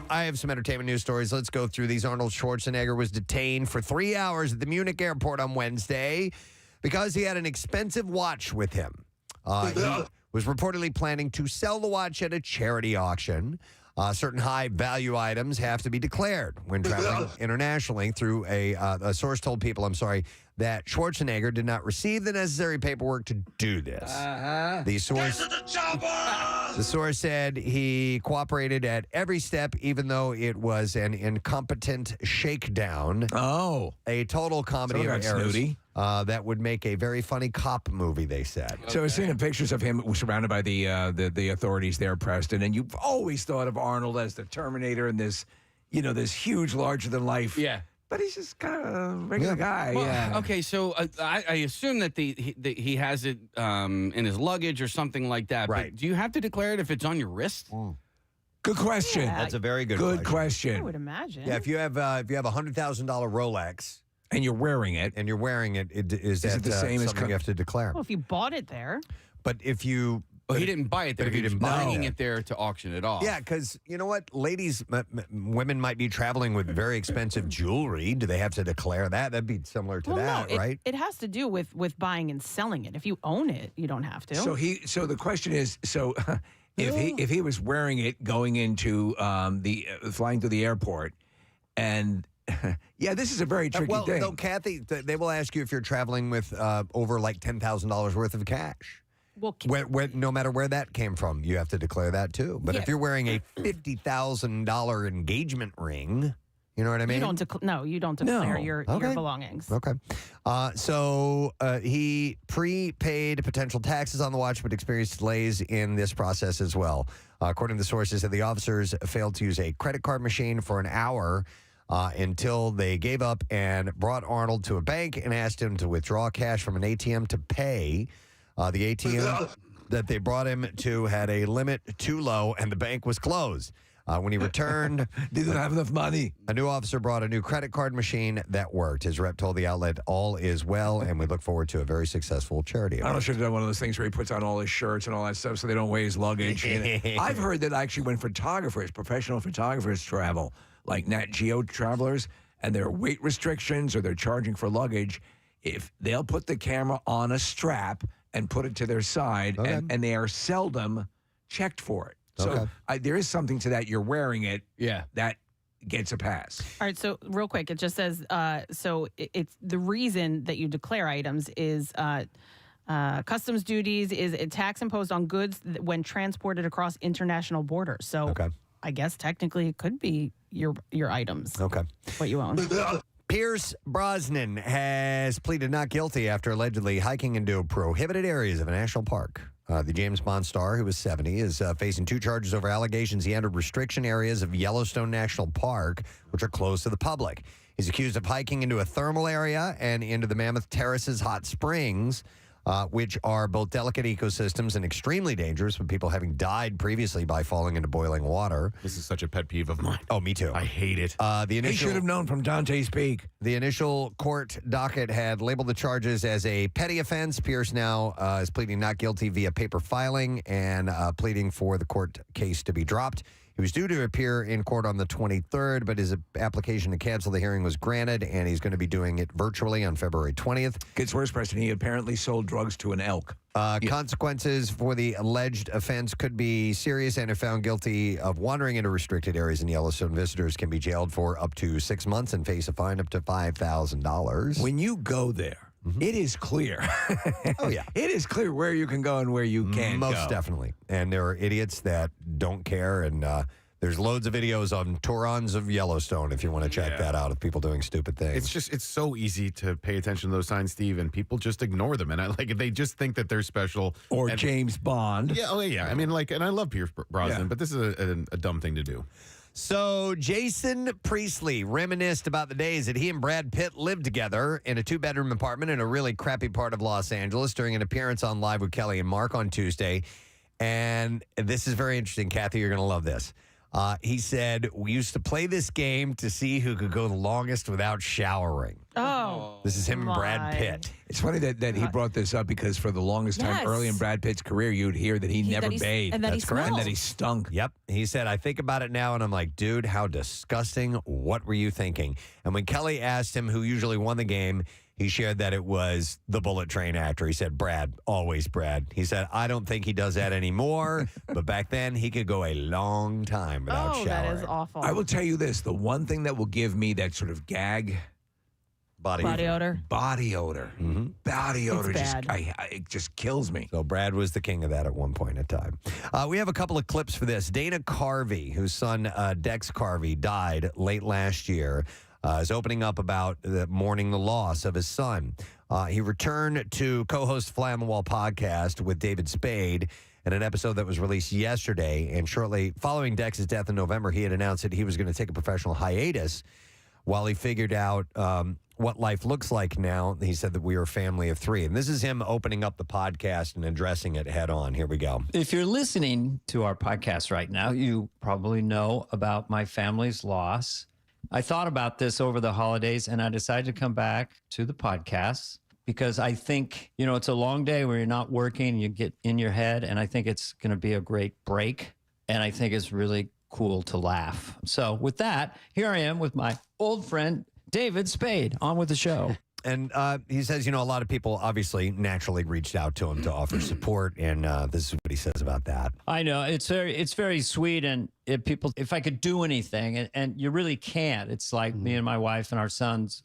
I have some entertainment news stories. Let's go through these. Arnold Schwarzenegger was detained for 3 hours at the Munich airport on Wednesday because he had an expensive watch with him. He was reportedly planning to sell the watch at a charity auction. Certain high-value items have to be declared when traveling internationally through a source told people, that Schwarzenegger did not receive the necessary paperwork to do this. The source said he cooperated at every step, even though it was an incompetent shakedown. Oh. A total comedy of errors. Snooty. That would make a very funny cop movie, they said. So I was seeing pictures of him surrounded by the authorities there, Preston, and you've always thought of Arnold as the Terminator and this huge, larger-than-life. Yeah. But he's just kind of a regular guy. Well, okay, so I assume that he has it in his luggage or something like that. Right. But do you have to declare it if it's on your wrist? Good question. Yeah. That's a very good I question. would imagine. Yeah, if you have a $100,000 Rolex and you're wearing it, is that the same as something you have to declare? Well, if you bought it there. But if you... Well, he didn't buy it there. But if he He was didn't buy bringing it. it there to auction it off. Yeah, because you know what? Ladies, women might be traveling with very expensive jewelry. Do they have to declare that? That'd be similar to that, no, right? It has to do with buying and selling it. If you own it, you don't have to. So the question is, if he was wearing it going into flying to the airport, and yeah, this is a very tricky thing. Well, Kathy, they will ask you if you're traveling with over like $10,000 worth of cash. Well, No matter where that came from, you have to declare that too. But if you're wearing a $50,000 engagement ring, you know what I mean? You don't declare your belongings. Okay. So he prepaid potential taxes on the watch, but experienced delays in this process as well. According to the sources, the officers failed to use a credit card machine for an hour until they gave up and brought Arnold to a bank and asked him to withdraw cash from an ATM to pay. The ATM that they brought him to had a limit too low, and the bank was closed. When he returned, didn't have enough money. A new officer brought a new credit card machine that worked. His rep told the outlet, "All is well, and we look forward to a very successful charity." Arnold should have done one of those things where he puts on all his shirts and all that stuff so they don't weigh his luggage. I've heard that actually when professional photographers travel, like Nat Geo travelers, and there are weight restrictions or they're charging for luggage, if they'll put the camera on a strap and put it to their side, and they are seldom checked for it. So there is something to that. You're wearing it. Yeah. That gets a pass. All right, so real quick, it just says, it's the reason that you declare items is customs duties is a tax imposed on goods when transported across international borders. So I guess technically it could be your items. Okay. What you own. Pierce Brosnan has pleaded not guilty after allegedly hiking into prohibited areas of a national park. The James Bond star, who was 70, is facing 2 charges over allegations he entered restriction areas of Yellowstone National Park, which are closed to the public. He's accused of hiking into a thermal area and into the Mammoth Terraces hot springs, which are both delicate ecosystems and extremely dangerous, with people having died previously by falling into boiling water. This is such a pet peeve of mine. Oh, me too. I hate it. He should have known from Dante's Peak. The initial court docket had labeled the charges as a petty offense. Pierce now is pleading not guilty via paper filing and pleading for the court case to be dropped. He was due to appear in court on the 23rd, but his application to cancel the hearing was granted, and he's going to be doing it virtually on February 20th. Gets worse, Preston. He apparently sold drugs to an elk. Consequences for the alleged offense could be serious, and if found guilty of wandering into restricted areas in Yellowstone, visitors can be jailed for up to 6 months and face a fine up to $5,000. When you go there, it is clear. Oh, yeah. It is clear where you can go and where you can't go. Most definitely. And there are idiots that don't care, and there's loads of videos on Torons of Yellowstone if you want to check that out of people doing stupid things. It's so easy to pay attention to those signs, Steve, and people just ignore them. And they just think that they're special. Or James Bond. Yeah, I mean, and I love Pierce Brosnan, but this is a dumb thing to do. So Jason Priestley reminisced about the days that he and Brad Pitt lived together in a 2-bedroom apartment in a really crappy part of Los Angeles during an appearance on Live with Kelly and Mark on Tuesday. And this is very interesting, Kathy. You're going to love this. He said, we used to play this game to see who could go the longest without showering. Oh. This is him and Brad my. Pitt. It's funny that he brought this up because for the longest time Yes. early in Brad Pitt's career, you'd hear that he never bathed. and that he That's correct. And smelled. that he stunk. Yep. He said, I think about it now, and I'm like, dude, how disgusting. What were you thinking? And when Kelly asked him who usually won the game, he shared that it was the Bullet Train actor. He said, Brad, always Brad. He said, I don't think he does that anymore, but back then he could go a long time without showering. that is awful. I will tell you this: the one thing that will give me that sort of gag. Body odor. Body odor. Mhm. Body odor bad. it just kills me. So Brad was the king of that at one point in time. We have a couple of clips for this. Dana Carvey, whose son Dex Carvey died late last year, is opening up about mourning the loss of his son. He returned to co-host Fly on the Wall podcast with David Spade in an episode that was released yesterday. And shortly following Dex's death in November, he had announced that he was going to take a professional hiatus while he figured out what life looks like now. He said that we are a family of three. And this is him opening up the podcast and addressing it head on. Here we go. If you're listening to our podcast right now, you probably know about my family's loss. I thought about this over the holidays and I decided to come back to the podcast because I think, it's a long day where you're not working, you get in your head, and I think it's going to be a great break. And I think it's really cool to laugh. So with that, here I am with my old friend, David Spade, on with the show. And he says, a lot of people obviously naturally reached out to him to offer support. And this is what he says about that. I know it's very sweet. And if I could do anything, and you really can't, it's like me and my wife and our son's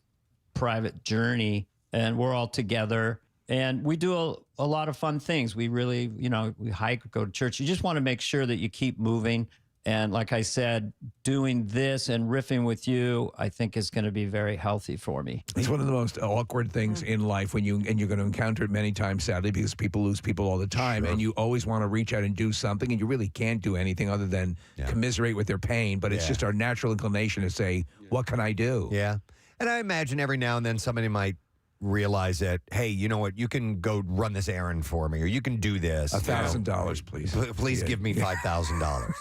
private journey, and we're all together and we do a lot of fun things. We really, we hike, go to church. You just want to make sure that you keep moving. And like I said, doing this and riffing with you, I think is going to be very healthy for me. It's one of the most awkward things in life you're going to encounter it many times, sadly, because people lose people all the time. Sure. And you always want to reach out and do something, and you really can't do anything other than commiserate with their pain. But it's just our natural inclination to say, what can I do? Yeah. And I imagine every now and then somebody might realize that, hey, you know what, you can go run this errand for me, or you can do this. $1,000, please. Please give me $5,000.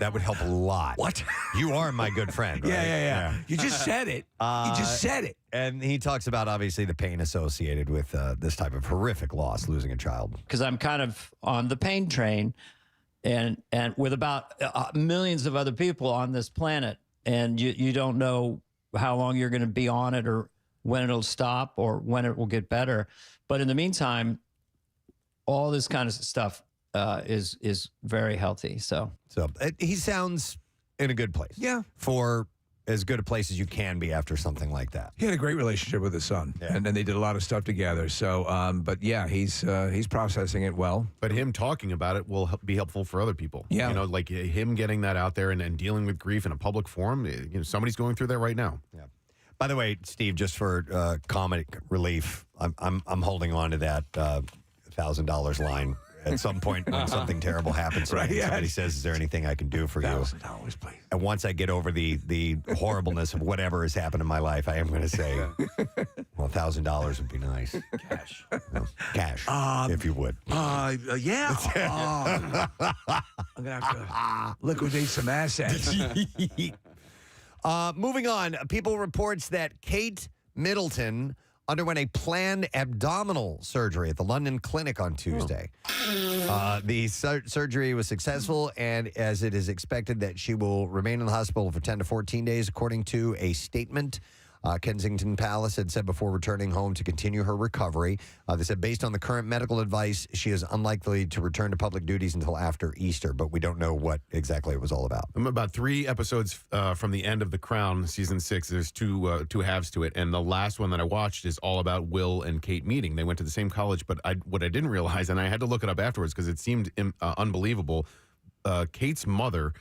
That would help a lot. What? You are my good friend, right? Yeah. You just said it. You just said it. And he talks about, obviously, the pain associated with this type of horrific loss, losing a child. Because I'm kind of on the pain train, and with about millions of other people on this planet, and you don't know how long you're going to be on it, or when it'll stop, or when it will get better. But in the meantime, all this kind of stuff is very healthy. So He sounds in a good place. Yeah. For as good a place as you can be after something like that. He had a great relationship with his son, and then they did a lot of stuff together. So, but yeah, he's processing it well. But him talking about it will be helpful for other people. Yeah. Like him getting that out there and dealing with grief in a public forum. Somebody's going through that right now. Yeah. By the way, Steve, just for comic relief, I'm holding on to that $1,000 line. At some point when something terrible happens, Right, and yeah. somebody says, "Is there anything I can do for you?" $1,000, please. And once I get over the horribleness of whatever has happened in my life, I am going to say, "Well, $1,000 would be nice, cash, cash, if you would." Yeah. I'm gonna have to liquidate some assets. Moving on, People reports that Kate Middleton underwent a planned abdominal surgery at the London clinic on Tuesday. The surgery was successful, and as it is expected that she will remain in the hospital for 10 to 14 days, according to a statement. Kensington Palace had said before returning home to continue her recovery. They said based on the current medical advice, she is unlikely to return to public duties until after Easter, but we don't know what exactly it was all about. I'm about 3 episodes from the end of The Crown, season 6. There's two halves to it, and the last one that I watched is all about Will and Kate meeting. They went to the same college, but what I didn't realize, and I had to look it up afterwards because it seemed unbelievable, Kate's mother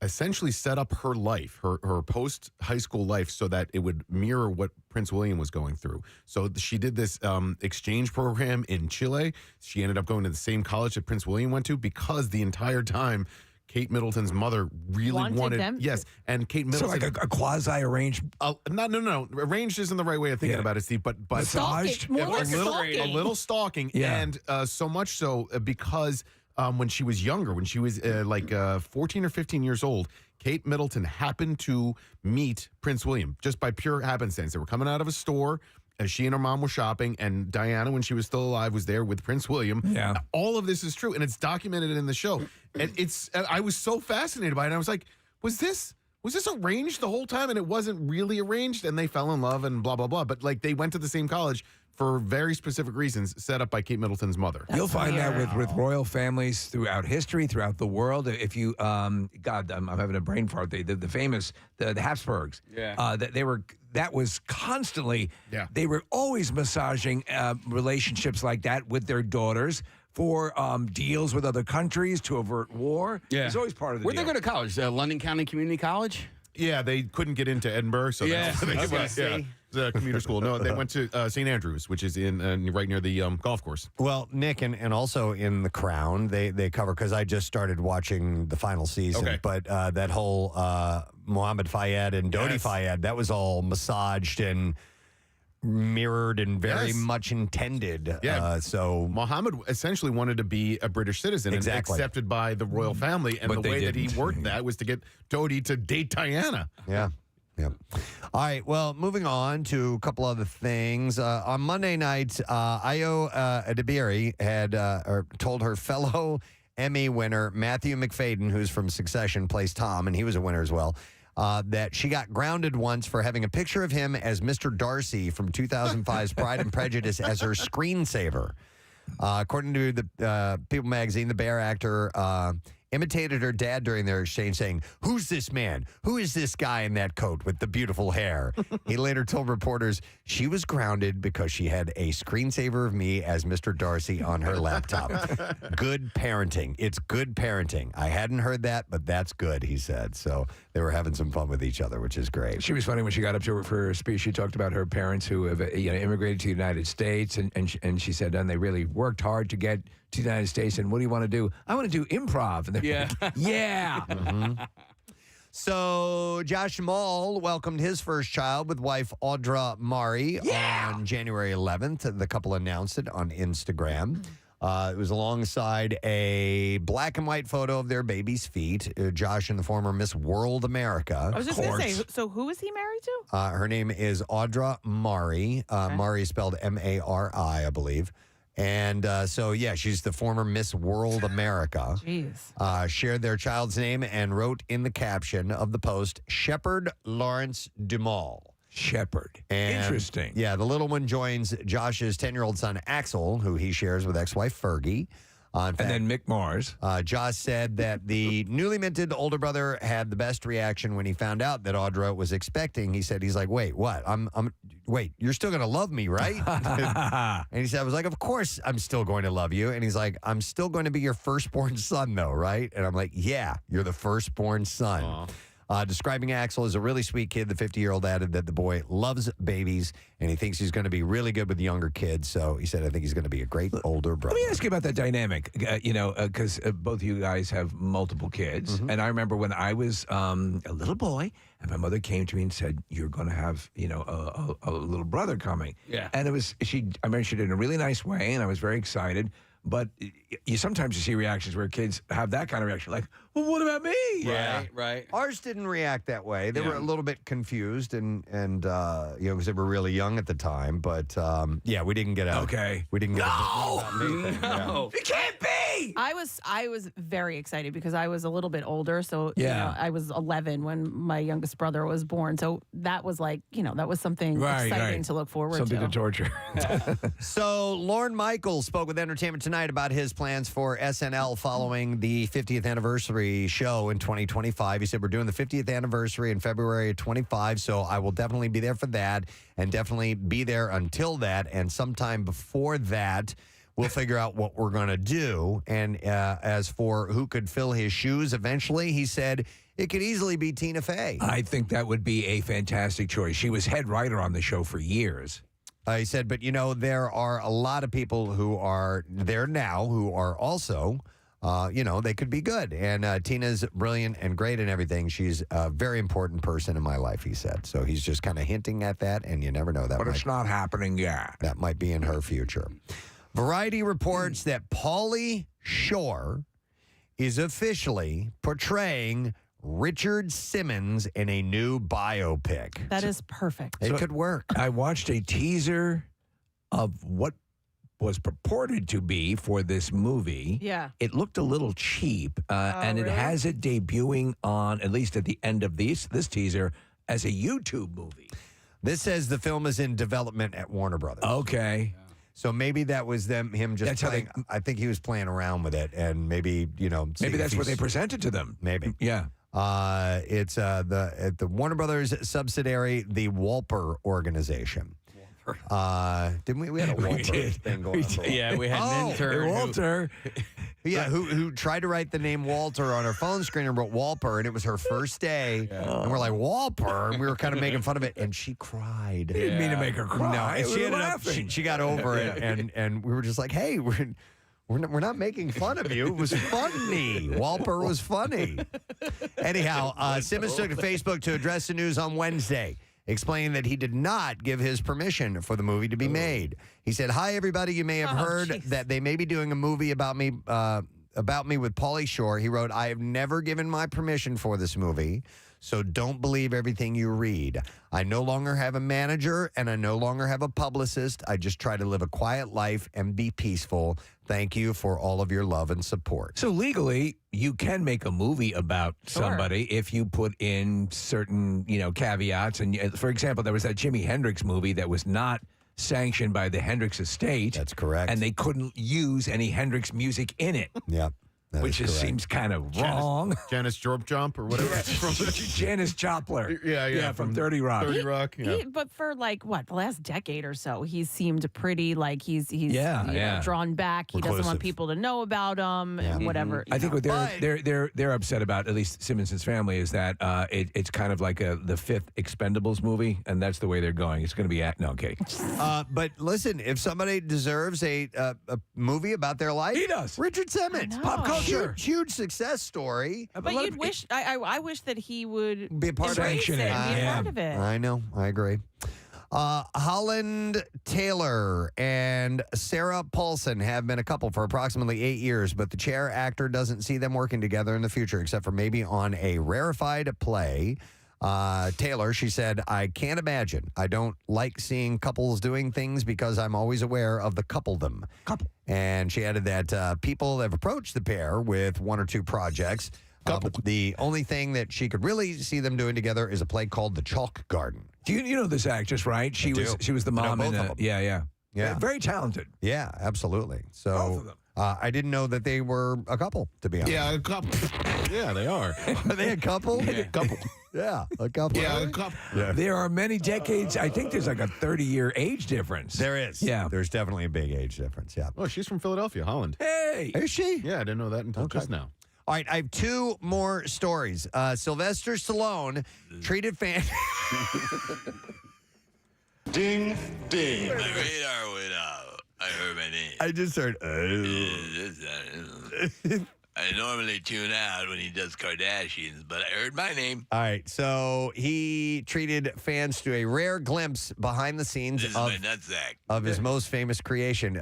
essentially set up her life, her post-high school life, so that it would mirror what Prince William was going through. So she did this exchange program in Chile. She ended up going to the same college that Prince William went to because the entire time Kate Middleton's mother really wanted them? Yes, and Kate So Middleton... like a quasi-arranged No. Arranged isn't the right way of thinking about it, Steve, but massaged? More like a little, stalking. a little stalking, Yeah. and so much so because when she was younger, when she was 14 or 15 years old, Kate Middleton happened to meet Prince William just by pure happenstance. They were coming out of a store as she and her mom were shopping, and Diana, when she was still alive, was there with Prince William. Yeah. All of this is true, and it's documented in the show. And I was so fascinated by it. I was like, was this arranged the whole time? And it wasn't really arranged, and they fell in love and blah, blah, blah. But like they went to the same college for very specific reasons set up by Kate Middleton's mother. You'll find that with royal families throughout history, throughout the world. If you, God, I'm having a brain fart. The famous, the Habsburgs. Yeah. That was constantly, Yeah. they were always massaging relationships like that with their daughters for deals with other countries to avert war. Yeah. It's always part of the Where'd deal. they go to college? London County Community College? Yeah, they couldn't get into Edinburgh, so Yeah, they okay. went, See? the commuter school. No, they went to St. Andrews, which is in right near the golf course. Well, Nick, and also in The Crown, they cover, because I just started watching the final season, Okay. but that whole Mohammed Fayed and Dodi Yes. Fayed, that was all massaged and mirrored and very Yes. much intended. Yeah. So Mohammed essentially wanted to be a British citizen Exactly. and accepted by the royal family, and But the they way that he didn't. worked that was to get Dodi to date Diana. Yeah. Yeah. All right. Well, moving on to a couple other things. On Monday night, Io Adebiri had told her fellow Emmy winner Matthew McFadden, who's from Succession, plays Tom, and he was a winner as well, that she got grounded once for having a picture of him as Mr. Darcy from 2005's Pride and Prejudice as her screensaver. According to the People magazine, the Bear actor imitated her dad during their exchange, saying, "Who's this man? Who is this guy in that coat with the beautiful hair?" He later told reporters she was grounded because she had a screensaver of me as Mr. Darcy on her laptop. Good parenting. It's good parenting. I hadn't heard that, but that's good, he said. So they were having some fun with each other, which is great. She was funny when she got up to her for her speech. She talked about her parents who have immigrated to the United States, and she said, and they really worked hard to get to the United States. And what do you want to do? I want to do improv. And they're Yeah. like, yeah. So Josh Mall welcomed his first child with wife Audra Mari on January 11th. The couple announced it on Instagram. It was alongside a black and white photo of their baby's feet. Josh and the former Miss World America. I was just going to say, so who is he married to? Her name is Audra Mari. Mari is spelled Mari, I believe. And so, yeah, she's the former Miss World America. Jeez. Shared their child's name and wrote in the caption of the post, Shepard Lawrence Dumal. Shepherd. And, Interesting. Yeah, the little one joins Josh's 10-year-old son, Axel, who he shares with ex-wife Fergie. In fact, And then Mick Mars. Josh said that the newly minted older brother had the best reaction when he found out that Audra was expecting. He said, he's like, wait, what? Wait, you're still going to love me, right? And he said, I was like, of course I'm still going to love you. And he's like, I'm still going to be your firstborn son, though, right? And I'm like, yeah, you're the firstborn son. Describing Axel as a really sweet kid, the 50-year-old added that the boy loves babies and he thinks he's going to be really good with younger kids. So he said, I think he's going to be a great older brother. Let me ask you about that dynamic, because both of you guys have multiple kids. And I remember when I was a little boy, and my mother came to me and said, you're going to have, a little brother coming. Yeah. And I remember she did it in a really nice way, and I was very excited. But sometimes you see reactions where kids have that kind of reaction, like, well, what about me? Right. Ours didn't react that way. They were a little bit confused and because they were really young at the time. But we didn't get out. Okay. We didn't get No. It can't be! I was very excited because I was a little bit older. So Yeah. I was 11 when my youngest brother was born. So that was like, that was something exciting to look forward Something to. to torture. So Lorne Michaels spoke with Entertainment Tonight about his plans for SNL following the 50th anniversary show in 2025. He said, we're doing the 50th anniversary in February of 25, so I will definitely be there for that and definitely be there until that. And sometime before that, we'll figure out what we're going to do. And as for who could fill his shoes eventually, he said it could easily be Tina Fey. I think that would be a fantastic choice. She was head writer on the show for years. He said, but, there are a lot of people who are there now who are also, they could be good. And Tina's brilliant and great and everything. She's a very important person in my life, he said. So he's just kind of hinting at that, and you never know. But it's not happening yet. That might be in her future. Variety reports that Pauly Shore is officially portraying Richard Simmons in a new biopic. That is perfect. It could work. I watched a teaser of what was purported to be for this movie. Yeah. It looked a little cheap, and it really? has it debuting on, at least at the end of this teaser, as a YouTube movie. This says the film is in development at Warner Brothers. Okay. So maybe that was him just That's how playing. I think he was playing around with it, and maybe Maybe seeing that's if what they he's- presented to them. Maybe. Yeah. It's the Warner Brothers subsidiary, the Walper Organization. Didn't we? We had a Walper did. thing going on. for a while. Yeah, we had an Oh, intern. who- Walter. Yeah, who tried to write the name Walter on her phone screen and wrote Walper, and it was her first day. And we're like, Walper? And we were kind of making fun of it, and she cried. Didn't mean to make her cry. No, and We she were ended up, laughing. she got over it, and we were just like, hey, we're not making fun of you. It was funny. Walper was funny. Anyhow, Simmons took to Facebook to address the news on Wednesday, explaining that he did not give his permission for the movie to be made. He said, "Hi, everybody. You may have heard that they may be doing a movie about me with Pauly Shore." He wrote, "I have never given my permission for this movie, so don't believe everything you read. I no longer have a manager, and I no longer have a publicist. I just try to live a quiet life and be peaceful. Thank you for all of your love and support." So legally, you can make a movie about somebody if you put in certain, caveats. And for example, there was that Jimi Hendrix movie that was not sanctioned by the Hendrix estate. That's correct. And they couldn't use any Hendrix music in it, Yep. that which is just correct. seems kind of wrong. Janis Jump or whatever. Janis Joplin. Yeah, from 30 Rock. 30 Rock. Yeah. But for the last decade or so, he's seemed pretty like he's Yeah. drawn back. He doesn't Reclusive. want people to know about him and whatever. I think what But- they're upset about, at least Simmons' family, is that it's kind of like the fifth Expendables movie, and that's the way they're going. It's going to be no, I'm kidding. But listen, if somebody deserves a movie about their life, He does. Richard Simmons. I know. Pop culture. Huge success story. But you'd wish I wish that he would Be a part of it. embrace Sanction it. and be a Yeah. part of it. I know. I agree. Holland Taylor and Sarah Paulson have been a couple for approximately 8 years, but the Chair actor doesn't see them working together in the future, except for maybe on a rarefied play. Taylor, she said, "I can't imagine. I don't like seeing couples doing things because I'm always aware of the coupledom." And she added that people have approached the pair with one or two projects. But the only thing that she could really see them doing together is a play called The Chalk Garden. Do you know this actress, right? She do. was the I know mom in both of them. yeah. Very talented. Yeah, absolutely. Both So of them. I didn't know that they were a couple, to be honest. Yeah, a couple. Yeah, they are. Are they a couple? Couple. Yeah, a couple. Yeah, a couple. There are many decades. I think there's like a 30-year age difference. There is. Yeah. There's definitely a big age difference. Yeah. Oh, she's from Philadelphia, Holland. Hey. Is she? Yeah, I didn't know that until just now. All right, I have two more stories. Sylvester Stallone treated fans. Ding, ding. My radar went out. I heard my name. I just heard. I normally tune out when he does Kardashians, but I heard my name. All right, so he treated fans to a rare glimpse behind the scenes This is of my nutsack. his most famous creation.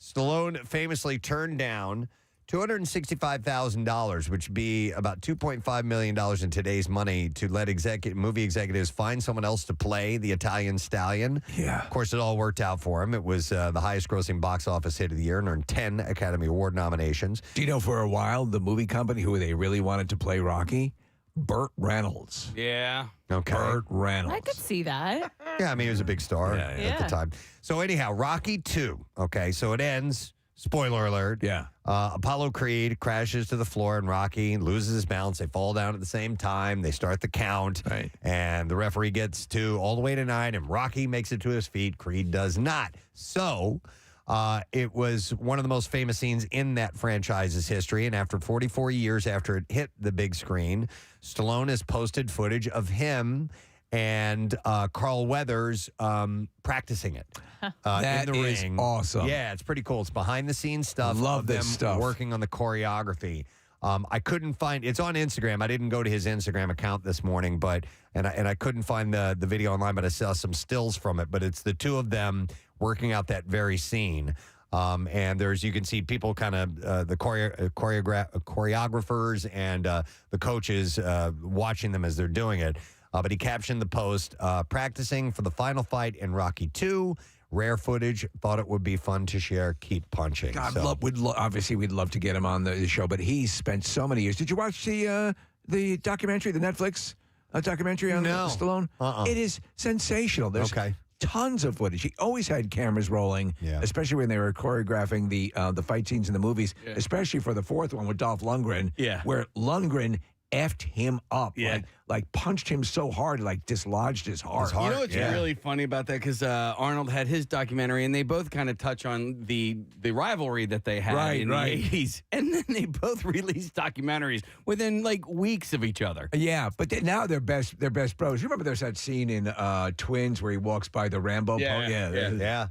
Stallone famously turned down $265,000, which would be about $2.5 million in today's money, to let movie executives find someone else to play the Italian stallion. Yeah. Of course, it all worked out for him. It was the highest grossing box office hit of the year and earned 10 Academy Award nominations. Do you know for a while the movie company who they really wanted to play Rocky? Burt Reynolds. Yeah. Okay. Burt Reynolds. I could see that. Yeah, I mean, he was a big star Yeah, at the yeah. time. So anyhow, Rocky 2. Okay, so it ends. Spoiler alert. Yeah. Apollo Creed crashes to the floor and Rocky loses his balance. They fall down at the same time. They start the count. Right. And the referee gets to all the way to 9, and Rocky makes it to his feet. Creed does not. So it was one of the most famous scenes in that franchise's history. And after 44 years after it hit the big screen, Stallone has posted footage of him and Carl Weathers practicing it That in the is ring. awesome. Yeah, it's pretty cool. It's behind the scenes stuff. Love of this them stuff. working on the choreography. I couldn't find it's on Instagram. I didn't go to his Instagram account this morning, but I couldn't find the video online, but I saw some stills from it. But it's the two of them working out that very scene. And you can see people kind of the choreographers and the coaches watching them as they're doing it. But he captioned the post, practicing for the final fight in Rocky 2. Rare footage. Thought it would be fun to share. Keep punching. God, So- obviously we'd love to get him on the show, but he's spent so many years. Did you watch the documentary, the Netflix documentary on No. Stallone? It is sensational. There's tons of footage. He always had cameras rolling, especially when they were choreographing the fight scenes in the movies, especially for the fourth one with Dolph Lundgren, where Lundgren effed him up, like punched him so hard, like dislodged his heart. You know what's really funny about that? Because Arnold had his documentary, and they both kind of touch on the rivalry that they had in the 80s. And then they both released documentaries within like weeks of each other. Yeah, but now they're best bros. You remember there's that scene in Twins where he walks by the Rambo pole? Yeah.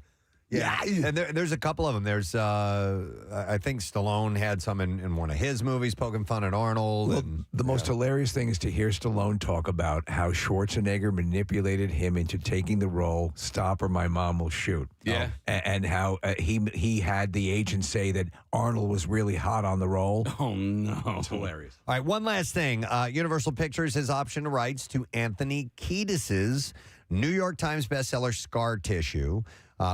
And there's a couple of them. There's, I think Stallone had some in one of his movies poking fun at Arnold. Well, and, the most hilarious thing is to hear Stallone talk about how Schwarzenegger manipulated him into taking the role, Stop or My Mom Will Shoot. Yeah. And how he had the agent say that Arnold was really hot on the role. Oh, no. It's hilarious. All right, one last thing. Universal Pictures has optioned rights to Anthony Kiedis's New York Times bestseller Scar Tissue.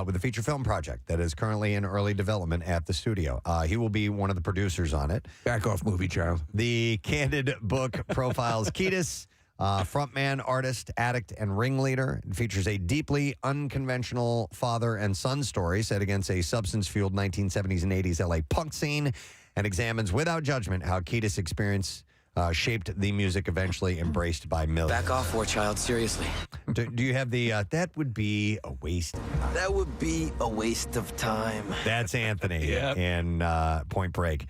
With a feature film project that is currently in early development at the studio. He will be one of the producers on it. Back off, movie child. The candid book profiles Kiedis, frontman, artist, addict, and ringleader. It features a deeply unconventional father and son story set against a substance-fueled 1970s and 80s LA punk scene and examines without judgment how Kiedis' experience shaped the music eventually embraced by millions. Back off, war child, seriously. Do you have the, that would be a waste of time. That would be a waste of time. That's Anthony in Point Break.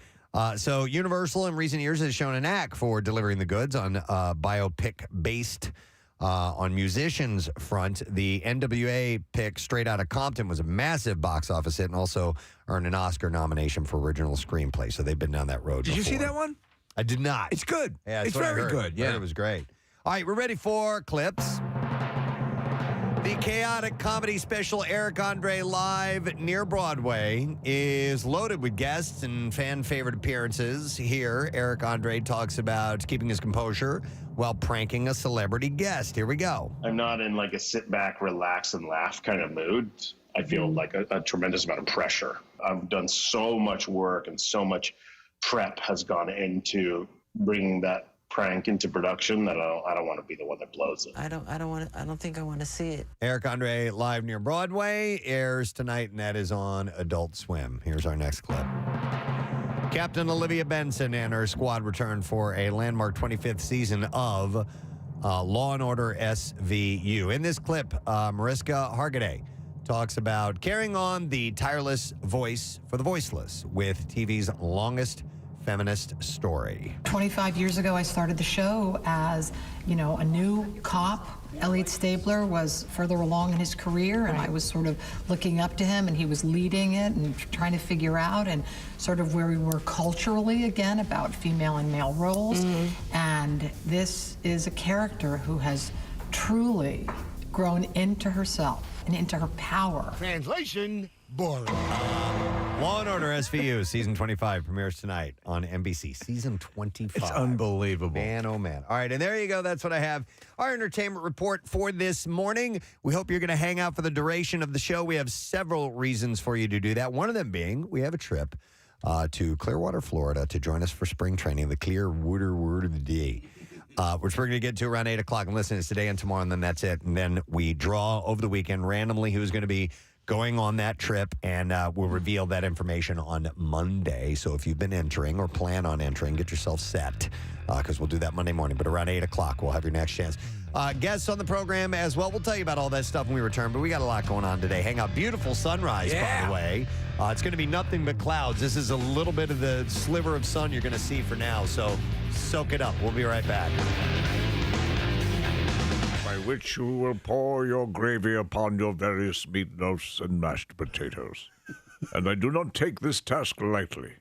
So Universal in recent years has shown a knack for delivering the goods on biopic-based on musicians front. The NWA pick Straight Outta Compton was a massive box office hit and also earned an Oscar nomination for original screenplay. So they've been down that road Did you see before. that one? I did not. It's good. Yeah, it's what I very heard. good. I heard Yeah, it was great. All right, we're ready for clips. The chaotic comedy special Eric Andre Live near Broadway is loaded with guests and fan favorite appearances. Here, Eric Andre talks about keeping his composure while pranking a celebrity guest. Here we go. I'm not in like a sit back, relax, and laugh kind of mood. I feel like a tremendous amount of pressure. I've done so much work and so much prep has gone into bringing that prank into production that I don't want to be the one that blows it. I don't think I want to see it. Eric Andre Live near Broadway airs tonight, and that is on Adult Swim. Here's our next clip. Captain Olivia Benson and her squad return for a landmark 25th season of Law & Order SVU. In this clip, Mariska Hargitay talks about carrying on the tireless voice for the voiceless with TV's longest feminist story. 25 years ago, I started the show as, a new cop. Elliot Stabler was further along in his career, and I was sort of looking up to him, and he was leading it and trying to figure out and sort of where we were culturally again about female and male roles. And this is a character who has truly grown into herself and into her power. Translation, boring. Law & Order SVU, Season 25, premieres tonight on NBC. Season 25. It's unbelievable. Man, oh, man. All right, and there you go. That's what I have. Our entertainment report for this morning. We hope you're going to hang out for the duration of the show. We have several reasons for you to do that. One of them being we have a trip to Clearwater, Florida to join us for spring training, the Clearwater Word of the Day. Which we're going to get to around 8 o'clock. And listen, it's today and tomorrow, and then that's it. And then we draw over the weekend randomly who's going to be going on that trip, and we'll reveal that information on Monday. So if you've been entering or plan on entering, get yourself set, because we'll do that Monday morning. But around 8 o'clock, we'll have your next chance. Guests on the program as well. We'll tell you about all that stuff when we return, but we got a lot going on today. Hang out. Beautiful sunrise, by the way. It's going to be nothing but clouds. This is a little bit of the sliver of sun you're going to see for now, so soak it up. We'll be right back. By which you will pour your gravy upon your various meatloafs and mashed potatoes. And I do not take this task lightly.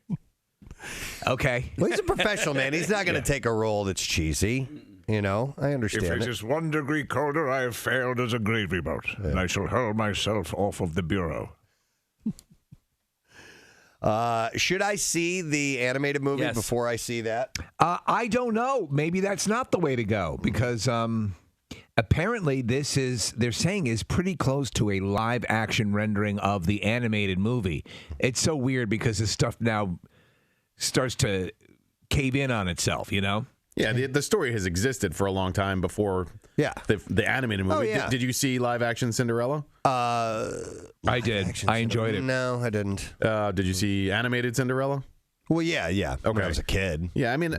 Okay. Well, he's a professional, man. He's not going to take a role that's cheesy. I understand If it is 1 degree colder, I have failed as a gravy boat, and I shall hurl myself off of the bureau. Should I see the animated movie Yes. before I see that? I don't know. Maybe that's not the way to go because apparently they're saying is pretty close to a live action rendering of the animated movie. It's so weird because this stuff now starts to cave in on itself, you know? Yeah, the story has existed for a long time before the animated movie. Oh, yeah. Did you see live action Cinderella? I did. I enjoyed it. No, I didn't. Did you see animated Cinderella? Well, yeah. Okay. When I was a kid. Yeah, I mean,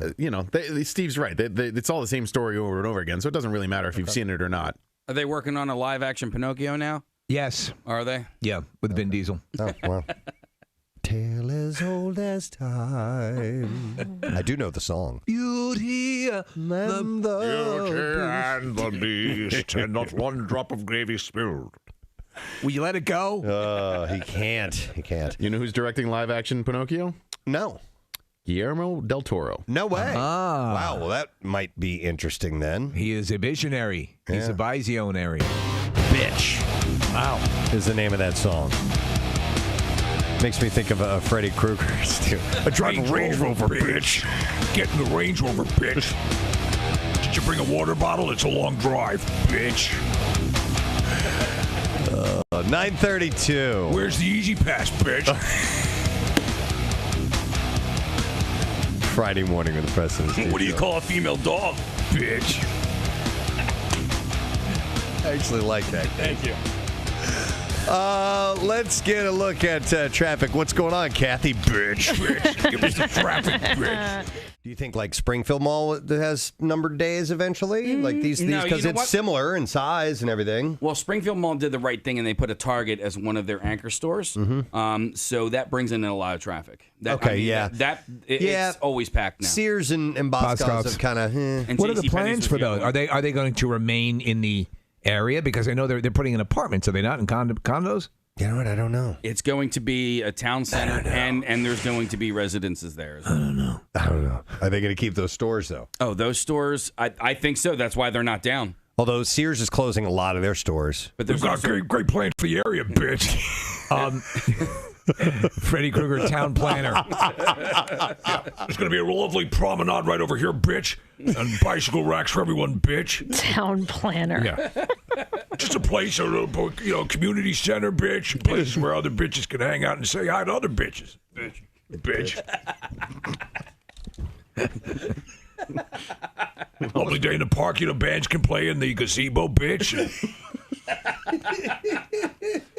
Steve's right. It's all the same story over and over again, so it doesn't really matter if you've seen it or not. Are they working on a live action Pinocchio now? Yes. Are they? Yeah, with Vin Diesel. Oh, wow. Tale as old as time. I do know the song. Beauty and the Beast, and not one drop of gravy spilled. Will you let it go? He can't. He can't. You know who's directing live action Pinocchio? No. Guillermo del Toro. No way. Ah. Wow, well, that might be interesting then. He is a visionary. He's a visionary. Bitch. Wow. Is the name of that song. Makes me think of Freddy Krueger, too. I drive a Range Rover, bitch. Get in the Range Rover, bitch. Did you bring a water bottle? It's a long drive, bitch. 9:32. Where's the Easy Pass, bitch? Friday morning with the Preston. What do you call a female dog, bitch? I actually like that. Thank you. Let's get a look at traffic. What's going on, Kathy? Bitch. Give us the traffic, bitch. Do you think like Springfield Mall has numbered days eventually? Like these No, because you know it's what? similar in size and everything. Well, Springfield Mall did the right thing, and they put a Target as one of their anchor stores. So that brings in a lot of traffic. It's always packed now. Sears and Boscov's have kind of. And What are the JCPenney's plans was for the those? other Are they going to remain in the area? Because I know they're putting in apartments. Are they not in condos? You know what? I don't know. It's going to be a town center, and there's going to be residences there as well. I don't know. Are they going to keep those stores though? Oh, those stores? I think so. That's why they're not down. Although Sears is closing a lot of their stores. But We've there's got great plans for the area, bitch. Freddy Krueger, town planner. There's going to be a lovely promenade right over here, bitch. And bicycle racks for everyone, bitch. Town planner. Yeah. Just a place, community center, bitch. A place where other bitches can hang out and say hi to other bitches. Bitch. Lovely day in the park, bands can play in the gazebo, bitch.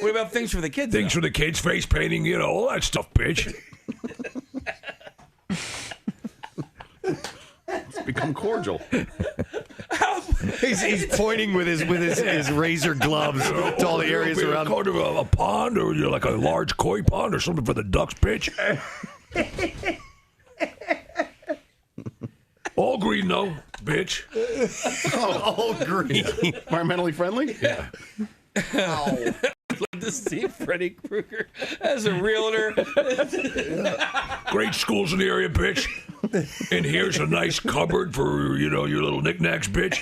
What about things for the kids? Things for the kids, face painting, all that stuff, bitch. It's become cordial. He's pointing with his razor gloves to all the areas around. Kind of a pond, or like a large koi pond, or something for the ducks, bitch. All green, though, bitch. All green. Environmentally friendly? Yeah. I'd love to see Freddy Krueger as a realtor. Great schools in the area, bitch. And here's a nice cupboard for, your little knickknacks, bitch.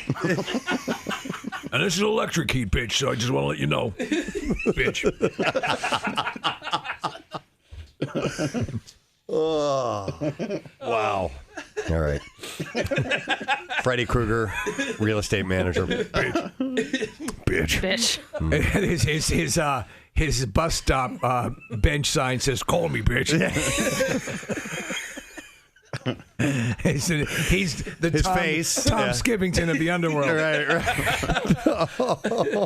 And this is electric heat, bitch, so I just want to let you know, bitch. Oh, wow. All right. Freddy Krueger, real estate manager. Bitch. Bitch. His bus stop bench sign says, "Call me, bitch." He's his face. Tom Skivington of the underworld. Right.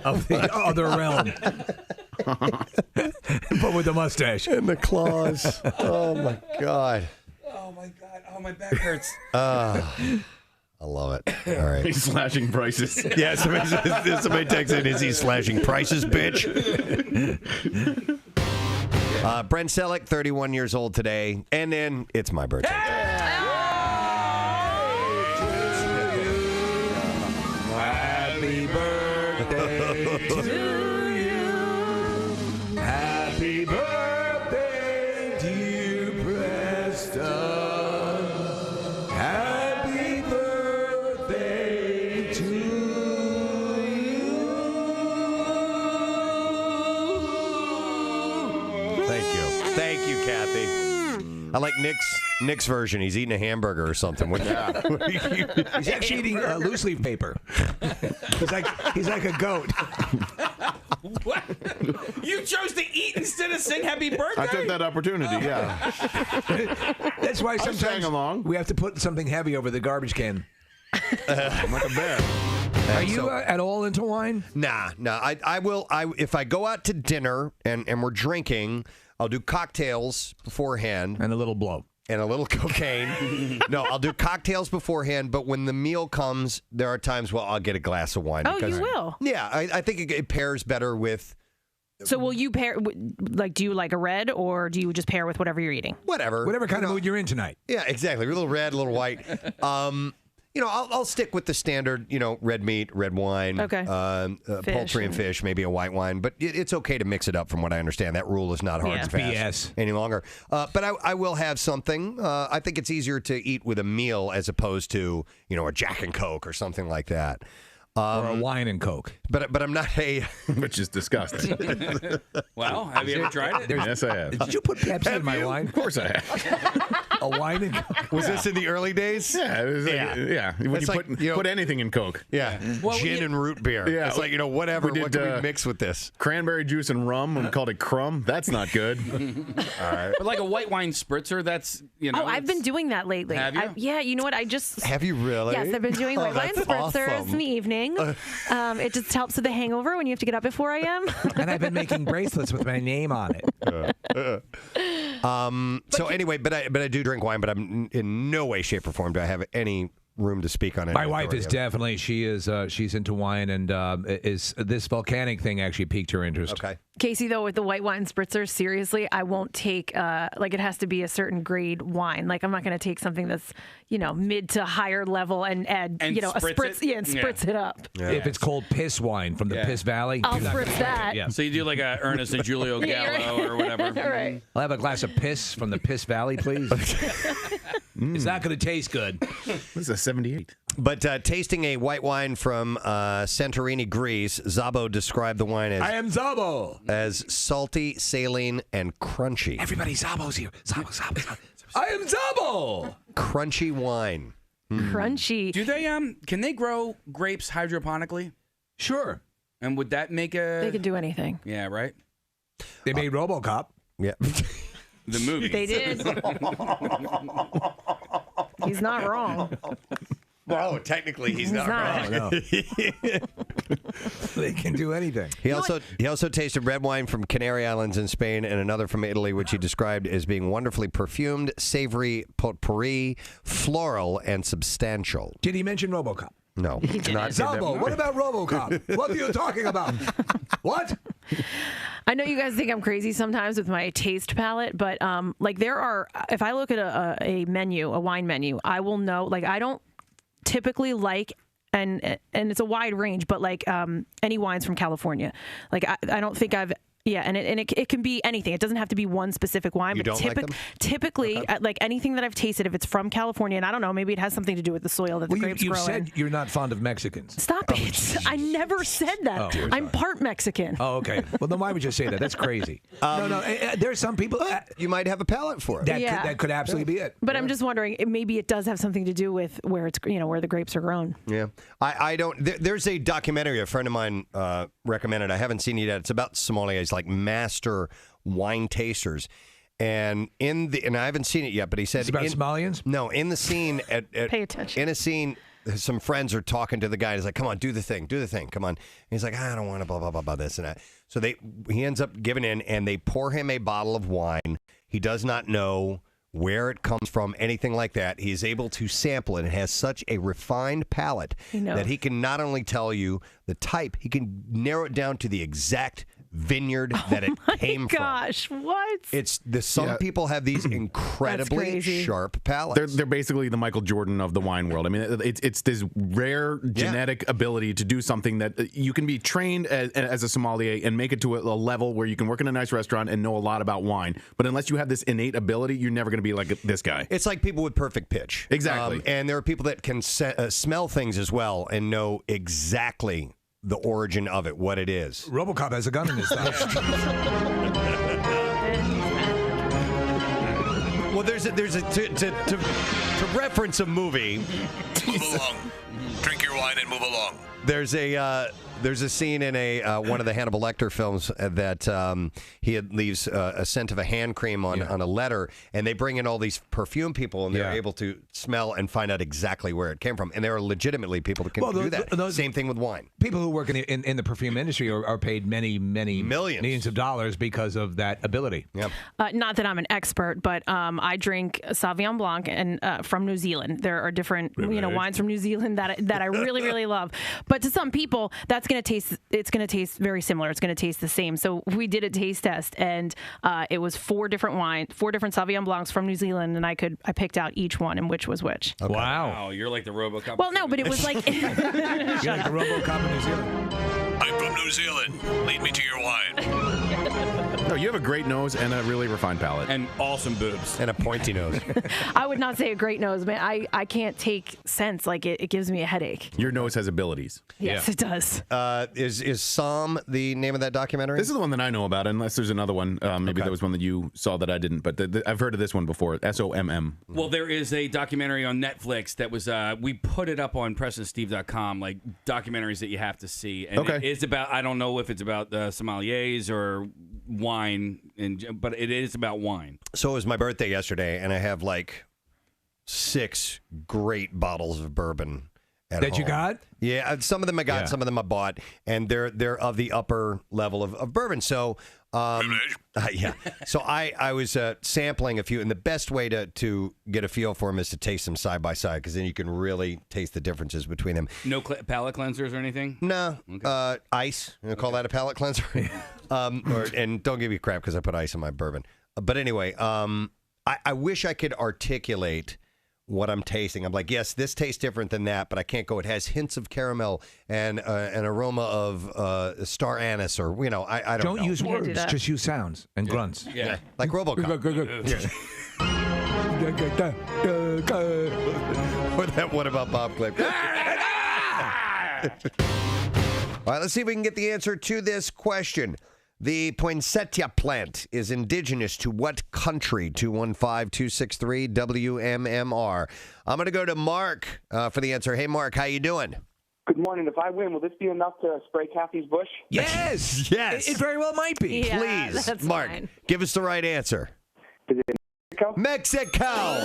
Of the other realm. But with the mustache. And the claws. Oh, my God. Oh, my God. Oh, my back hurts. I love it. All right. He's slashing prices. Yeah, somebody texts in, is he slashing prices, bitch? Brent Selleck, 31 years old today. And then it's my birthday. Happy birthday to you. Happy birthday, dear Preston. Happy birthday to you. Thank you. Thank you, Kathy. I like Nick's version. He's eating a hamburger or something. He's actually eating loose leaf paper. He's like a goat. What? You chose to eat instead of sing happy birthday? I took that opportunity, yeah. That's why sometimes we have to put something heavy over the garbage can. I'm like a bear. Are you at all into wine? Nah. I will. If I go out to dinner and we're drinking, I'll do cocktails beforehand. And a little blow. And a little cocaine. No, I'll do cocktails beforehand, but when the meal comes, there are times where I'll get a glass of wine. Oh, you will? Yeah, I think it pairs better with... So will you pair, like, do you like a red, or do you just pair with whatever you're eating? Whatever kind of mood you're in tonight. Yeah, exactly. A little red, a little white. I'll stick with the standard, red meat, red wine, poultry and fish, maybe a white wine. But it's okay to mix it up from what I understand. That rule is not hard and fast any longer. But I will have something. I think it's easier to eat with a meal as opposed to, a Jack and Coke or something like that. Or a wine and Coke. But I'm not a... Which is disgusting. Well, have you ever tried it? Yes, I have. Did you put Pepsi in my wine? Of course I have. A wine and Coke? Was this in the early days? Yeah. It was When you put anything in Coke. Yeah. Well, Gin and root beer. Yeah. It's like, whatever. What can we mix with this? Cranberry juice and rum and called it crumb. That's not good. All right. But like a white wine spritzer, that's, Oh, I've been doing that lately. Have you? Yeah, you know what? I just... Have you really? Yes, I've been doing white wine that's spritzers awesome. in the evening. It just helps with the hangover when you have to get up at 4 a.m. And I've been making bracelets with my name on it. So anyway, but I do drink wine, but I'm in no way, shape, or form do I have any room to speak on it. My wife is definitely, she's into wine, and is this volcanic thing actually piqued her interest. Okay. Casey, though, with the white wine spritzer, seriously, I won't take, it has to be a certain grade wine. Like, I'm not going to take something that's, mid to higher level and add, a spritz, spritz it up. Yeah. If it's called piss wine from the Piss Valley, I'll spritz that. Yeah. So you do like a Ernest and Julio Gallo or whatever. Right. I'll have a glass of piss from the Piss Valley, please. It's not going to taste good. This is a 78. But tasting a white wine from Santorini, Greece, Zabo described the wine as... I am Zabo. As salty, saline, and crunchy. Everybody, Zabo's here. Zabo. I am Zabo. Crunchy wine. Crunchy. Do they can they grow grapes hydroponically? Sure. And would that make They could do anything. Yeah, right? They made RoboCop. Yeah. The movie. They did. He's not wrong. No, technically he's not wrong. No. They can do anything. He also tasted red wine from Canary Islands in Spain and another from Italy, which he described as being wonderfully perfumed, savory, potpourri, floral, and substantial. Did he mention RoboCop? No. Not Zabo, what about RoboCop? What are you talking about? What? I know you guys think I'm crazy sometimes with my taste palette, but there are, if I look at a menu, a wine menu, I will know, I don't typically like, and it's a wide range, but any wines from California. I don't think I've... Yeah, and it can be anything. It doesn't have to be one specific wine. You but don't like them? Typically, anything that I've tasted, if it's from California, and I don't know, maybe it has something to do with the soil that the grapes grow in. You said you're not fond of Mexicans. Stop it. I never said that. I'm part Mexican. Oh, okay. Well, then why would you say that? That's crazy. No. There's some people... you might have a palate for it. That could absolutely be it. But I'm just wondering, maybe it does have something to do with where it's, where the grapes are grown. Yeah. I don't... There's a documentary a friend of mine recommended. I haven't seen it yet. It's about sommeliers, master wine tasters, and and I haven't seen it yet, but he said it's about Somalians. No, in the scene at pay attention. In a scene, some friends are talking to the guy. He's like, "Come on, do the thing, come on." And he's like, "I don't want to blah blah blah blah this and that." So he ends up giving in, and they pour him a bottle of wine. He does not know where it comes from, anything like that. He is able to sample it and has such a refined palate that he can not only tell you the type, he can narrow it down to the exact vineyard that it came from. Gosh, what? Some people have these incredibly sharp palates. They're basically the Michael Jordan of the wine world. I mean, it's this rare genetic ability to do something that you can be trained as a sommelier and make it to a level where you can work in a nice restaurant and know a lot about wine. But unless you have this innate ability, you're never going to be like this guy. It's like people with perfect pitch. Exactly. And there are people that can smell things as well and know exactly the origin of it, what it is. RoboCop has a gun in his thigh. Well, to reference a movie. Move along. Drink your wine and move along. There's a scene in one of the Hannibal Lecter films that he leaves a scent of a hand cream on a letter, and they bring in all these perfume people, and they're able to smell and find out exactly where it came from. And there are legitimately people that can do that. Same thing with wine. People who work in the perfume industry are paid many millions of dollars because of that ability. Yep. Not that I'm an expert, but I drink Sauvignon Blanc and from New Zealand. There are different wines from New Zealand that I really really love. But to some people, it's going to taste very similar. It's going to taste the same. So we did a taste test, and it was 4 different Sauvignon Blancs from New Zealand, and I picked out each one and which was which. Okay. Wow, you're like the RoboCop. Well, no, but it was like you're like the RoboCop in New Zealand. I'm from New Zealand. Lead me to your wine. No, you have a great nose and a really refined palate. And awesome boobs. And a pointy nose. I would not say a great nose, man. I can't take scents. Like it gives me a headache. Your nose has abilities. Yes, it does. Is Som the name of that documentary? This is the one that I know about, unless there's another one. Maybe that was one that you saw that I didn't, but I've heard of this one before. SOMM. Well, there is a documentary on Netflix that was, we put it up on PrestonSteve.com, like documentaries that you have to see. And it's about, I don't know if it's about sommeliers or wine, but it is about wine. So it was my birthday yesterday, and I have like 6 great bottles of bourbon at home. You got? Yeah, some of them I got, some of them I bought, and they're of the upper level of bourbon. So, yeah. So I was sampling a few, and the best way to get a feel for them is to taste them side by side, because then you can really taste the differences between them. No palate cleansers or anything? No. Okay. Ice. You call that a palate cleanser? And don't give me crap because I put ice in my bourbon. But anyway, I wish I could articulate what I'm tasting. I'm like, yes, this tastes different than that, but I can't go. It has hints of caramel and an aroma of star anise, or I don't know. Don't use words, just use sounds and grunts. Yeah, like RoboCop. What about Bob Clip? All right, let's see if we can get the answer to this question. The poinsettia plant is indigenous to what country? 215-263-WMMR. I'm going to go to Mark for the answer. Hey, Mark, how you doing? Good morning. If I win, will this be enough to spray Kathy's bush? Yes. Yes. It very well might be. Yeah, Please, that's Mark, fine. give us the right answer. Is it Mexico? Mexico.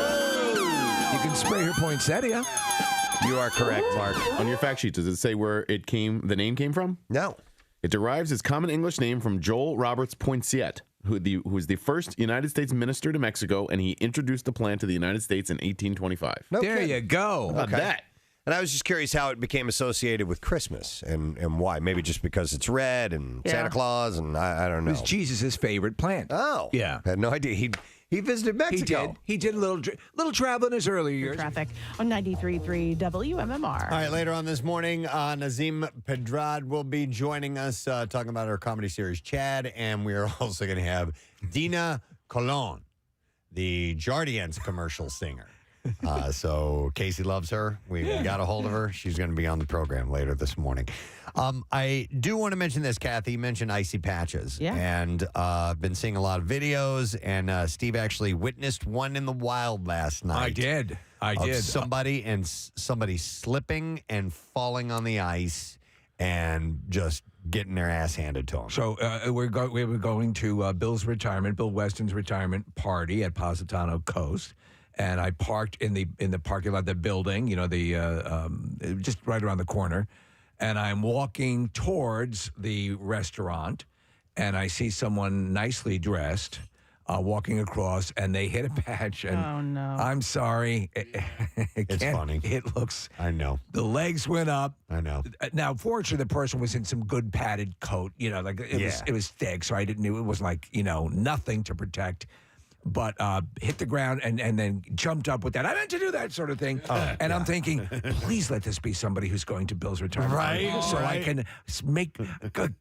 You can spray her poinsettia. You are correct, Mark. On your fact sheet, does it say where the name came from? No. It derives its common English name from Joel Roberts Poinsett, who was the first United States minister to Mexico, and he introduced the plant to the United States in 1825. There you go. How about that? And I was just curious how it became associated with Christmas and why. Maybe just because it's red and Santa Claus, and I don't know. It was Jesus' favorite plant. Oh. Yeah. I had no idea. He visited Mexico. He did a little travel in his earlier years. Traffic on 93.3 WMMR. All right, later on this morning, Nasim Pedrad will be joining us talking about our comedy series, Chad, and we are also going to have Deanna Colon, the Jardiance commercial singer. So Casey loves her. We got a hold of her. She's going to be on the program later this morning. I do want to mention this, Kathy. You mentioned icy patches. Yeah. And I've been seeing a lot of videos, and Steve actually witnessed one in the wild last night. I did. Somebody slipping and falling on the ice and just getting their ass handed to them. So we were going to Bill Weston's retirement party at Positano Coast. And I parked in the parking lot of the building, just right around the corner. And I'm walking towards the restaurant, and I see someone nicely dressed walking across, and they hit a patch. And oh, no. I'm sorry. It's funny. It looks. I know. The legs went up. I know. Now, fortunately, the person was in some good padded coat. It was thick, so it wasn't like, nothing to protect. But hit the ground and then jumped up with that. I meant to do that sort of thing. I'm thinking, please let this be somebody who's going to Bill's retirement. Right. So I can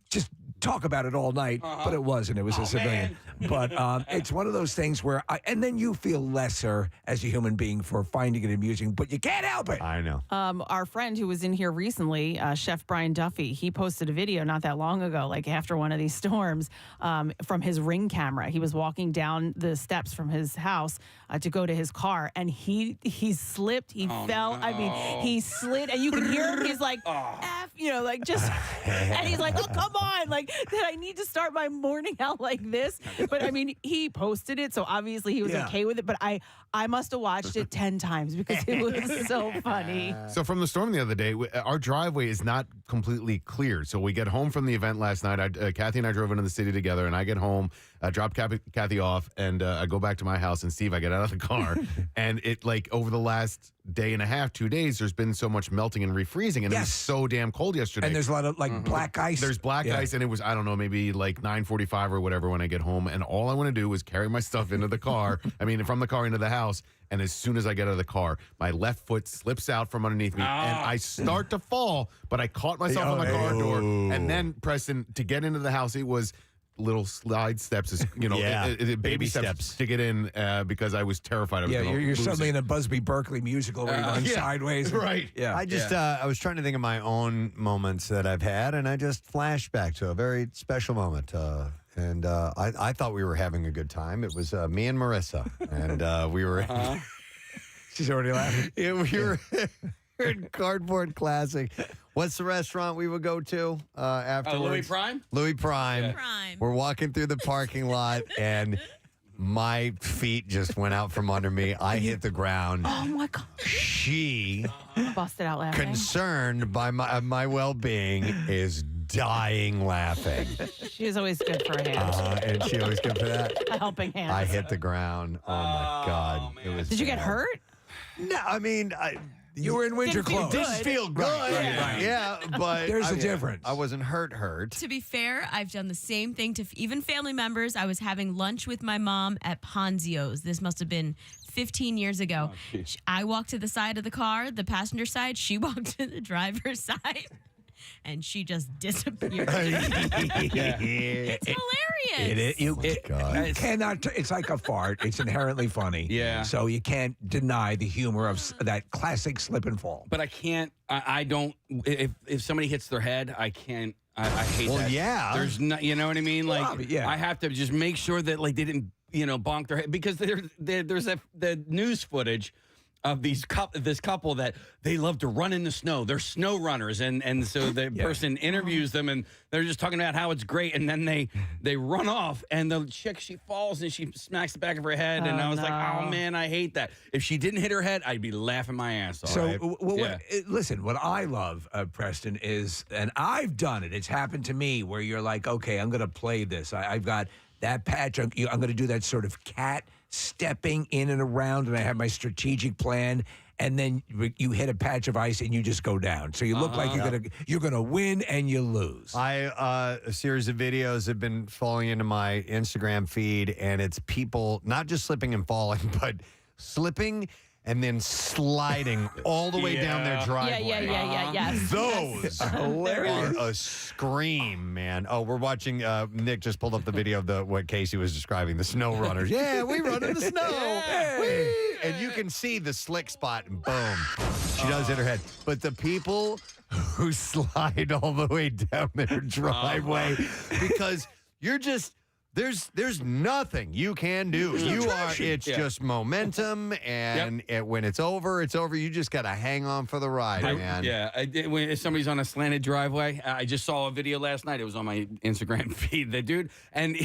just talk about it all night, but it wasn't. It was a civilian. But it's one of those things where, and then you feel lesser as a human being for finding it amusing, but you can't help it. I know. Our friend who was in here recently, Chef Brian Duffy, he posted a video not that long ago, like after one of these storms, from his Ring camera. He was walking down the steps from his house to go to his car, and he slipped, he fell. No. I mean, he slid, and you can hear him. He's like, F, like just, and he's like, oh, come on, like, did I need to start my morning out like this? But I mean, he posted it, so obviously he was okay with it, but I must have watched it 10 times because it was so funny. So from the storm the other day, our driveway is not completely cleared. So we get home from the event last night. Kathy and I drove into the city together, and I get home, drop Kathy off, and I go back to my house, and Steve, I get out of the car, and it, like, over the last day and a half, 2 days, there's been so much melting and refreezing, and it was so damn cold yesterday. And there's a lot of, like, black ice. There's black ice, and it was, I don't know, maybe like 9:45 or whatever when I get home, and all I want to do is carry my stuff into the car, from the car into the house, and as soon as I get out of the car, my left foot slips out from underneath me, and I start to fall, but I caught myself on the car door, and then, Preston, to get into the house, it was little slide steps, baby steps to get in because I was terrified I was going to you're lose suddenly it. in a Busby Berkeley musical where you're going sideways. Right. I just I was trying to think of my own moments that I've had, and I just flashed back to a very special moment. And I thought we were having a good time. It was me and Marissa, and we were. She's already laughing. We were in Cardboard Classic. What's the restaurant we would go to afterwards? Louis Prime? Louis Prime. Yeah. Prime. We're walking through the parking lot, and my feet just went out from under me. I hit the ground. Oh, my God. She, busted out laughing. concerned by my well-being, is dying laughing. She is always good for a hand. And she always good for that. A helping hand. I hit the ground. Oh, my God. It was Did you get hurt? No, I mean... You were in winter clothes. Didn't feel good. Right. Yeah, but there's a difference. I wasn't hurt. To be fair, I've done the same thing to even family members. I was having lunch with my mom at Ponzio's. This must have been 15 years ago. I walked to the side of the car, the passenger side. She walked to the driver's side. And she just disappeared. It's hilarious. You cannot. It's like a fart. It's inherently funny. Yeah. So you can't deny the humor of that classic slip and fall. But I can't. I don't. If somebody hits their head, I can't. I hate that. Well, yeah. There's no. You know what I mean? Like, I have to just make sure that they didn't bonk their head, because there's the news footage of this couple that they love to run in the snow. They're snow runners, and so the person interviews them, and they're just talking about how it's great, and then they run off, and the chick, she falls and she smacks the back of her head, and I was like, oh man, I hate that. If she didn't hit her head, I'd be laughing my ass off. So, listen, what I love, Preston, is, and I've done it. It's happened to me where you're like, okay, I'm going to play this. I've got that patch. I'm going to do that sort of cat stepping in and around, and I have my strategic plan, and then you hit a patch of ice and you just go down. So you look like you're gonna win, and you lose. A series of videos have been falling into my Instagram feed, and it's people not just slipping and falling, but slipping and then sliding all the way down their driveway. Yes. Those are a scream, man. Oh, we're watching. Nick just pulled up the video of what Casey was describing, the snow runners. Yeah, we run in the snow. Whee! And you can see the slick spot, and boom, she does hit her head. But the people who slide all the way down their driveway, because you're just... There's nothing you can do. It's just momentum, and when it's over, it's over. You just got to hang on for the ride, man. When somebody's on a slanted driveway, I just saw a video last night. It was on my Instagram feed. The dude, and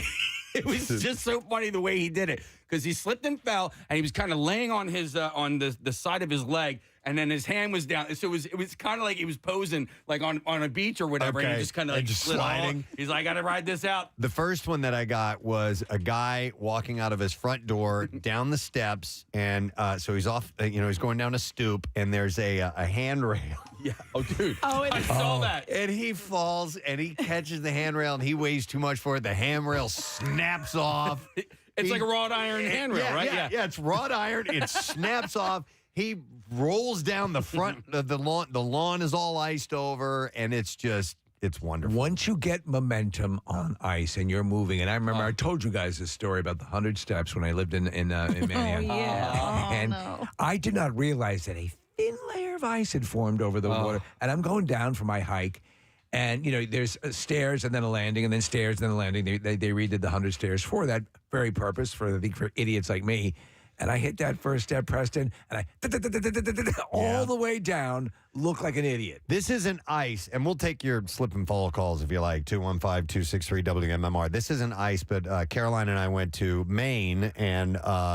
it was just so funny the way he did it, because he slipped and fell, and he was kind of laying on his on the side of his leg, and then his hand was down. So it was kind of like he was posing like on a beach or whatever, and he just kind of like just slid sliding. off. He's like, I got to ride this out. The first one that I got was a guy walking out of his front door down the steps, and so he's off. He's going down a stoop, and there's a handrail. Yeah. Oh, dude. I saw that. And he falls, and he catches the handrail, and he weighs too much for it. The handrail snaps off. It's like a wrought iron handrail, right? Yeah, it's wrought iron. It snaps off. He rolls down the front of the lawn. The lawn is all iced over, and it's just It's wonderful. Once you get momentum on ice and you're moving, and I remember I told you guys this story about the 100 steps when I lived in Manhattan. And I did not realize that a thin layer of ice had formed over the water. And I'm going down for my hike. And, there's stairs and then a landing and then stairs and then a landing. They redid the 100 stairs for that very purpose, for idiots like me. And I hit that first step, Preston, and I all the way down, look like an idiot. This isn't ice, and we'll take your slip and fall calls if you like, 215-263-WMMR. This isn't ice, but Caroline and I went to Maine, and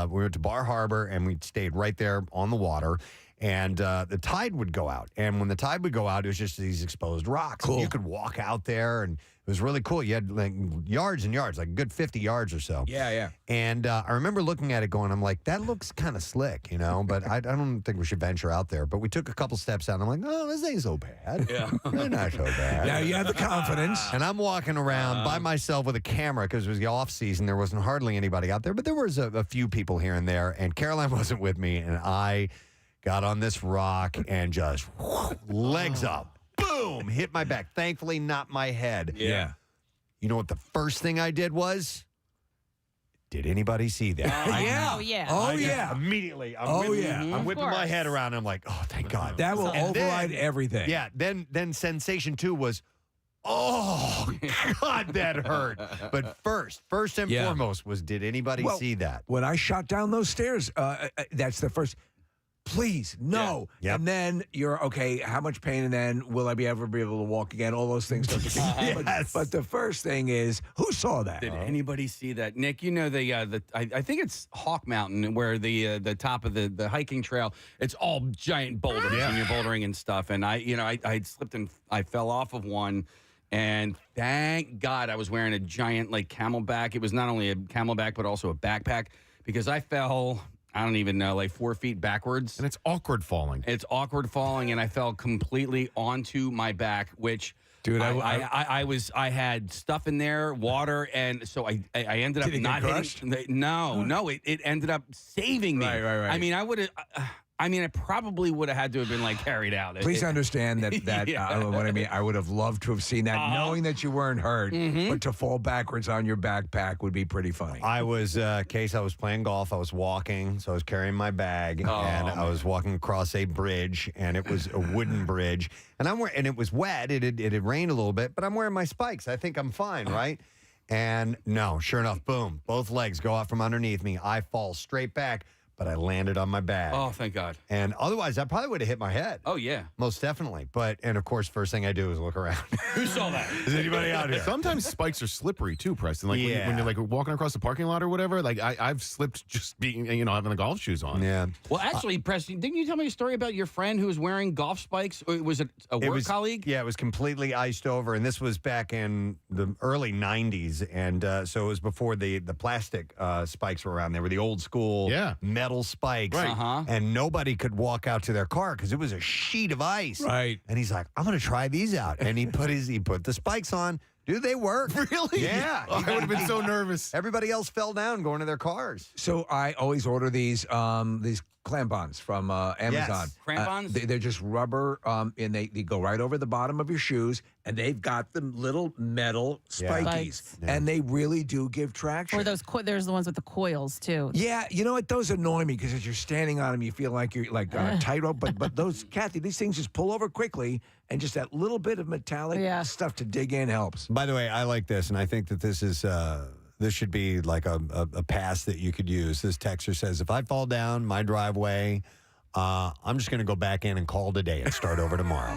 we went to Bar Harbor, and we stayed right there on the water. And the tide would go out. And when the tide would go out, it was just these exposed rocks. Cool. And you could walk out there, and it was really cool. You had like yards and yards, like a good 50 yards or so. Yeah. And I remember looking at it going, I'm like, that looks kind of slick, but I don't think we should venture out there. But we took a couple steps out, and I'm like, oh, this ain't so bad. Yeah. They're not so bad. Now you have the confidence. And I'm walking around by myself with a camera because it was the off season. There wasn't hardly anybody out there, but there was a few people here and there. And Caroline wasn't with me, and I got on this rock and just legs up, boom, hit my back. Thankfully, not my head. Yeah. You know what the first thing I did was? Did anybody see that? Oh, yeah. Immediately. I'm I'm whipping my head around. I'm like, oh, thank God. That will override everything. Yeah. Then sensation 2 was, oh, God, that hurt. But first and foremost was, did anybody see that? When I shot down those stairs, that's the first. Please, no. Yeah. Yep. And then you're, okay, how much pain, and then will I ever be able to walk again? All those things. Yes. But the first thing is, who saw that? Did anybody see that? Nick, I think it's Hawk Mountain, where the top of the hiking trail, it's all giant boulders and you're bouldering and stuff. And I slipped and I fell off of one. And thank God I was wearing a giant camelback. It was not only a camelback, but also a backpack, because I fell, I don't even know, 4 feet backwards. And it's awkward falling. And I fell completely onto my back, which, dude, I had stuff in there, water, and so I ended up not hitting. No, it ended up saving me. Right. I mean, I probably would have had to have been carried out. Please understand that what I mean. I would have loved to have seen that, knowing that you weren't hurt, but to fall backwards on your backpack would be pretty funny. I was, Case, I was playing golf. I was walking, so I was carrying my bag, and I was walking across a bridge, and it was a wooden bridge, and and it was wet. It had rained a little bit, but I'm wearing my spikes. I think I'm fine, right? And no, sure enough, boom, both legs go out from underneath me. I fall straight back. But I landed on my bag. Oh, thank God. And otherwise, I probably would have hit my head. Oh, yeah. Most definitely. And of course, first thing I do is look around. Who saw that? Is anybody out here? Sometimes spikes are slippery too, Preston. When you're walking across the parking lot or whatever, I've slipped just being, having the golf shoes on. Yeah. Well, actually, Preston, didn't you tell me a story about your friend who was wearing golf spikes? Or was it a work colleague? Yeah, it was completely iced over. And this was back in the early 90s. And so it was before the plastic spikes were around. They were the old school metal spikes. Right. And nobody could walk out to their car because it was a sheet of ice. Right. And he's like, I'm going to try these out. And he put the spikes on. Dude, they work. Really? Yeah. I would have been so nervous. Everybody else fell down going to their cars. So I always order these crampons from Amazon. Yes. Crampons? They're just rubber, and they go right over the bottom of your shoes, and they've got the little metal spikies, Spikes. and they really do give traction. Or there's the ones with the coils too. Yeah, you know what? Those annoy me because as you're standing on them, you feel like you're on a tightrope. But those, Kathy, these things just pull over quickly, and just that little bit of metallic stuff to dig in helps. By the way, I like this, and I think that this is this should be like a pass that you could use. This texter says, if I fall down my driveway, I'm just going to go back in and call today and start over tomorrow.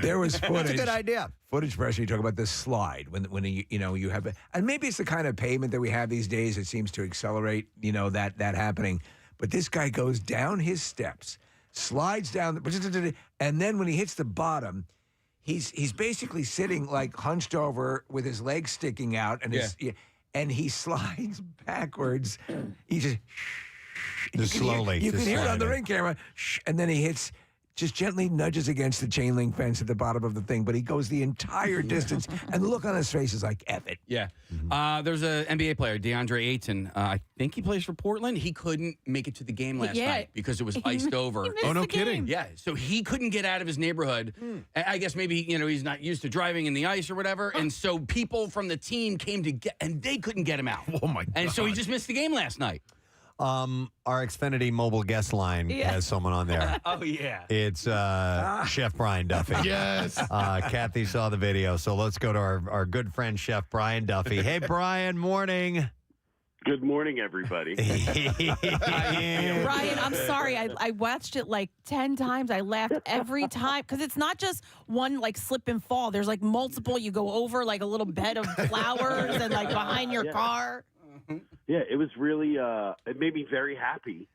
There was footage. That's a good idea. Footage, Preston, you talk about this slide when you have, and maybe it's the kind of pavement that we have these days that seems to accelerate, that happening. But this guy goes down his steps, slides down, and then when he hits the bottom, he's basically sitting hunched over with his legs sticking out, and he slides backwards. He just slowly. You can hear it on the sliding. ring camera, and then he hits just gently nudges against the chain link fence at the bottom of the thing, but he goes the entire distance, and the look on his face is like, F it. Yeah. There's an NBA player, DeAndre Ayton. I think he plays for Portland. He couldn't make it to the game last night because it was iced over. Oh, no kidding. Yeah. So he couldn't get out of his neighborhood. I guess maybe, he's not used to driving in the ice or whatever. And so people from the team came to get, and they couldn't get him out. Oh, my God. And so he just missed the game last night. Our Xfinity mobile guest line has someone on there. Oh, yeah. It's Chef Brian Duffy. Yes. Kathy saw the video, so let's go to our good friend, Chef Brian Duffy. Hey, Brian, morning. Good morning, everybody. Brian, I'm sorry. I watched it like 10 times. I laughed every time because it's not just one like slip and fall. There's like multiple. You go over like a little bed of flowers and like behind your car. Yeah, it was really, it made me very happy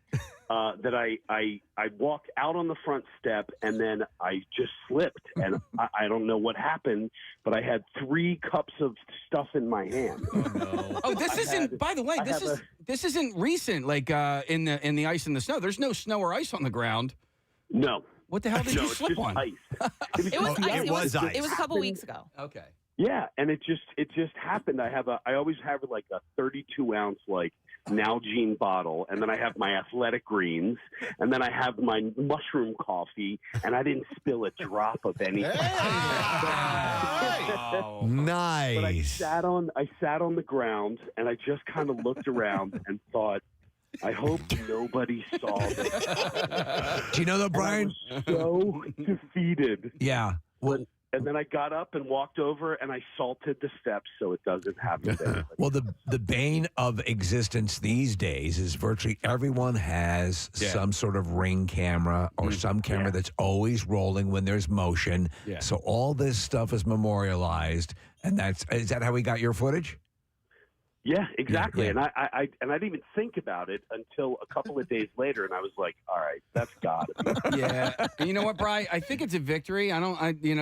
that I walked out on the front step and then I just slipped. And I don't know what happened, but I had 3 cups of stuff in my hand. Oh, no. Oh, this isn't, by the way, this isn't recent, like in the ice and the snow. There's no snow or ice on the ground. No. What the hell did you it's slip just on? ice. It was ice. ice. It was a couple weeks ago. Okay. Yeah, and it just happened. I always have like a 32-ounce like Nalgene bottle, and then I have my athletic greens, and then I have my mushroom coffee, and I didn't spill a drop of anything. Nice. But I sat on the ground, and I just kind of looked around and thought, I hope nobody saw this. Do you know that, Brian? I was so defeated. Yeah. Well, and then I got up and walked over and I salted the steps so it doesn't happen to anybody. Well, the bane of existence these days is virtually everyone has some sort of Ring camera or some camera that's always rolling when there's motion. Yeah. So all this stuff is memorialized, and is that how we got your footage? Yeah, exactly. Yeah. And I didn't even think about it until a couple of days later, and I was like, "All right, that's got it." Yeah. And you know what, Brian? I think it's a victory.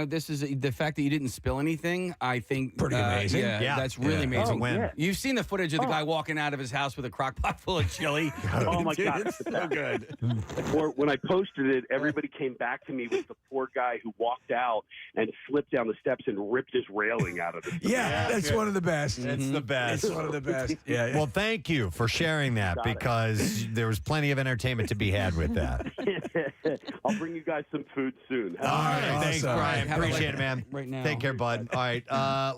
This is the fact that you didn't spill anything. I think pretty amazing. Yeah, that's really amazing. Oh, yeah. You've seen the footage of the guy walking out of his house with a crock pot full of chili. Oh my Dude, God, it's so good. Or when I posted it, everybody came back to me with the poor guy who walked out and slipped down the steps and ripped his railing out of it. Yeah, that's one of the best. It's the best. It's one of the best. Yeah. Well, thank you for sharing that because there was plenty of entertainment to be had with that. I'll bring you guys some food soon. All right. Thanks, Awesome. Brian. Appreciate it, man. Right now. Take care, bud. All right.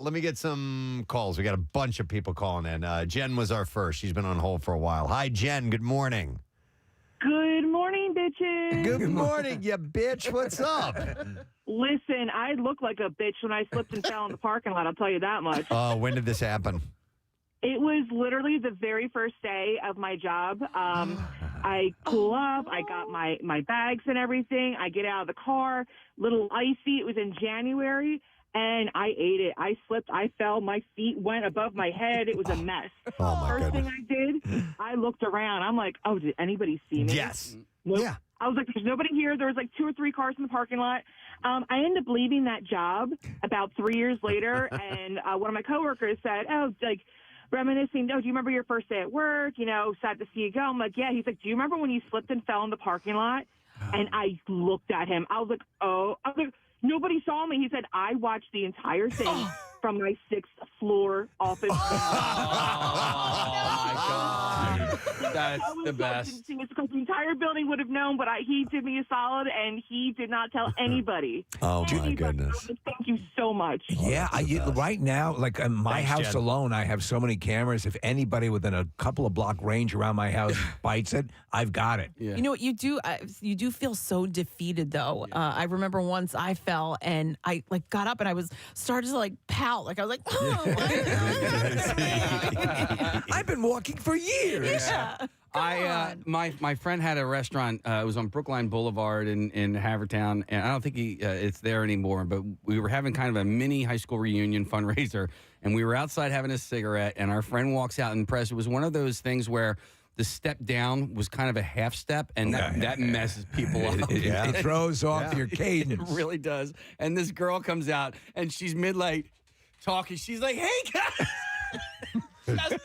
Let me get some calls. We got a bunch of people calling in. Jen was our first. She's been on hold for a while. Hi, Jen. Good morning. Good morning, bitches. Good morning, you bitch. What's up? Listen, I look like a bitch when I slipped and fell in the parking lot. I'll tell you that much. When did this happen? It was literally the very first day of my job. I cool up. I got my bags and everything. I get out of the car, little icy. It was in January, and I ate it. I slipped. I fell. My feet went above my head. It was a mess. Oh, my First goodness. thing I did, I looked around. I'm like, oh, did anybody see me? Yes. Nope. Yeah. I was like, there's nobody here. There was like 2 or 3 cars in the parking lot. I ended up leaving that job about 3 years later, and one of my coworkers said, reminiscing, do you remember your first day at work? Sad to see you go. I'm like, yeah. He's like, do you remember when you slipped and fell in the parking lot? And I looked at him. I was like, oh. I was like, nobody saw me. He said, I watched the entire thing from my 6th floor office. Oh, my God. That's the best. Because the entire building would have known, but he did me a solid, and he did not tell anybody. Oh, my goodness. Thank you so much. Yeah, right now, like in my house Jen. alone, I have so many cameras. If anybody within a couple of block range around my house bites it, I've got it. Yeah. You know what you do? You do feel so defeated, though. I remember once I fell and I got up and I started to pout. I was like, oh. I've been walking for years. Yeah. My friend had a restaurant. It was on Brookline Boulevard in Havertown, and I don't think it's there anymore. But we were having kind of a mini high school reunion fundraiser, and we were outside having a cigarette. And our friend walks out and press. It was one of those things where the step down was kind of a half step, and that messes people up. It throws off your cadence. It really does. And this girl comes out, and she's mid-late talking. She's like, "Hey guys."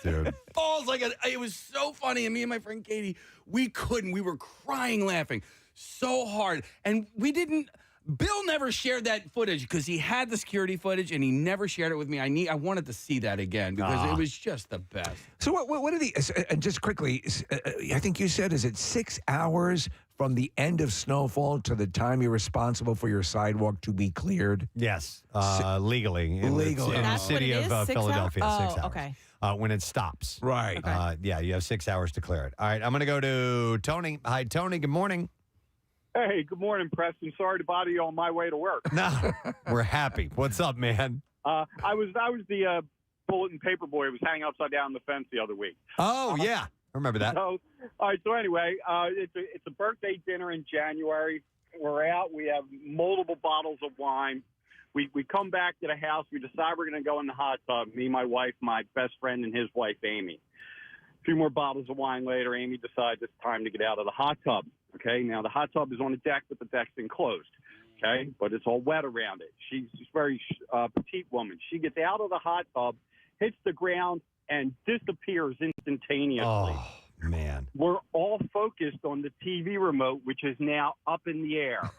Dude. Falls it was so funny, and me and my friend Katie, we were crying laughing. so hard. And we didn't. Bill never shared that footage because he had the security footage and he never shared it with me. I wanted to see that again because it was just the best. So what are the? And just quickly, I think you said, is it 6 hours from the end of snowfall to the time you're responsible for your sidewalk to be cleared? Yes, legally. In the city of Philadelphia, 6 hours. Okay. When it stops. Right. Yeah, you have 6 hours to clear it. All right, I'm going to go to Tony. Hi, Tony. Good morning. Hey, good morning, Preston. Sorry to bother you on my way to work. No, we're happy. What's up, man? I was the bulletin paper boy who was hanging upside down the fence the other week. Oh, yeah. I remember that. So, all right. So anyway, it's a birthday dinner in January. We're out. We have multiple bottles of wine. We come back to the house. We decide we're going to go in the hot tub. Me, my wife, my best friend, and his wife, Amy. A few more bottles of wine later, Amy decides it's time to get out of the hot tub. Okay, now the hot tub is on the deck, but the deck's enclosed. Okay, but it's all wet around it. She's a very petite woman. She gets out of the hot tub, hits the ground, and disappears instantaneously. Oh, man. We're all focused on the TV remote, which is now up in the air.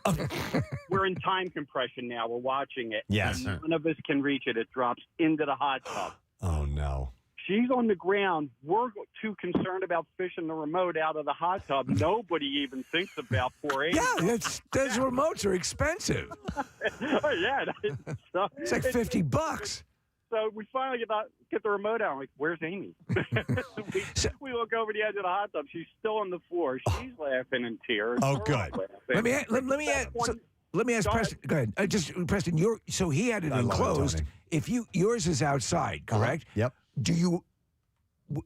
We're in time compression now. We're watching it. Yes. None of us can reach it. It drops into the hot tub. Oh, no. She's on the ground. We're too concerned about fishing the remote out of the hot tub. Nobody even thinks about poor Amy. Yeah, those remotes are expensive. Oh, yeah. It's like $50. So we finally get the remote out. I'm like, where's Amy? we look over the edge of the hot tub. She's still on the floor. She's laughing in tears. Oh, good. Let me ask Preston. Go ahead. Just Preston. He had it enclosed. If yours is outside, correct? Yep. Do you?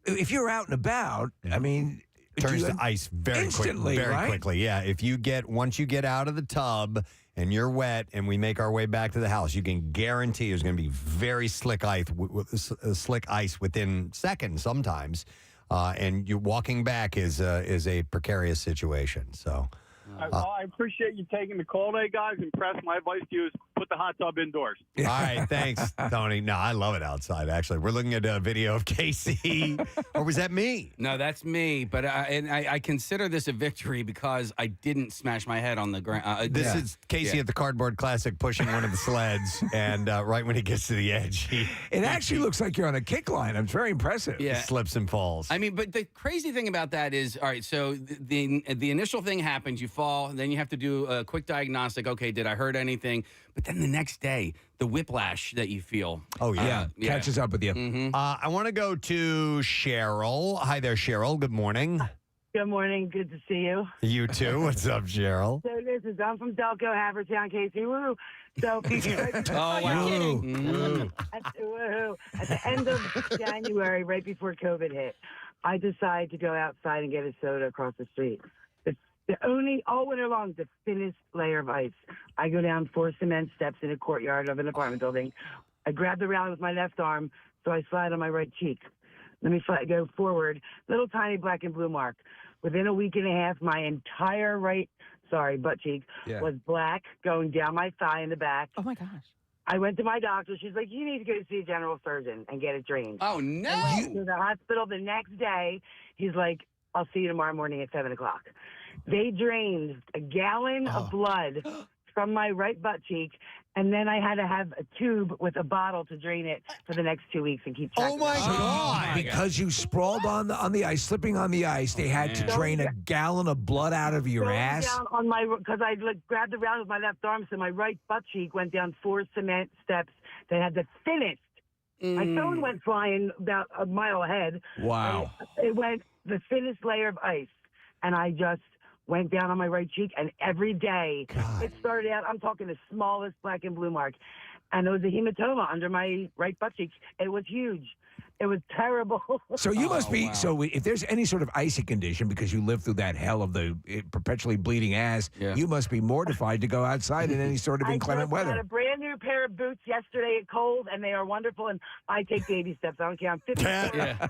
If you're out and about, I mean, Turns to ice very quickly. Yeah. Once you get out of the tub and you're wet, and we make our way back to the house, you can guarantee there's going to be very slick ice within seconds sometimes, and you walking back is a precarious situation. So. I appreciate you taking the call today, guys. And Press, my advice to you is put the hot tub indoors. All right, thanks, Tony. No, I love it outside, actually. We're looking at a video of Casey. Or was that me? No, that's me. But I consider this a victory because I didn't smash my head on the ground. This is Casey at the Cardboard Classic pushing one of the sleds, and right when he gets to the edge, it actually looks like you're on a kick line. It's very impressive. He slips and falls. I mean, but the crazy thing about that is, all right, so the initial thing happens, you fall, and then you have to do a quick diagnostic. Okay, did I hurt anything? But then the next day, the whiplash that you feel. Oh, yeah. Catches up with you. Mm-hmm. I want to go to Cheryl. Hi there, Cheryl. Good morning. Good morning. Good to see you. You too. What's up, Cheryl? So this is, I'm from Delco, Havertown, Casey. Woo. So, wow. Woo. At the end of January, right before COVID hit, I decided to go outside and get a soda across the street. All winter long, the thinnest layer of ice. I go down 4 cement steps in a courtyard of an apartment building. I grab the railing with my left arm, so I slide on my right cheek. Let me go forward. Little tiny black and blue mark. Within a week and a half, my entire butt cheek was black, going down my thigh in the back. Oh, my gosh. I went to my doctor. She's like, you need to go see a general surgeon and get it drained. Oh, no. I went to the hospital the next day. He's like, I'll see you tomorrow morning at 7 o'clock. They drained a gallon of blood from my right butt cheek, and then I had to have a tube with a bottle to drain it for the next 2 weeks and keep track of it. God! Because you sprawled on the ice, slipping on the ice, they had to drain a gallon of blood out of your ass. Because I grabbed the round with my left arm, so my right butt cheek went down 4 cement steps that had the thinnest. My phone went flying about a mile ahead. Wow! It went the thinnest layer of ice, and I just went down on my right cheek, and every day it started out, I'm talking the smallest black and blue mark, and there was a hematoma under my right butt cheek. It was huge. It was terrible. So you must be, so if there's any sort of icy condition because you live through that hell of the perpetually bleeding ass, you must be mortified to go outside in any sort of inclement weather. I got a brand new pair of boots yesterday at Kohl's, and they are wonderful, and I take baby steps. I don't care. I'm 54.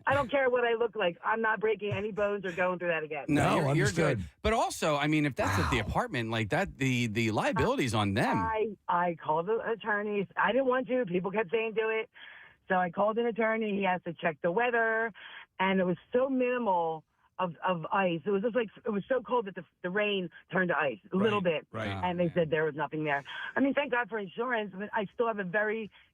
I don't care what I look like. I'm not breaking any bones or going through that again. No, you're good. But also, I mean, if that's at the apartment like that, the liability's on them. I called the attorneys. I didn't want to. People kept saying do it. So I called an attorney. He has to check the weather, and it was so minimal of ice. It was just like, it was so cold that the rain turned to ice a little bit. Right. And they said there was nothing there. I mean, thank God for insurance, but I still have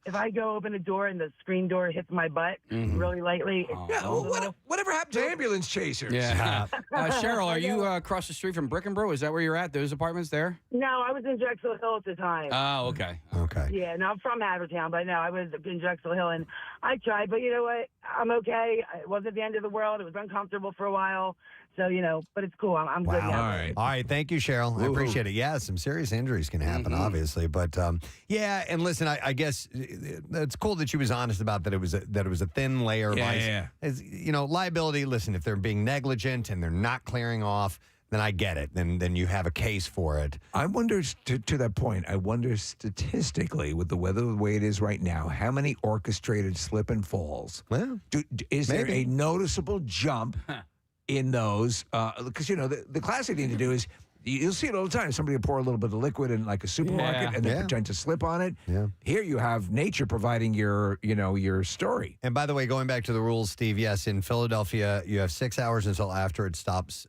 if I go open a door and the screen door hits my butt really lightly. Yeah, well, whatever happened to ambulance chasers? Yeah. Cheryl, are you across the street from Brickenborough? Is that where you're at? Those apartments there? No, I was in Drexel Hill at the time. Oh, okay. Okay. Yeah, no, I'm from Havertown, but no, I was in Drexel Hill, and I tried, but you know what? I'm okay. It wasn't the end of the world. It was uncomfortable for a while, so, but it's cool. I'm good now. All right. Thank you, Cheryl. I appreciate it. Yeah, some serious injuries can happen, obviously, but yeah. And listen, I guess it's cool that she was honest about that. It was a thin layer of ice. Yeah. As, liability. Listen, if they're being negligent and they're not clearing off, then I get it. Then you have a case for it. I wonder, to that point, I wonder statistically, with the weather the way it is right now, how many orchestrated slip and falls? Well, is there a noticeable jump in those? Because, the classic thing to do is, you'll see it all the time. Somebody will pour a little bit of liquid in like a supermarket and then pretend to slip on it. Yeah. Here you have nature providing your story. And by the way, going back to the rules, Steve, yes, in Philadelphia, you have 6 hours until after it stops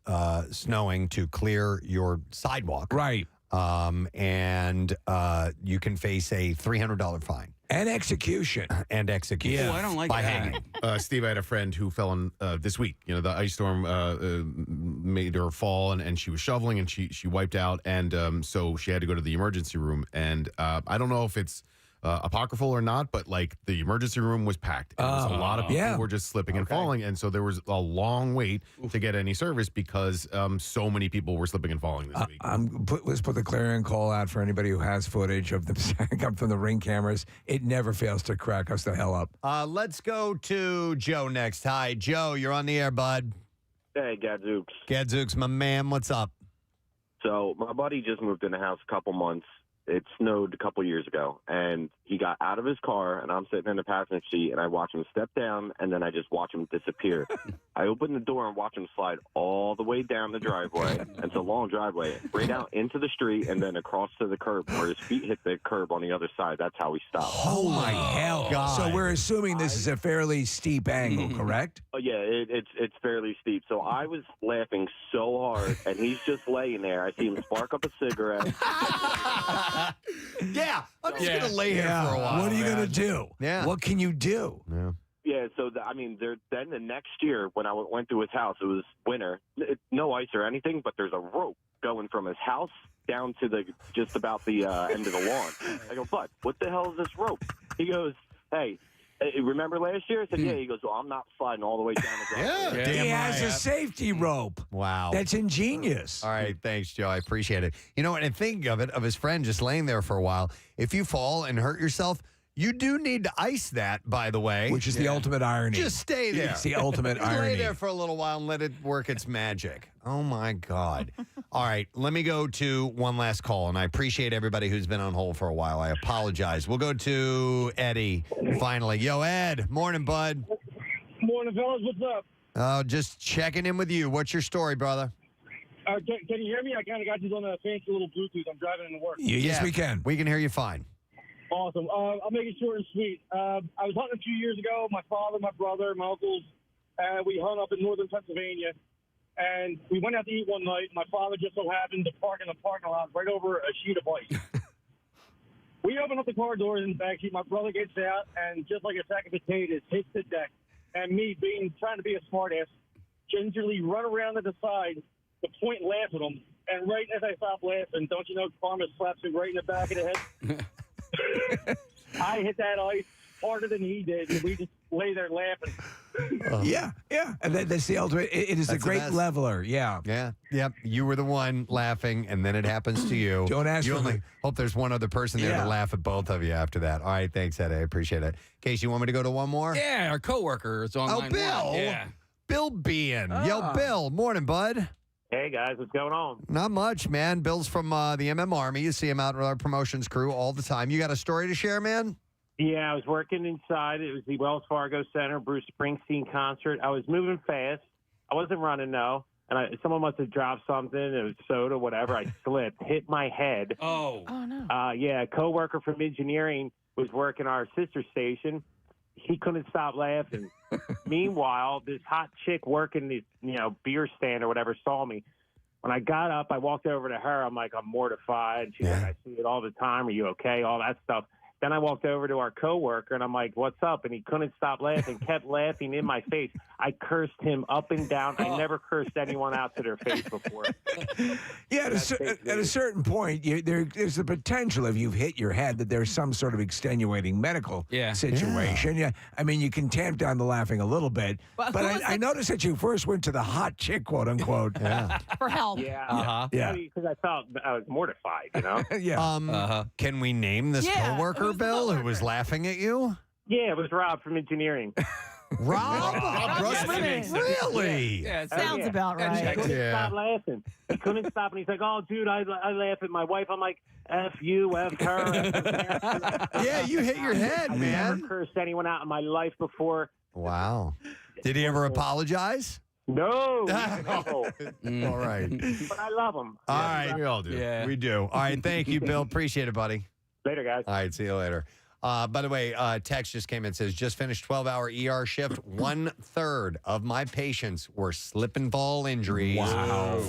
snowing to clear your sidewalk. Right. And you can face a $300 fine. And execution. Yeah. Oh, I don't like by that. hanging. Steve, I had a friend who fell on this week. The ice storm made her fall, and she was shoveling, and she wiped out, and so she had to go to the emergency room. And I don't know if it's apocryphal or not, but like the emergency room was packed. And a lot of people were just slipping and falling, and so there was a long wait to get any service because so many people were slipping and falling this week. Let's put the clarion call out for anybody who has footage of them come from the Ring cameras. It never fails to crack us the hell up. Let's go to Joe next. Hi, Joe. You're on the air, bud. Hey, Gadzooks. Gadzooks, my man. What's up? So my buddy just moved in the house a couple months. It snowed a couple years ago, and he got out of his car, and I'm sitting in the passenger seat, and I watch him step down, and then I just watch him disappear. I open the door and watch him slide all the way down the driveway. It's a long driveway, right out into the street, and then across to the curb where his feet hit the curb on the other side. That's how he stopped. Oh, my hell. God. So we're assuming this is a fairly steep angle, correct? Oh, yeah, it's fairly steep. So I was laughing so hard, and he's just laying there. I see him spark up a cigarette. Yeah, I'm just going to lay here for a while. What are you going to do? Yeah. What can you do? Yeah. Yeah, so then the next year when I went to his house, it was winter, no ice or anything, but there's a rope going from his house down to just about the end of the lawn. I go, Bud, what the hell is this rope? He goes, hey, remember last year? I said, yeah. He goes, well, I'm not sliding all the way down the driveway. He has a safety rope. Wow. That's ingenious. All right. Thanks, Joe. I appreciate it. And thinking of it, of his friend just laying there for a while, if you fall and hurt yourself, you do need to ice that, by the way. Which is the ultimate irony. Just stay there. It's the ultimate Just irony. Lay there for a little while and let it work its magic. Oh, my God. All right. Let me go to one last call, and I appreciate everybody who's been on hold for a while. I apologize. We'll go to Eddie, finally. Yo, Ed. Morning, bud. Morning, fellas. What's up? Just checking in with you. What's your story, brother? Can you hear me? I kind of got you on a fancy little Bluetooth. I'm driving into work. Yes, we can. We can hear you fine. Awesome. I'll make it short and sweet. I was hunting a few years ago. My father, my brother, my uncles, we hung up in northern Pennsylvania. And we went out to eat one night. My father just so happened to park in the parking lot right over a sheet of ice. We open up the car doors in the back seat. My brother gets out, and just like a sack of potatoes, hits the deck. And me, trying to be a smartass, gingerly run around to the side to point and laugh at him. And right as I stop laughing, don't you know, karma slaps me right in the back of the head? I hit that ice harder than he did, and we just lay there laughing. Yeah. And that's the ultimate. It is a great leveler. Yeah. Yeah. Yep. You were the one laughing, and then it happens to you. Don't ask you for only hope there's one other person there to laugh at both of you after that. All right. Thanks, Eddie. I appreciate it. Casey, you want me to go to one more? Yeah, our coworker is on line Bill. one. Yeah. Bill Bean. Yo, Bill. Morning, bud. Hey, guys. What's going on? Not much, man. Bill's from the MM Army. You see him out with our promotions crew all the time. You got a story to share, man? Yeah, I was working inside. It was the Wells Fargo Center, Bruce Springsteen concert. I was moving fast. I wasn't running, no. And someone must have dropped something. It was soda, whatever. I slipped, hit my head. Oh. Oh, no. Yeah, a coworker from engineering was working our sister station. he couldn't stop laughing. Meanwhile, this hot chick working the beer stand or whatever saw me. When I got up, I walked over to her. I'm like, I'm mortified. She's like, I see it all the time. Are you okay? All that stuff. Then I walked over to our coworker, and I'm like, what's up? And he couldn't stop laughing, kept laughing in my face. I cursed him up and down. I never cursed anyone out to their face before. Yeah, at a certain point, there's the potential, if you've hit your head, that there's some sort of extenuating medical situation. Yeah. I mean, you can tamp down the laughing a little bit. But I noticed that you first went to the hot chick, quote unquote. For help. Yeah. Yeah. Because I was mortified, Yeah. Can we name this coworker, Bill, who was laughing at you? Yeah, it was Rob from engineering. Rob? Really? Yeah, sounds about right. He couldn't stop laughing. He couldn't stop, and he's like, "Oh, dude, I laugh at my wife." I'm like, "F you, F her." Yeah, you hit your head, I man. never cursed anyone out in my life before. Wow. Did he ever apologize? No. All right. But I love him. All right. We all do. Yeah. We do. All right. Thank you, Bill. Appreciate it, buddy. Later, guys. All right. See you later. By the way, text just came in, says, just finished 12-hour ER shift. 1/3 of my patients were slip and fall injuries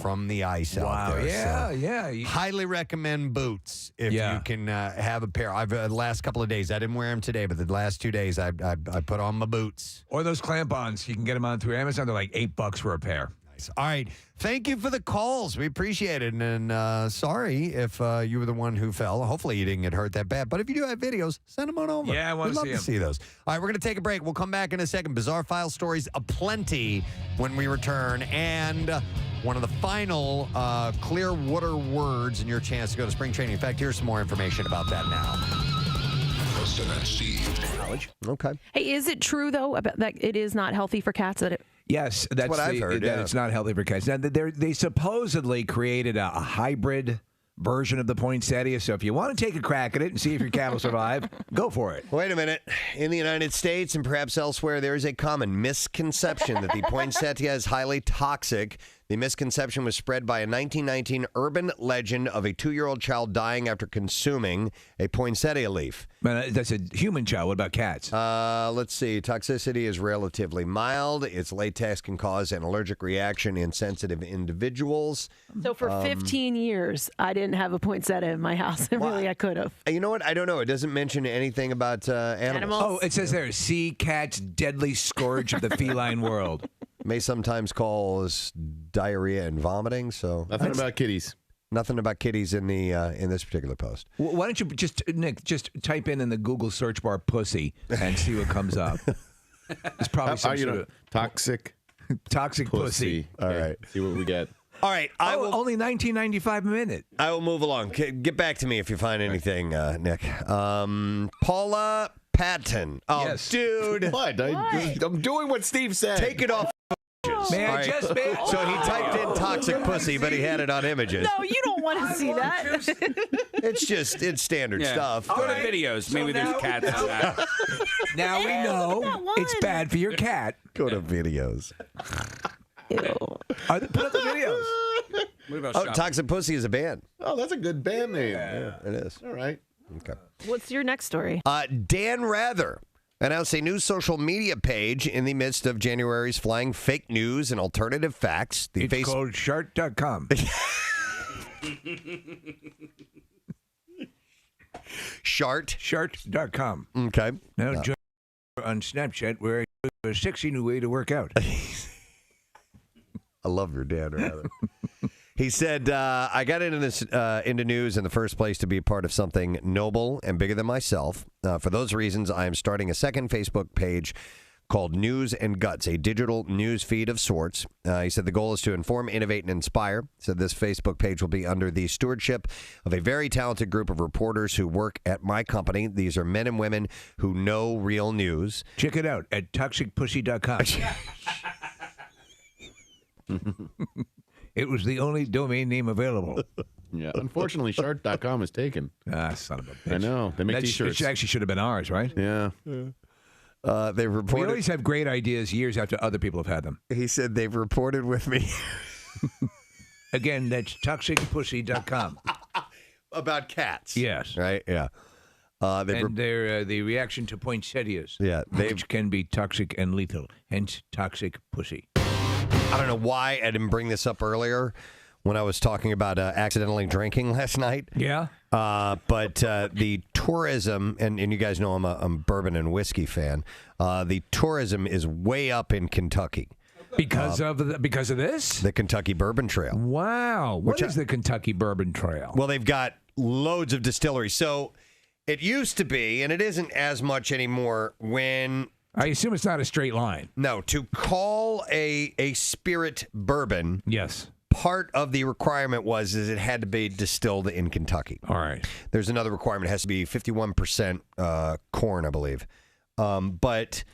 from the ice out there. Yeah. Highly recommend boots if you can have a pair. I've the last couple of days, I didn't wear them today, but the last 2 days I put on my boots. Or those clamp-ons. You can get them on through Amazon. They're like $8 for a pair. All right. Thank you for the calls. We appreciate it. And sorry if you were the one who fell. Hopefully you didn't get hurt that bad. But if you do have videos, send them on over. Yeah, I want We'd to love see to them. see those. All right, we're going to take a break. We'll come back in a second. Bizarre file stories aplenty when we return. And one of the final Clearwater words and your chance to go to spring training. In fact, here's some more information about that now. Preston and Steve. Knowledge. Okay. Hey, is it true, though, about that it is not healthy for cats? That it Yes, that's what I've heard. That it's not healthy for cats. Now, they supposedly created a hybrid version of the poinsettia. So if you want to take a crack at it and see if your cat will survive, go for it. Wait a minute. In the United States and perhaps elsewhere, there is a common misconception that the poinsettia is highly toxic. The misconception was spread by a 1919 urban legend of a 2-year-old child dying after consuming a poinsettia leaf. Man, that's a human child. What about cats? Let's see. Toxicity is relatively mild. Its latex can cause an allergic reaction in sensitive individuals. So for 15 years, I didn't have a poinsettia in my house. And really, I could have. You know what? I don't know. It doesn't mention anything about animals. Oh, it says there, sea cat's deadly scourge of the feline world. May sometimes cause diarrhea and vomiting. So Nothing about kitties. Nothing about kitties in the in this particular post. Why don't you just, Nick, just type in the Google search bar pussy and see what comes up. It's probably some sort of toxic pussy. All right. See what we get. All right. Only $19.95 a minute. I will move along. Get back to me if you find anything, Nick. Paula Patton. Oh, Yes. dude. What? I'm doing what Steve said. Take it off. May I just make... So he typed in toxic pussy, but he had it on images. No, you don't want to see that. It's standard stuff. Go to videos. Maybe there's cats in that. Now we know it's bad for your cat. Go to videos. Put up the videos. What about Oh, shopping? Toxic Pussy is a band. Oh, that's a good band name. Yeah, it is. All right. Okay. What's your next story? Dan Rather announced a new social media page in the midst of January's flying fake news and alternative facts. It's called Shart.com. Shart.com. Okay. Now join on Snapchat where I show a sexy new way to work out. I love your dad, rather. He said, I got into news in the first place to be a part of something noble and bigger than myself. For those reasons, I am starting a second Facebook page called News and Guts, a digital news feed of sorts. He said the goal is to inform, innovate, and inspire. He said this Facebook page will be under the stewardship of a very talented group of reporters who work at my company. These are men and women who know real news. Check it out at toxicpussy.com. It was the only domain name available. Yeah. Unfortunately, Shart.com is taken. Ah, son of a bitch. I know. They make T-shirts. Which actually should have been ours, right? Yeah. They reported. We always have great ideas years after other people have had them. He said they've reported with me. Again, that's toxicpussy.com. About cats. Yes. Right? Yeah. And the reaction to poinsettias, which can be toxic and lethal, hence toxic pussy. I don't know why I didn't bring this up earlier when I was talking about accidentally drinking last night. Yeah. But the tourism, and you guys know I'm a bourbon and whiskey fan. The tourism is way up in Kentucky. Because of this? The Kentucky Bourbon Trail. Wow. What is the Kentucky Bourbon Trail? Well, they've got loads of distilleries. So it used to be, and it isn't as much anymore, when... I assume it's not a straight line. No, to call a spirit bourbon... Yes. Part of the requirement is it had to be distilled in Kentucky. All right. There's another requirement. It has to be 51% corn, I believe. But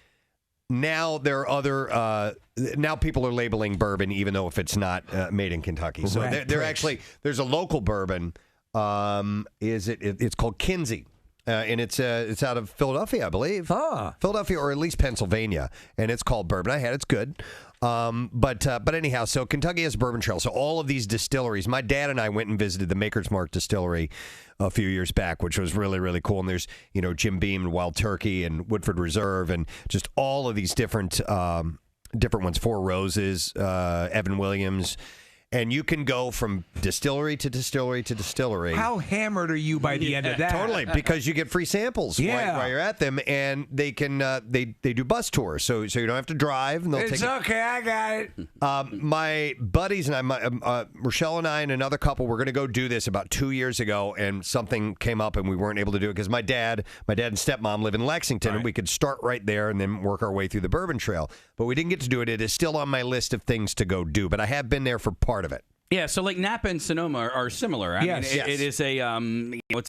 now there are other... now people are labeling bourbon even though if it's not made in Kentucky. So they're actually... There's a local bourbon. It's called Kinsey. And it's out of Philadelphia, I believe. Philadelphia or at least Pennsylvania. And it's called bourbon. I had it. It's good. But anyhow, so Kentucky has a bourbon trail. So all of these distilleries, my dad and I went and visited the Maker's Mark distillery a few years back, which was really, really cool. And there's, Jim Beam and Wild Turkey and Woodford Reserve and just all of these different ones, Four Roses, Evan Williams. And you can go from distillery to distillery to distillery. How hammered are you by the end of that? Totally, because you get free samples while you're at them, and they can they do bus tours, so you don't have to drive. And it's okay, I got it. My buddies and I, Rochelle and I, and another couple, were going to go do this about 2 years ago, and something came up, and we weren't able to do it because my dad and stepmom live in Lexington, and we could start right there and then work our way through the Bourbon Trail. But we didn't get to do it. It is still on my list of things to go do, but I have been there for part of it. Yeah, so like Napa and Sonoma are similar. I mean, it is a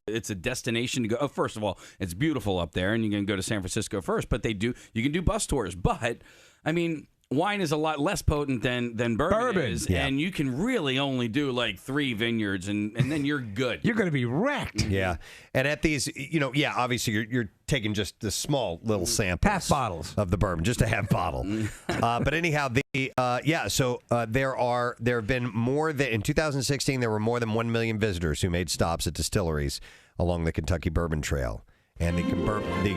it's a destination to go. Oh, first of all, it's beautiful up there, and you can go to San Francisco first. But you can do bus tours. But I mean, wine is a lot less potent than bourbon is, and you can really only do like 3 vineyards, and then you're good. You're going to be wrecked. Yeah, and at these, obviously you're taking just the small little samples, half bottles of the bourbon, just a half bottle. But anyhow, there have been more than in 2016 there were more than 1 million visitors who made stops at distilleries along the Kentucky Bourbon Trail. And the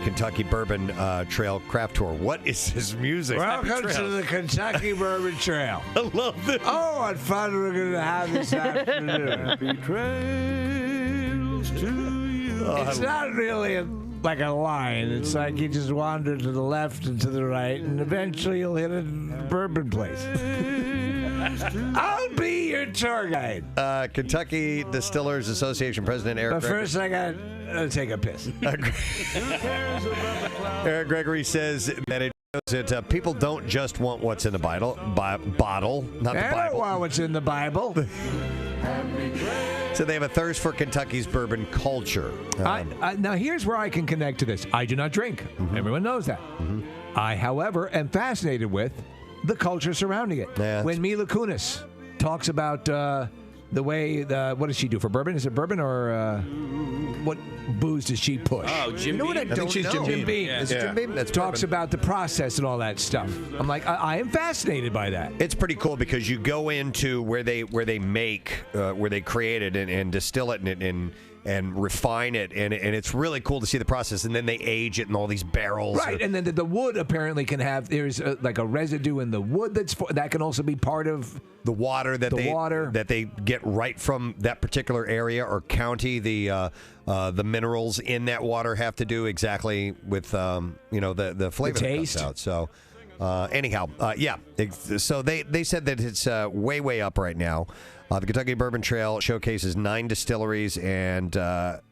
Kentucky Bourbon Trail Craft Tour. What is this music? Welcome to the Kentucky Bourbon Trail. I love this. Oh, what fun we're going to have this afternoon. Happy trails to you. It's not really like a line. It's like you just wander to the left and to the right, and eventually you'll hit a bourbon place. I'll be your tour guide. Kentucky Distillers Association President Eric But Gregory. first I got to take a piss. Eric Gregory says that it shows that people don't just want what's in the bottle, not the Bible. I don't want what's in the Bible. So they have a thirst for Kentucky's bourbon culture. Now, here's where I can connect to this. I do not drink. Mm-hmm. Everyone knows that. Mm-hmm. I, however, am fascinated with the culture surrounding it. Yeah. When Mila Kunis talks about the way, what does she do for bourbon? Is it bourbon or what booze does she push? Oh, Jim You know what I Beam. don't know? Jim Beam. Yeah. Is it Jim Beam? That's Talks bourbon. about the process and all that stuff. I'm like, I am fascinated by that. It's pretty cool because you go into where they make where they create it and distill it and refine it, and it's really cool to see the process. And then they age it in all these barrels. Right, and then the wood apparently can have like a residue in the wood that can also be part of the water that they get right from that particular area or county. The minerals in that water have to do exactly with the flavor The that taste. comes out. So anyhow, so they said that it's way up right now. The Kentucky Bourbon Trail showcases 9 distilleries, and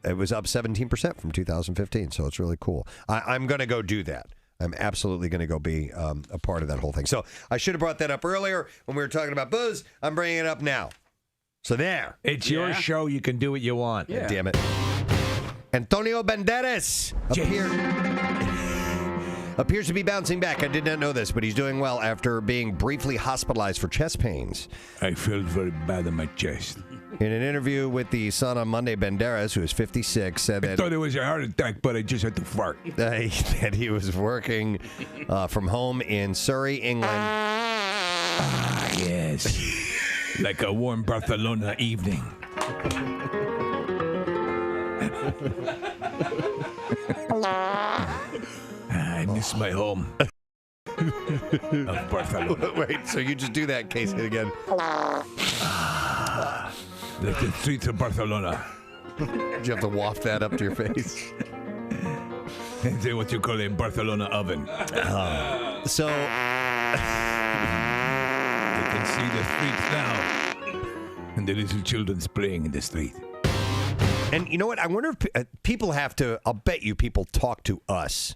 it was up 17% from 2015. So it's really cool. I'm going to go do that. I'm absolutely going to go be a part of that whole thing. So I should have brought that up earlier when we were talking about booze. I'm bringing it up now. So there. It's your show. You can do what you want. Yeah. Damn it. Antonio Banderas appears to be bouncing back. I did not know this, but he's doing well after being briefly hospitalized for chest pains. I felt very bad in my chest. In an interview with the Sun on Monday, Banderas, who is 56, said I that thought it was a heart attack, but I just had to fart. that he was working from home in Surrey, England. Ah, yes. Like a warm Barcelona evening. I miss my home. Of Barcelona. Wait, so you just do that, Casey, again. The streets of Barcelona. Did you have to waft that up to your face? They what you call a Barcelona oven. So you can see the streets now, and the little children's playing in the street. And you know what? I wonder if people have to. I'll bet you people talk to us.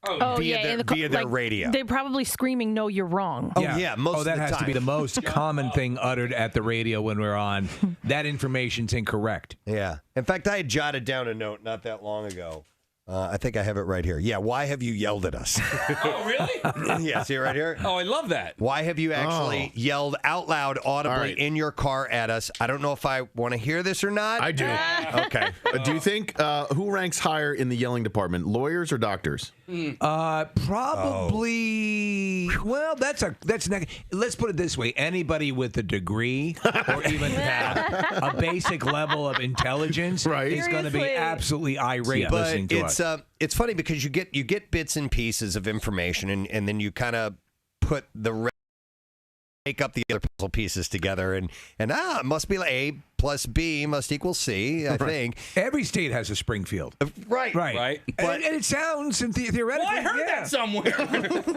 Via their radio. They're probably screaming, "No, you're wrong." Most of that the has time. to be the most common thing uttered at the radio when we're on. That information's incorrect. Yeah. In fact, I had jotted down a note not that long ago. I think I have it right here. Yeah. Why have you yelled at us? Oh, really? Yeah. See it right here? Oh, I love that. Why have you actually yelled out loud, audibly in your car at us? I don't know if I want to hear this or not. I do. Okay. Do you think who ranks higher in the yelling department, lawyers or doctors? Probably. Well, that's let's put it this way: anybody with a degree or even a basic level of intelligence is going to be absolutely irate listening to us. It's funny because you get bits and pieces of information, and then you kind of put make up the other puzzle pieces together, and it must be like A plus B must equal C, I think. Every state has a Springfield. Right. But, and it sounds theoretically. Well, I heard that somewhere.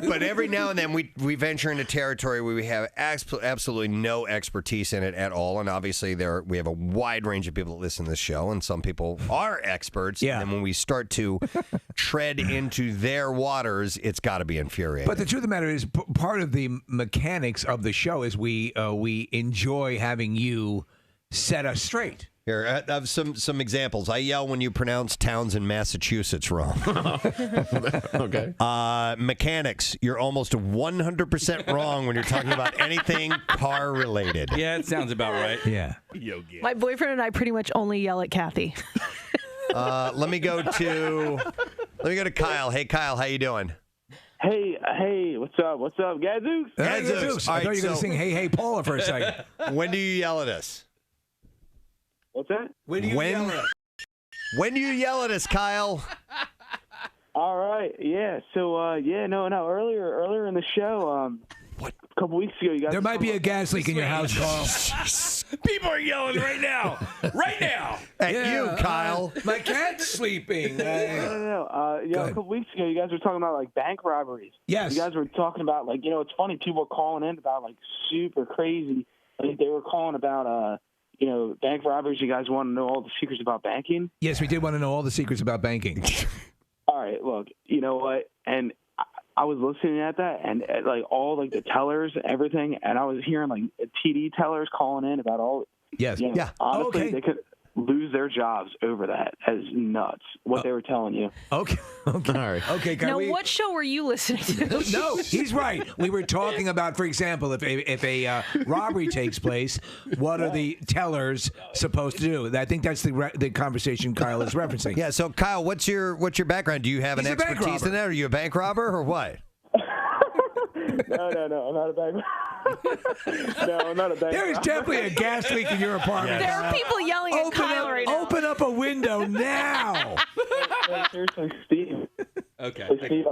But every now and then we venture into territory where we have absolutely no expertise in it at all, and obviously we have a wide range of people that listen to this show, and some people are experts. Yeah. And when we start to tread into their waters, it's got to be infuriating. But the truth of the matter is, part of the mechanics of the show is we enjoy having you set us straight. Here, I have some examples. I yell when you pronounce towns in Massachusetts wrong. Okay. Mechanics, you're almost 100% wrong when you're talking about anything car related. Yeah, it sounds about right. Yeah. My boyfriend and I pretty much only yell at Kathy. Let me go to Kyle. Hey, Kyle, how you doing? Hey, what's up, Gadzooks? Gadzooks. I thought you were going to sing Hey, Hey, Paula for a second. When do you yell at us? What's that? When do you yell at us, Kyle? All right, yeah. So, no. Earlier in the show, a couple weeks ago, you guys. There might be a gas leak in your house, Carl. People are yelling right now. Right now. At you, Kyle. My cat's sleeping. No. A couple weeks ago, you guys were talking about like bank robberies. Yes. You guys were talking about like, it's funny. People are calling in about like super crazy. I think they were calling about bank robberies. You guys want to know all the secrets about banking? Yes, we did want to know all the secrets about banking. All right, look, you know what? And I was listening at that, and like all like the tellers, everything, and I was hearing like TD tellers calling in about all. Yes. Yeah. Honestly, they could lose their jobs over that. As nuts. What they were telling you. Okay. All right. Okay. Now, what show were you listening to? No, he's right. We were talking about, for example, if a robbery takes place, what are the tellers supposed to do? I think that's the conversation Kyle is referencing. Yeah. So, Kyle, what's your background? Do you have He's an a bank expertise in robber. that? Are you a bank robber or what? No, I'm not a bank. No, I'm not a bank. There is definitely a gas leak in your apartment. There are people yelling at Kyle right now. Open up a window now. Seriously, Steve. Okay. Steve,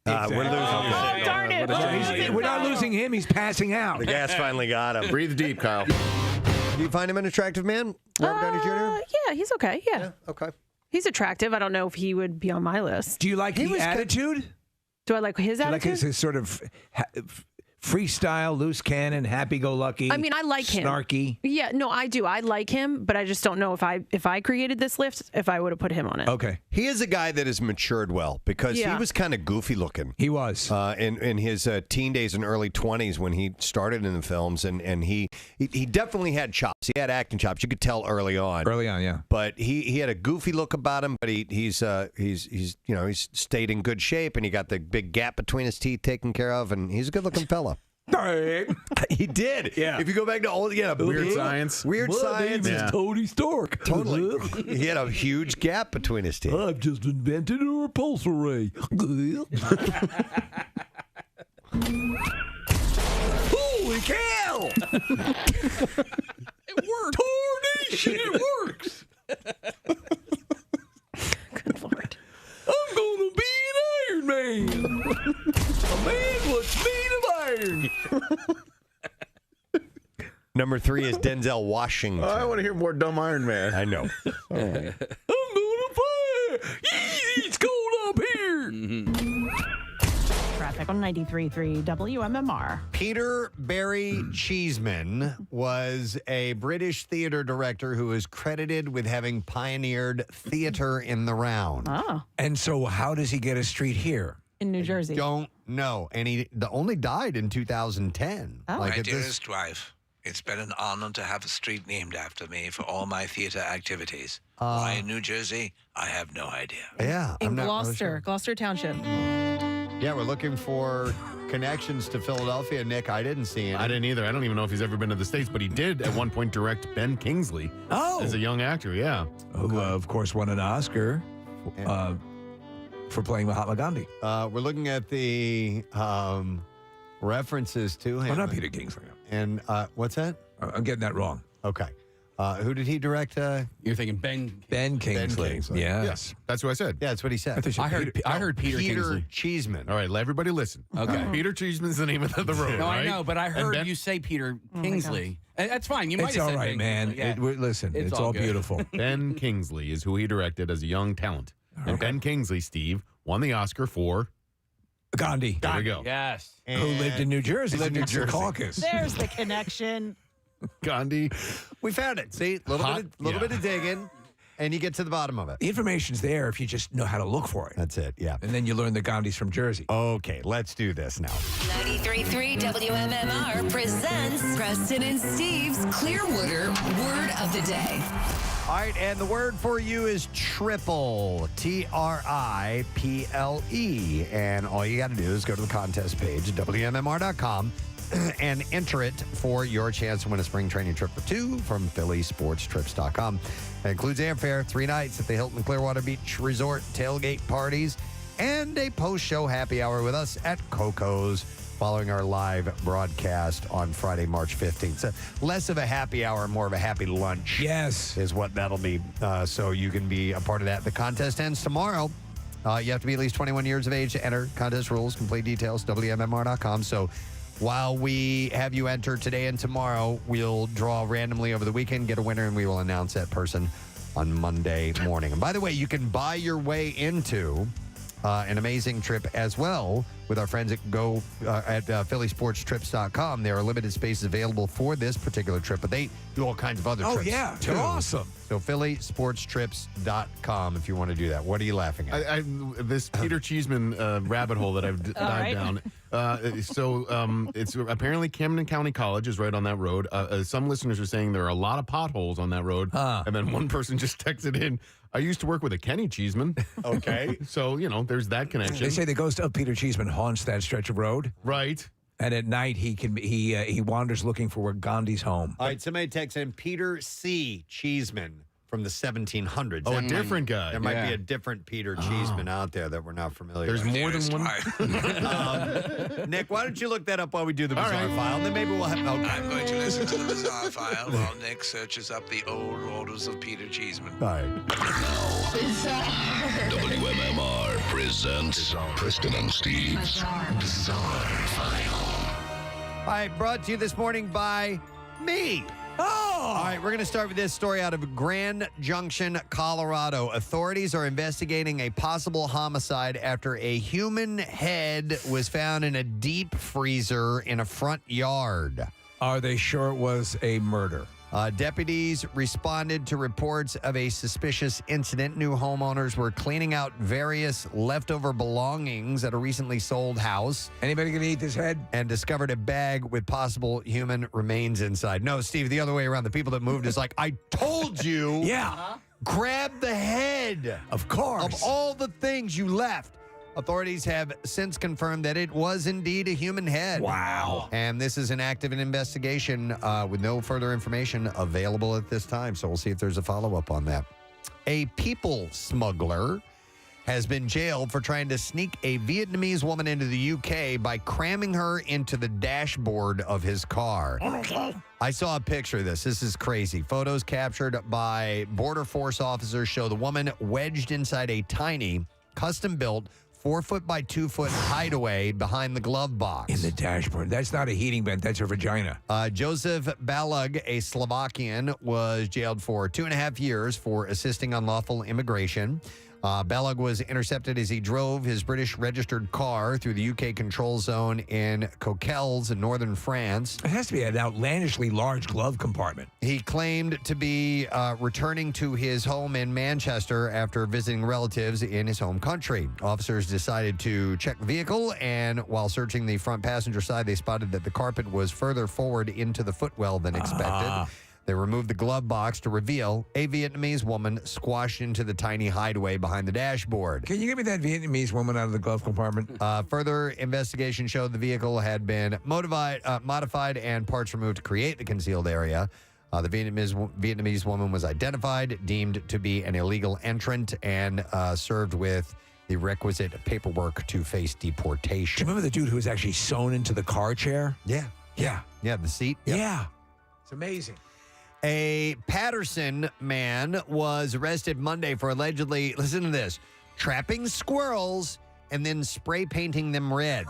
We're losing Oh, darn it. We're not losing him. He's passing out. The gas finally got him. Breathe deep, Kyle. Do you find him an attractive man, Robert Downey Jr.? Yeah, he's okay. Yeah. Okay. He's attractive. I don't know if he would be on my list. Do you like the attitude? Do I like his Do you like attitude? his sort of freestyle, loose cannon, happy-go-lucky? I mean, I like him. Snarky. Yeah, no, I do. I like him, but I just don't know if I created this list, if I would have put him on it. Okay. He is a guy that has matured well because he was kind of goofy looking. He was. In his teen days and early 20s when he started in the films, and he definitely had chops. He had acting chops. You could tell early on. Early on, yeah. But he had a goofy look about him, but he's stayed in good shape, and he got the big gap between his teeth taken care of, and he's a good-looking fella. He did. Yeah. If you go back to Weird Science. Weird Science. Yeah. Tony Stark. Totally. He had a huge gap between his teeth. I've just invented a repulsor ray. Holy cow! It works. Tornation, it works. man. A man what's made of iron. Number 3 is Denzel Washington. I want to hear more Dumb Iron Man. I know. I'm going to fire. It's cold up here. Traffic on 93.3 WMMR. Peter Barry Cheeseman was a British theater director who is credited with having pioneered theater in the round. Oh. And so how does he get a street here? In New Jersey. Don't know. And he only died in 2010. Oh. My dearest wife, it's been an honor to have a street named after me for all my theater activities. Why in New Jersey? I have no idea. Yeah. In I'm not really Gloucester, sure. Gloucester Township. Yeah, we're looking for connections to Philadelphia. Nick, I didn't see any. I didn't either. I don't even know if he's ever been to the States, but he did at one point direct Ben Kingsley as a young actor, yeah. Who, of course, won an Oscar for playing Mahatma Gandhi. We're looking at the references to him. Oh, not Peter Kingsley. And what's that? I'm getting that wrong. Okay. Who did he direct? You're thinking Ben Kingsley. Kingsley. Yes. That's what I said. Yeah, that's what he said. I heard Peter Kingsley. Cheeseman. All right, let everybody listen. Okay. Peter Cheeseman's the name of the road, No, right? I know, but I And heard Ben- you say Peter Kingsley. And that's fine. You might It's have all said right, Ben man. Kingsley. Yeah. Listen, it's all good. beautiful. Ben Kingsley is who he directed as a young talent. And Ben Kingsley, Steve, won the Oscar for Gandhi. There we go. Yes. Who lived in New Jersey. Lived in next to the Jersey. Caucasus. There's the connection. Gandhi. We found it. See, little bit of digging, and you get to the bottom of it. The information's there if you just know how to look for it. That's it. Yeah. And then you learn that Gandhi's from Jersey. Okay, let's do this now. 93.3 WMMR presents Preston and Steve's Clearwater Word of the Day. All right, and the word for you is triple. TRIPLE. And all you got to do is go to the contest page at WMMR.com and enter it for your chance to win a spring training trip for 2 from PhillySportsTrips.com. That includes airfare, 3 nights at the Hilton Clearwater Beach Resort, tailgate parties, and a post-show happy hour with us at Coco's following our live broadcast on Friday, March 15th. So less of a happy hour, more of a happy lunch. Yes. Is what that'll be. So you can be a part of that. The contest ends tomorrow. You have to be at least 21 years of age to enter. Contest rules, complete details, WMMR.com. So while we have you enter today and tomorrow, we'll draw randomly over the weekend, get a winner, and we will announce that person on Monday morning. And by the way, you can buy your way into an amazing trip as well with our friends at PhillySportsTrips.com. There are limited spaces available for this particular trip, but they do all kinds of other trips. Oh, yeah. too. They're awesome. So PhillySportsTrips.com if you want to do that. What are you laughing at? This Peter Cheeseman rabbit hole that I've dived right. down. It's apparently Camden County College is right on that road. Some listeners are saying there are a lot of potholes on that road. And then one person just texted in, I used to work with a Kenny Cheeseman. Okay. So, there's that connection. They say the ghost of Peter Cheeseman haunts that stretch of road. Right. And at night, he wanders looking for where Gandhi's home. All right, somebody texts in Peter C. Cheeseman from the 1700s. Oh, That a different guy. There might Yeah. be a different Peter Cheeseman out there that we're not familiar There's with. more than one. Nick, why don't you look that up while we do the bizarre file? Then maybe we'll have. Okay. I'm going to listen to the bizarre file while Nick searches up the old orders of Peter Cheeseman. All right. WMMR presents Preston and Steve's Bizarre File. All right, brought to you this morning by me. Oh! All right, we're going to start with this story out of Grand Junction, Colorado. Authorities are investigating a possible homicide after a human head was found in a deep freezer in a front yard. Are they sure it was a murder? Deputies responded to reports of a suspicious incident. New homeowners were cleaning out various leftover belongings at a recently sold house. Anybody gonna eat this head? And discovered a bag with possible human remains inside. No, Steve, the other way around. The people that moved is like, I told you. Yeah. Grab the head. Of course. Of all the things you left. Authorities have since confirmed that it was indeed a human head. Wow. And this is an active investigation with no further information available at this time. So we'll see if there's a follow-up on that. A people smuggler has been jailed for trying to sneak a Vietnamese woman into the UK by cramming her into the dashboard of his car. I saw a picture of this. This is crazy. Photos captured by Border Force officers show the woman wedged inside a tiny, custom-built 4-foot by 2-foot hideaway behind the glove box. In the dashboard. That's not a heating vent. That's her vagina. Joseph Balog, a Slovakian, was jailed for 2.5 years for assisting unlawful immigration. Balog was intercepted as he drove his British registered car through the UK control zone in Coquelles in northern France. It has to be an outlandishly large glove compartment. He claimed to be returning to his home in Manchester after visiting relatives in his home country. Officers decided to check the vehicle, and while searching the front passenger side, they spotted that the carpet was further forward into the footwell than expected. They removed the glove box to reveal a Vietnamese woman squashed into the tiny hideaway behind the dashboard. Can you get me that Vietnamese woman out of the glove compartment? Further investigation showed the vehicle had been modified and parts removed to create the concealed area. The Vietnamese woman was identified, deemed to be an illegal entrant, and served with the requisite paperwork to face deportation. Do you remember the dude who was actually sewn into the car chair? Yeah. Yeah. Yeah, the seat. Yep. Yeah. It's amazing. A Patterson man was arrested Monday for allegedly, listen to this, trapping squirrels and then spray painting them red.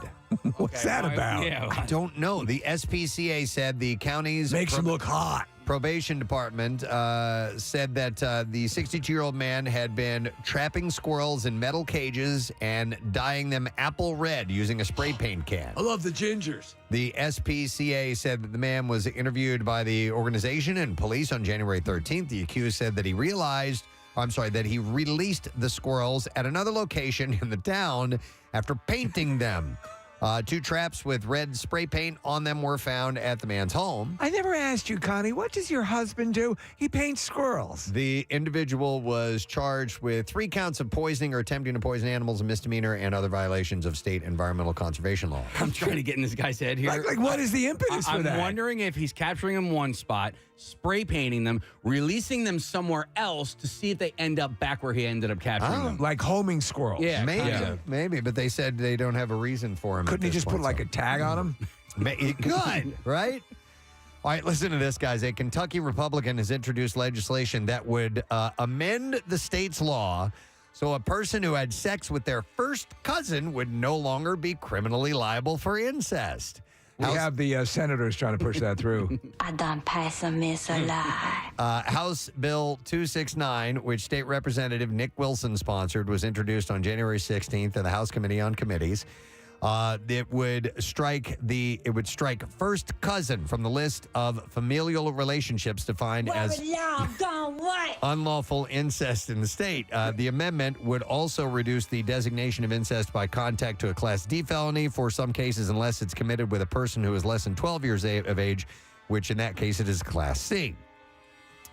What's that about? I don't know. The SPCA said the county's Makes them look hot. Probation department said that the 62-year-old man had been trapping squirrels in metal cages and dyeing them apple red using a spray paint can. I love the gingers. The SPCA said that the man was interviewed by the organization and police on January 13th. The accused said that he released the squirrels at another location in the town after painting them. 2 traps with red spray paint on them were found at the man's home. I never asked you, Connie, what does your husband do? He paints squirrels. The individual was charged with 3 counts of poisoning or attempting to poison animals, a misdemeanor, and other violations of state environmental conservation law. I'm trying to get in this guy's head here. Like what is the impetus for that? I'm wondering if he's capturing them one spot, spray painting them, releasing them somewhere else to see if they end up back where he ended up capturing them. Like homing squirrels. Yeah, maybe, but they said they don't have a reason for him. Couldn't he just put like a tag on him? Good, right? All right, listen to this, guys. A Kentucky Republican has introduced legislation that would amend the state's law so a person who had sex with their first cousin would no longer be criminally liable for incest. We have the senators trying to push that through. I done passed a miss alive. House Bill 269, which State Representative Nick Wilson sponsored, was introduced on January 16th in the House Committee on Committees. It would strike first cousin from the list of familial relationships defined as unlawful incest in the state. The amendment would also reduce the designation of incest by contact to a Class D felony for some cases unless it's committed with a person who is less than 12 years of age, which in that case it is Class C.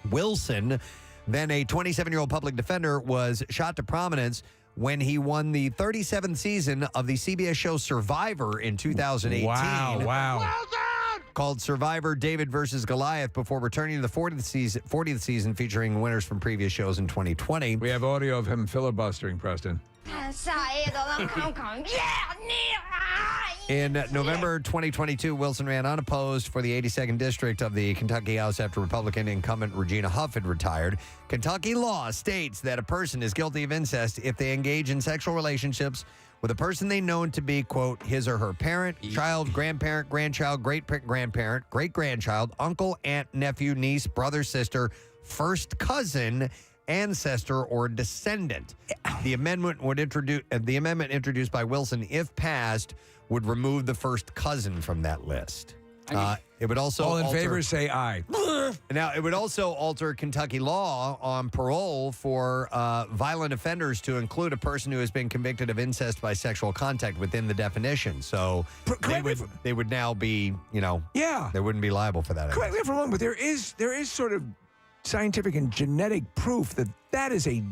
Wilson, then a 27-year-old public defender, was shot to prominence when he won the 37th season of the CBS show Survivor in 2018. Wow. Called Survivor David versus Goliath before returning to the 40th season featuring winners from previous shows in 2020. We have audio of him filibustering, Preston. In November 2022, Wilson ran unopposed for the 82nd District of the Kentucky House after Republican incumbent Regina Huff had retired. Kentucky law states that a person is guilty of incest if they engage in sexual relationships with a person they know to be, quote, his or her parent, child, grandparent, grandchild, great-grandparent, great-grandchild, uncle, aunt, nephew, niece, brother, sister, first cousin, ancestor, or descendant. The amendment introduced by Wilson, if passed, would remove the first cousin from that list. It would also all in favor say aye. Now, it would also alter Kentucky law on parole for violent offenders to include a person who has been convicted of incest by sexual contact within the definition. So they would now be, they wouldn't be liable for that. Correct me if I'm wrong, but there is sort of scientific and genetic proof that is a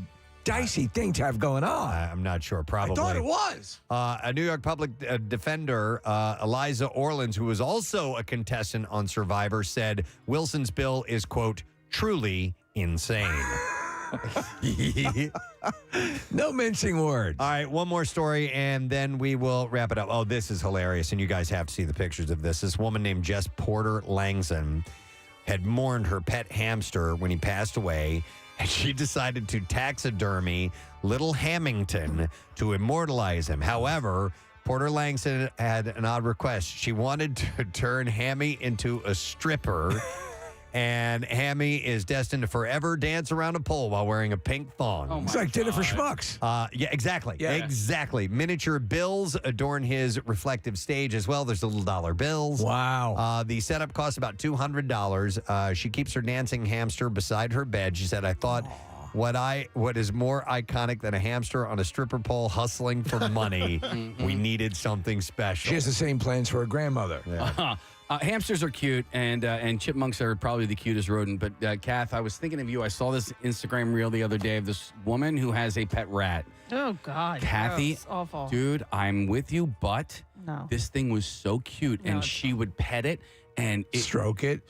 dicey thing to have going on. I'm not sure. Probably. I thought it was. A New York public defender, Eliza Orleans, who was also a contestant on Survivor, said Wilson's bill is, quote, truly insane. No mincing words. All right, one more story, and then we will wrap it up. Oh, this is hilarious, and you guys have to see the pictures of this. This woman named Jess Porter Langson had mourned her pet hamster when he passed away. and she decided to taxidermy little Hamilton to immortalize him. However, Porter Langston had an odd request. She wanted to turn Hammy into a stripper. And Hammy is destined to forever dance around a pole while wearing a pink thong. It's like dinner for schmucks. Yeah, exactly. Yeah. Exactly. Miniature bills adorn his reflective stage as well. There's the little dollar bills. Wow. The setup costs about $200. She keeps her dancing hamster beside her bed. She said, I thought what is more iconic than a hamster on a stripper pole hustling for money? We needed something special. She has the same plans for her grandmother. Yeah. Hamsters are cute, and chipmunks are probably the cutest rodent. But, Kath, I was thinking of you. I saw this Instagram reel the other day of this woman who has a pet rat. Oh, God. Kathy, gross, awful. dude, I'm with you, but No. this thing was so cute, and she would pet it. And stroke it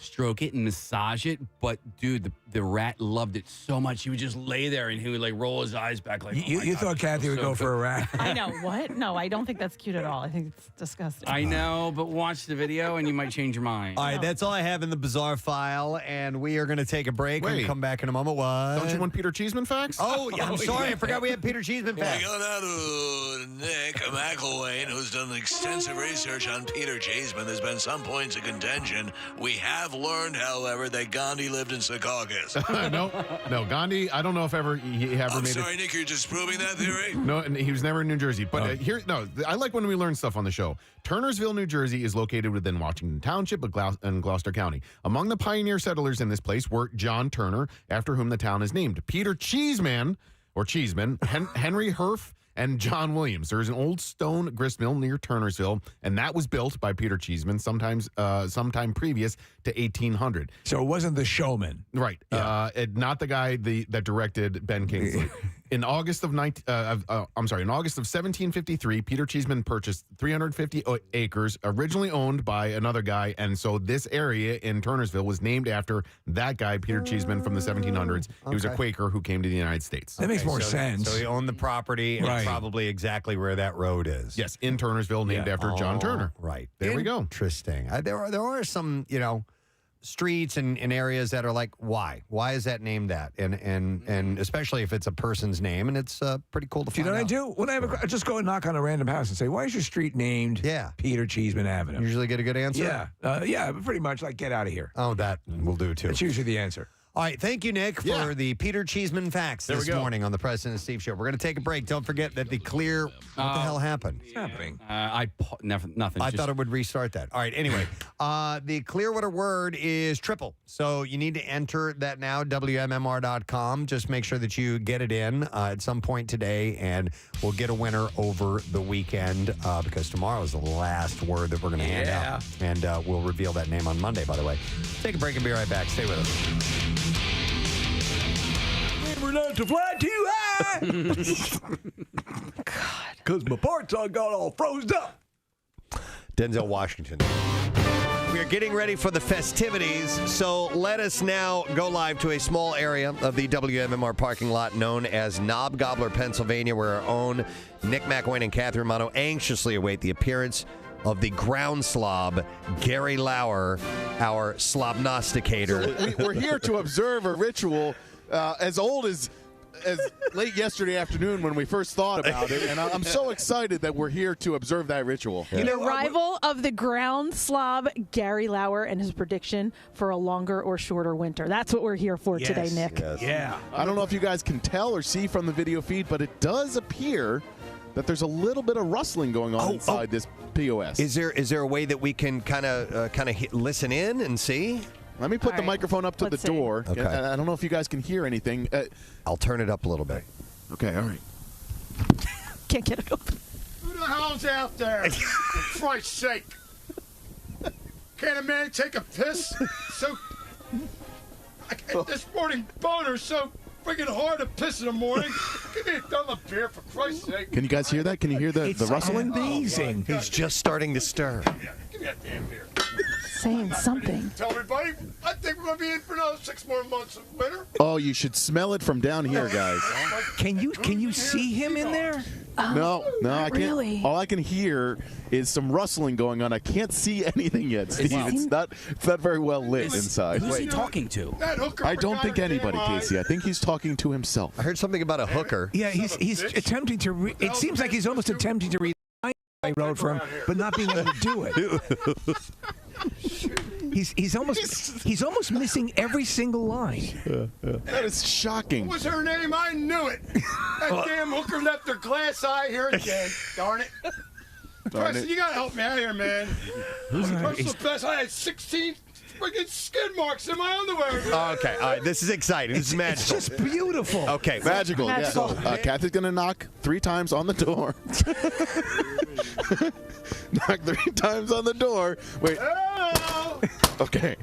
and massage it. But dude, the rat loved it so much. He would just lay there and he would like roll his eyes back like. You thought Kathy would go for a rat? I know. What? No, I don't think that's cute at all. I think it's disgusting. I know, but watch the video and you might change your mind. All right, that's all I have in the bizarre file, and we are going to take a break and come back in a moment. What? Don't you want Peter Cheeseman facts? Oh, yeah, I'm sorry. I forgot we had Peter Cheeseman We facts. got out of Nick McElwain, who's done extensive research on Peter Cheeseman. There's been some points of contention. We have learned, however, that Gandhi lived in Secaucus. No, Gandhi, I don't know if he ever I'm made sorry, it. Nick, you're disproving that theory? No, and he was never in New Jersey. But I like when we learn stuff on the show. Turnersville, New Jersey is located within Washington Township and Gloucester County. Among the pioneer settlers in this place were John Turner, after whom the town is named, Peter Cheeseman, Henry Herf, and John Williams. There is an old stone gristmill near Turnersville, and that was built by Peter Cheeseman sometime previous to 1800. So it wasn't the showman. Right. Yeah. Not the guy that directed Ben Kingsley. In August of 1753, Peter Cheeseman purchased 350 acres, originally owned by another guy, and so this area in Turnersville was named after that guy, Peter Cheeseman, from the 1700s. He was a Quaker who came to the United States. That makes more sense. So he owned the property and probably exactly where that road is. Yes, in Turnersville, named after John Turner. Right. There we go. Interesting. There are some, streets and areas that are like, why? Why is that named that? And especially if it's a person's name, and it's pretty cool to find out. You know what I do? When I just go and knock on a random house and say, why is your street named Peter Cheeseman Avenue? Usually get a good answer? Yeah, pretty much like, get out of here. Oh, that will do too. That's usually the answer. All right, thank you, Nick, for the Peter Cheeseman facts this morning on the Preston and Steve Show. We're going to take a break. Don't forget that the clear... What the hell happened? What's happening? Nothing. I thought it would restart that. All right, anyway. The Clearwater word is triple. So you need to enter that now, WMMR.com. Just make sure that you get it in at some point today, and we'll get a winner over the weekend because tomorrow is the last word that we're going to hand out. And we'll reveal that name on Monday, by the way. Take a break and be right back. Stay with us. We're not to fly too high. God. Because my parts all got all froze up. Denzel Washington. We are getting ready for the festivities, so let us now go live to a small area of the WMMR parking lot known as Knob Gobbler, Pennsylvania, where our own Nick McElwain and Catherine Mono anxiously await the appearance of the ground slob, Gary Lauer, our slobnosticator. So we're here to observe a ritual as old as late yesterday afternoon when we first thought about it, and I'm so excited that we're here to observe that ritual. The arrival of the ground slob, Gary Lauer, and his prediction for a longer or shorter winter. That's what we're here for today, Nick. Yeah. I don't know if you guys can tell or see from the video feed, but it does appear that there's a little bit of rustling going on inside this POS. Is there a way that we can kind of listen in and see? Let me put the microphone up to the door. Okay. I don't know if you guys can hear anything. I'll turn it up a little bit. Okay, all right. Can't get it open. Who the hell's out there? For Christ's sake. Can't a man take a piss? This morning boner's so freaking hard to piss in the morning. Give me a thumb up here, for Christ's sake. Can you guys hear that? Can you hear the rustling? Amazing. He's just starting to stir. Give me that damn beer. saying something. Tell everybody, I think we're going to be in for another 6 more months of winter. Oh, you should smell it from down here, guys. Can you see him in there? No, I can't. really. All I can hear is some rustling going on. I can't see anything yet, Steve. It's not very well lit inside. Who's he talking to? That hooker I don't think forgot her anybody, damn Casey. I think he's talking to himself. I heard something about a hooker. Yeah, he's attempting to. It seems like he's almost attempting to read I wrote for him, but not being able to do it. He's almost missing every single line. That is shocking. What was her name? I knew it. That damn hooker left her glass eye here again. Darn it. Preston, you gotta help me out here, man. Personal best. I had 16 freaking skid marks in my underwear. Okay, all right. This is exciting. This is magical. It's just beautiful. Okay, Magical. Yeah. So, Kathy's gonna knock 3 times on the door. Knock 3 times on the door. Wait. Hello. Okay.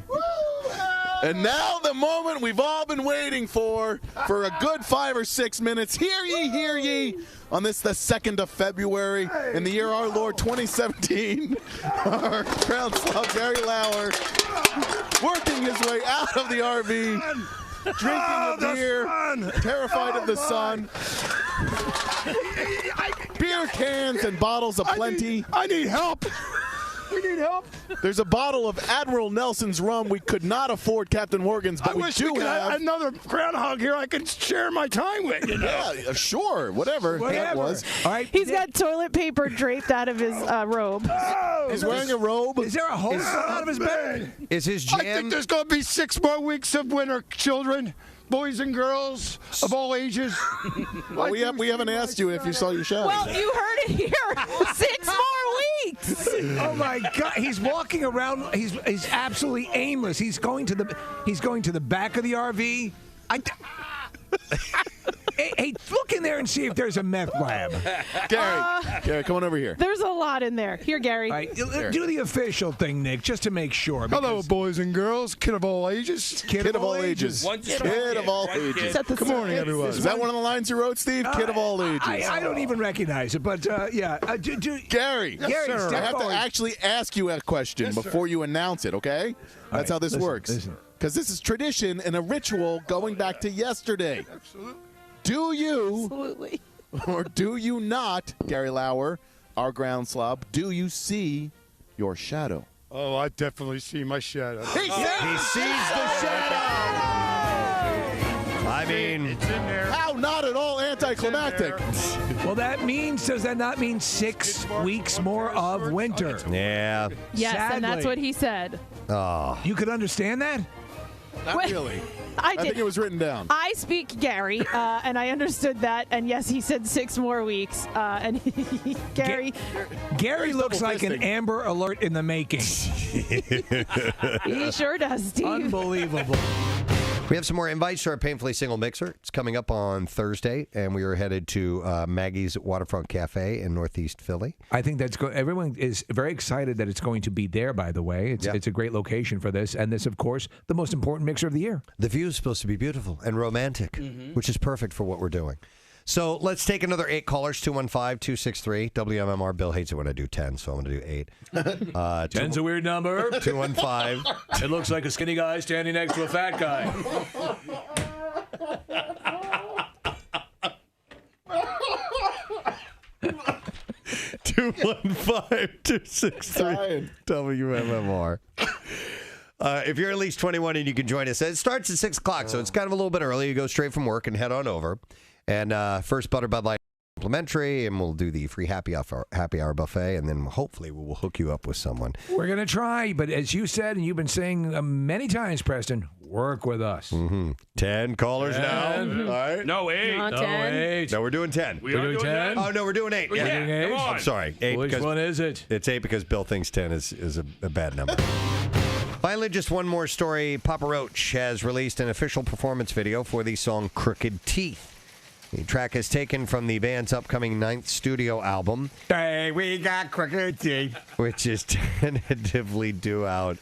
And now the moment we've all been waiting for a good 5 or 6 minutes. Hear ye, on this, the 2nd of February, in the year our Lord 2017, our ground slob, Gary Lauer, working his way out of the RV, drinking a beer, terrified of the sun. Beer cans and bottles aplenty. I need help. We need help. There's a bottle of Admiral Nelson's rum. We could not afford Captain Morgan's, but I wish we could have another groundhog here I could share my time with. You know? Yeah, sure, whatever that was. All right. He's got toilet paper draped out of his robe. He's wearing a robe. Is there a hole out of his bed? Is his I think jam? there's going to be 6 more weeks of winter, children. Boys and girls of all ages. Well, we haven't asked you if you saw your show. Well, you heard it here. 6 more weeks. Oh my God! He's walking around. He's absolutely aimless. He's going to the back of the RV. Hey, look in there and see if there's a meth lab. Gary, come on over here. There's a lot in there. Here, Gary. All right, do the official thing, Nick, just to make sure. Hello, boys and girls. Kid of all ages. Kid of all ages. Kid of all ages. Good morning, everyone. Is that one of the lines you wrote, Steve? Kid of all ages. I don't even recognize it, but yeah. Gary, Gary, I have to actually ask you a question before you announce it, okay? That's how this works. Because this is tradition and a ritual going back to yesterday. Absolutely. Do you, Absolutely. or do you not, Gary Lauer, our ground slob, do you see your shadow? Oh, I definitely see my shadow. He sees the shadow. I mean, it's in there. How not at all anticlimactic. Well, does that not mean 6 weeks more of winter? yeah. Yes, Sadly. and that's what he said. Oh. You could understand that? Not Wait, really. I think did. it was written down. I speak Gary, and I understood that. And yes, he said 6 more weeks. And Gary, Gary looks like an fisting. Amber Alert in the making. he sure does, Steve. Unbelievable. We have some more invites to our Painfully Single Mixer. It's coming up on Thursday, and we are headed to Maggie's Waterfront Cafe in Northeast Philly. I think that's everyone is very excited that it's going to be there, by the way. It's a great location for this. And this, of course, the most important mixer of the year. The view is supposed to be beautiful and romantic, which is perfect for what we're doing. So let's take another 8 callers, 215-263. WMMR. Bill hates it when I do 10, so I'm going to do 8. 10's a weird number. 215. It looks like a skinny guy standing next to a fat guy. 215-263 WMMR. If you're at least 21 and you can join us, it starts at 6 o'clock, so it's kind of a little bit early. You go straight from work and head on over. And first Butter Bud Light complimentary, and we'll do the free happy hour buffet, and then hopefully we will hook you up with someone. We're going to try, but as you said, and you've been saying many times, Preston, work with us. 10 callers now. Mhm. All right. No, 8. Not No, 10. 8. No, we're doing 10. We are doing 10? Oh, no, we're doing 8. Yeah, doing 8? come on. I'm sorry. 8 Which because one is it? it's 8 because Bill thinks 10 is a bad number. Finally, just one more story. Papa Roach has released an official performance video for the song Crooked Teeth. The track is taken from the band's upcoming 9th studio album. Hey, we got crooked teeth. Which is tentatively due out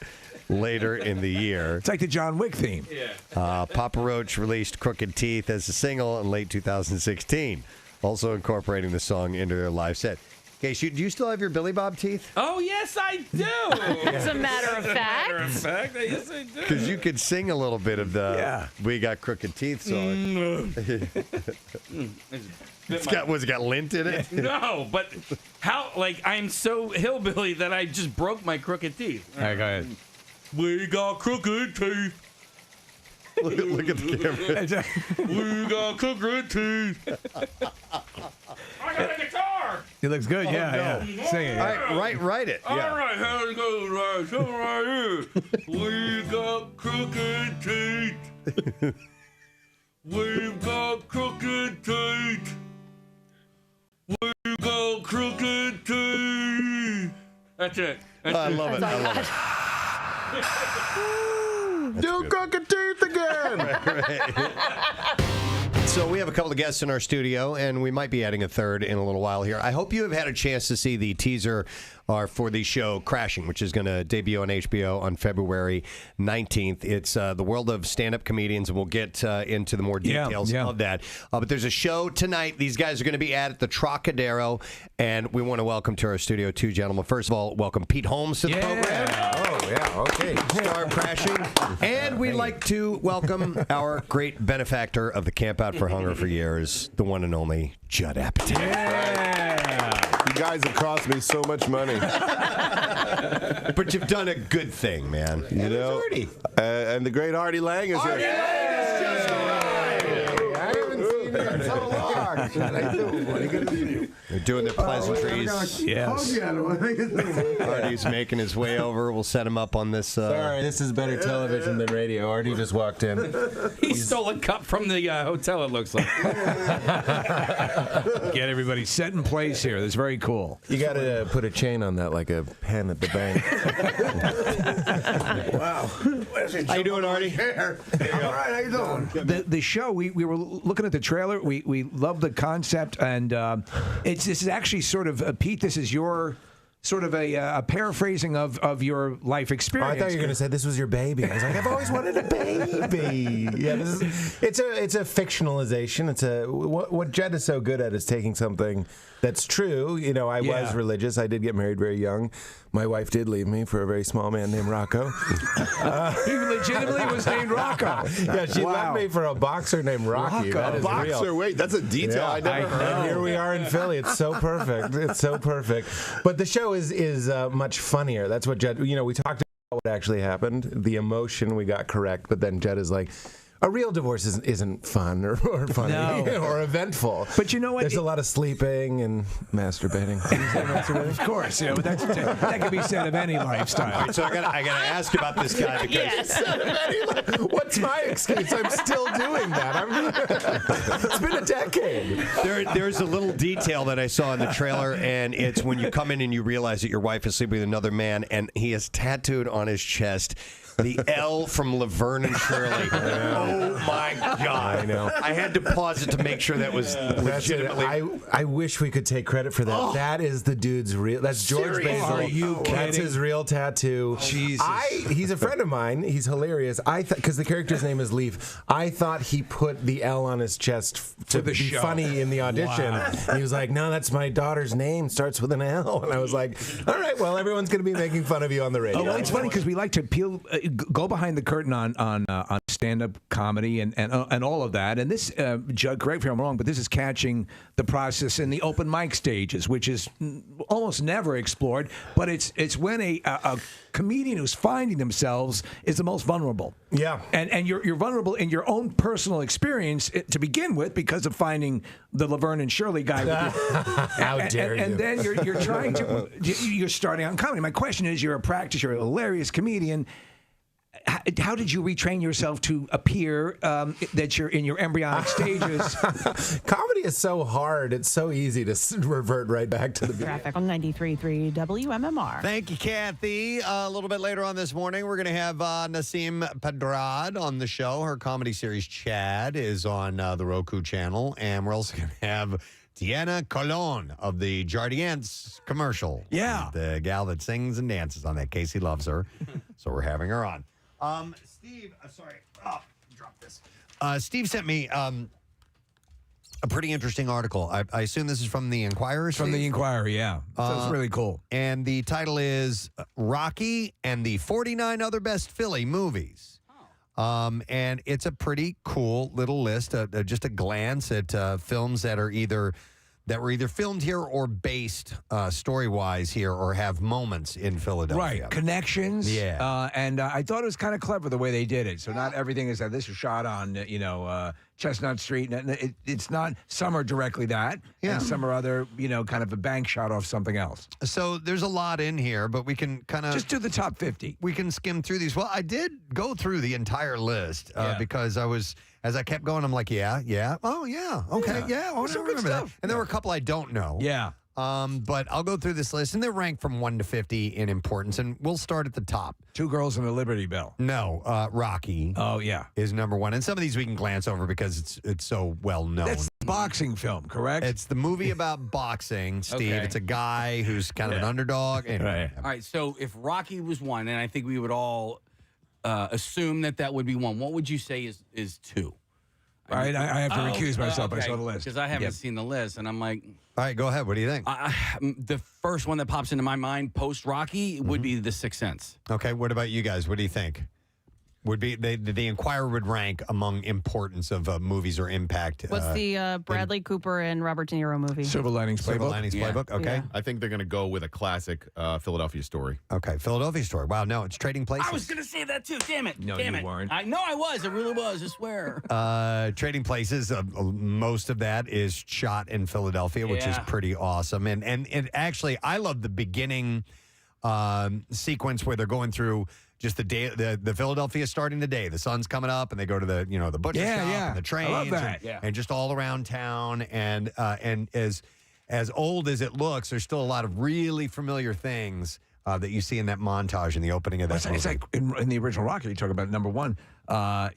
later in the year. It's like the John Wick theme. Papa Roach released Crooked Teeth as a single in late 2016, also incorporating the song into their live set. Okay, do you still have your Billy Bob teeth? Oh, yes, I do. As a matter of fact. Yes, I do. Because you could sing a little bit of the "We Got Crooked Teeth" song. It's got lint in it? No, but how? Like, I'm so hillbilly that I just broke my crooked teeth. All right, go ahead. We got crooked teeth. Look at the camera. We got crooked teeth. I got a guitar. It looks good. Yeah. Sing it. All right, write it. All Yeah. right, here it goes. Right, so right here. We got crooked teeth. We've got crooked teeth. We've got crooked teeth. That's it. I love it. Do crooked teeth again. So we have a couple of guests in our studio, and we might be adding a third in a little while here. I hope you have had a chance to see the teaser for the show Crashing, which is going to debut on HBO on February 19th. It's the world of stand-up comedians, and we'll get into the more details of that. But there's a show tonight. These guys are going to be at the Trocadero, and we want to welcome to our studio two gentlemen. First of all, welcome Pete Holmes to the program. Oh, yeah, okay. Star of Crashing. And we'd like to welcome our great benefactor of the Camp Out for Hunger for years, the one and only Judd Apatow. You guys have cost me so much money. But you've done a good thing, man. You know? And the great Artie Lang is here. I haven't seen you in so long. How you doing, buddy? Good to see you. They're doing their pleasantries. Yes. Artie's making his way over. We'll set him up on this. Sorry, this is better television than radio. Artie just walked in. He stole a cup from the hotel, it looks like. Get everybody set in place here. That's very cool. You got to put a chain on that like a pen at the bank. Wow. How you doing, Artie? All right, how you doing? The show, we were looking at the trailer. We love the concept, and this is actually sort of, Pete, this is your sort of a paraphrasing of your life Oh, experience. I thought you were going to say this was your baby. I was like, I've always wanted a baby. Yeah, it's a fictionalization. It's what Jed is so good at is taking something that's true. You know, I was religious. I did get married very young. My wife did leave me for a very small man named Rocco. He legitimately was named Rocco. Yeah, she left me for a boxer named Rocky. Rocco. That is Boxer, real. wait, that's a detail I never heard. And here we are in Philly. It's so perfect. It's so perfect. But the show is much funnier. That's what Jed. You know, we talked about what actually happened. The emotion we got correct, but then Jed is like, a real divorce isn't fun or funny or eventful. But you know what? There's a lot of sleeping and masturbating. Of course, yeah, but that can be said of any lifestyle. Right, so I gotta ask about this guy because What's my excuse? I'm still doing that. It's been a decade. there's a little detail that I saw in the trailer, and it's when you come in and you realize that your wife is sleeping with another man, and he has tattooed on his chest the L from Laverne and Shirley. Oh my God! I know. I had to pause it to make sure that was legitimately. I wish we could take credit for that. Oh. That is the dude's real. That's George Seriously? Basil. Are you That's kidding? his real tattoo. Jesus. He's a friend of mine. He's hilarious. Because the character's name is Leaf. I thought he put the L on his chest to be show. funny in the audition. Wow. And he was like, "No, that's my daughter's name. Starts with an L." And I was like, "All right, well, everyone's going to be making fun of you on the radio." Oh, well, it's funny because we like to go behind the curtain on stand-up comedy and all of that. And this, Judd, correct me if I'm wrong, but this is catching the process in the open mic stages, which is almost never explored. But it's when a comedian who's finding themselves is the most vulnerable. Yeah, and you're vulnerable in your own personal experience to begin with because of finding the Laverne and Shirley guy. How dare you? And then you're trying to you're starting out in comedy. My question is, you're a hilarious comedian. How did you retrain yourself to appear that you're in your embryonic stages? Comedy is so hard. It's so easy to revert right back to the beginning. Traffic on 93.3 WMMR. Thank you, Kathy. A little bit later on this morning, we're going to have Nasim Pedrad on the show. Her comedy series, Chad, is on the Roku channel. And we're also going to have Deanna Colon of the Jardiance commercial. Yeah. The gal that sings and dances on that. Casey loves her. So we're having her on. Steve, sorry. Oh, drop this. Steve sent me a pretty interesting article. I assume this is from the Inquirer. From the Inquirer, yeah. So it's really cool. And the title is Rocky and the 49 Other Best Philly Movies. And it's a pretty cool little list, just a glance at films that were either filmed here or based story-wise here or have moments in Philadelphia. Right, connections. Yeah. And I thought it was kind of clever the way they did it. So not everything is that this is shot on, Chestnut Street. It's not, some are directly that, and some are other, kind of a bank shot off something else. So there's a lot in here, but we can kind of... Just do the top 50. We can skim through these. Well, I did go through the entire list because as I kept going, I'm like, oh, yeah, okay, yeah, I remember that. And there were a couple I don't know. Yeah. But I'll go through this list, and they're ranked from 1 to 50 in importance, and we'll start at the top. Two Girls and a Liberty Bell. No, Rocky. Oh, yeah. Is number 1. And some of these we can glance over because it's so well known. That's the boxing film, correct? It's the movie about boxing, Steve. Okay. It's a guy who's kind of an underdog. Anyway. All right, so if Rocky was 1, and I think we would all assume that would be 1, what would you say is 2? All right, I have to recuse myself. I saw the list. Because I haven't seen the list, and I'm like... All right, go ahead. What do you think? The first one that pops into my mind post-Rocky would be The Sixth Sense. Okay, what about you guys? What do you think? Would be the Inquirer would rank among importance of movies or impact. What's the Bradley Cooper and Robert De Niro movie? Silver Linings Playbook. Silver Linings Playbook. Okay. Yeah. I think they're going to go with a classic Philadelphia story. Okay, Philadelphia Story. Wow, no, it's Trading Places. I was going to say that too. Damn it. No, Damn you it. weren't. I know I was. It really was. I swear. Trading Places. Most of that is shot in Philadelphia, which is pretty awesome. And actually, I love the beginning sequence where they're going through just the day, the Philadelphia starting the day. The sun's coming up, and they go to the the butcher shop and the trains, I love that. and just all around town. And as old as it looks, there's still a lot of really familiar things that you see in that montage in the opening of that movie. It's like in the original Rocky, you talk about number 1.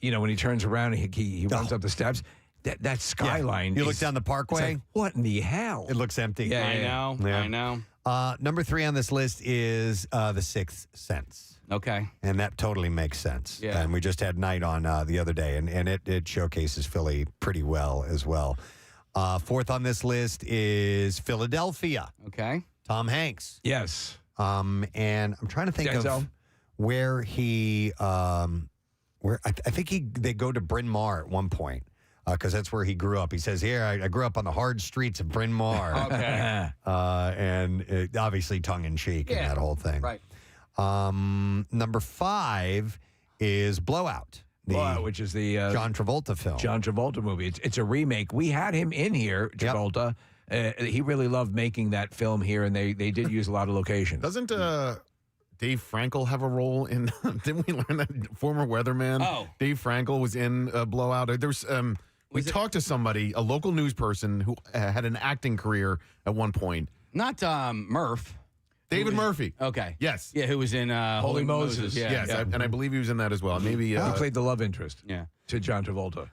When he turns around and he runs up the steps. That skyline. You look down the Parkway. Like, what in the hell? It looks empty. I know. Number 3 on this list is The Sixth Sense. Okay. And that totally makes sense. Yeah. And we just had Night on the other day, and it showcases Philly pretty well as well. 4th on this list is Philadelphia. Okay. Tom Hanks. Yes. And I'm trying to think of where he, I think they go to Bryn Mawr at one point. Because that's where he grew up. He says, here, I grew up on the hard streets of Bryn Mawr. Okay. And obviously tongue-in-cheek in that whole thing. Right. Number 5 is Blowout. Which is the John Travolta film. John Travolta movie. It's a remake. We had him in here, Travolta. He really loved making that film here, and they did use a lot of locations. Doesn't Dave Frankel have a role in? Didn't we learn that former weatherman? Oh. Dave Frankel was in Blowout. There's we talked to somebody, a local news person who had an acting career at one point. Not Murph. David Murphy. Okay. Yes. Yeah, who was in Holy Moses. Yeah. Yes, yeah. and I believe he was in that as well. Maybe He played the love interest. Yeah. To John Travolta.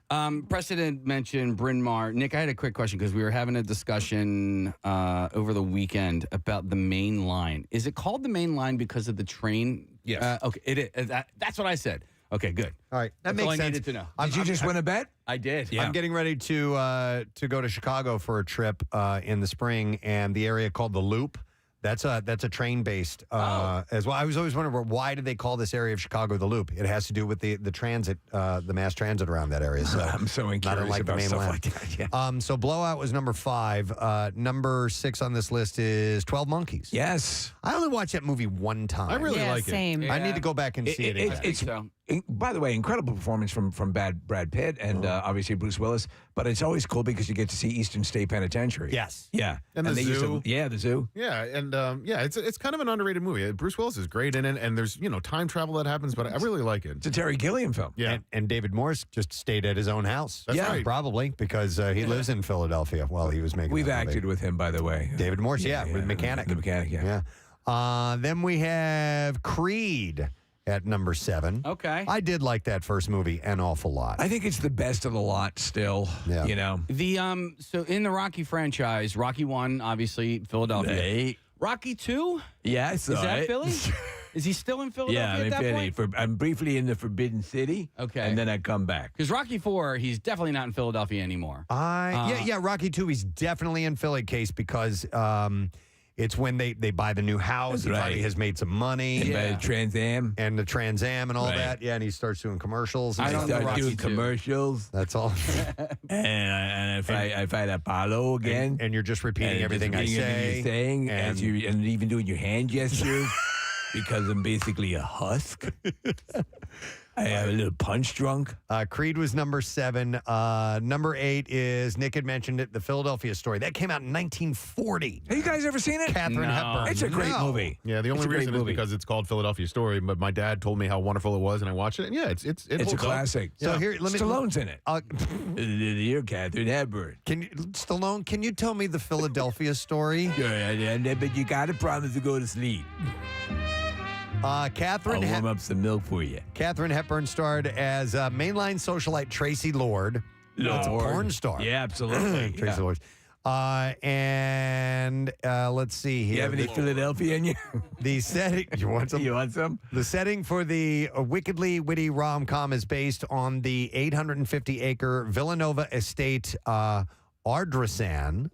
Preston had mentioned Bryn Mawr. Nick, I had a quick question because we were having a discussion over the weekend about the main line. Is it called the main line because of the train? Yes. Okay. It is. That's what I said. Okay, good. All right. That That's all makes I sense. needed to know. Did you just win a bet? I did. Yeah. I'm getting ready to go to Chicago for a trip in the spring, and the area called the Loop. That's a train-based as well. I was always wondering, why did they call this area of Chicago the Loop? It has to do with the transit, the mass transit around that area. So I'm so curious about stuff like that. Yeah. So Blowout was number 5. Number 6 on this list is 12 Monkeys. Yes. I only watched that movie one time. I really like same. it. I need to go back and see it again. It's by the way, incredible performance from Brad Pitt and obviously Bruce Willis. But it's always cool because you get to see Eastern State Penitentiary. Yes. Yeah. And the they used zoo. the zoo. Yeah, and it's kind of an underrated movie. Bruce Willis is great in it, and there's time travel that happens, but I really like it. It's a Terry Gilliam film. Yeah, And David Morse just stayed at his own house. That's right. Probably because he lives in Philadelphia while he was making. We've that movie. acted with him, by the way. David Morse, with Mechanic. The Mechanic, Yeah. Then we have Creed at number 7. Okay. I did like that first movie an awful lot. I think it's the best of the lot still. Yeah. The so in the Rocky franchise, Rocky 1, obviously Philadelphia. Rocky 2? Yes. Is that Philly? Is he still in Philadelphia at that point? I'm briefly in the Forbidden City. Okay. And then I come back. Because Rocky IV, he's definitely not in Philadelphia anymore. Rocky II, he's definitely in Philly, Case, because it's when they buy the new house. He finally has made some money. And by the Trans Am. And the Trans Am and all Right. that. Yeah, and he starts doing commercials. I And start doing commercials. That's all. and if I fight Apollo again. And you're just repeating and everything I repeating everything say. you're saying, And- and even doing your hand gestures because I'm basically a husk. I have a little punch drunk. Creed was number 7. Number 8 is, Nick had mentioned it, The Philadelphia Story. That came out in 1940. Have you guys ever seen it? Catherine Hepburn. It's a great movie. Yeah, the It's only a great reason is movie. because it's called Philadelphia Story. But my dad told me how wonderful it was, and I watched it. And yeah, it's It's a holds up. classic. So here, let me. Stallone's in it. You're Catherine Hepburn. Stallone, can you tell me the Philadelphia Story? Yeah, but you got to promise to go to sleep. Catherine I'll warm up some milk for you. Catherine Hepburn starred as mainline socialite Tracy Lord. That's a Lord. porn star. Yeah, absolutely. Tracy Yeah. Lord. And let's see here. You have any Philadelphia in you? The setting. You want some? You want some? The setting for the wickedly witty rom-com is based on the 850-acre Villanova estate, Ardrossan.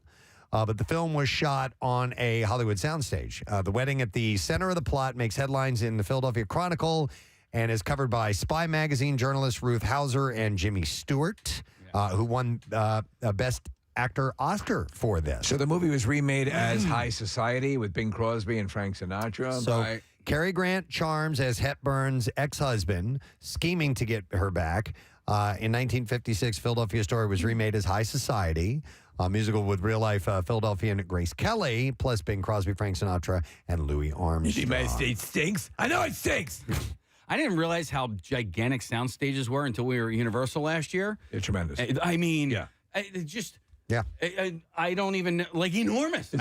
But the film was shot on a Hollywood soundstage. The wedding at the center of the plot makes headlines in the Philadelphia Chronicle and is covered by Spy Magazine journalists Ruth Hauser and Jimmy Stewart, who won Best Actor Oscar for this. So the movie was remade as High Society with Bing Crosby and Frank Sinatra. So Cary Grant charms as Hepburn's ex-husband, scheming to get her back. In 1956, Philadelphia Story was remade as High Society, a musical with real-life Philadelphian Grace Kelly, plus Bing Crosby, Frank Sinatra, and Louis Armstrong. The United States stinks. I know it stinks. I didn't realize how gigantic sound stages were until we were at Universal last year. They're tremendous. I mean, I don't even like enormous. You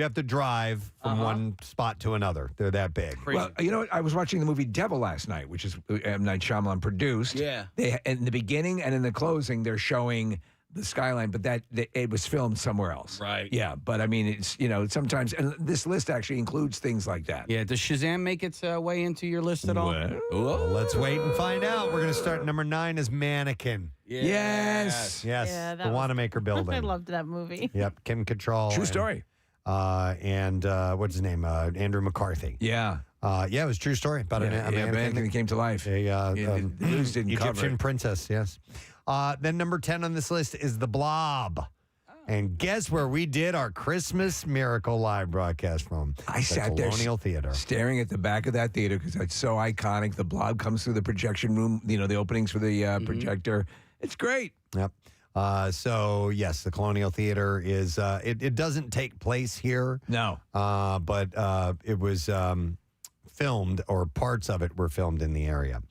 have to drive from one spot to another. They're that big. Well, you know what? I was watching the movie Devil last night, which is M. Night Shyamalan produced. Yeah. They, in the beginning and in the closing, they're showing the skyline, but it was filmed somewhere else. Right. Yeah, but I mean, it's, sometimes, and this list actually includes things like that. Yeah, does Shazam make its way into your list at all? Well, let's wait and find out. We're going to start number 9 as Mannequin. Yes. Yes. Yeah, the that was- Wanamaker building. I loved that movie. Yep. Kim Cattrall. True and, story. And what's his name? Andrew McCarthy. Yeah. Yeah, it was a true story about a mannequin that came to life. A the news didn't cover Egyptian it. princess, yes. Then number 10 on this list is The Blob. And guess where we did our Christmas Miracle live broadcast from? I sat there Colonial Theater. staring at the back of that theater because it's so iconic. The Blob comes through the projection room, the openings for the projector. It's great. Yep. So, yes, the Colonial Theater is, it doesn't take place here. No. But it was filmed, or parts of it were filmed in the area.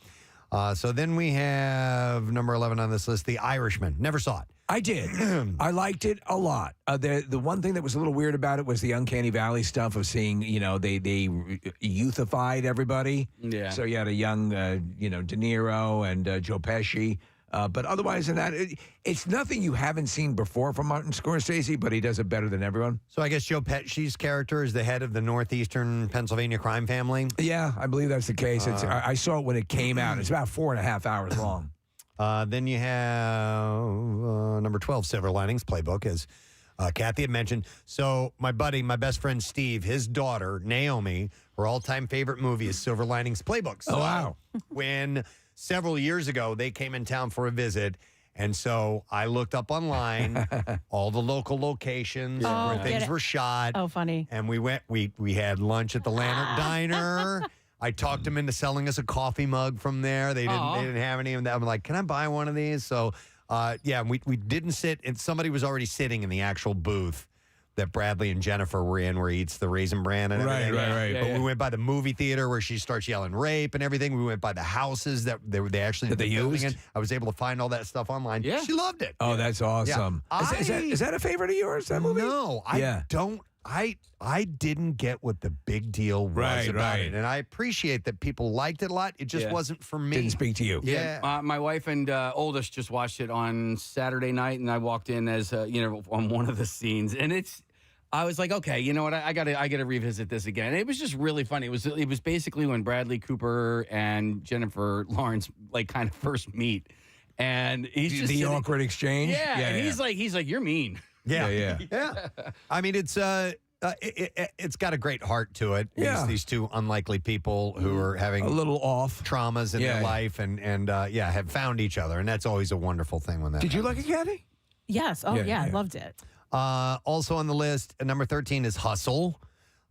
So then we have number 11 on this list, The Irishman. Never saw it. I did. I liked it a lot. The one thing that was a little weird about it was the Uncanny Valley stuff of seeing, they youthified everybody. Yeah. So you had a young, De Niro and Joe Pesci. But otherwise than that, it's nothing you haven't seen before from Martin Scorsese, but he does it better than everyone. So I guess Joe Pesci's character is the head of the Northeastern Pennsylvania crime family. Yeah, I believe that's the case. I saw it when it came out. It's about 4.5 hours long. Then you have number 12, Silver Linings Playbook, as Kathy had mentioned. So my best friend Steve, his daughter, Naomi, her all-time favorite movie is Silver Linings Playbook. So wow. When several years ago they came in town for a visit, and so I looked up online all the local locations where things were shot. Oh, funny. And we went, we had lunch at the Lantern Diner. I talked them into selling us a coffee mug from there. They didn't have any of that. I'm like, can I buy one of these? So, we didn't sit, and somebody was already sitting in the actual booth that Bradley and Jennifer were in, where he eats the Raisin Bran and everything. Right. But we went by the movie theater where she starts yelling rape and everything. We went by the houses that they actually That they building used? in. I was able to find all that stuff online. Yeah. She loved it. Oh, that's awesome. Yeah. Is that a favorite of yours, that movie? No, I don't. I didn't get what the big deal was about it. And I appreciate that people liked it a lot. It just wasn't for me. Didn't speak to you. Yeah. My wife and oldest just watched it on Saturday night, and I walked in as on one of the scenes, and it's I was like, okay, you know what? I gotta revisit this again. It was just really funny. It was basically when Bradley Cooper and Jennifer Lawrence like kind of first meet, and he's just the sitting- awkward exchange. Yeah, and he's like, you're mean. Yeah. I mean, it's got a great heart to it. Yeah. These two unlikely people who are having a little off traumas in their life and have found each other, and that's always a wonderful thing when that. Did you like it, Kathy? Yes. Oh, yeah, I loved it. Also on the list, number 13 is Hustle.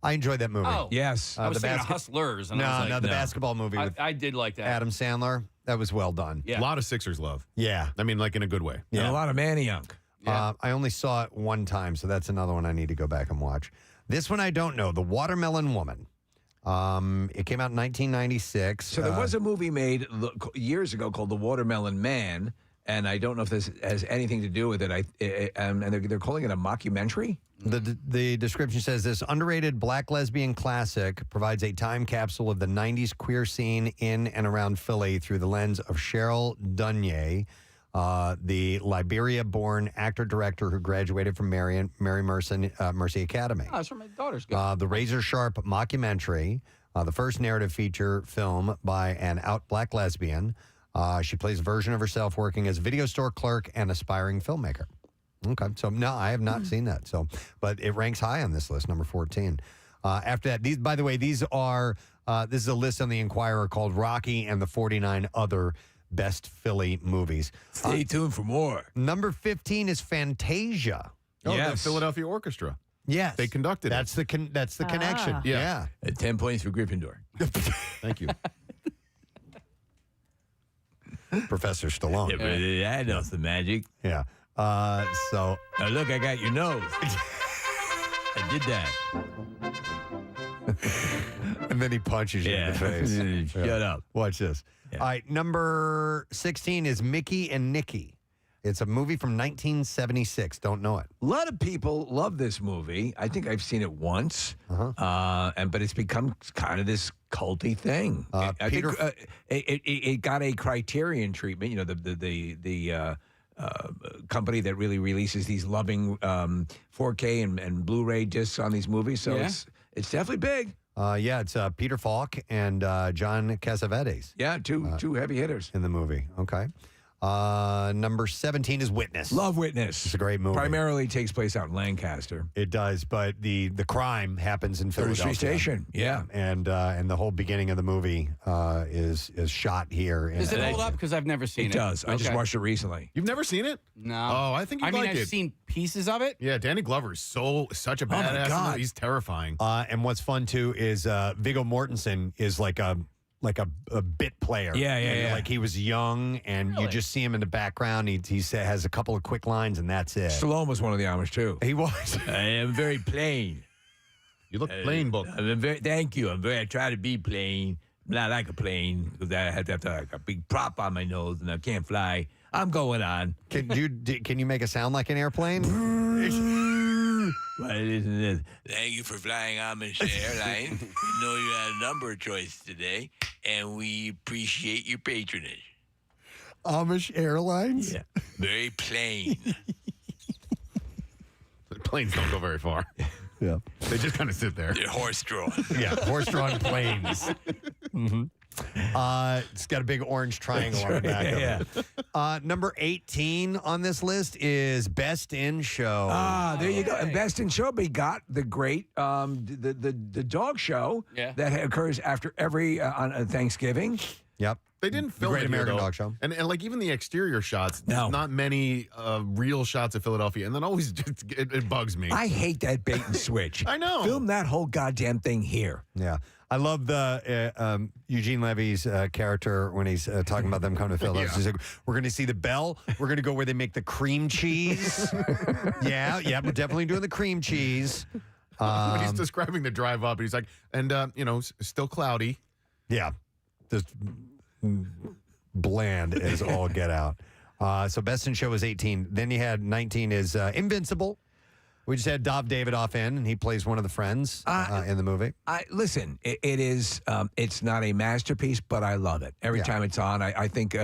I enjoyed that movie. Oh, yes. I was thinking of Hustlers. And I was like, the basketball movie with I did like that. Adam Sandler. That was well done. Yeah. A lot of Sixers love. Yeah. I mean, like in a good way. And a lot of Manny-Unk. I only saw it one time, so that's another one I need to go back and watch. This one I don't know. The Watermelon Woman. It came out in 1996. So there was a movie made years ago called The Watermelon Man, and I don't know if this has anything to do with it. And they're calling it a mockumentary. The description says this underrated black lesbian classic provides a time capsule of the 90s queer scene in and around Philly through the lens of Cheryl Dunye, the Liberia-born actor-director who graduated from Mary Mercy Academy. Oh, that's where my daughter's going. The razor-sharp mockumentary, the first narrative feature film by an out black lesbian. She plays a version of herself working as a video store clerk and aspiring filmmaker. Okay, so no, I have not seen that. So, but it ranks high on this list, number 14. After that, these, by the way, this is a list on the Enquirer called Rocky and the 49 Other Best Philly Movies. Stay tuned for more. Number 15 is Fantasia. Oh, the Philadelphia Orchestra. Yes, they conducted that's it. That's the connection. Yeah. 10 points for Gryffindor. Thank you. Professor Stallone. Yeah, but I know some magic. Yeah. So now look, I got your nose. I did that. And then he punches you in the face. Shut up. Watch this. All right, number 16 is Mickey and Nicky. It's a movie from 1976. Don't know it. A lot of people love this movie. I think I've seen it once, but it's become kind of this culty thing. I think it got a Criterion treatment. You know, the company that really releases these loving 4K and Blu-ray discs on these movies. So it's definitely big. It's Peter Falk and John Cassavetes. Yeah, two heavy hitters in the movie. Okay. Number 17 is Witness. Love Witness. It's a great movie. Primarily takes place out in Lancaster. It does, but the crime happens in Philadelphia. 33rd Station. Yeah. And the whole beginning of the movie is shot here. Does it hold up? Because I've never seen it. It does. I just watched it recently. You've never seen it? No. Oh, I think you'd like it. I've seen pieces of it. Yeah, Danny Glover is such a badass. my God. He's terrifying. And what's fun too is Viggo Mortensen is like a bit player. Yeah. Like he was young, and you just see him in the background. He has a couple of quick lines, and that's it. Stallone was one of the Amish too. He was. I am very plain. You look plain, Book. Thank you. I try to be plain. I'm not like a plane because I have to have like a big prop on my nose and I can't fly. I'm going on. Can you make a sound like an airplane? Well, listen to this. Thank you for flying Amish Airlines. We know you had a number of choices today, and we appreciate your patronage. Amish Airlines? Yeah. Very plain. Planes don't go very far. Yeah. They just kind of sit there. They're horse-drawn. Yeah, horse-drawn planes. Mm-hmm. It's got a big orange triangle on the back of it. Number 18 on this list is Best in Show. There you go. And Best in Show, we got the great the dog show that occurs after every on Thanksgiving. Yep. They didn't film Great it here, American though. Dog Show. And like even the exterior shots, there's not many real shots of Philadelphia. And then always it bugs me. I hate that bait and switch. I know. Film that whole goddamn thing here. Yeah. I love the Eugene Levy's character when he's talking about them coming to Philadelphia. He's like, we're going to see the Bell. We're going to go where they make the cream cheese. yeah, we're definitely doing the cream cheese. When he's describing the drive up, he's like, and, still cloudy. Yeah. Just bland as all get out. So Best in Show is 18. Then you had 19 is Invincible. We just had Dov Davidoff in, and he plays one of the friends in the movie. Listen, it is. It's not a masterpiece, but I love it every time it's on. I think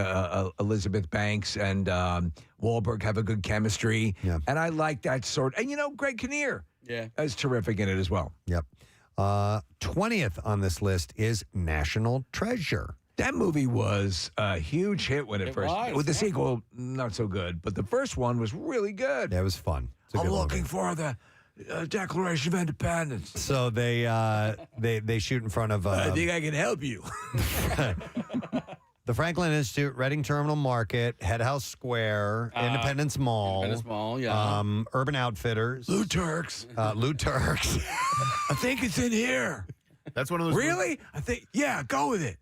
Elizabeth Banks and Wahlberg have a good chemistry, and I like that sort. And Greg Kinnear Yeah. That's terrific in it as well. Yep. 20th on this list is National Treasure. That movie was a huge hit when it first. was, With the sequel, not so good, but the first one was really good. That was fun. It's a I'm good looking movie. for the Declaration of Independence. So they shoot in front of. I think I can help you. The Franklin Institute, Reading Terminal Market, Head House Square, Independence Mall. Independence Mall, yeah. Urban Outfitters. Lou Turks. Lou Turks. I think it's in here. That's one of those. Really? I think. Yeah, go with it.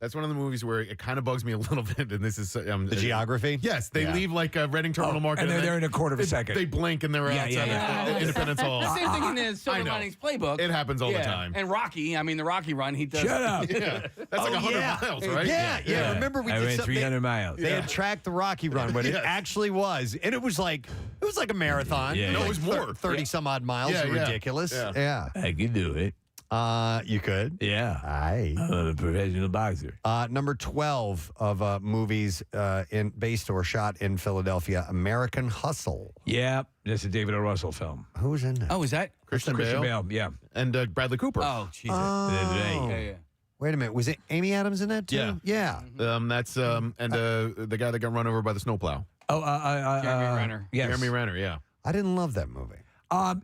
That's one of the movies where it kind of bugs me a little bit. And this is The geography? Yes, they leave like Reading Terminal Market, and they're there in a quarter of a second. They blink and they're outside of Independence Hall. The same thing in the I Silver know. Linings Playbook. It happens all the Yeah. time. And Rocky, I mean, the Rocky run, he does. Shut up. Yeah, that's like 100 miles, right? Yeah. Remember we I did ran something- 300 miles. They had tracked the Rocky Run, but it Yes. actually was, and it was like a marathon. Yeah, No, yeah. it was more 30 some odd miles. Yeah, yeah. Ridiculous. Yeah. Yeah. I can do it. You could. Yeah. Aye. I'm a professional boxer. Number 12 of movies based or shot in Philadelphia, American Hustle. Yeah, that's a David O. Russell film. Who was in that? Oh, is that? Christian Christian Bale. Bale, yeah. And Bradley Cooper. Oh, Jesus. Oh. Yeah. Wait a minute. Was it Amy Adams in that too? Yeah. Yeah. That's and the guy that got run over by the snowplow. Oh, Jeremy Renner. Yes. Jeremy Renner. Yeah. I didn't love that movie.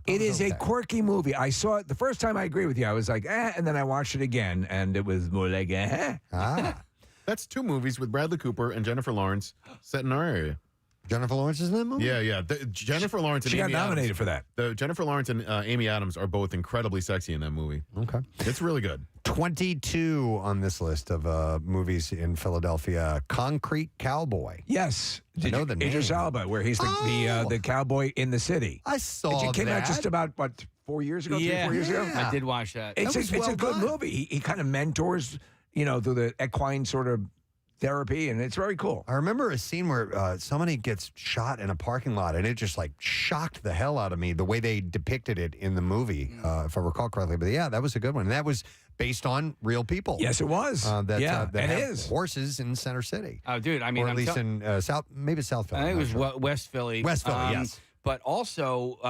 It is okay. a quirky movie. I saw it the first time. I agree with you. I was like, and then I watched it again, and it was more like, That's two movies with Bradley Cooper and Jennifer Lawrence set in our area. Jennifer Lawrence is in that movie? Yeah. Jennifer Lawrence and She got Amy nominated Adams, for that. The Jennifer Lawrence and Amy Adams are both incredibly sexy in that movie. Okay. It's really good. 22 on this list of movies in Philadelphia, Concrete Cowboy. Yes, I know the name. Idris Elba, where he's the cowboy in the city. I saw It came out that. just about 4 years ago, 3-4 years ago. I did watch that. It's was a well good done. movie. He kind of mentors, through the equine sort of therapy, and it's very cool. I remember a scene where somebody gets shot in a parking lot, and it just like shocked the hell out of me the way they depicted it in the movie, if I recall correctly. But yeah, that was a good one. And that was based on real people. Yes, it was. That it have is. horses in Center City. Oh, dude, I mean, or at least in South, maybe South Philly. I think it I'm was not sure. West Philly. West Philly, yes. But also, when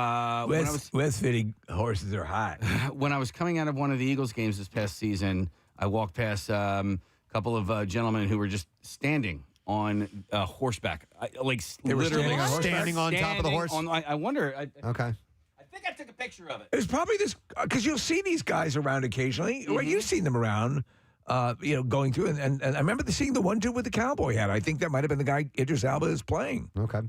I was West Philly horses are hot. when I was coming out of one of the Eagles games this past season, I walked past a couple of gentlemen who were just standing on horseback, They were literally standing on horseback? Standing on top of the horse? I wonder. Okay. I think I took a picture of it. It was probably this because you'll see these guys around occasionally. Well, you've seen them around, going through. And I remember seeing the one dude with the cowboy hat. I think that might have been the guy Idris Elba is playing. Okay.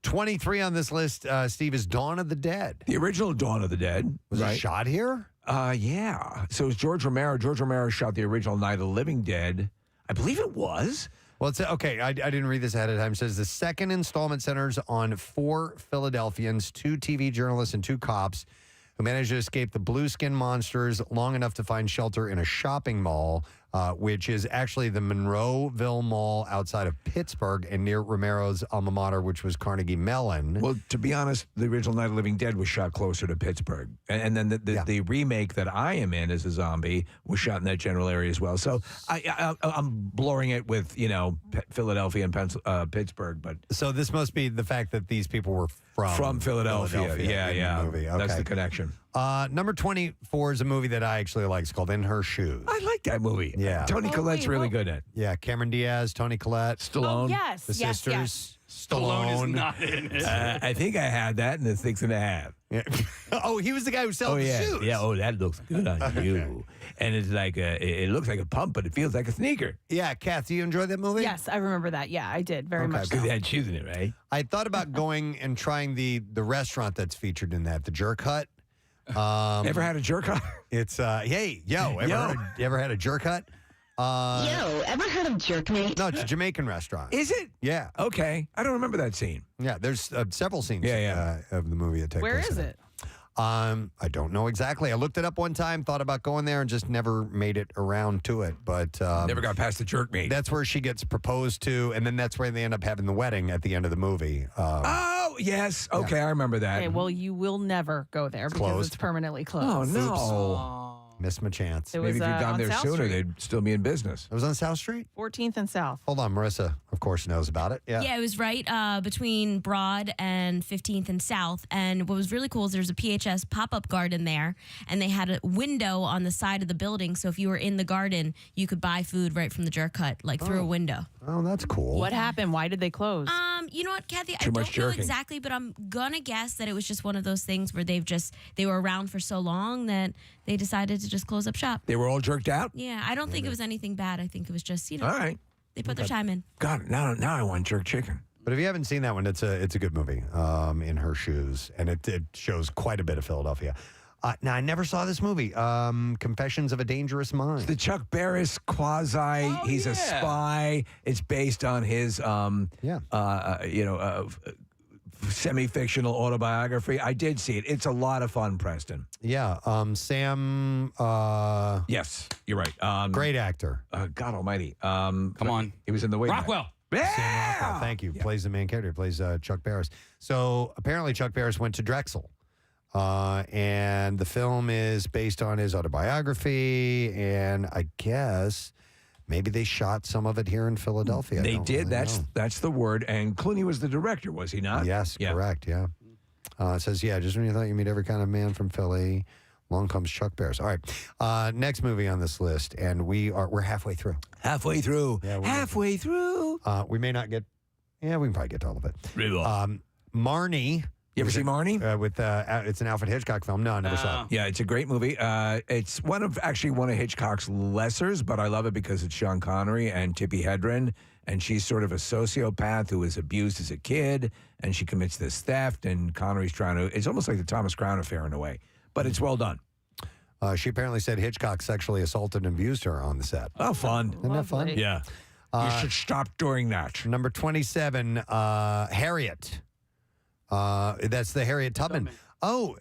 23 on this list, Steve, is Dawn of the Dead. The original Dawn of the Dead. Was right? it shot here? Yeah. So it was George Romero. George Romero shot the original Night of the Living Dead. I believe it was. Well, it's okay. I didn't read this ahead of time. It says the second installment centers on 4 Philadelphians, 2 TV journalists, and 2 cops who managed to escape the blue skin monsters long enough to find shelter in a shopping mall, which is actually the Monroeville Mall outside of Pittsburgh and near Romero's alma mater, which was Carnegie Mellon. Well, to be honest, the original Night of the Living Dead was shot closer to Pittsburgh. And then the remake that I am in as a zombie was shot in that general area as well. So I'm blurring it with, Philadelphia and Pittsburgh. But So this must be the fact that these people were from Philadelphia. Yeah. in the movie. Okay. That's the connection. Number 24 is a movie that I actually like. It's called In Her Shoes. I like that movie. Yeah. Tony Collette's really good at it. Yeah, Cameron Diaz, Tony Collette, Stallone. Yes, the yes, sisters, yes. Stallone. is not in it. I think I had that in the 6.5. Yeah. Oh, he was the guy who sells the shoes. Yeah, that looks good on you. And it's like it looks like a pump, but it feels like a sneaker. Yeah, Kath, do you enjoy that movie? Yes, I remember that. Yeah, I did very much. Because So. they had shoes in it, right? I thought about going and trying the restaurant that's featured in that, the Jerk Hut. Ever had a jerk hut? It's hey, ever had a Jerk Hut? Yo, ever heard of Jerkmate? No, it's a Jamaican restaurant. Is it? Yeah. Okay. I don't remember that scene. Yeah, there's several scenes Yeah. of the movie that take Where place is in it? I don't know exactly. I looked it up one time, thought about going there, and just never made it around to it. But Never got past the jerk meat. that's where she gets proposed to, and then that's where they end up having the wedding at the end of the movie. Oh, yes. Okay, I remember that. Okay, well, you will never go there because Closed. it's permanently closed. Oh, no. Missed my chance. It Maybe was, if you'd gone on there South sooner, Street. they'd still be in business. It was on South Street? 14th and South. Hold on, Marissa, of course, knows about it. Yeah. Yeah, it was right between Broad and 15th and South. And what was really cool is there's a PHS pop-up garden there, and they had a window on the side of the building. So if you were in the garden, you could buy food right from the jerk hut, like through a window. Oh, that's cool. What happened? Why did they close? You know what, Kathy? Too I much don't know jerking. exactly, but I'm gonna guess that it was just one of those things where they were around for so long that they decided to just close up shop. They were all jerked out? Yeah, I don't think it was anything bad. I think it was just, All right. they put their time in. God, now I want jerk chicken. But if you haven't seen that one, it's a good movie, In Her Shoes, and it shows quite a bit of Philadelphia. Now, I never saw this movie, Confessions of a Dangerous Mind. The Chuck Barris quasi, he's a spy. It's based on his, semi-fictional autobiography. I did see it. It's a lot of fun, Preston. Yeah, Sam. Yes, you're right. Great actor. God Almighty. Come on. He was in the way. Rockwell. Sam Rockwell, thank you. Plays the main character. Plays Chuck Barris. So apparently, Chuck Barris went to Drexel. And the film is based on his autobiography, and I guess maybe they shot some of it here in Philadelphia. They did. That's the word. And Clooney was the director, was he not? Yes, correct. Yeah. It says, just when you thought you meet every kind of man from Philly, along comes Chuck Barris. All right, next movie on this list, and we're halfway through. Halfway through. Yeah, halfway through. We may not get. Yeah, we can probably get to all of it. Really well. Marnie. You ever see Marnie? It's an Alfred Hitchcock film. No, I never saw it. Yeah, it's a great movie. It's one of Hitchcock's lessers, but I love it because it's Sean Connery and Tippi Hedren, and she's sort of a sociopath who was abused as a kid, and she commits this theft, and Connery's trying to. It's almost like the Thomas Crown Affair in a way, but it's well done. She apparently said Hitchcock sexually assaulted and abused her on the set. Oh, fun! Isn't that fun? Yeah. You should stop doing that. Number 27, Harriet. That's the Harriet Tubman. Oh,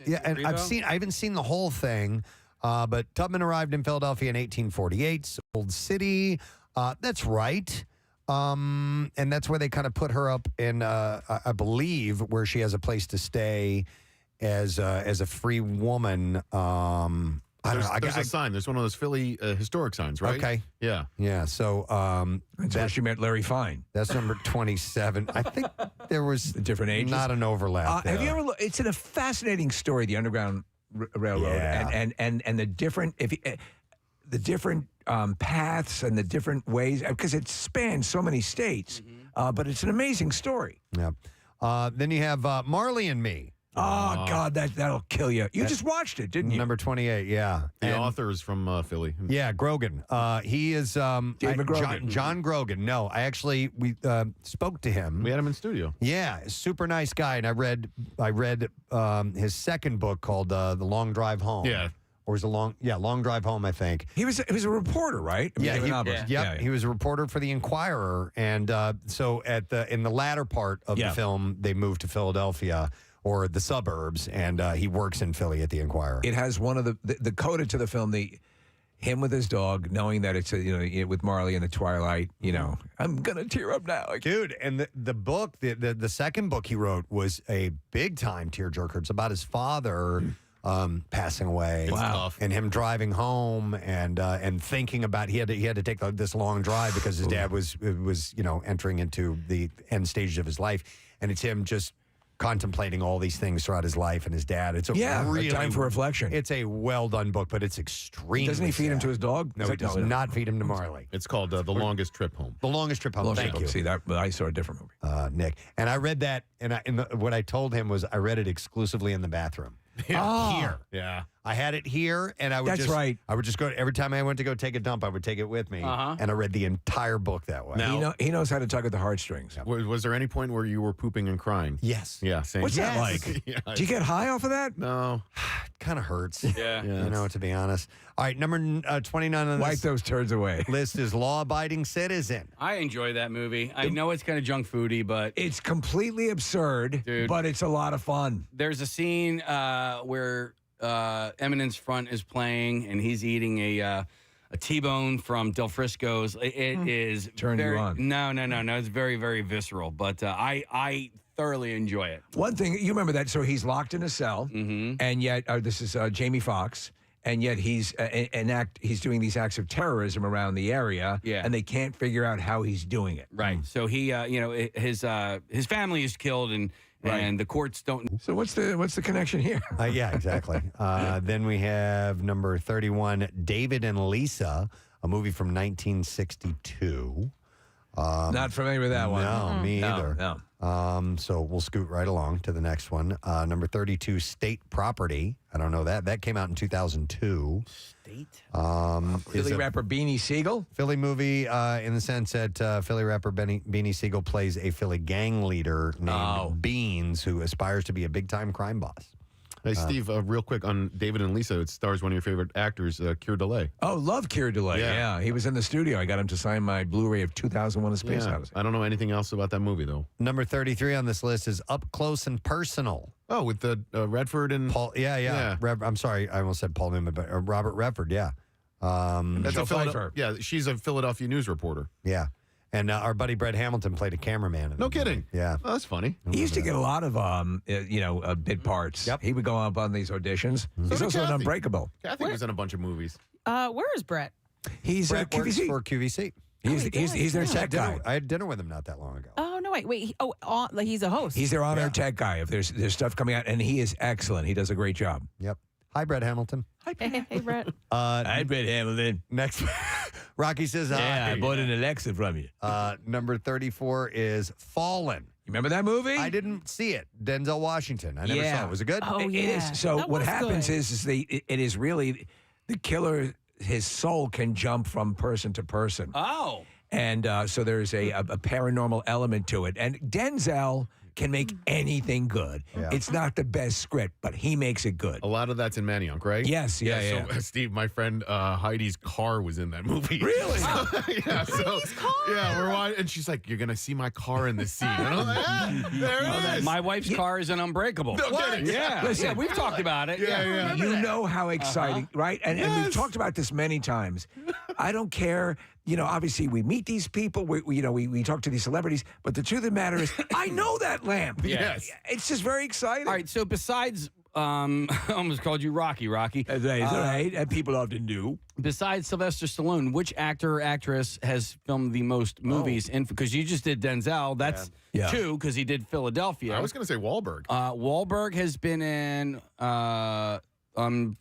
yeah, and I haven't seen the whole thing, but Tubman arrived in Philadelphia in 1848, Old City. That's right. And that's where they kind of put her up in, I believe, where she has a place to stay as a free woman. There's a sign. There's one of those Philly historic signs, right? Okay. Yeah. Yeah. So that's where she met Larry Fine. That's number 27. I think there was different ages. Not an overlap. Have you ever looked? It's a fascinating story, the Underground Railroad, and the different the different paths and the different ways, because it spans so many states. But it's an amazing story. Yeah. Then you have Marley and Me. Oh, God, that'll kill you. You just watched it, didn't you? Number 28, yeah. The author is from Philly. Yeah, Grogan. He is David Grogan. John Grogan. No, we spoke to him. We had him in studio. Yeah, super nice guy. And I read his second book called The Long Drive Home. Yeah. Or was it Long Drive Home, I think. He was a reporter, right? I mean, He was a reporter for the Inquirer, and so in the latter part of the film, they moved to Philadelphia or the suburbs, and he works in Philly at the Inquirer. It has one of the coda to the film, him with his dog, knowing that it's with Marley in the twilight. I'm gonna tear up now, dude. And the book, the second book he wrote was a big time tearjerker. It's about his father. Passing away, and him driving home, and thinking about he had to take this long drive because his dad was entering into the end stages of his life, and it's him just contemplating all these things throughout his life and his dad. It's a time for reflection. It's a well done book, but it's extremely. Doesn't he feed him to his dog? No, he does not feed him to Marley. It's called The Longest Trip Home. The Longest Trip Home. Thank you. See that? I saw a different movie. Nick, and I read that, and what I told him was I read it exclusively in the bathroom. Here. Yeah. I had it here, and I would I would just go, every time I went to go take a dump, I would take it with me, and I read the entire book that way. Now, he knows how to tug at the heartstrings. Was there any point where you were pooping and crying? Yes. Yeah, same. What's that like? Do you get high off of that? No. Kind of hurts. Yeah. To be honest. All right, number 29 on Wipe this those turds away. list is Law Abiding Citizen. I enjoy that movie. I know it's kind of junk foody, but it's completely absurd, dude, but it's a lot of fun. There's a scene where Eminence Front is playing, and he's eating a T-bone from Del Frisco's. It is Turned you on. No. It's very, very visceral, but I thoroughly enjoy it. One thing, you remember that, so he's locked in a cell, and yet this is Jamie Foxx, and yet he's he's doing these acts of terrorism around the area, and they can't figure out how he's doing it. Right. So he, his family is killed, and the courts don't. So what's the connection here? Yeah, exactly. Then we have number 31, David and Lisa, a movie from 1962. Not familiar with that one. No, me either. No. So we'll scoot right along to the next one. Number 32, State Property. I don't know that. That came out in 2002. State? Philly rapper Beanie Siegel? Philly movie in the sense that Philly rapper Beanie Siegel plays a Philly gang leader named Beans who aspires to be a big-time crime boss. Hey, Steve, real quick on David and Lisa, it stars one of your favorite actors, Keir Dullea. Oh, love Keir Dullea. Yeah. He was in the studio. I got him to sign my Blu-ray of 2001: A Space Odyssey. I don't know anything else about that movie, though. Number 33 on this list is Up Close and Personal. Oh, with the Redford and... Paul. Yeah. I'm sorry. I almost said Paul Newman, but Robert Redford, yeah. That's a Philadelphia. Yeah, she's a Philadelphia news reporter. Yeah. And our buddy Brett Hamilton played a cameraman. No kidding. Yeah. Oh, that's funny. He used to get a lot of, bit parts. Yep. He would go up on these auditions. He's also an Unbreakable. Kathy was in a bunch of movies. Where is Brett? He's Brett works QVC. for QVC. He's their tech guy. I had dinner with him not that long ago. Oh, no, wait. He's a host. He's their on-air tech guy. If there's stuff coming out, and he is excellent. He does a great job. Yep. Hi, Brett Hamilton. Hey, Brett. Hi, Brett Hamilton. Next, Rocky says hi. Yeah, I bought an Alexa from you. Number 34 is Fallen. You remember that movie? I didn't see it. Denzel Washington. I never saw it. Was it good? Oh, It is. So what happens is it is really the killer. His soul can jump from person to person. Oh. And so there's a paranormal element to it. And Denzel can make anything good. Yeah. It's not the best script, but he makes it good. A lot of that's in Manioc, right? Yes, yeah. So, Steve, my friend Heidi's car was in that movie. Really? Heidi's car? Yeah, we're watching, and she's like, "You're gonna see my car in this scene." And I'm like, there it is. My wife's car is an Unbreakable. No kidding. Yeah. Listen, Yeah, we've talked about it. Yeah. You know how exciting, right? And we've talked about this many times. I don't care. Obviously, we meet these people. We talk to these celebrities. But the truth of the matter is, I know that lamp. Yes. It's just very exciting. All right, so besides, I almost called you Rocky. That's right. And people often do. Besides Sylvester Stallone, which actor or actress has filmed the most movies? Because you just did Denzel. That's two, because he did Philadelphia. I was going to say Wahlberg. Wahlberg has been in Invincible.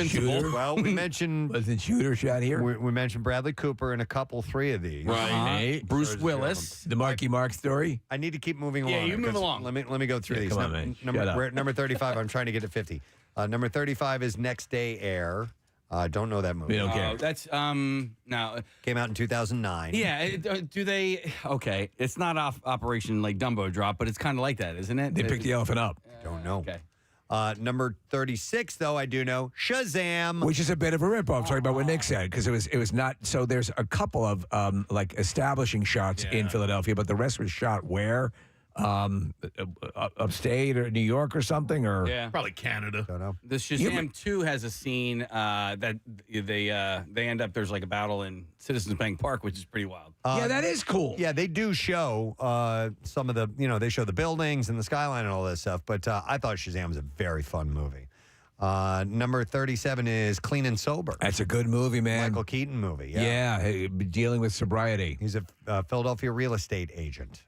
Shooter. Well, we mentioned Was it Shooter shot here? we mentioned Bradley Cooper in a couple, 3 of these. Right. Bruce Willis. The Marky Mark story. I need to keep moving along. Yeah, you move because along. Let me go through these. come on, man. Shut up. We're at number 35. I'm trying to get to 50. Number 35 is Next Day Air. Don't know that movie. We don't care. That's now. Came out in 2009. Yeah, do they? Okay, it's not Operation like Dumbo Drop, but it's kind of like that, isn't it? They picked the elephant up. Don't know. Okay. Number 36, though, I do know. Shazam. Which is a bit of a ripoff. Sorry about what Nick said, because it was not. So there's a couple of establishing shots in Philadelphia, but the rest was shot where? Upstate or New York or something, or Probably Canada. Don't know. The Shazam 2 has a scene that they end up, there's like a battle in Citizens Bank Park, which is pretty wild. yeah, that is cool. Yeah, they do show some of the, they show the buildings and the skyline and all that stuff, but I thought Shazam was a very fun movie. Number 37 is Clean and Sober. That's a good movie, man. Michael Keaton movie. Yeah, dealing with sobriety. He's a Philadelphia real estate agent.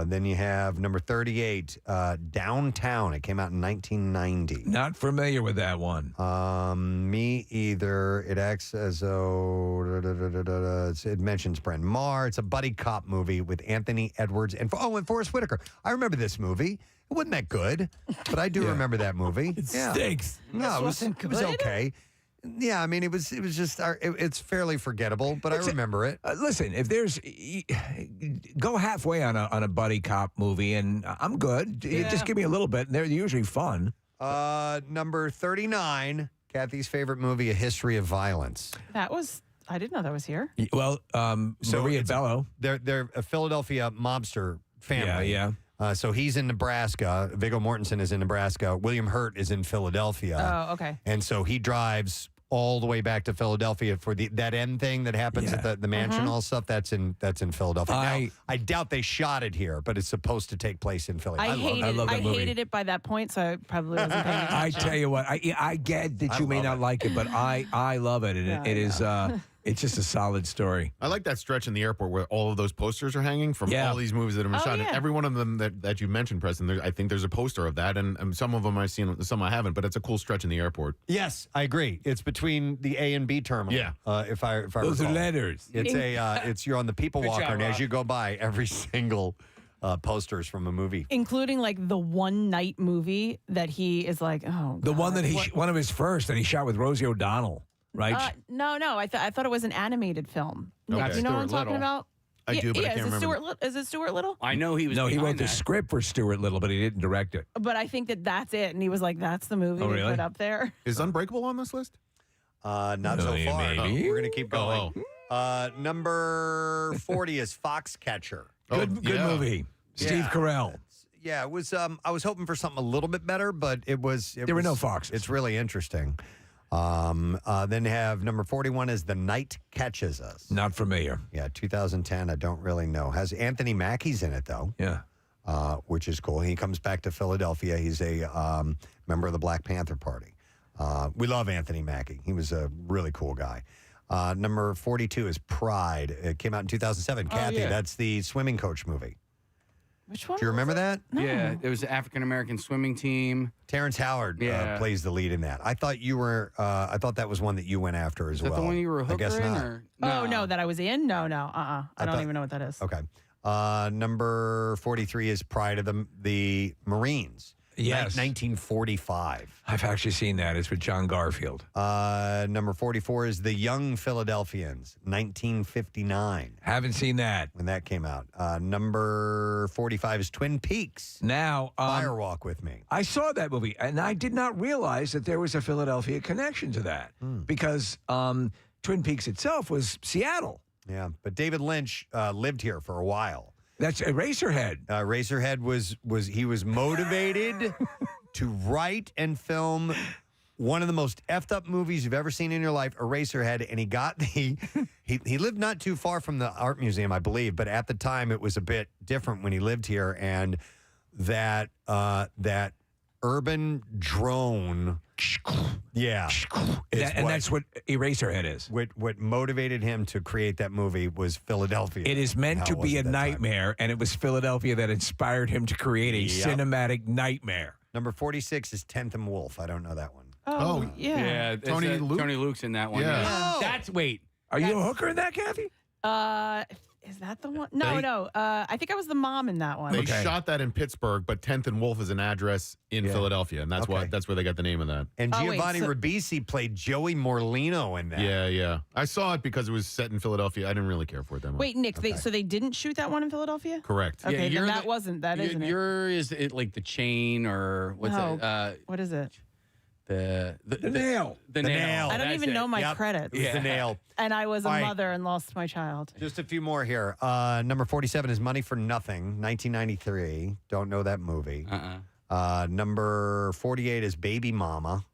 Then you have number 38, Downtown. It came out in 1990. Not familiar with that one. Me either. It acts as though it mentions Brent Maher. It's a buddy cop movie with Anthony Edwards and Forrest Whitaker. I remember this movie. It wasn't that good, but I do remember that movie. It stinks. No, it was okay. Yeah, I mean, it was just it's fairly forgettable, but I remember it. Listen, if there's go halfway on a buddy cop movie, and I'm good. Just give me a little bit, and they're usually fun. Number 39, Kathy's favorite movie, A History of Violence. I didn't know that was here. Well, Maria Bello. They're a Philadelphia mobster family. Yeah. So he's in Nebraska. Viggo Mortensen is in Nebraska. William Hurt is in Philadelphia. Oh, okay. And so he drives all the way back to Philadelphia for that end thing that happens at the mansion, all stuff. That's in Philadelphia. Now, I doubt they shot it here, but it's supposed to take place in Philly. I hated it by that point, so I probably wasn't paying attention. I tell you what, I get that you may not like it, but I love it. And it is it's just a solid story. I like that stretch in the airport where all of those posters are hanging from all these movies that have been shot. And every one of them that you mentioned, Preston, I think there's a poster of that, and some of them I've seen, some I haven't. But it's a cool stretch in the airport. Yes, I agree. It's between the A and B terminal. Yeah, if I those recall. are letters. It's you're on the people Good walker, job, and as Rob. you go by, every single posters from a movie. Including like the one night movie that he is like, oh, The one God, that one of his first that he shot with Rosie O'Donnell, right? No, I thought it was an animated film. Okay. You know what I'm Stuart talking Little. about? I do, but I can't remember. Is it Stuart Little? I know he was. No, he behind wrote the that. script for Stuart Little, but he didn't direct it. But I think that's it, and he was like, "That's the movie Oh, they really? put up there." Is Unbreakable on this list? Not so far. Maybe. We're going to keep going. Number 40 is Foxcatcher. Good movie. Steve Carell. Yeah, it was. I was hoping for something a little bit better, but there were no foxes. It's really interesting. Then have number 41 is The Night Catches Us. Not familiar. Yeah, 2010. I don't really know. Has Anthony Mackie's in it though. Yeah. Which is cool. He comes back to Philadelphia. He's a member of the Black Panther Party. We love Anthony Mackie. He was a really cool guy. Number 42 is Pride. It came out in 2007. Kathy, yeah. that's the swimming coach movie. Which one? Do you remember that? Yeah, it was the African American swimming team. Terrence Howard plays the lead in that. I thought you were. I thought that was one that you went after as Is that well. the one you were a hooker I guess in? not. Or? Oh no, that I was in. No. I don't thought- even know what that is. Okay. Number 43 is Pride of the Marines. Yes. 1945. I've actually seen that. It's with John Garfield. Number 44 is The Young Philadelphians, 1959. Haven't seen that. When that came out. Number 45 is Twin Peaks. Now, Firewalk with Me. I saw that movie, and I did not realize that there was a Philadelphia connection to that because Twin Peaks itself was Seattle. Yeah, but David Lynch lived here for a while. That's Eraserhead. Eraserhead was motivated to write and film one of the most effed up movies you've ever seen in your life, Eraserhead, and he got he lived not too far from the art museum, I believe, but at the time it was a bit different when he lived here, and that urban drone, that's what Eraserhead is. What motivated him to create that movie was Philadelphia. It is meant to be a nightmare, and it was Philadelphia that inspired him to create a cinematic nightmare. Number 46 is 10th and Wolf. I don't know that one. Oh, yeah. Yeah, Tony Luke? Tony Luke's in that one. Yeah. Oh. That's wait. Are you a hooker in that, Kathy? Is that the one? No. I think I was the mom in that one. They shot that in Pittsburgh, but 10th and Wolf is an address in Philadelphia, and that's Okay. that's where they got the name of that. And Oh, wait, Giovanni so- Ribisi played Joey Morlino in that. Yeah. I saw it because it was set in Philadelphia. I didn't really care for it that much. Wait, Nick. So they didn't shoot that one in Philadelphia? Correct. Okay, you're then that wasn't. That isn't it? Is it like the chain or what's No. it? What is it? The nail. The nail. I don't That's even it. know my Yep. credits. It was the nail. And I was a All right. mother and lost my child. Just a few more here. Number 47 is Money for Nothing, 1993. Don't know that movie. Number 48 is Baby Mama.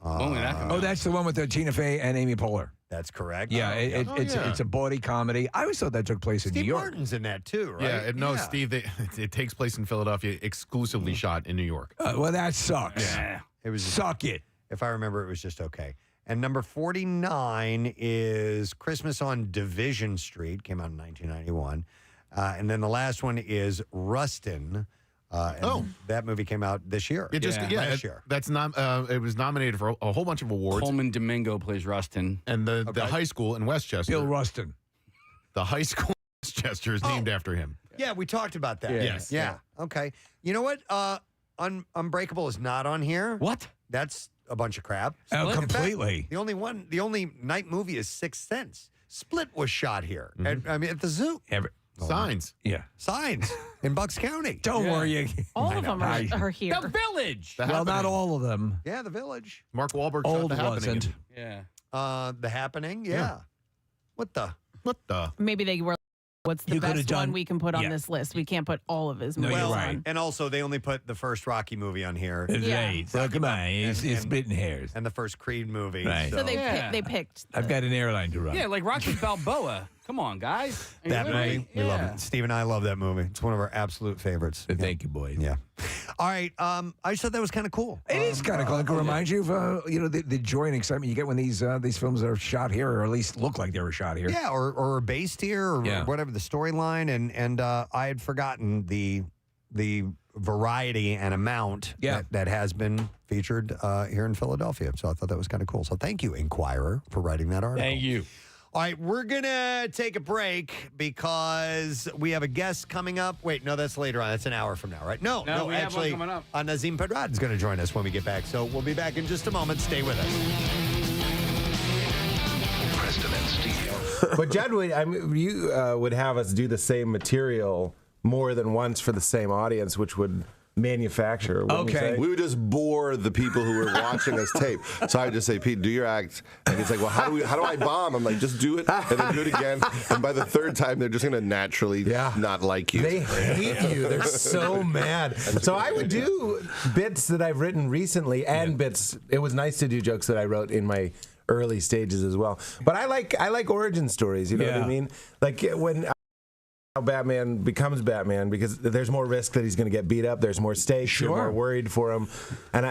That's the one with Tina Fey and Amy Poehler. That's correct. Yeah, it's a bawdy comedy. I always thought that took place in Steve New York. Martin's in that too, right? Yeah, no, Steve, it takes place in Philadelphia, exclusively shot in New York. Well, that sucks. Yeah. It was Suck it. If I remember, it was just okay. And number 49 is Christmas on Division Street. Came out in 1991. And then the last one is Rustin. That movie came out this year. Last year. That's not. It was nominated for a whole bunch of awards. Coleman Domingo plays Rustin. And the high school in Westchester, Bill Rustin. The high school in Westchester is named after him. Yeah, we talked about that. Yes. Yeah. Okay. You know what? Unbreakable is not on here. What? That's a bunch of crap. Oh, In fact, completely. the only night movie is Sixth Sense. Split was shot here. At the zoo. Signs. Yeah. Signs in Bucks County. Don't worry. All of them are here. The Village. Well, not all of them. Yeah, The Village. Mark Wahlberg Old shot The Happening. wasn't. Yeah. The Happening. Yeah. What the? What the? Maybe they were What's the You could've best done- one we can put on yeah. this list? We can't put all of his movies on. And also, they only put the first Rocky movie on here. That's right. So come on, it's splitting hairs. And the first Creed movie. Right. So they picked. I've got an airline to run. Yeah, like Rocky Balboa. Come on, guys. I mean, That really? movie, we love it. Steve and I love that movie. It's one of our absolute favorites. Thank you, boys. Yeah. All right. I just thought that was kind of cool. It is kind of cool. It reminds you of the joy and excitement you get when these films are shot here, or at least look like they were shot here. Yeah, or based here, or whatever the storyline. And I had forgotten the variety and amount that has been featured here in Philadelphia. So I thought that was kind of cool. So thank you, Inquirer, for writing that article. Thank you. All right, we're going to take a break because we have a guest coming up. Wait, no, that's later on. That's an hour from now, right? No, we have one actually, coming up. Nasim Pedrad is going to join us when we get back. So we'll be back in just a moment. Stay with us. Preston and Steve. But Jed, you would have us do the same material more than once for the same audience, which would manufacture. wouldn't you say? We would just bore the people who were watching us tape. So I would just say, Pete, do your act. And he's like, well, how do I bomb? I'm like, just do it and then do it again. And by the third time, they're just going to naturally not like you. They hate you. They're so mad. So I would do bits that I've written recently and bits. It was nice to do jokes that I wrote in my early stages as well. But I like origin stories. You know what I mean? Like when how Batman becomes Batman, because there's more risk that he's going to get beat up. There's more stakes. You're more worried for him. And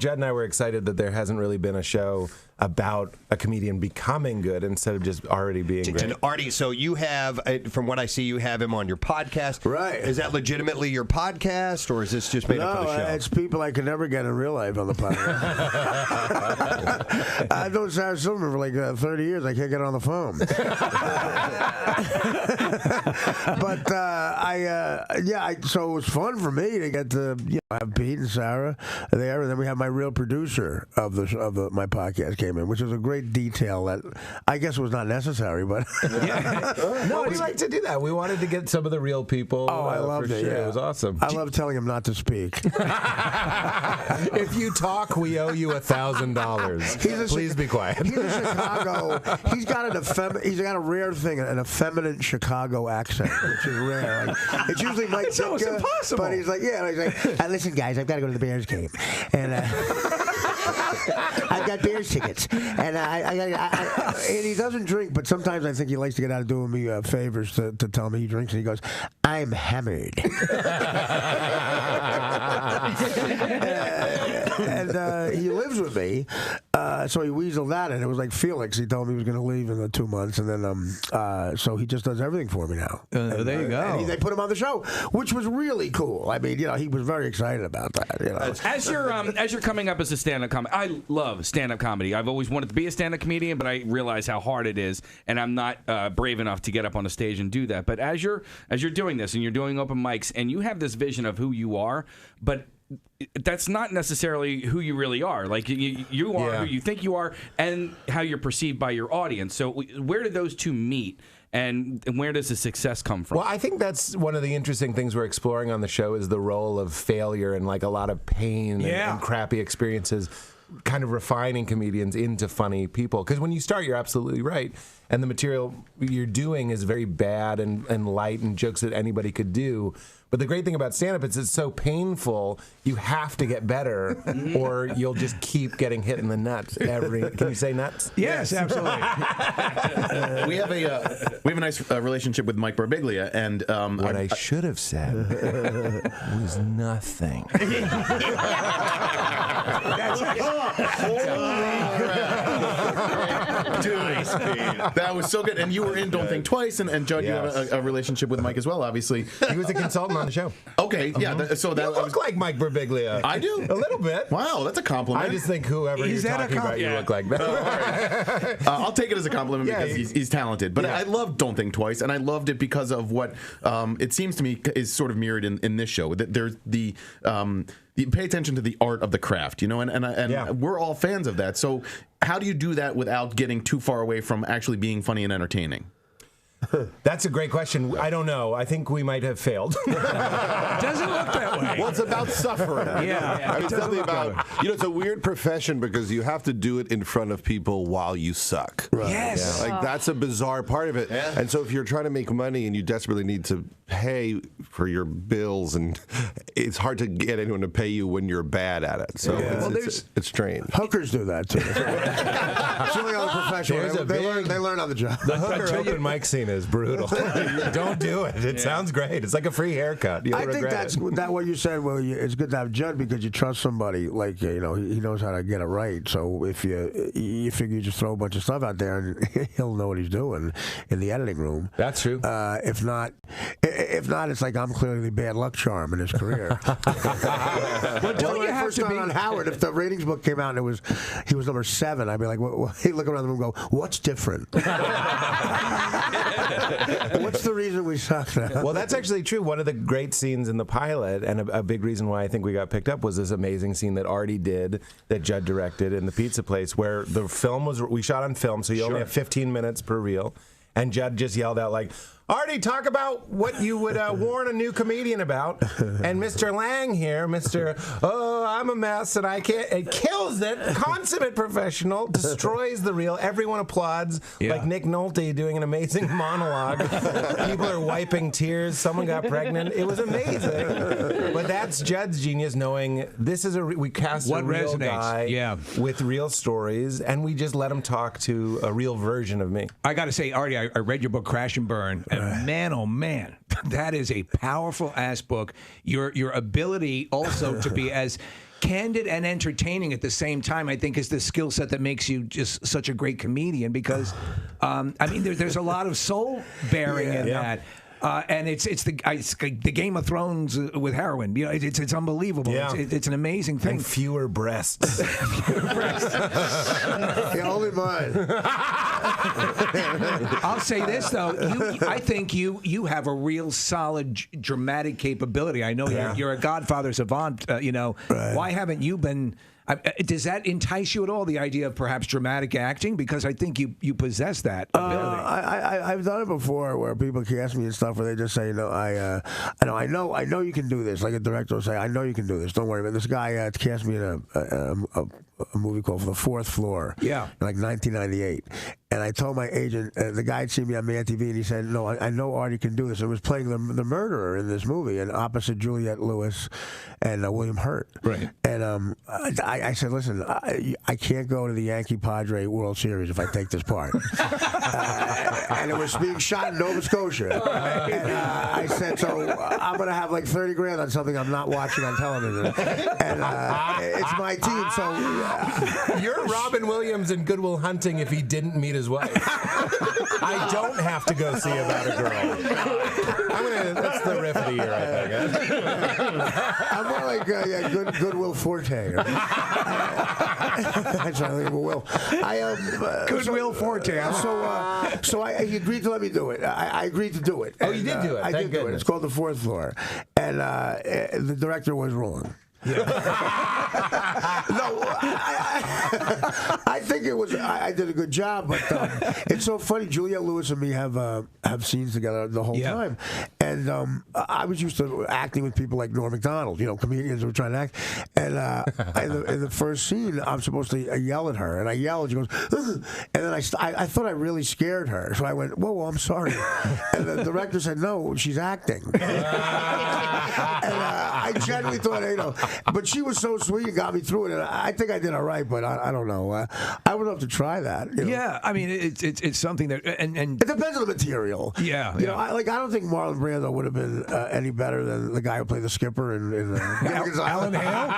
Jed and I were excited that there hasn't really been a show about a comedian becoming good instead of just already being great. And Artie, so you have, from what I see, you have him on your podcast. Right. Is that legitimately your podcast, or is this just made up for the show? It's people I could never get in real life on the podcast. I've known Sarah Silverman for like 30 years. I can't get on the phone. But so it was fun for me to get to have Pete and Sarah there, and then we have my real producer of my podcast came in, which was a great detail that I guess was not necessary, but No, we like to do that. We wanted to get some of the real people. Oh, I loved it. Sure. Yeah. It was awesome. I love telling him not to speak. If you talk, we owe you $1,000. Please be quiet. He's in Chicago. He's got a rare thing, an effeminate Chicago accent, which is rare. Like, it's usually Mike It's almost Ditka, impossible. but he's like, listen, guys, I've got to go to the Bears game, and I've got Bears tickets, and and he doesn't drink, but sometimes I think he likes to get out of doing me favors to tell me he drinks, and he goes, I'm hammered. And he lives with me, so he weaseled that, and it was like Felix. He told me he was going to leave in 2 months, and then so he just does everything for me now. There you go. And they put him on the show, which was really cool. I mean, he was very excited about that. As you're coming up as a stand-up comic, I love stand-up comedy. I've always wanted to be a stand-up comedian, but I realize how hard it is, and I'm not brave enough to get up on a stage and do that. But as you're doing this and you're doing open mics, and you have this vision of who you are, but that's not necessarily who you really are. Like you are who you think you are, and how you're perceived by your audience. So where do those two meet? And where does the success come from? Well, I think that's one of the interesting things we're exploring on the show is the role of failure and like a lot of pain and crappy experiences, kind of refining comedians into funny people. Because when you start, you're absolutely right. And the material you're doing is very bad and light and jokes that anybody could do. But the great thing about stand-up is it's so painful, you have to get better or you'll just keep getting hit in the nuts. Can you say nuts? Yes, absolutely. We have a nice relationship with Mike Birbiglia, and what I should have said was nothing. That was so good. And you were in Don't Think Twice, and Judd, you have a relationship with Mike as well, obviously. He was a consultant on the show. Okay, yeah. So that you look like Mike Birbiglia. I do? A little bit. Wow, that's a compliment. I just think whoever you're talking about, you look like that. I'll take it as a compliment because he's talented. But I love Don't Think Twice, and I loved it because of what it seems to me is sort of mirrored in this show. There's the pay attention to the art of the craft, and we're all fans of that. So how do you do that without getting too far away from actually being funny and entertaining? That's a great question. I don't know. I think we might have failed. Doesn't look that way. Well, it's about suffering. Yeah. I mean, it's something about, it's a weird profession because you have to do it in front of people while you suck. Right. Yes. Like, that's a bizarre part of it. Yeah. And so if you're trying to make money and you desperately need to pay for your bills, and it's hard to get anyone to pay you when you're bad at it. So it's strange. Hookers do that, too. It's only other professional. They learn on the job. The hooker open mic scene is brutal. Don't do it. It sounds great. It's like a free haircut. I think that's what you said. Well, it's good to have Judd because you trust somebody. Like he knows how to get it right. So if you figure you just throw a bunch of stuff out there, and he'll know what he's doing in the editing room. That's true. If not, it's like I'm clearly the bad luck charm in his career. Well, don't you have to be on Howard? If the ratings book came out and he was number 7, I'd be like, he'd look around the room and go, "What's different? What's the reason we suck now?" Well, that's actually true. One of the great scenes in the pilot, and a big reason why I think we got picked up, was this amazing scene that Artie did, that Judd directed in the pizza place, where the film we shot on film, so you only have 15 minutes per reel, and Judd just yelled out like, "Artie, talk about what you would warn a new comedian about." And Mr. Lang here, I'm a mess and I can't, it kills it. Consummate professional, destroys the reel. Everyone applauds, like Nick Nolte doing an amazing monologue. People are wiping tears. Someone got pregnant. It was amazing. But that's Judd's genius, knowing this is we cast a real guy with real stories, and we just let him talk to a real version of me. I got to say, Artie, I read your book, Crash and Burn. Man, oh man, that is a powerful ass book. Your ability also to be as candid and entertaining at the same time, I think, is the skill set that makes you just such a great comedian. Because, there's a lot of soul bearing in that. And it's the Game of Thrones with heroin. It's unbelievable. Yeah. It's an amazing thing. And fewer breasts. Only mine. I'll say this though, I think you have a real solid dramatic capability. I know you're a Godfather savant. Why haven't you been? Does that entice you at all, the idea of perhaps dramatic acting? Because I think you possess that ability. I've done it before, where people cast me and stuff, where they just say, I know you can do this. Like a director will say, "I know you can do this. Don't worry." But this guy cast me in a movie called The Fourth Floor. Yeah. In like 1998. And I told my agent, the guy had seen me on Man TV, and he said, "No, I know Artie can do this." It was playing the murderer in this movie, and opposite Juliette Lewis and William Hurt. Right. And I said, "Listen, I can't go to the Yankee Padre World Series if I take this part." And it was being shot in Nova Scotia. And I said, "So I'm going to have like 30 grand on something I'm not watching on television." And it's my team, so... You're Robin Williams in Good Will Hunting if he didn't meet his wife. I don't have to go see About a Girl. That's the riff of the year, I think. I'm more like Goodwill Forte. That's what I think of Will. Goodwill Forte. So he agreed to let me do it. I agreed to do it. Oh, you did do it. I did do it. It's called The Fourth Floor. And the director was wrong. Yeah. No, I think it was. I did a good job, but it's so funny. Juliette Lewis and me have scenes together the whole time, and I was used to acting with people like Norm Macdonald, comedians who were trying to act. And in the first scene, I'm supposed to yell at her, and I yell, and she goes, "Ugh," and then I thought I really scared her, so I went, "Whoa, I'm sorry." And the director said, "No, she's acting." And I genuinely thought, but she was so sweet and got me through it. And I think I did all right, but I don't know. I would love to try that. Yeah, I mean, it's something that, and it depends on the material. Yeah, I don't think Marlon Brando would have been any better than the guy who played the skipper in Alan Hale.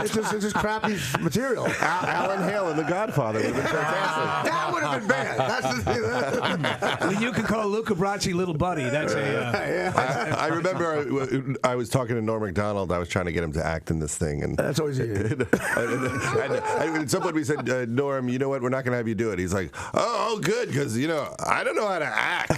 It's just crappy material. Alan Hale in The Godfather would have been fantastic. That would have been bad. That's the thing. You can call Luca Brasi little buddy. That's I remember I was talking to Norm Macdonald. I was trying to get him to act in this thing, and that's always easy. And at some point we said, "Norm, you know what? We're not going to have you do it." He's like, "Oh, good, because I don't know how to act."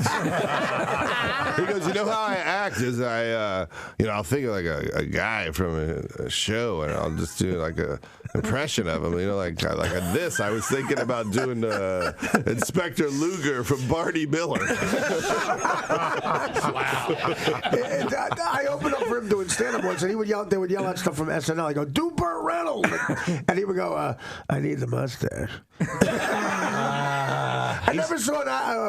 He goes, "You know how I act is I'll think of like a guy from a show, and I'll just do like a impression of him. Like this. I was thinking about doing Inspector Luger from Barney Miller. I opened up for him doing stand-up once, and they would yell out stuff from SNL. I go, do Burt Reynolds. And he would go, I need the mustache. I never saw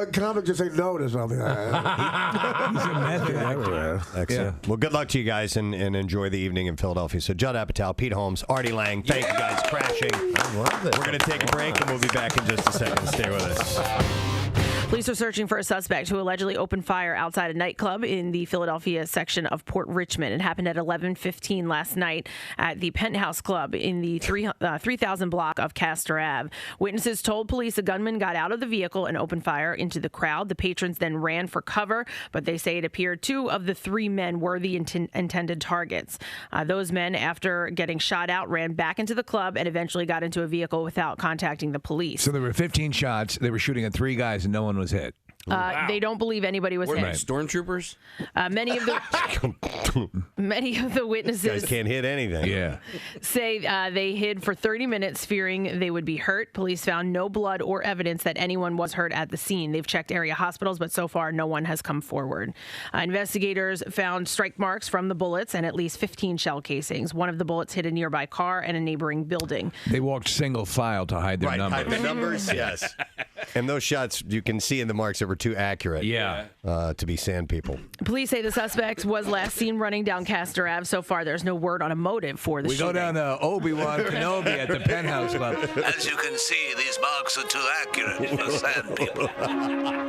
a comic just say no to something. He's a method actor. Excellent. Well, good luck to you guys, and enjoy the evening in Philadelphia. So, Judd Apatow, Pete Holmes, Artie Lang, thank you guys for crashing. I love it. We're going to take a break, and we'll be back in just a second. Stay with us. Police are searching for a suspect who allegedly opened fire outside a nightclub in the Philadelphia section of Port Richmond. It happened at 11:15 last night at the Penthouse Club in the 3000 block of Castor Ave. Witnesses told police a gunman got out of the vehicle and opened fire into the crowd. The patrons then ran for cover, but they say it appeared 2 of the 3 men were the intended targets. Those men, after getting shot out, ran back into the club and eventually got into a vehicle without contacting the police. So there were 15 shots. They were shooting at 3 guys, and no one was hit. They don't believe anybody was Were hit. they stormtroopers? Many of the witnesses Guys can't hit anything. Yeah. say they hid for 30 minutes, fearing they would be hurt. Police found no blood or evidence that anyone was hurt at the scene. They've checked area hospitals, but so far no one has come forward. Investigators found strike marks from the bullets and at least 15 shell casings. One of the bullets hit a nearby car and a neighboring building. They walked single file to hide their numbers. Hide the numbers, yes. And those shots, you can see in the marks that were too accurate to be sand people. Police say the suspect was last seen running down Castor Ave. So far, there's no word on a motive for the shooting. We go down to Obi-Wan Kenobi at the Penthouse Club. As you can see, these marks are too accurate for sand people.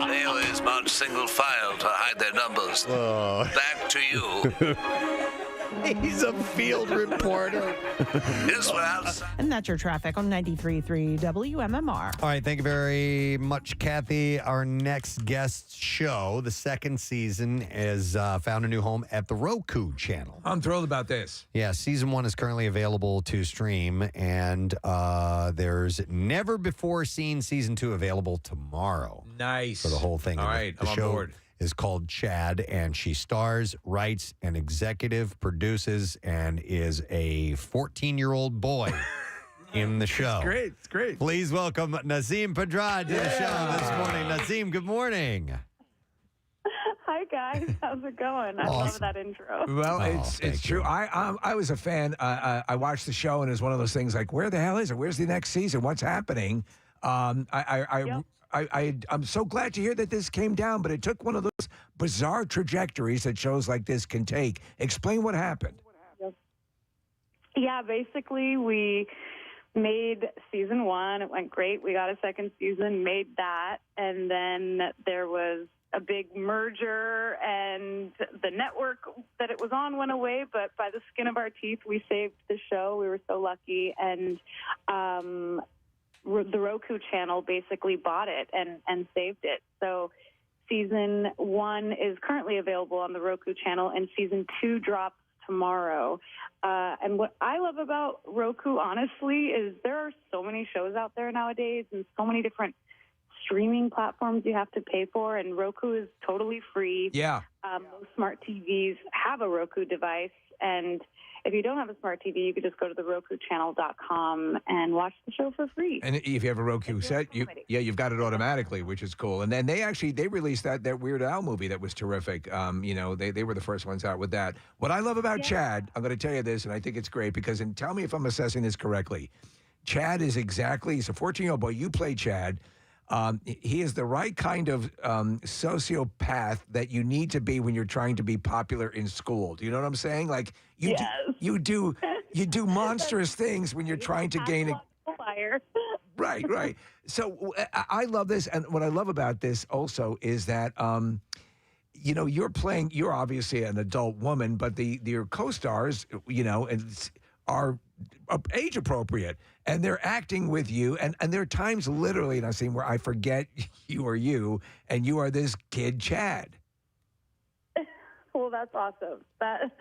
They always march single file to hide their numbers. Back to you. He's a field reporter. Yes, well. And that's your traffic on 93.3 WMMR. All right, thank you very much, Kathy. Our next guest show, the second season, has found a new home at the Roku channel. I'm thrilled about this. Yeah, season 1 is currently available to stream, and there's never before seen season 2 available tomorrow. Nice. For the whole thing. All right, the I'm on show board. is called Chad, and she stars, writes, and executive produces, and is a 14-year-old boy in the show. It's great. Please welcome Nasim Pedrad to the show this morning. Nasim, good morning. Hi guys, how's it going? I love that intro. Well, it's true. I was a fan. I watched the show, and it was one of those things like, where the hell is it? Where's the next season? What's happening? I'm so glad to hear that this came down, but it took one of those bizarre trajectories that shows like this can take. Explain what happened. Yeah, basically we made season 1. It went great. We got a second season, made that, and then there was a big merger, and the network that it was on went away, but by the skin of our teeth, we saved the show. We were so lucky, and the Roku channel basically bought it and saved it. So season 1 is currently available on the Roku channel, and season 2 drops tomorrow. And what I love about Roku, honestly, is there are so many shows out there nowadays and so many different streaming platforms you have to pay for, and Roku is totally free. Yeah. Most smart TVs have a Roku device, and if you don't have a smart TV, you could just go to the RokuChannel.com and watch the show for free. And if you have a Roku set, you've got it automatically, which is cool. And then they released that Weird Al movie that was terrific. They were the first ones out with that. What I love about Chad, I'm going to tell you this, and I think it's great because, and tell me if I'm assessing this correctly. Chad is he's a 14-year-old boy. You play Chad. He is the right kind of sociopath that you need to be when you're trying to be popular in school. Do you know what I'm saying? Like you do monstrous things when you're trying to gain a Right. So I love this, and what I love about this also is that you're obviously an adult woman, but your co-stars, are age appropriate, and they're acting with you, and there are times literally, Nasim, where I forget you are you, and you are this kid Chad. Well, that's awesome. That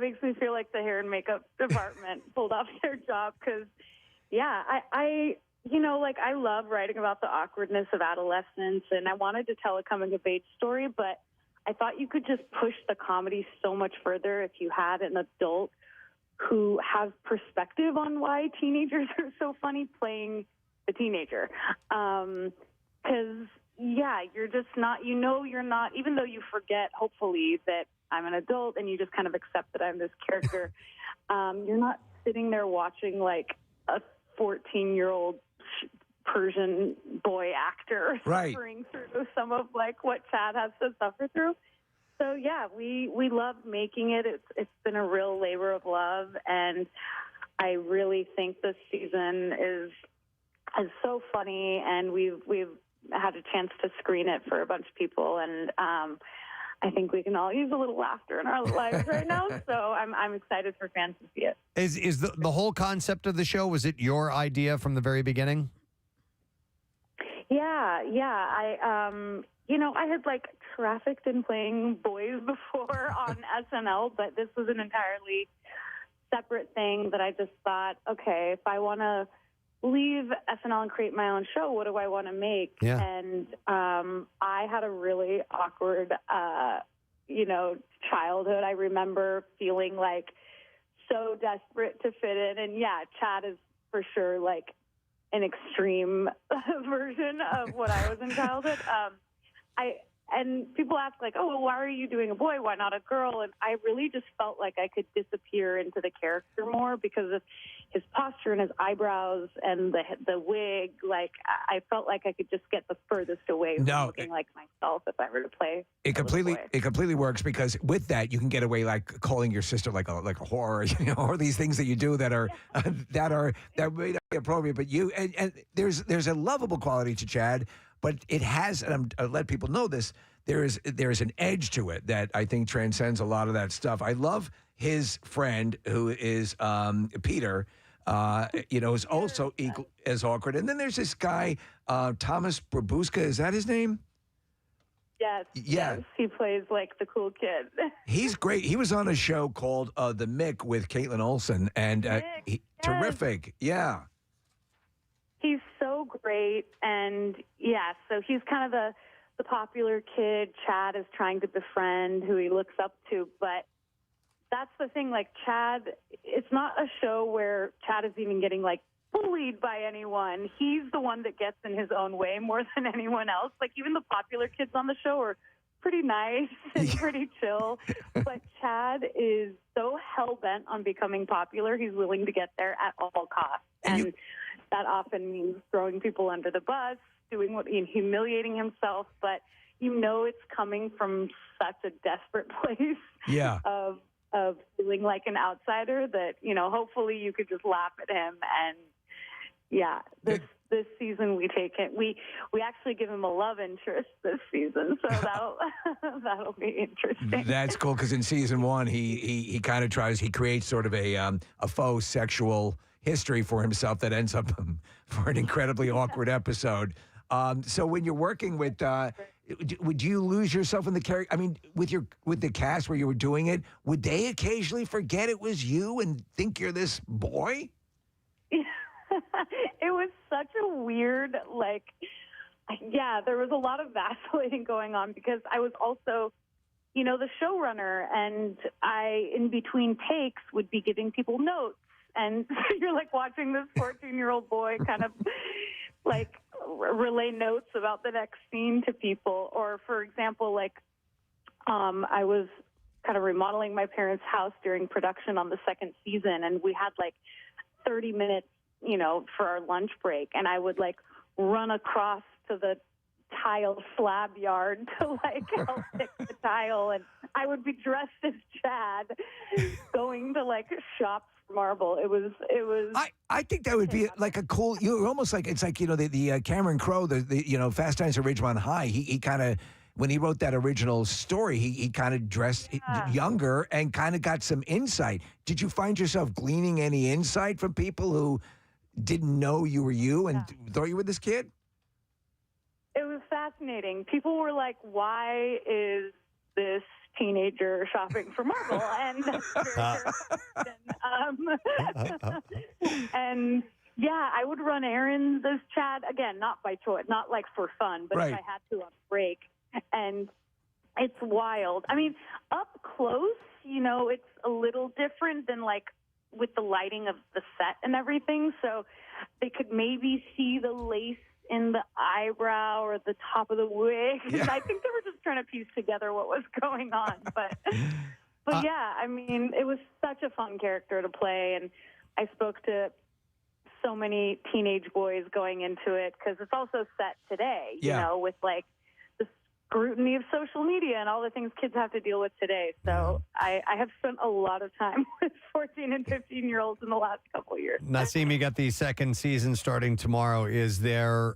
makes me feel like the hair and makeup department pulled off their job, because, yeah, I love writing about the awkwardness of adolescence, and I wanted to tell a coming-of-age story, but I thought you could just push the comedy so much further if you had an adult who has perspective on why teenagers are so funny playing the teenager. Because, yeah, you're just not, you're not, even though you forget, hopefully, that I'm an adult and you just kind of accept that I'm this character, you're not sitting there watching like a 14-year-old Persian boy actor suffering through some of like what Chad has to suffer through. So yeah, we love making it. It's been a real labor of love, and I really think this season is so funny, and we've had a chance to screen it for a bunch of people, and I think we can all use a little laughter in our lives right now. So I'm excited for fans to see it. Is the whole concept of the show, was it your idea from the very beginning? Yeah. I had like trafficked in playing boys before on SNL, but this was an entirely separate thing that I just thought, okay, if I want to leave SNL and create my own show, what do I want to make? Yeah. And I had a really awkward, childhood. I remember feeling like so desperate to fit in. And yeah, Chad is for sure like an extreme version of what I was in childhood. And people ask like, oh, well, why are you doing a boy? Why not a girl? And I really just felt like I could disappear into the character more because of his posture and his eyebrows and the wig. Like I felt like I could just get the furthest away from looking like myself if I were to play. It completely works because with that you can get away like calling your sister like a whore, or these things that you do that are that may not be appropriate. But you and there's a lovable quality to Chad. But it has, and I'll let people know this, there is an edge to it that I think transcends a lot of that stuff. I love his friend who is Peter, is also equal, as awkward. And then there's this guy, Thomas Babuska, is that his name? Yes. Yeah. Yes, he plays like the cool kid. He's great. He was on a show called The Mick with Caitlin Olsen, and terrific. Yeah. He's so great, and yeah, so he's kind of the popular kid Chad is trying to befriend, who he looks up to, but that's the thing, like Chad, it's not a show where Chad is even getting like bullied by anyone. He's the one that gets in his own way more than anyone else. Like even the popular kids on the show are pretty nice and pretty chill, but Chad is so hell-bent on becoming popular, he's willing to get there at all costs. And that often means throwing people under the bus, humiliating himself, but it's coming from such a desperate place of feeling like an outsider that, hopefully you could just laugh at him. And yeah, this season we take it. We actually give him a love interest this season, so that'll be interesting. That's cool because in season 1 he kind of creates sort of a faux sexual history for himself that ends up for an incredibly awkward episode. So when you're working with, would you lose yourself in the character? I mean, with the cast where you were doing it, would they occasionally forget it was you and think you're this boy? It was such a weird, there was a lot of vacillating going on because I was also, the showrunner, and I, in between takes, would be giving people notes. And you're like watching this 14-year-old boy kind of like relay notes about the next scene to people. Or, for example, I was kind of remodeling my parents' house during production on the second season, and we had 30 minutes, for our lunch break. And I would run across to the tile slab yard to help fix the tile. And I would be dressed as Chad going to shop marble. It was. I think that would be a cool. You're almost it's the Cameron Crowe, the Fast Times at Ridgemont High. He kind of, when he wrote that original story, he kind of dressed younger and kind of got some insight. Did you find yourself gleaning any insight from people who didn't know you were you and thought you were this kid? It was fascinating. People were like, "Why is this teenager shopping for marble?" And and yeah, I would run errands as Chad, again, not by choice, not for fun, but if I had to on break. And it's wild. I mean, up close, it's a little different than with the lighting of the set and everything, so they could maybe see the lace in the eyebrow or the top of the wig. And I think they were just trying to piece together what was going on. But yeah, I mean, it was such a fun character to play, and I spoke to so many teenage boys going into it because it's also set today, you know, with like the scrutiny of social media and all the things kids have to deal with today. So I have spent a lot of time with 14 and 15-year-olds in the last couple of years. Nasim, you got the second season starting tomorrow.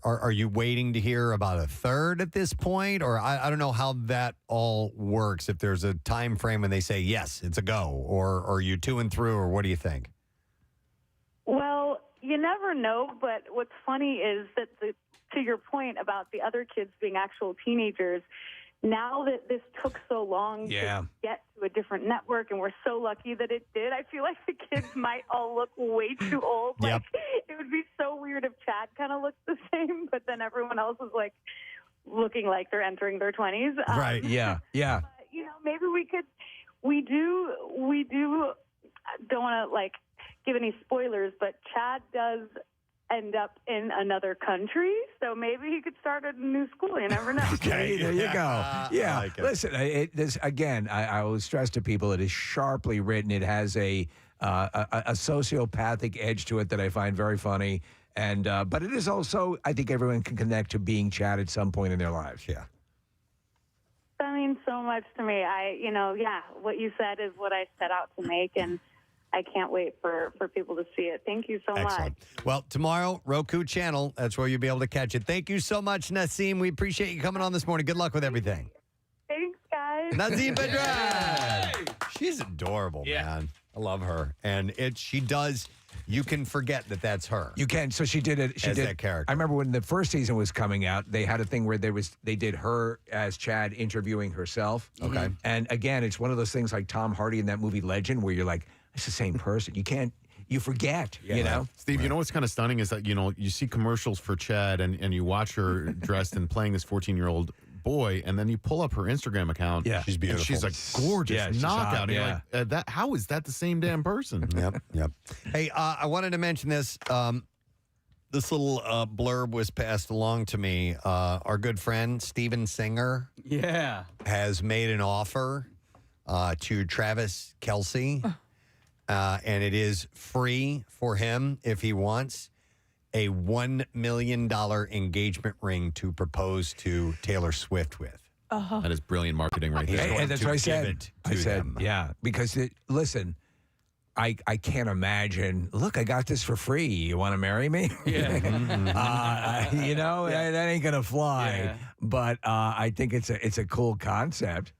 Are you waiting to hear about a third at this point? Or I don't know how that all works. If there's a time frame when they say, yes, it's a go, or are you to and through, or what do you think? Well, you never know, but what's funny is that to your point about the other kids being actual teenagers, now that this took so long to get to a different network, and we're so lucky that it did, I feel like the kids might all look way too old. Like, it would be so weird if Chad kind of looked the same, but then everyone else is like looking like they're entering their 20s. Right, yeah. But, you know, maybe we do, don't want to like give any spoilers, but Chad does end up in another country, so maybe he could start at a new school. You never know. Okay, there you go. Yeah, like it. Listen, this again. I will stress to people, it is sharply written. It has a sociopathic edge to it that I find very funny, and but it is also, I think everyone can connect to being Chad at some point in their lives. Yeah. That means so much to me. What you said is what I set out to make, and I can't wait for people to see it. Thank you so Excellent. much. Well, tomorrow, Roku channel. That's where you'll be able to catch it. Thank you so much, Nasim. We appreciate you coming on this morning. Good luck with everything. Thanks, guys. Nasim Pedrad. She's adorable, man. I love her. And she does, you can forget that that's her. You can. So she did it. She As did that character. I remember when the first season was coming out, they had a thing where they did her as Chad interviewing herself. Okay. And again, it's one of those things like Tom Hardy in that movie Legend, where you're like, it's the same person. You forget, you know? Steve, you know what's kind of stunning is that, you see commercials for Chad and you watch her dressed and playing this 14-year-old boy, and then you pull up her Instagram account. Yeah. She's beautiful. And she's like gorgeous she's knockout. hot, And you're like, how is that the same damn person? Yep. Hey, I wanted to mention this. This little blurb was passed along to me. Our good friend, Steven Singer, has made an offer to Travis Kelce. And it is free for him if he wants a $1 million engagement ring to propose to Taylor Swift with. That is brilliant marketing right there. Hey, that's what I said. Yeah, because listen, I can't imagine. Look, I got this for free. You want to marry me? Yeah. That ain't gonna fly. Yeah. But I think it's a cool concept.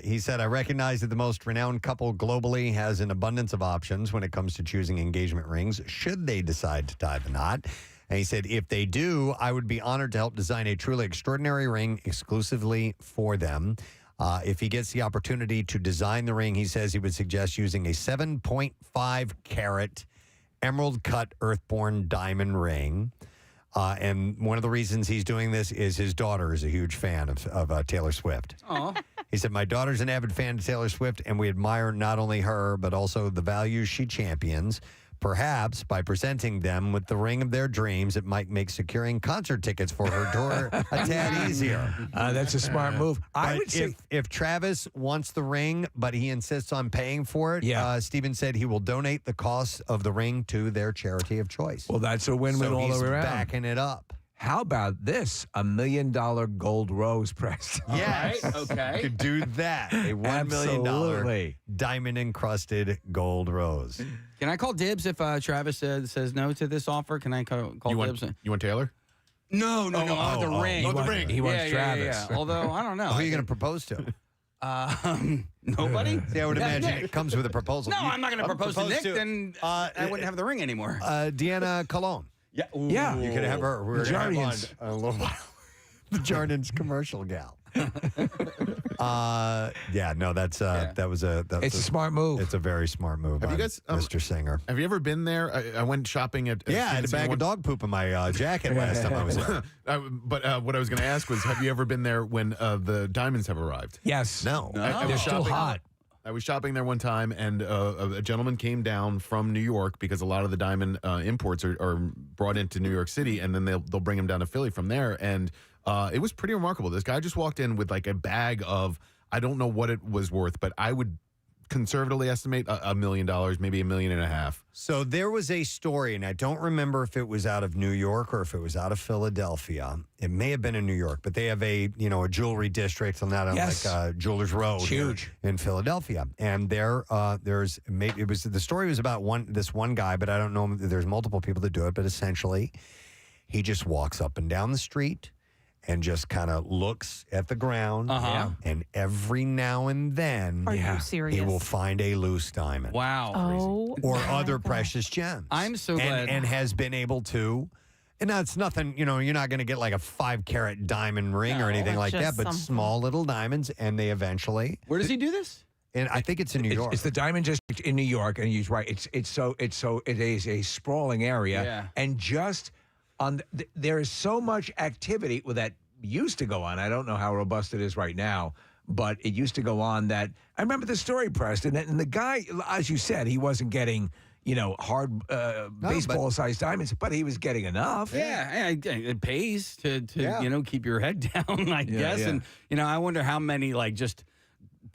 He said, I recognize that the most renowned couple globally has an abundance of options when it comes to choosing engagement rings, should they decide to tie the knot. And he said, if they do, I would be honored to help design a truly extraordinary ring exclusively for them. If he gets the opportunity to design the ring, he says he would suggest using a 7.5 carat emerald cut earthborn diamond ring. And one of the reasons he's doing this is his daughter is a huge fan of Taylor Swift. He said, my daughter's an avid fan of Taylor Swift, and we admire not only her, but also the values she champions. Perhaps by presenting them with the ring of their dreams, it might make securing concert tickets for her tour a tad easier. That's a smart move. I would say if Travis wants the ring, but he insists on paying for it, Steven said he will donate the cost of the ring to their charity of choice. Well, that's a win-win all the way around. Backing it up. How about this? $1 million gold rose, Preston. Yes. Right, okay. You could do that. A $1 million Absolutely. diamond-encrusted gold rose. Can I call dibs if Travis says no to this offer? Can I call dibs? You want Taylor? No, the ring. The ring. He wants Travis. Yeah. Although, I don't know. Who are you going to propose to? Nobody? See, I would imagine it comes with a proposal. No, I'm not going to propose to Nick. Then I wouldn't have the ring anymore. Deanna Cologne. Yeah. Yeah. You could have her. We're going to have on a little while. The Jardins commercial gal. It's a smart move. It's a very smart move. Have you guys, Mr. Singer? Have you ever been there? I went shopping at. I had a bag of dog poop in my jacket last time I was there. But what I was going to ask was, have you ever been there when the diamonds have arrived? Yes. No. They're still hot. I was shopping there one time, and a gentleman came down from New York because a lot of the diamond imports are brought into New York City, and then they'll bring them down to Philly from there. And it was pretty remarkable. This guy just walked in with like a bag of, I don't know what it was worth, but I would conservatively estimate $1 million, maybe $1.5 million. So there was a story, and I don't remember if it was out of New York or if it was out of Philadelphia. It may have been in New York, but they have a jewelry district on that like Jewelers Row, huge in Philadelphia. And the story was about this one guy, but I don't know. There's multiple people that do it, but essentially, he just walks up and down the street and just kind of looks at the ground. And every now and then, Are you serious? he will find a loose diamond. Wow. Oh, Or other precious gems. I'm so glad. And has been able to. And that's nothing, you're not going to get like a 5-carat diamond ring or anything like that, but small little diamonds, and they eventually. Where does he do this? And I think it's in New York. It's the Diamond District in New York, and he's right. It is a sprawling area, and just there is so much activity that used to go on. I don't know how robust it is right now, but it used to go on. That I remember the story, Preston, and the guy, as you said, he wasn't getting hard baseball-sized diamonds, but he was getting enough. Yeah, it pays to keep your head down, I guess. And I wonder how many just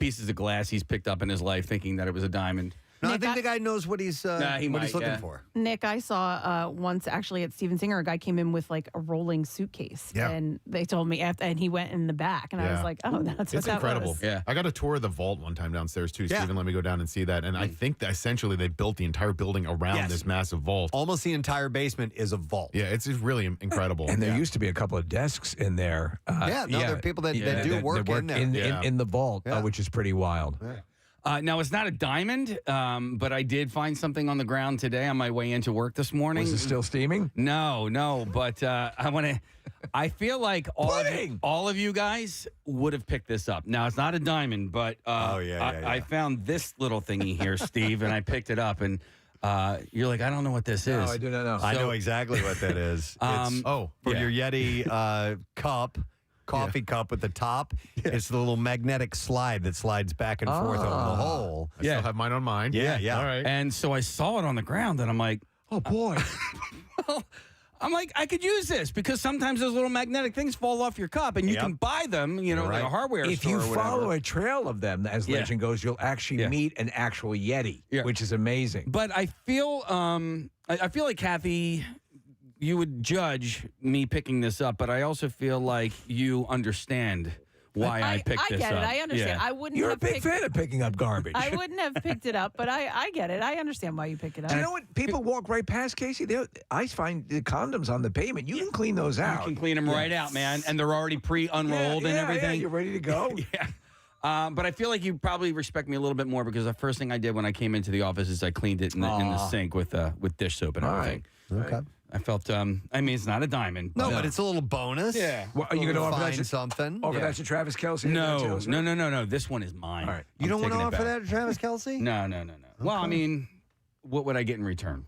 pieces of glass he's picked up in his life, thinking that it was a diamond. No, I think the guy knows what he's looking for. Nick, I saw once actually at Steven Singer, a guy came in with like a rolling suitcase, and they told me and he went in the back, and I was like, oh, that's what that incredible. was. Yeah, I got a tour of the vault one time downstairs too. Steven let me go down and see that, and I think that essentially they built the entire building around this massive vault. Almost the entire basement is a vault. Yeah, it's really incredible. And there used to be a couple of desks in there. There are people that do work in there. In the vault, which is pretty wild. Now, it's not a diamond, but I did find something on the ground today on my way into work this morning. Was it still steaming? No, but I feel like all of you guys would have picked this up. Now, it's not a diamond, but I found this little thingy here, Steve, and I picked it up, and you're like, I don't know what this is. No, I do not know. I know exactly what that is. It's for your Yeti cup. Coffee cup at the top. It's the little magnetic slide that slides back and forth over the hole. I still have mine on mine. Yeah. All right. And so I saw it on the ground, and I'm like, oh, boy. I'm like, I could use this because sometimes those little magnetic things fall off your cup, and you can buy them, like a hardware store. If you or whatever. follow a trail of them, as legend goes, you'll actually meet an actual Yeti, which is amazing. But I feel like, Kathy, you would judge me picking this up, but I also feel like you understand why I picked this up. I get it. I understand. I wouldn't. You're have a big fan of picking up garbage. I wouldn't have picked it up, but I get it. I understand why you pick it up. Do you know what? People walk right past, Casey. I find the condoms on the pavement. You can clean those out. You can clean them right out, man, and they're already pre-unrolled and everything. Yeah, you're ready to go. But I feel like you probably respect me a little bit more because the first thing I did when I came into the office is I cleaned it in the sink with dish soap and everything. Okay. I felt, it's not a diamond. But it's a little bonus. Yeah. Well, are you going to offer that something? Offer that to Travis Kelce? No. This one is mine. All right. You don't want to offer that to Travis Kelce? No. Well, I mean, what would I get in return?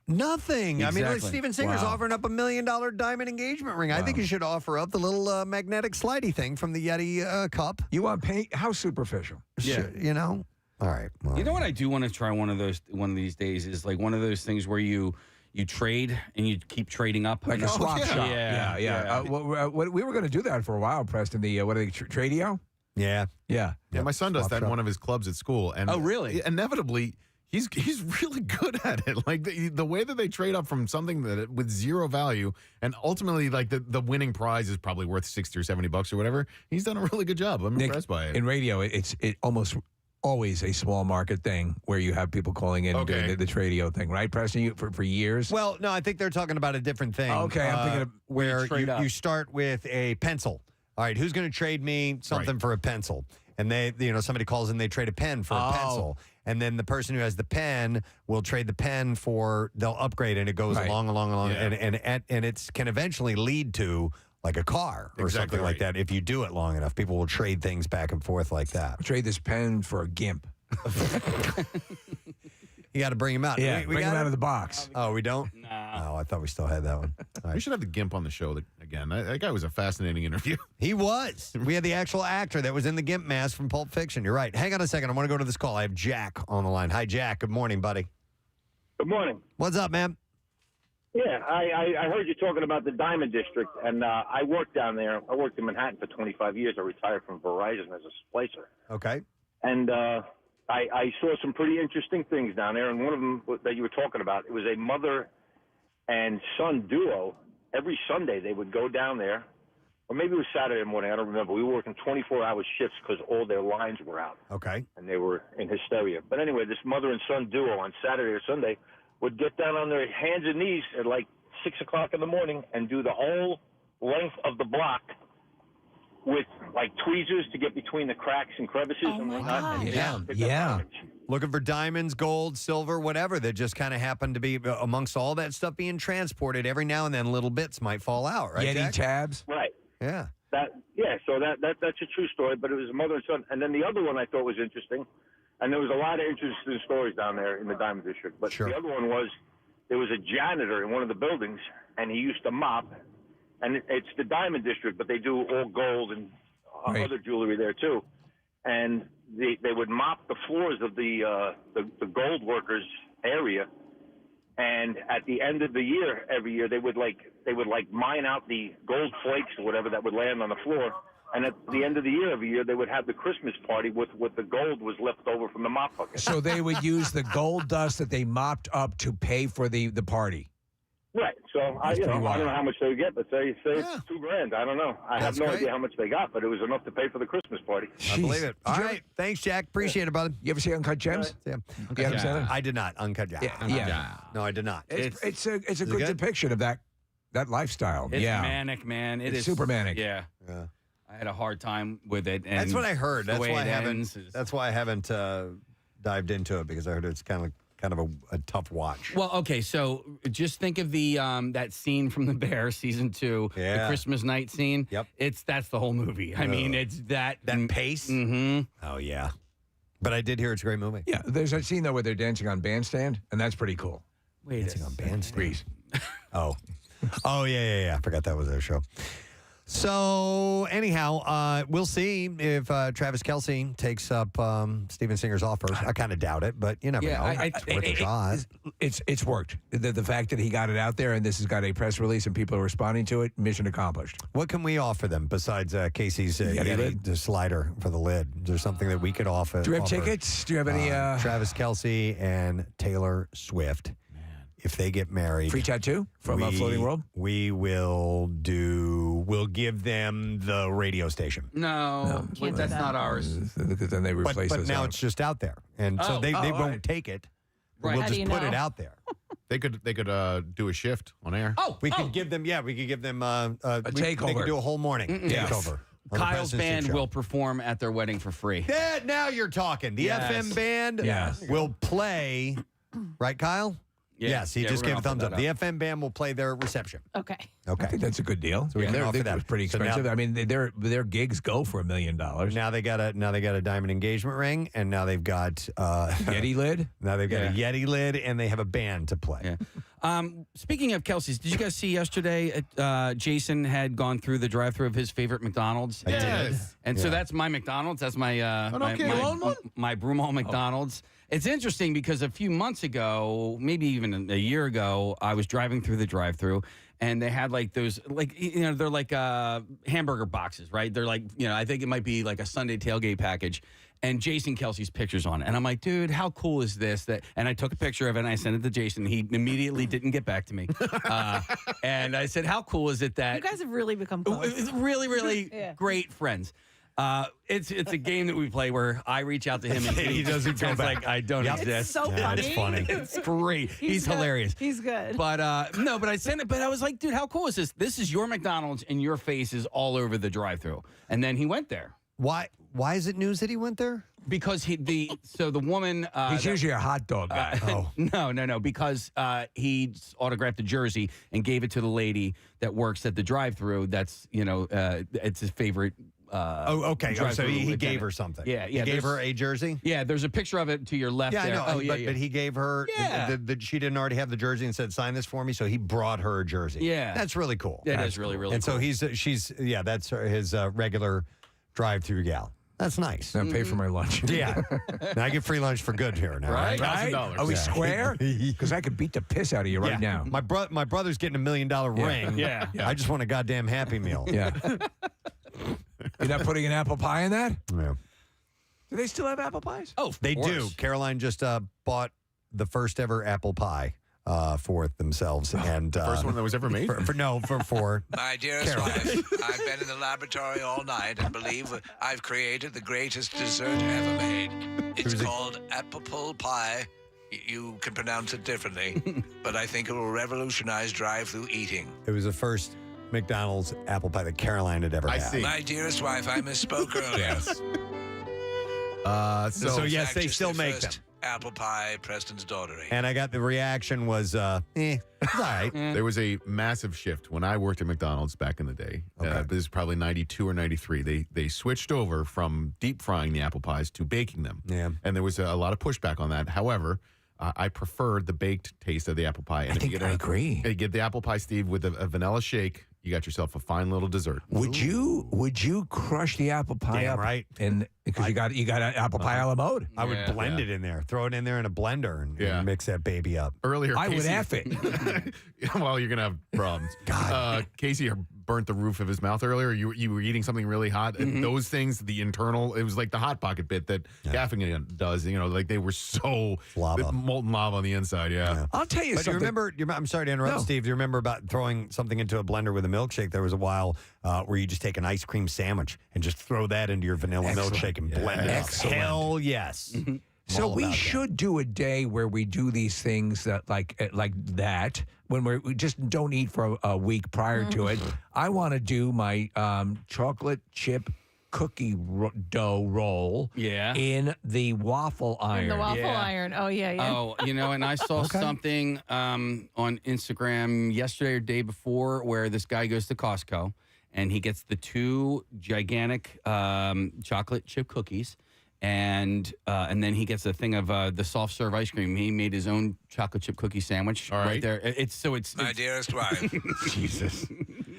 Nothing. Exactly. I mean, Steven Singer's offering up $1 million diamond engagement ring. Wow. I think you should offer up the little magnetic slidey thing from the Yeti cup. You want paint? How superficial? Yeah. All right. Well, you know what I do want to try one of these days is like one of those things where you trade and you keep trading up. Like a swap shop. Yeah. We were going to do that for a while, Preston. The, what are they, Tradio? Yeah. My son does that in one of his clubs at school. And oh, really? Inevitably, he's really good at it. Like the way that they trade up from something that with zero value, and ultimately, like the winning prize is probably worth $60 or $70 or whatever. He's done a really good job. I'm impressed by it. In radio, it almost always a small market thing where you have people calling in doing the Tradio thing, right, Preston? For years? Well, no, I think they're talking about a different thing. Okay, I'm thinking of where you start with a pencil. All right, who's going to trade me something for a pencil? And somebody calls in, they trade a pen for a pencil. And then the person who has the pen will trade the pen they'll upgrade, and it goes along. Yeah. And it can eventually lead to like a car or something like that. If you do it long enough, people will trade things back and forth like that. Trade this pen for a GIMP. You got to bring him out. Yeah, bring him out of the box. Oh, we don't? No. Oh, I thought we still had that one. We should have the GIMP on the show again. again. That guy was a fascinating interview. He was. We had the actual actor that was in the Gimp mask from Pulp Fiction. You're right. Hang on a second. I want to go to this call. I have Jack on the line. Hi, Jack. Good morning, buddy. Good morning. What's up, man? Yeah, I heard you talking about the Diamond District, and I worked down there. I worked in Manhattan for 25 years. I retired from Verizon as a splicer. Okay. And I saw some pretty interesting things down there, and one of them that you were talking about, it was a mother and son duo. Every Sunday they would go down there, or maybe it was Saturday morning, I don't remember. We were working 24-hour shifts because all their lines were out. Okay. And they were in hysteria. But anyway, this mother and son duo on Saturday or Sunday would get down on their hands and knees at like 6 o'clock in the morning and do the whole length of the block with like tweezers to get between the cracks and crevices and whatnot. And Yeah. Looking for diamonds, gold, silver, whatever that just kind of happened to be amongst all that stuff being transported. Every now and then little bits might fall out, right? Yeti Jack? tabs. Right. Yeah. So that's a true story, but it was a mother and son. And then the other one I thought was interesting, and there was a lot of interesting stories down there in the Diamond District. But the other one was there was a janitor in one of the buildings, and he used to mop. And it's the Diamond District, but they do all gold and other jewelry there too. And they would mop the floors of the gold workers area. And at the end of the year, every year, they would mine out the gold flakes or whatever that would land on the floor. And at the end of the year, every year, they would have the Christmas party with what the gold was left over from the mop bucket. So they would use the gold dust that they mopped up to pay for the party. Right. So I don't know how much they would get, but say it's $2,000. I don't know. I have no idea how much they got, but it was enough to pay for the Christmas party. I believe it. All right. Thanks, Jack. Appreciate it, brother. You ever see Uncut Gems? Yeah. You haven't seen it? I did not. Uncut Gems. Yeah. No, I did not. It's a good depiction of that lifestyle. It's manic, man. It's is super manic. Yeah. I had a hard time with it. And That's what I heard. the That's way why I it haven't. ends is- That's why I haven't dived into it, because I heard it's kind of a tough watch. Well, okay, so just think of the that scene from The Bear, season 2, the Christmas night scene. Yep, that's the whole movie. I mean, it's that pace. Mm-hmm. Oh yeah, but I did hear it's a great movie. Yeah, there's a scene though where they're dancing on Bandstand, and that's pretty cool. Wait, dancing on Bandstand. Grease. Oh yeah. I forgot that was their show. So anyhow, we'll see if Travis Kelce takes up Steven Singer's offer. I kind of doubt it, but you never know. It's worth a shot. It's worked. The fact that he got it out there and this has got a press release and people are responding to it, mission accomplished. What can we offer them besides Casey's the slider for the lid? Is there something that we could offer? Do we have tickets? Do you have any? Travis Kelce and Taylor Swift. If they get married, free tattoo from Floating World. We'll give them the radio station. No, that's not ours. Because then they replace but us. now it's just out there, and so they won't take it. Right. We'll How just do you put know? it out there. They could do a shift on air. We could give them. Yeah, we could give them a takeover. They could do a whole morning takeover. on the Kyle's Preston band Show. will perform at their wedding for free. Now you're talking. The Yes. FM band Yes. will play. Right, Kyle? Yeah. Yes, he Yeah, just we're gave a gonna thumbs offer up. that The FM band will play their reception. Okay. Okay. I think that's a good deal. So we can offer that. It's pretty So now- expensive. I mean, their gigs go for $1 million. Now they got a diamond engagement ring, and now they've got Yeti lid. Now they've got a Yeti lid, and they have a band to play. Speaking of Kelsey's, did you guys see yesterday? Jason had gone through the drive-thru of his favorite McDonald's. I did. And so that's my McDonald's. That's my my Broomall McDonald's. It's interesting because a few months ago, maybe even a year ago, I was driving through the drive-thru, and they had like those, they're like hamburger boxes, right? They're like, I think it might be like a Sunday tailgate package. And Jason Kelsey's picture's on it. And I'm like, dude, how cool is this? And I took a picture of it and I sent it to Jason. He immediately didn't get back to me. And I said, how cool is it that You guys have really become close. it's really, really Yeah. great friends. It's a game that we play where I reach out to him and he doesn't come back. I don't It's exist. so It's funny. It's great. He's good. hilarious. He's good. But but I sent it. But I was like, dude, how cool is this? This is your McDonald's and your face is all over the drive-thru. And then he went there. Why is it news that he went there? Because the woman He's usually a hot dog guy. No, because he autographed a jersey and gave it to the lady that works at the drive-thru. That's it's his favorite okay. So he gave her something. Yeah, He gave her a jersey? Yeah, there's a picture of it to your left Yeah, there. I know. Oh, But he gave her, she didn't already have the jersey and said, sign this for me. So he brought her a jersey. Yeah. That's really cool. That is really, really and cool. And so that's his regular drive-through gal. That's nice. Now pay for my lunch. Yeah. Now I get free lunch for good here now. Right? $1,000. Are we square? Because I could beat the piss out of you right now. My brother's getting $1 million ring. Yeah. I just want a goddamn Happy Meal. Yeah. You're not putting an apple pie in that? Yeah. Do they still have apple pies? Oh, They do. Caroline just bought the first ever apple pie for themselves. And First one that was ever made? For My dearest wife, I've been in the laboratory all night and believe I've created the greatest dessert ever made. It's called apple pie. You can pronounce it differently, but I think it will revolutionize drive-through eating. It was the first McDonald's apple pie that Caroline had ever had. My dearest wife, I misspoke earlier. So yes, they still make them. Apple pie Preston's daughter ate. And I got the reaction was, it's all right. There was a massive shift when I worked at McDonald's back in the day. This is probably 92 or 93. They switched over from deep frying the apple pies to baking them. Yeah. And there was a lot of pushback on that. However, I preferred the baked taste of the apple pie. And I agree. You get the apple pie, Steve, with a vanilla shake. You got yourself a fine little dessert. Would you crush the apple pie Damn up? right. And because you got an apple pie a la mode. I would blend it in there, throw it in there in a blender, and mix that baby up. Earlier, I would Casey- F it. Well, you're gonna have problems. God, Casey burnt the roof of his mouth earlier. You were eating something really hot. And those things, the internal, it was like the hot pocket bit that gaffing does. Like they were so molten lava on the inside. Yeah. I'll tell you But something. you remember? I'm sorry to interrupt, No. Steve. Do you remember about throwing something into a blender with a milkshake? There was a while where you just take an ice cream sandwich and just throw that into your vanilla milkshake and blend it up. Excellent. Hell yes. So all we about should do a day where we do these things that like that when we just don't eat for a week prior to it. I want to do my chocolate chip cookie dough roll in the waffle iron. In the waffle iron. Oh, yeah. Oh, and I saw something on Instagram yesterday or day before where this guy goes to Costco and he gets the 2 gigantic chocolate chip cookies. And then he gets a thing of the soft serve ice cream. He made his own chocolate chip cookie sandwich right there. It's My dearest wife. Jesus.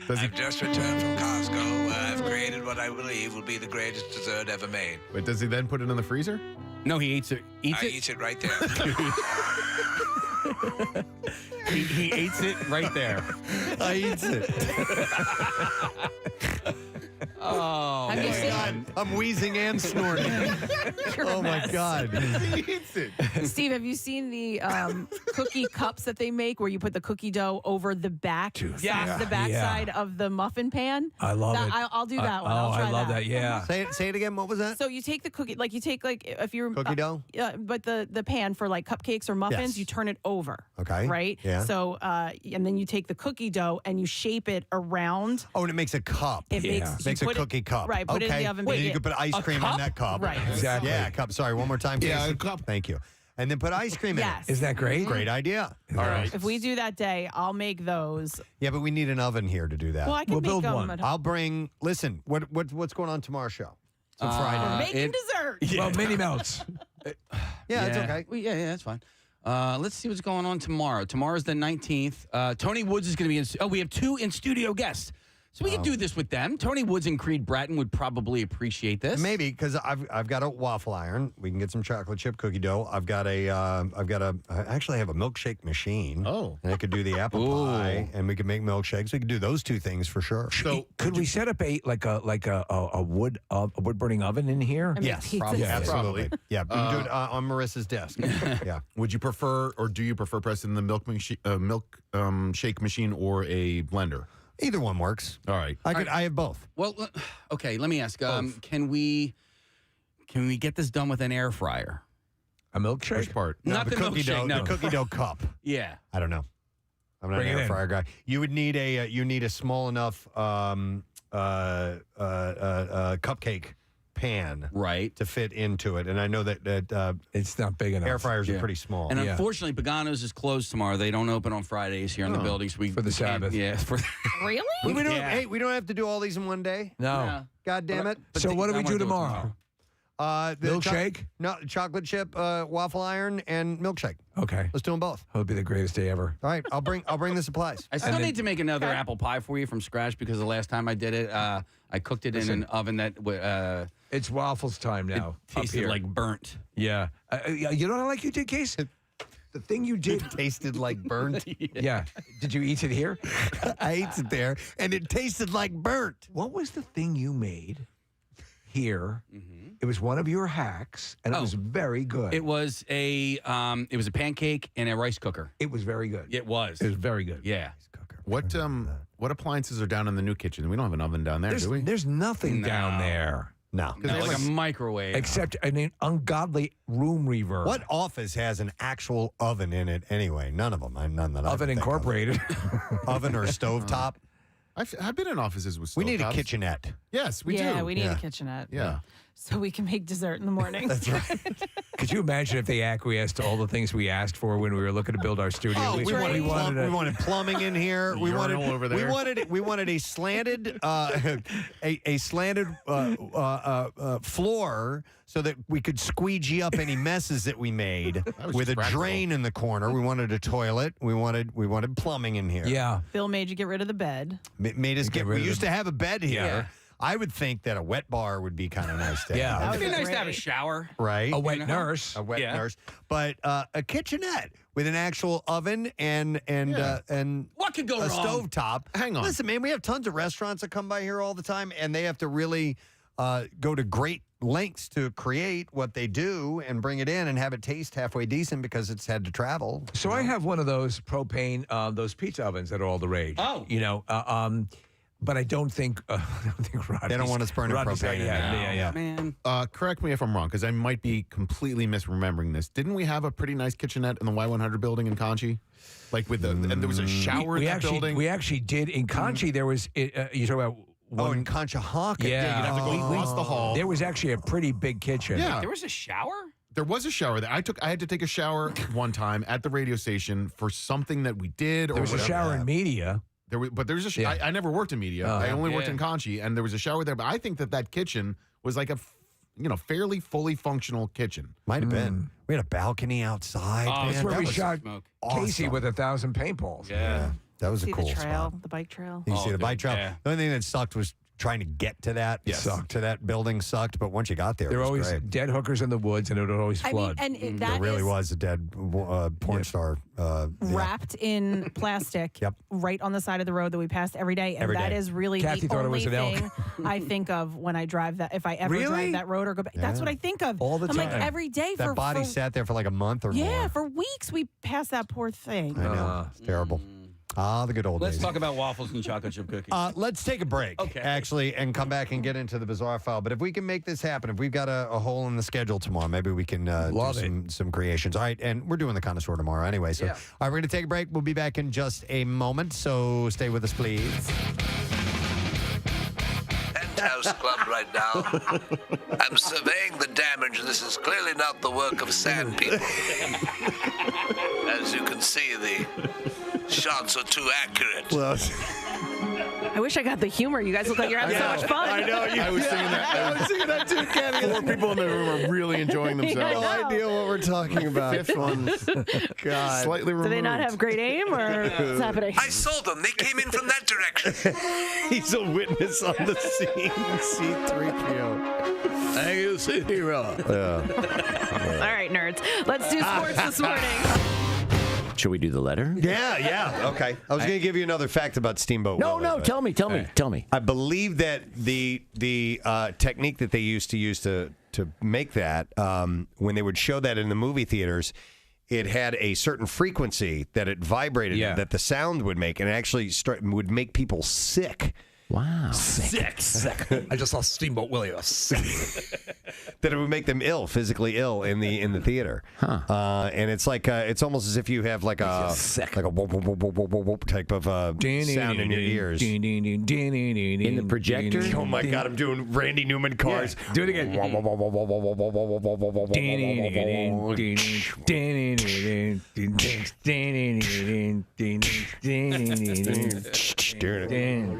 I've just returned from Costco. I've created what I believe will be the greatest dessert ever made. But does he then put it in the freezer? No, he eats it. I eat it right there. He eats it right there. I eats it. Oh, Have you my seen- God. I'm wheezing and snorting. You're a Oh my mess. God. He eats it. Steve, have you seen the cookie cups that they make where you put the cookie dough over the back, the backside of the muffin pan? I love it. I'll do that one. I'll try I love that. Yeah. Say it again. What was that? So you take the cookie, if you're Cookie dough? but the pan for like cupcakes or muffins, Yes. you turn it over. Okay. Right. Yeah. So and then you take the cookie dough and you shape it around. Oh, and it makes a cup. It makes a put it- cookie cup. right, put it in okay. the oven, And bake then you it. can put ice A cream in cup? that cup. Right. Exactly. Yeah, a cup. Sorry, one more time. Yeah, Casey. a cup. Thank you. And then put ice cream Yes. in it. Isn't that great? Great idea. All right. If we do that day, I'll make those. Yeah, but we need an oven here to do that. Well, I can We'll make build them one. at home. I'll bring. Listen, what's going on tomorrow's show? It's a Friday. Making dessert. Well, mini melts. Yeah, it's okay. Well, yeah, that's fine. Let's see what's going on tomorrow. Tomorrow's the 19th. Tony Woods is going to be in. Oh, we have 2 in-studio guests. So we can do this with them. Tony Woods and Creed Bratton would probably appreciate this. Maybe because I've got a waffle iron. We can get some chocolate chip cookie dough. I actually have a milkshake machine. Oh. And I could do the apple pie, and we could make milkshakes. We could do those 2 things for sure. So Could we set up a wood burning oven in here? Yes, pizza. probably, Yeah, absolutely. Yeah, we can do it on Marissa's desk. Yeah. would you prefer, or do you prefer, Preston, the milk shake machine or a blender? Either one works. All right. I have both. Well, okay. Let me ask. Can we get this done with an air fryer? A milkshake? Which part? Not the the cookie milkshake, dough. no. The cookie dough cup. Yeah. I don't know. I'm not Bring an it air in. fryer guy. You would need a small enough cupcake pan to fit into it. And I know that it's not big enough. Air fryers are pretty small. And unfortunately, Pagano's is closed tomorrow. They don't open on Fridays here in the building. So for the Sabbath. Yeah. Really? We don't have to do all these in one day. No. God damn it. So what do we do tomorrow? The Milkshake? Chocolate chip, waffle iron, and milkshake. Okay. Let's do them both. It'll be the greatest day ever. All right, I'll bring the supplies. I still need to make another apple pie for you from scratch because the last time I did it, I cooked it in an oven that it's waffles time now. It tasted like burnt. Yeah. You know what I like you did, Case? The thing you did tasted like burnt. Yeah. Did you eat it here? I ate it there, and it tasted like burnt. What was the thing you made here? It was one of your hacks, and it was very good. It was a pancake and a rice cooker. It was very good. It was. It was very good. Yeah. What appliances are down in the new kitchen? We don't have an oven down there, do we? There's nothing down there. No. Like a microwave. Except an ungodly room reverb. What office has an actual oven in it anyway? None of them. None that I Oven can think of. Incorporated. Oven or stovetop. I've been in offices with stovetops. We need a kitchenette. Yes, we do. Yeah, we need a kitchenette. Yeah. So we can make dessert in the morning. That's right. Could you imagine if they acquiesced to all the things we asked for when we were looking to build our studio? Oh, we wanted plumbing in here. We wanted over there. We wanted a slanted a slanted floor so that we could squeegee up any messes that we made with a drain in the corner. We wanted a toilet. We wanted plumbing in here. Yeah. Bill made you get rid of the bed. Made us get. We used to have a bed here. Yeah. I would think that a wet bar would be kind of nice to Yeah. have. It'd be nice to have a shower. Right. A wet nurse. A wet nurse. But a kitchenette with an actual oven and What could go a wrong? stovetop. Hang on. Listen, man, we have tons of restaurants that come by here all the time, and they have to really go to great lengths to create what they do and bring it in and have it taste halfway decent because it's had to travel. So I have one of those propane, those pizza ovens that are all the rage. Oh. You know, but I don't think Rodney's, They don't want us burning Rodney's propane in there. Yeah. Man. Correct me if I'm wrong, because I might be completely misremembering this. Didn't we have a pretty nice kitchenette in the Y100 building in Conchi? Like with and there was a shower in the building? We actually did. In Conchi, there was, you talk about... in Conshohocken. Yeah. You'd have to go across the hall. There was actually a pretty big kitchen. Yeah. There was a shower? There was a shower there. I had to take a shower one time at the radio station for something that we did. Or There was a whatever. shower in media. But there's a I never worked in media. I only worked in Conchi, and there was a shower there. But I think that kitchen was like a fairly fully functional kitchen. Might have been. We had a balcony outside. Oh, man. That's where That we was shot awesome. Casey with 1,000 paintballs. Yeah. That was See a cool the trail, spot. the bike trail. You see the bike trail. yeah. The only thing that sucked was trying to get to that. To that building sucked, but once you got there, There it were was always great. dead hookers in the woods, and it would always flood. I mean, and that There really is was a dead porn star. wrapped in plastic Yep. right on the side of the road that we passed every day. And Every that day. is really Kathy the thought it only was an elk. thing I think of when I drive that. If I ever Really? drive that road or go back, that's Yeah. what I think of. All the I'm like, time. every day That for body for, sat there for like a month or yeah, more. for weeks we passed that poor thing. I know. It's terrible. The good old Let's days. talk about waffles and chocolate chip cookies. Let's take a break, actually, and come back and get into the bizarre file. But if we can make this happen, if we've got a hole in the schedule tomorrow, maybe we can do some creations. All right, and we're doing the connoisseur tomorrow anyway. So, all right, we're going to take a break. We'll be back in just a moment. So stay with us, please. Penthouse Club right now. I'm surveying the damage. This is clearly not the work of sand people. As you can see, the shots are too accurate. Well, I wish I got the humor. You guys look like you're having so much fun. I know. I was singing that. I was singing that too, Kenny. 4 people in the room are really enjoying themselves. No idea what we're talking about. Fifth one, God. slightly removed. Do they not have great aim or what's happening? I saw them. They came in from that direction. He's a witness on the scene. C-3PO. Thank you, All right, nerds. Let's do sports this morning. Should we do the letter? Yeah. Okay. I was going to give you another fact about Steamboat Willie. No, but- tell me. I believe that the technique that they used to make that when they would show that in the movie theaters, it had a certain frequency that it vibrated that the sound would make, and it actually would make people sick. Wow. Sick. I just saw Steamboat Willie. that it would make them physically ill in the theater. And it's like it's almost as if you have like a whoop, whoop, whoop, whoop, whoop, whoop type of sound in your ears. In the projector? Oh my God, I'm doing Randy Newman cars. Yeah, do it again.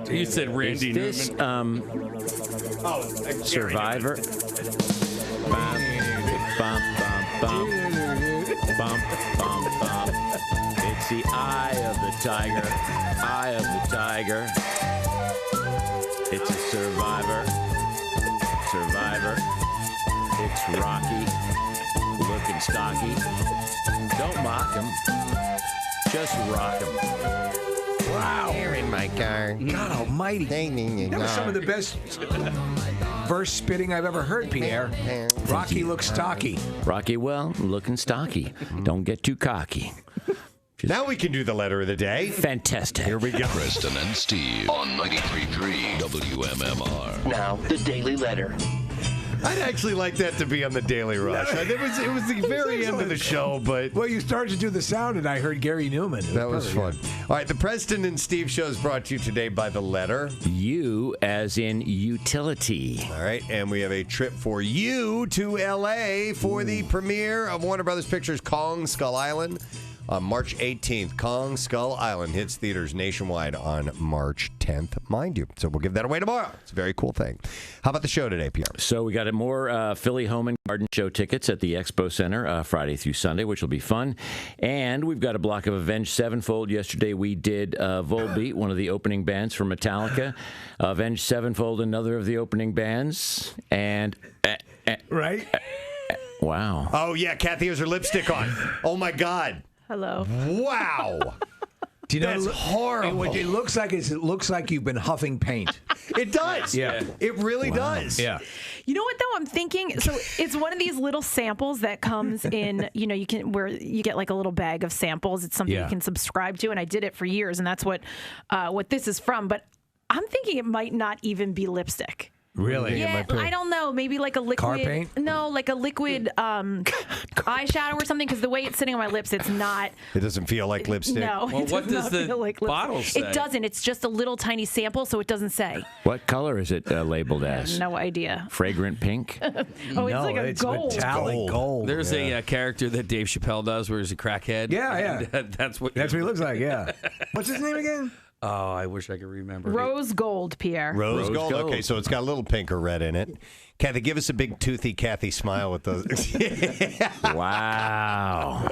You said Randy Is this, Newman. Survivor? Bum, bum, bum, bum, bum, bum. It's the eye of the tiger. Eye of the tiger. It's a survivor. Survivor. It's Rocky. Looking stocky. Don't mock him. Just rock him. Wow. Here in my car. God almighty. That was some of the best verse spitting I've ever heard, Pierre. Rocky looks stocky. Rocky, well, looking stocky. Don't get too cocky. Now we can do the letter of the day. Fantastic. Here we go. Preston and Steve on 93.3 WMMR. Now, the Daily Letter. I'd actually like that to be on the Daily Rush. It was the very end of the show, but... Well, you started to do the sound, and I heard Gary Newman. That was fun. All right, the Preston and Steve show is brought to you today by the letter U, as in utility. All right, and we have a trip for you to L.A. for the premiere of Warner Brothers Pictures' Kong Skull Island. On March 18th, Kong Skull Island hits theaters nationwide on March 10th, mind you. So we'll give that away tomorrow. It's a very cool thing. How about the show today, Pierre? So we got more Philly Home and Garden Show tickets at the Expo Center Friday through Sunday, which will be fun. And we've got a block of Avenged Sevenfold. Yesterday we did Volbeat, one of the opening bands from Metallica. Avenged Sevenfold, another of the opening bands. And... right? Wow. Oh, yeah, Kathy has her lipstick on. Oh, my God. Hello. Wow. Do you know, that's horrible. And what it looks like is it looks like you've been huffing paint. It does. Yeah. It really does. Yeah. You know what though? I'm thinking. So it's one of these little samples that comes in. You know, where you get like a little bag of samples. It's something you can subscribe to, and I did it for years, and that's what this is from. But I'm thinking it might not even be lipstick. Really? Yeah, I don't know. Maybe like a liquid. Car paint? No, like a liquid eyeshadow or something. Because the way it's sitting on my lips, it's not. It doesn't feel like lipstick. No. Well, what does the like bottle say? It doesn't. It's just a little tiny sample, so it doesn't say. What color is it labeled as? No idea. Fragrant pink? Oh, it's like a gold. Metallic gold. There's a character that Dave Chappelle does where he's a crackhead. Yeah. And that's what he looks like, yeah. What's his name again? Oh, I wish I could remember. Rose gold, Pierre. Rose gold? Okay, so it's got a little pink or red in it. Kathy, give us a big toothy Kathy smile with those. Wow.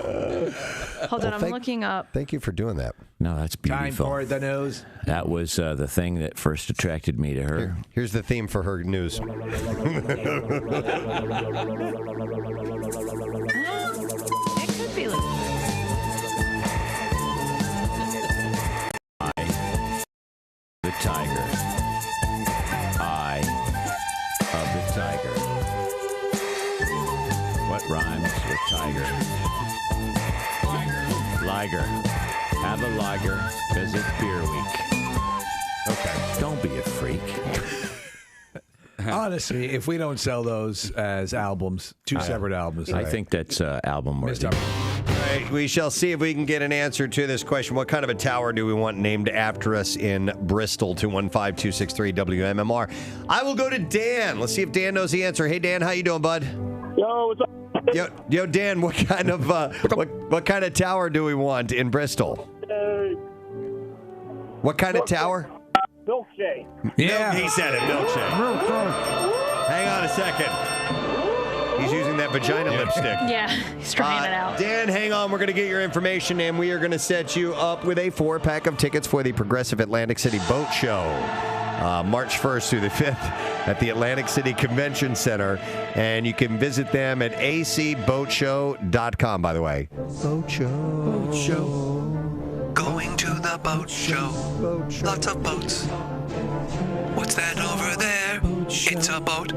Hold on, I'm looking up. Thank you for doing that. No, that's beautiful. Time for the news. That was the thing that first attracted me to her. Here's the theme for her news. It could be like. The tiger. Eye of the tiger. What rhymes with tiger? Liger. Have a lager because it's beer week. Okay. Don't be a freak. Honestly, if we don't sell those as albums, two separate albums. I think that's album worthy. All right, we shall see if we can get an answer to this question. What kind of a tower do we want named after us in Bristol? 215-263 WMMR. I will go to Dan. Let's see if Dan knows the answer. Hey, Dan, how you doing, bud? Yo, what's up? Yo, Dan, what kind of what kind of tower do we want in Bristol? What kind of tower? Milkshake. Yeah. He said it, milkshake. Hang on a second. He's using that vagina lipstick. Yeah, he's trying it out. Dan, hang on. We're going to get your information, and we are going to set you up with a 4-pack of tickets for the Progressive Atlantic City Boat Show. March 1st through the 5th at the Atlantic City Convention Center. And you can visit them at acboatshow.com, by the way. Boat show. Boat show. Going to the boat show. Lots of boats. What's that over there? It's a boat.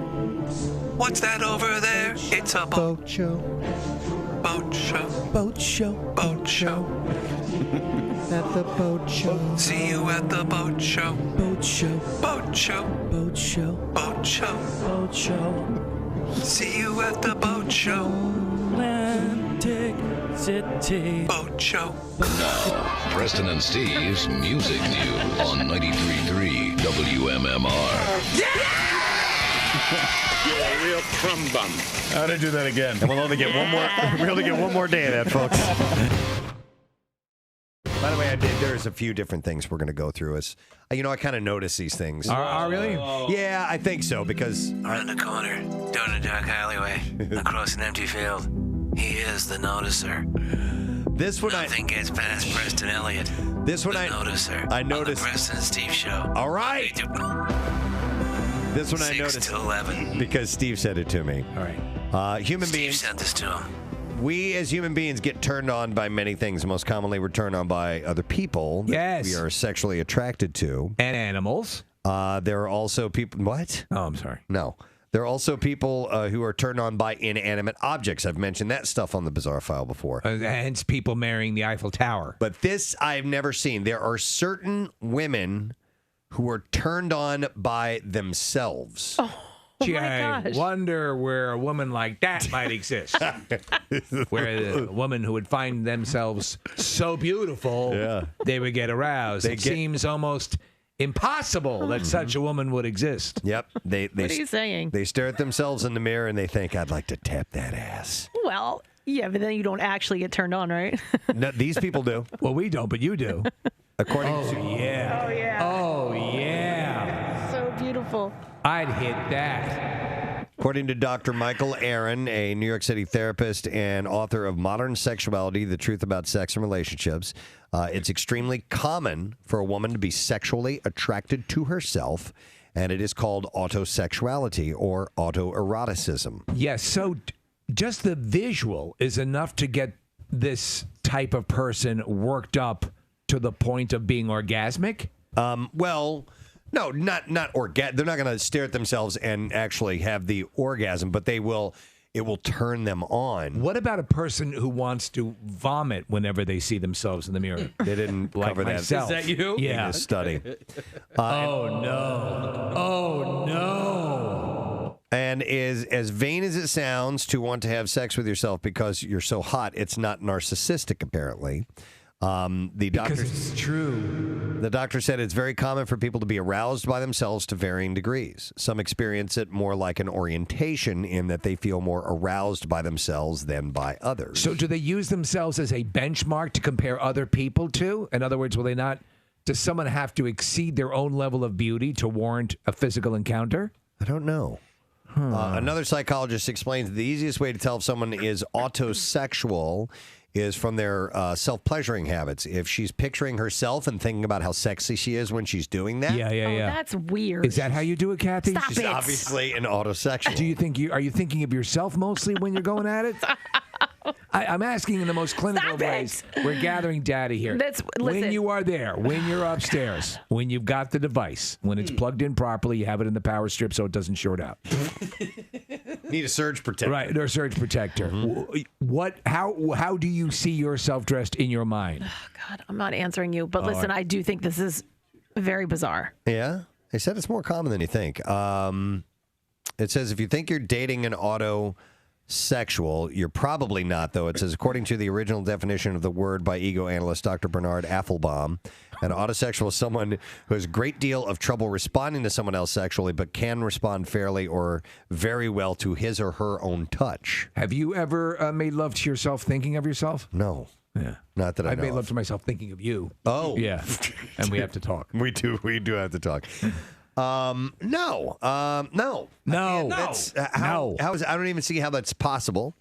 What's that over there? It's a boat. Boat show. Boat show. Boat show. Boat show. At the boat show. See you at the boat show. Boat show. Boat show. Boat show. Boat show. Boat show. See you at the boat show. Atlantic City. Boat show. Now, Preston and Steve's Music News on 93.3 WMMR. You're a real crumb bum. How to do that again? And we'll only get one more. We only get one more day of that, folks. By the way, there's a few different things we're going to go through. As I kind of notice these things. Really? Yeah, I think so because Around the corner, down a dark alleyway, across an empty field. He is the noticer. This one Nothing gets past Preston Elliott. This one the noticer. I noticed. On the Preston and Steve show. All right. This one I 6 noticed to 11. because Steve said it to me. All right. Human Steve beings. sent this to him. We as human beings get turned on by many things. Most commonly, we're turned on by other people that Yes. we are sexually attracted to. And animals. There are also people. What? Oh, I'm sorry. No. There are also people who are turned on by inanimate objects. I've mentioned that stuff on the Bizarre File before. Hence people marrying the Eiffel Tower. But this I've never seen. There are certain women who are turned on by themselves. Oh Gee, my I gosh. wonder where a woman like that might exist. Where a woman who would find themselves so beautiful, they would get aroused. It seems almost impossible that such a woman would exist. Yep. They What are you saying? They stare at themselves in the mirror and they think, I'd like to tap that ass. Well, yeah, but then you don't actually get turned on, right? No, these people do. Well, we don't, but you do. According to yeah. Oh, yeah. Oh, yeah. So beautiful. I'd hit that. According to Dr. Michael Aaron, a New York City therapist and author of Modern Sexuality, The Truth About Sex and Relationships, it's extremely common for a woman to be sexually attracted to herself, and it is called autosexuality or autoeroticism. Yes, so just the visual is enough to get this type of person worked up to the point of being orgasmic? Well, no, not they're not going to stare at themselves and actually have the orgasm, but it will turn them on. What about a person who wants to vomit whenever they see themselves in the mirror? They didn't Like cover that. myself. Is that you? Yeah. In this study. Oh, no. Oh, no. And as vain as it sounds to want to have sex with yourself because you're so hot, it's not narcissistic, apparently. Because it's true. The doctor said it's very common for people to be aroused by themselves to varying degrees. Some experience it more like an orientation in that they feel more aroused by themselves than by others. So do they use themselves as a benchmark to compare other people to? In other words, will they not? Does someone have to exceed their own level of beauty to warrant a physical encounter? I don't know. Another psychologist explains the easiest way to tell if someone is autosexual is from their self-pleasuring habits. If she's picturing herself and thinking about how sexy she is when she's doing that. Yeah. That's weird. Is that how you do it, Kathy? Stop She's it. obviously an autosexual. Do you think are you thinking of yourself mostly when you're going at it? I'm asking in the most clinical Stop ways. it. We're gathering data here. When listen. you are there, when you're upstairs, when you've got the device, when it's plugged in properly, you have it in the power strip so it doesn't short out. Need a surge protector. Right, or a surge protector. How do you see yourself dressed in your mind? God, I'm not answering you, but listen, I do think this is very bizarre. Yeah? They said it's more common than you think. It says if you think you're dating an autosexual, you're probably not, though. It says, according to the original definition of the word by ego analyst Dr. Bernard Affelbaum, an autosexual is someone who has a great deal of trouble responding to someone else sexually, but can respond fairly or very well to his or her own touch. Have you ever made love to yourself thinking of yourself? No. Yeah. Not that I I've know made of. love to myself thinking of you. Oh. Yeah. And we have to talk. We do have to talk. No. That's, how is I don't even see how that's possible,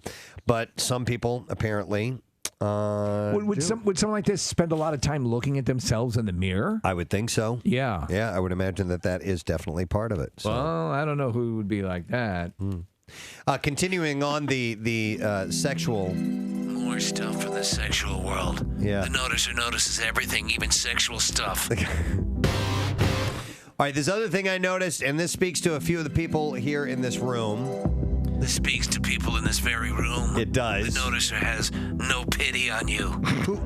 but some people apparently Would someone like this spend a lot of time looking at themselves in the mirror? I would think so. Yeah. Yeah, I would imagine that is definitely part of it. So. Well, I don't know who would be like that. Continuing on the sexual. More stuff from the sexual world. Yeah. The noticer notices everything, even sexual stuff. All right, this other thing I noticed, and this speaks to a few of the people here in this room. This speaks to people in this very room. It does. The noticer has no pity on you.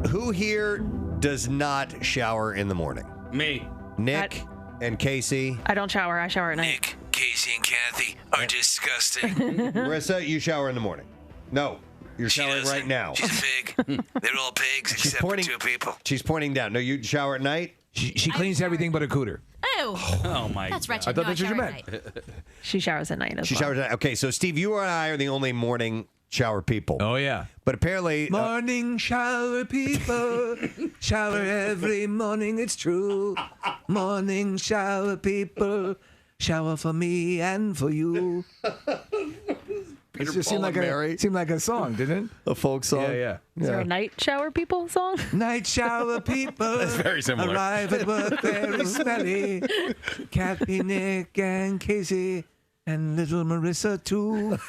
Who here does not shower in the morning? Me. Nick and Casey. I don't shower. I shower at night. Nick, Casey and Kathy are disgusting. Marissa, you shower in the morning. No, you're showering right now. She's a pig. They're all pigs except for two people. She's pointing down. No, you shower at night? She cleans everything but a cooter. Ew. Oh, my That's God. wretched. I thought No, that's what you shower meant. at night. She showers at night as She well. showers at night. Okay, so Steve, you and I are the only morning shower people. Oh, yeah. But apparently... Morning shower people. Shower every morning, it's true. Morning shower people. Shower for me and for you. It just seemed like a song, didn't it? A folk song? Yeah. Is there a night shower people song? Night shower people. That's very similar. Arrive at work very smelly. Kathy, Nick, and Casey, and little Marissa, too.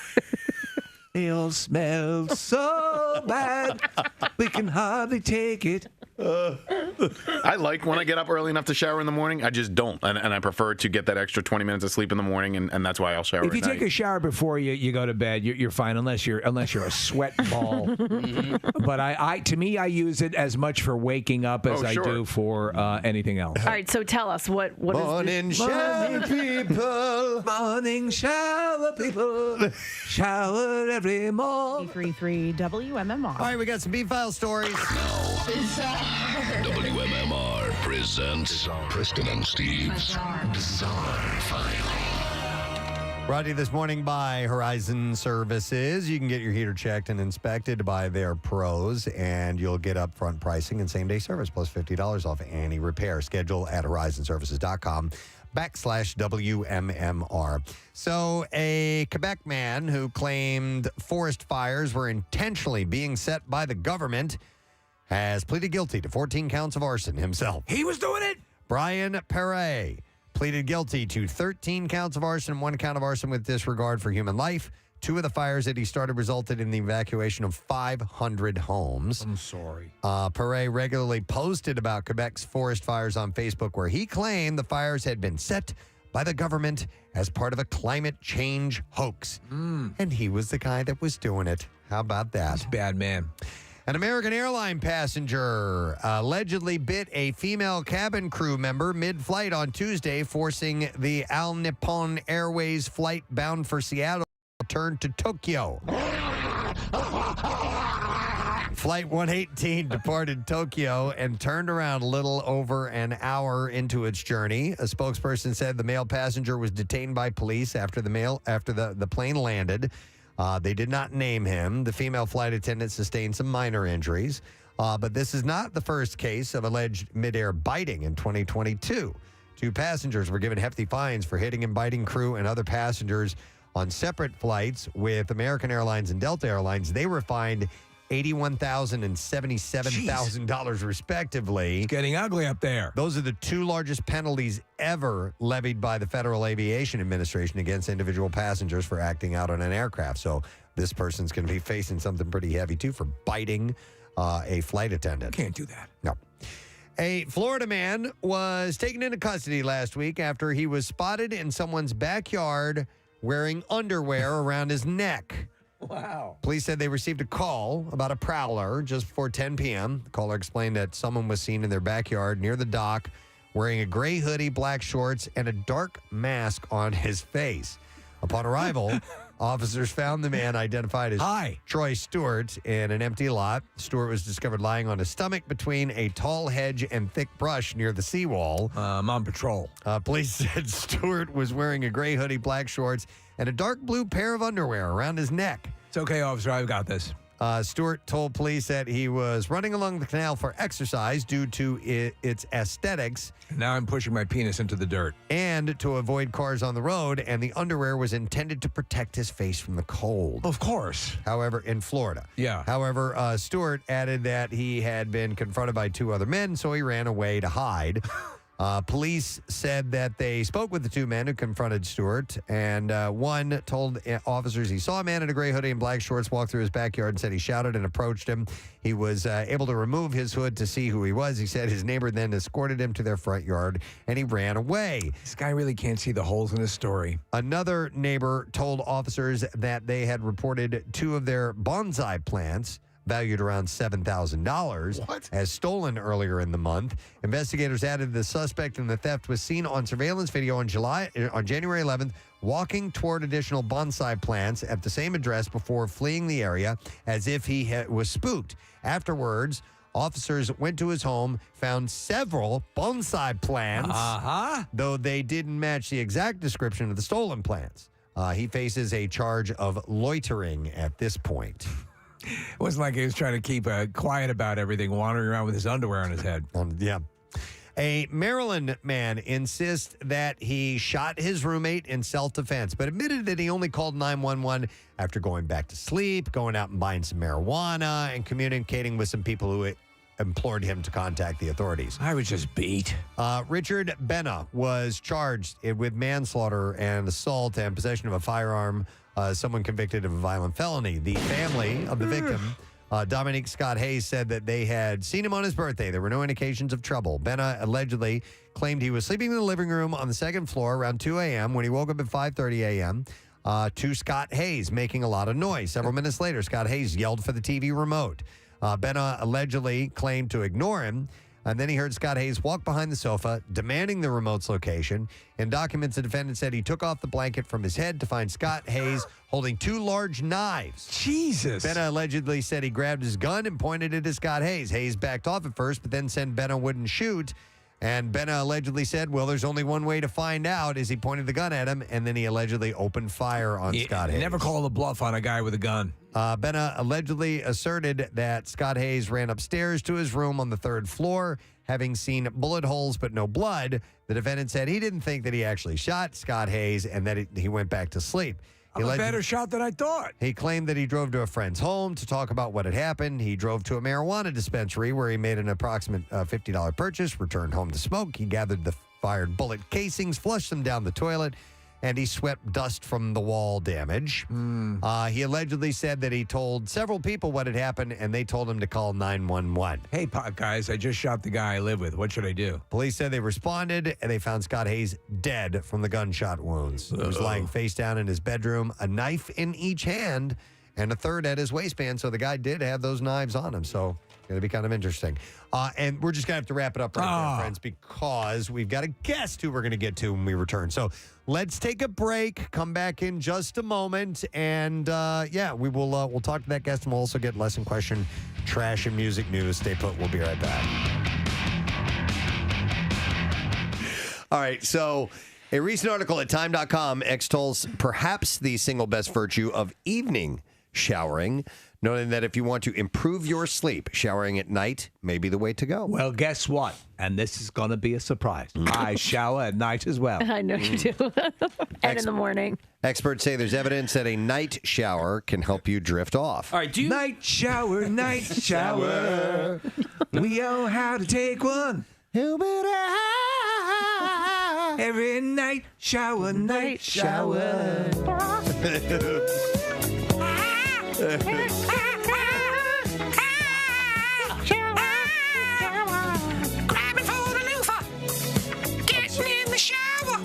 They all smell so bad, we can hardly take it. I like when I get up early enough to shower in the morning. I just don't, and I prefer to get that extra 20 minutes of sleep in the morning, and that's why I'll shower. If you at take night. a shower before you go to bed, you're fine unless you're a sweat ball. But to me, I use it as much for waking up as I do for anything else. All right, so tell us what Morning shower people. Morning shower people. Shower every morning. 33 WMMR. All right, we got some B-File stories. WMMR presents Preston and Steve's Bizarre File. Brought to you this morning by Horizon Services. You can get your heater checked and inspected by their pros, and you'll get upfront pricing and same-day service plus $50 off any repair. Schedule at horizonservices.com/WMMR. So a Quebec man who claimed forest fires were intentionally being set by the government has pleaded guilty to 14 counts of arson himself. He was doing it? Brian Perret pleaded guilty to 13 counts of arson and 1 count of arson with disregard for human life. 2 of the fires that he started resulted in the evacuation of 500 homes. I'm sorry. Perret regularly posted about Quebec's forest fires on Facebook, where he claimed the fires had been set by the government as part of a climate change hoax. And he was the guy that was doing it. How about that? He's a bad man. An American airline passenger allegedly bit a female cabin crew member mid-flight on Tuesday, forcing the All Nippon Airways flight bound for Seattle to turn to Tokyo. Flight 118 departed Tokyo and turned around a little over an hour into its journey. A spokesperson said the male passenger was detained by police after the plane landed. They did not name him. The female flight attendant sustained some minor injuries. But this is not the first case of alleged midair biting in 2022. 2 passengers were given hefty fines for hitting and biting crew and other passengers on separate flights with American Airlines and Delta Airlines. They were fined $81,000 and $77,000 respectively. It's getting ugly up there. Those are the 2 largest penalties ever levied by the Federal Aviation Administration against individual passengers for acting out on an aircraft. So this person's going to be facing something pretty heavy, too, for biting a flight attendant. Can't do that. No. A Florida man was taken into custody last week after he was spotted in someone's backyard wearing underwear around his neck. Wow. Police said they received a call about a prowler just before 10 p.m. The caller explained that someone was seen in their backyard near the dock wearing a gray hoodie, black shorts, and a dark mask on his face. Upon arrival, officers found the man identified as Troy Stewart in an empty lot. Stewart was discovered lying on his stomach between a tall hedge and thick brush near the seawall. I'm on patrol. Police said Stewart was wearing a gray hoodie, black shorts, and a dark blue pair of underwear around his neck. It's okay, officer. I've got this. Stewart told police that he was running along the canal for exercise due to its aesthetics. Now I'm pushing my penis into the dirt. And to avoid cars on the road, and the underwear was intended to protect his face from the cold. Of course. However, in Florida. Yeah. However, Stewart added that he had been confronted by 2 other men, so he ran away to hide. Police said that they spoke with the 2 men who confronted Stewart, and one told officers he saw a man in a gray hoodie and black shorts walk through his backyard and said he shouted and approached him. He was able to remove his hood to see who he was. He said his neighbor then escorted him to their front yard, and he ran away. This guy really can't see the holes in his story. Another neighbor told officers that they had reported 2 of their bonsai plants valued around $7,000, as stolen earlier in the month. Investigators added the suspect in the theft was seen on surveillance video on January 11th, walking toward additional bonsai plants at the same address before fleeing the area as if he was spooked. Afterwards, officers went to his home, found several bonsai plants, though they didn't match the exact description of the stolen plants. He faces a charge of loitering at this point. It wasn't like he was trying to keep quiet about everything, wandering around with his underwear on his head. Yeah. A Maryland man insists that he shot his roommate in self-defense, but admitted that he only called 911 after going back to sleep, going out and buying some marijuana, and communicating with some people who implored him to contact the authorities. I was just beat. Richard Benna was charged with manslaughter and assault and possession of a firearm, someone convicted of a violent felony. The family of the victim, Dominique Scott Hayes, said that they had seen him on his birthday. There were no indications of trouble. Benna allegedly claimed he was sleeping in the living room on the second floor around 2 a.m. when he woke up at 5:30 a.m. To Scott Hayes making a lot of noise. Several minutes later, Scott Hayes yelled for the TV remote. Benna allegedly claimed to ignore him, and then he heard Scott Hayes walk behind the sofa, demanding the remote's location. In documents, the defendant said he took off the blanket from his head to find Scott Hayes holding two large knives. Jesus. Benna allegedly said he grabbed his gun and pointed it at Scott Hayes. Hayes backed off at first, but then said Benna wouldn't shoot. And Benna allegedly said, well, there's only one way to find out, as he pointed the gun at him, and then he allegedly opened fire on Scott Hayes. Never call a bluff on a guy with a gun. Benna allegedly asserted that Scott Hayes ran upstairs to his room on the third floor, having seen bullet holes but no blood. The defendant said he didn't think that he actually shot Scott Hayes and that he went back to sleep. I'm a better shot than I thought. He claimed that he drove to a friend's home to talk about what had happened. He drove to a marijuana dispensary where he made an approximate $50 purchase, returned home to smoke. He gathered the fired bullet casings, flushed them down the toilet, and he swept dust from the wall damage. He allegedly said that he told several people what had happened, and they told him to call 911. Hey, guys, I just shot the guy I live with. What should I do? Police said they responded, and they found Scott Hayes dead from the gunshot wounds. He was lying face down in his bedroom, a knife in each hand, and a third at his waistband. So the guy did have those knives on him. So it's going to be kind of interesting. And we're just going to have to wrap it up right there, friends, because we've got a guest who we're going to get to when we return. So let's take a break, come back in just a moment, and we will we'll talk to that guest, and we'll also get lesson question, trash, and music news. Stay put. We'll be right back. All right, so a recent article at time.com extols perhaps the single best virtue of evening showering, noting that if you want to improve your sleep, showering at night may be the way to go. Well, guess what? And this is going to be a surprise. I shower at night as well. I know you do. And in the morning. Experts say there's evidence that a night shower can help you drift off. All right, do you... Night shower, night shower. We all have to take one. Every night shower, night shower. Grabbing for the loofah, getting in the shower.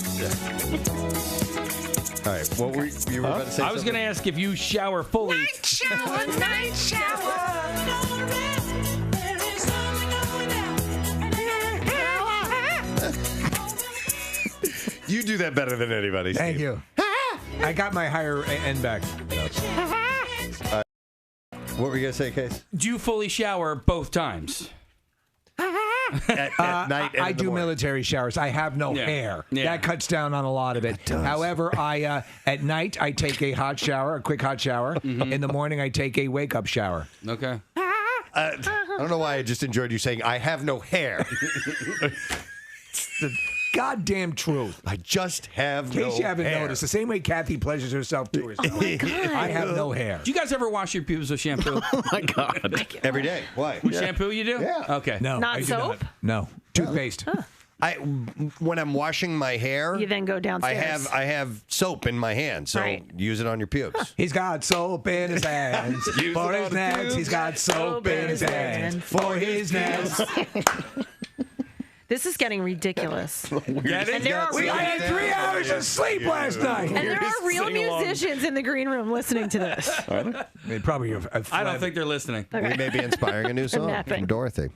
All right, what were you were about to say? I was going to ask if you shower fully. Night shower, night shower. You do that better than anybody, Steve. Thank you. I got my higher end back. What were you going to say, Case? Do you fully shower both times? At night and I in the do morning. military showers. I have no hair. Yeah. That cuts down on a lot of it. However, I at night I take a hot shower, a quick hot shower. In the morning I take a wake up shower. Okay. I don't know why I just enjoyed you saying, I have no hair. It's the goddamn truth. I just have In case no you haven't hair. noticed, the same way Kathy pleasures herself to herself. Oh my God. I have no hair. Do you guys ever wash your pubes with shampoo? Oh my God. Every day. Why? With shampoo you do? Yeah. Okay. No. Not I do soap? No. Toothpaste. When I'm washing my hair, You then go downstairs. I have soap in my hand, so Right. use it on your pubes. He's got soap in his hands. Use For it his on the nags, tubes. he's got soap in his hands. For his nags. This is getting ridiculous. We had 3 hours of sleep last night. And there are real musicians in the green room listening to this. They probably have I don't think they're listening. We may be inspiring a new song from Dorothy.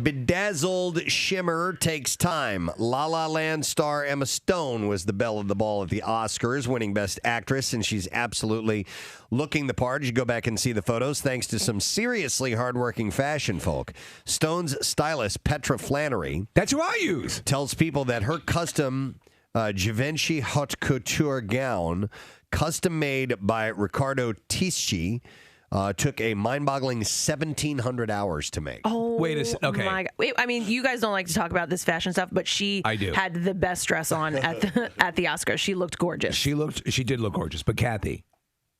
Bedazzled Shimmer Takes Time. La La Land star Emma Stone was the belle of the ball at the Oscars, winning Best Actress, and she's absolutely looking the part. You go back and see the photos, thanks to some seriously hardworking fashion folk. Stone's stylist, Petra Flannery, that's who I use, tells people that her custom Givenchy haute couture gown, custom made by Riccardo Tisci, took a mind-boggling 1,700 hours to make. Oh, wait a second. Okay. My God. Wait, I mean, you guys don't like to talk about this fashion stuff, but she had the best dress on at the Oscars. She looked gorgeous. She did look gorgeous. But Kathy,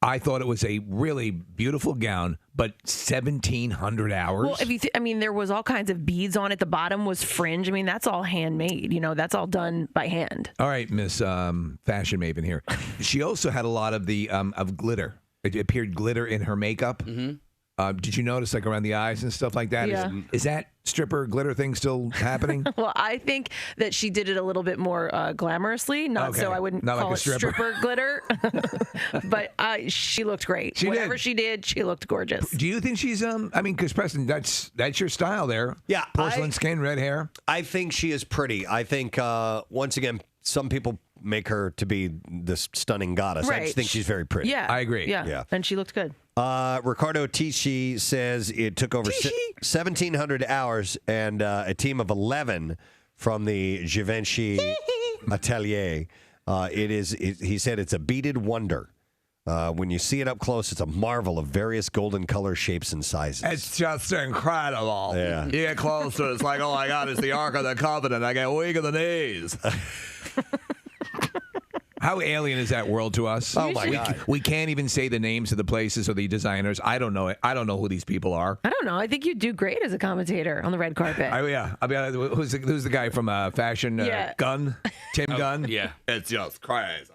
I thought it was a really beautiful gown, but 1,700 hours. Well, if you, I mean, there was all kinds of beads on it. The bottom was fringe. I mean, that's all handmade. You know, that's all done by hand. All right, Miss Fashion Maven here. She also had a lot of the of glitter. It appeared glitter in her makeup. Mm-hmm. Did you notice, like, around the eyes and stuff like that? Yeah. Is that stripper glitter thing still happening? Well, I think that she did it a little bit more glamorously, not so I wouldn't Not call like it stripper glitter. But she looked great. Whatever she did, she looked gorgeous. Do you think she's I mean, because Preston, that's your style there. Yeah, porcelain skin, red hair. I think she is pretty. I think once again, some people make her to be this stunning goddess. I just think she's very pretty. Yeah, I agree. Yeah, and she looked good. Ricardo Tisci says it took over 1,700 hours and a team of 11 from the Givenchy atelier. He said it's a beaded wonder. When you see it up close, it's a marvel of various golden color shapes and sizes. It's just incredible. Yeah. You get closer, it's like, oh my God, it's the Ark of the Covenant. I get weak in the knees. How alien is that world to us? Oh my God. We can't even say the names of the places or the designers. I don't know it. I don't know who these people are. I don't know. I think you do great as a commentator on the red carpet. I mean, who's the guy from Fashion Gunn? Tim Gunn? Yeah. It's just crazy.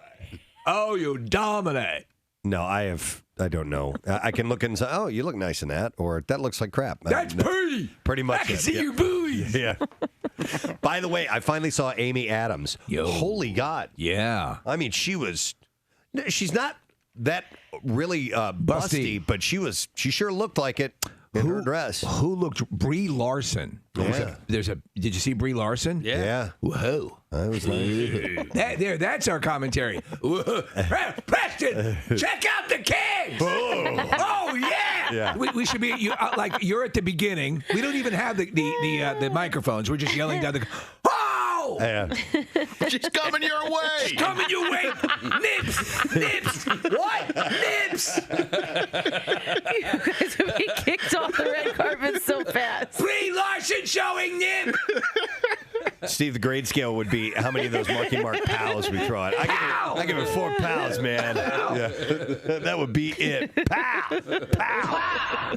Oh, you dominate. No, I don't know. I can look and say, oh, you look nice in that, or that looks like crap. That's pretty. Pretty much. I can see your boobies. Yeah. By the way, I finally saw Amy Adams. Holy God. Yeah. I mean, she's not that really busty, but she sure looked like it in her dress. Who looked? Brie Larson. Yeah. Did you see Brie Larson? Yeah. Whoa. That was nice. That's our commentary. Preston, check out the kids. Oh yeah. We should be like you're at the beginning. We don't even have the microphones. We're just yelling down the. Oh! Yeah. She's coming your way. She's coming your way. Nips. What? Nips. You guys have been kicked off the red carpet so fast. Brie Larson showing nip. Steve, the grade scale would be how many of those Marky Mark pals we tried. I give it 4 pals, man. Yeah. That would be it. Pow! Pow!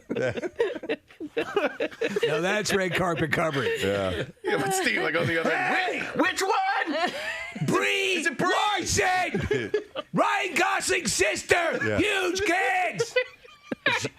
No, that's red carpet coverage. Yeah. Yeah, but Steve, like on the other end. Hey, which one? Brie Larson! Ryan Gosling's sister! Yeah. Huge kids!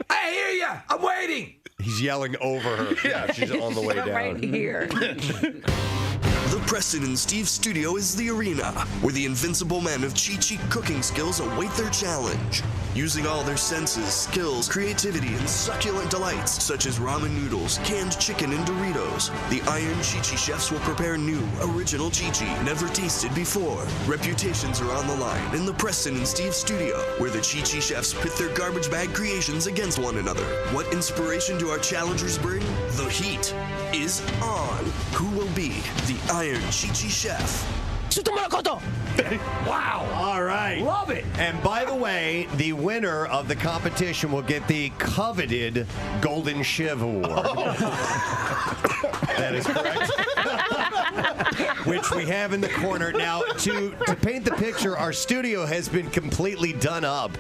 I hear ya! I'm waiting! He's yelling over her. Yeah, she's on the way down. Right here. The Preston and Steve studio is the arena where the invincible men of Chi cooking skills await their challenge. Using all their senses, skills, creativity, and succulent delights such as ramen noodles, canned chicken, and Doritos, the Iron Chi chefs will prepare new, original Chi never tasted before. Reputations are on the line in the Preston and Steve studio where the Chi chefs pit their garbage bag creations against one another. What inspiration do our challengers bring? The heat is on. Who will be the Iron Chi chef? Wow. All right. Love it. And by the way, the winner of the competition will get the coveted Golden Shiv Award. That is correct. Which we have in the corner. Now, to paint the picture, our studio has been completely done up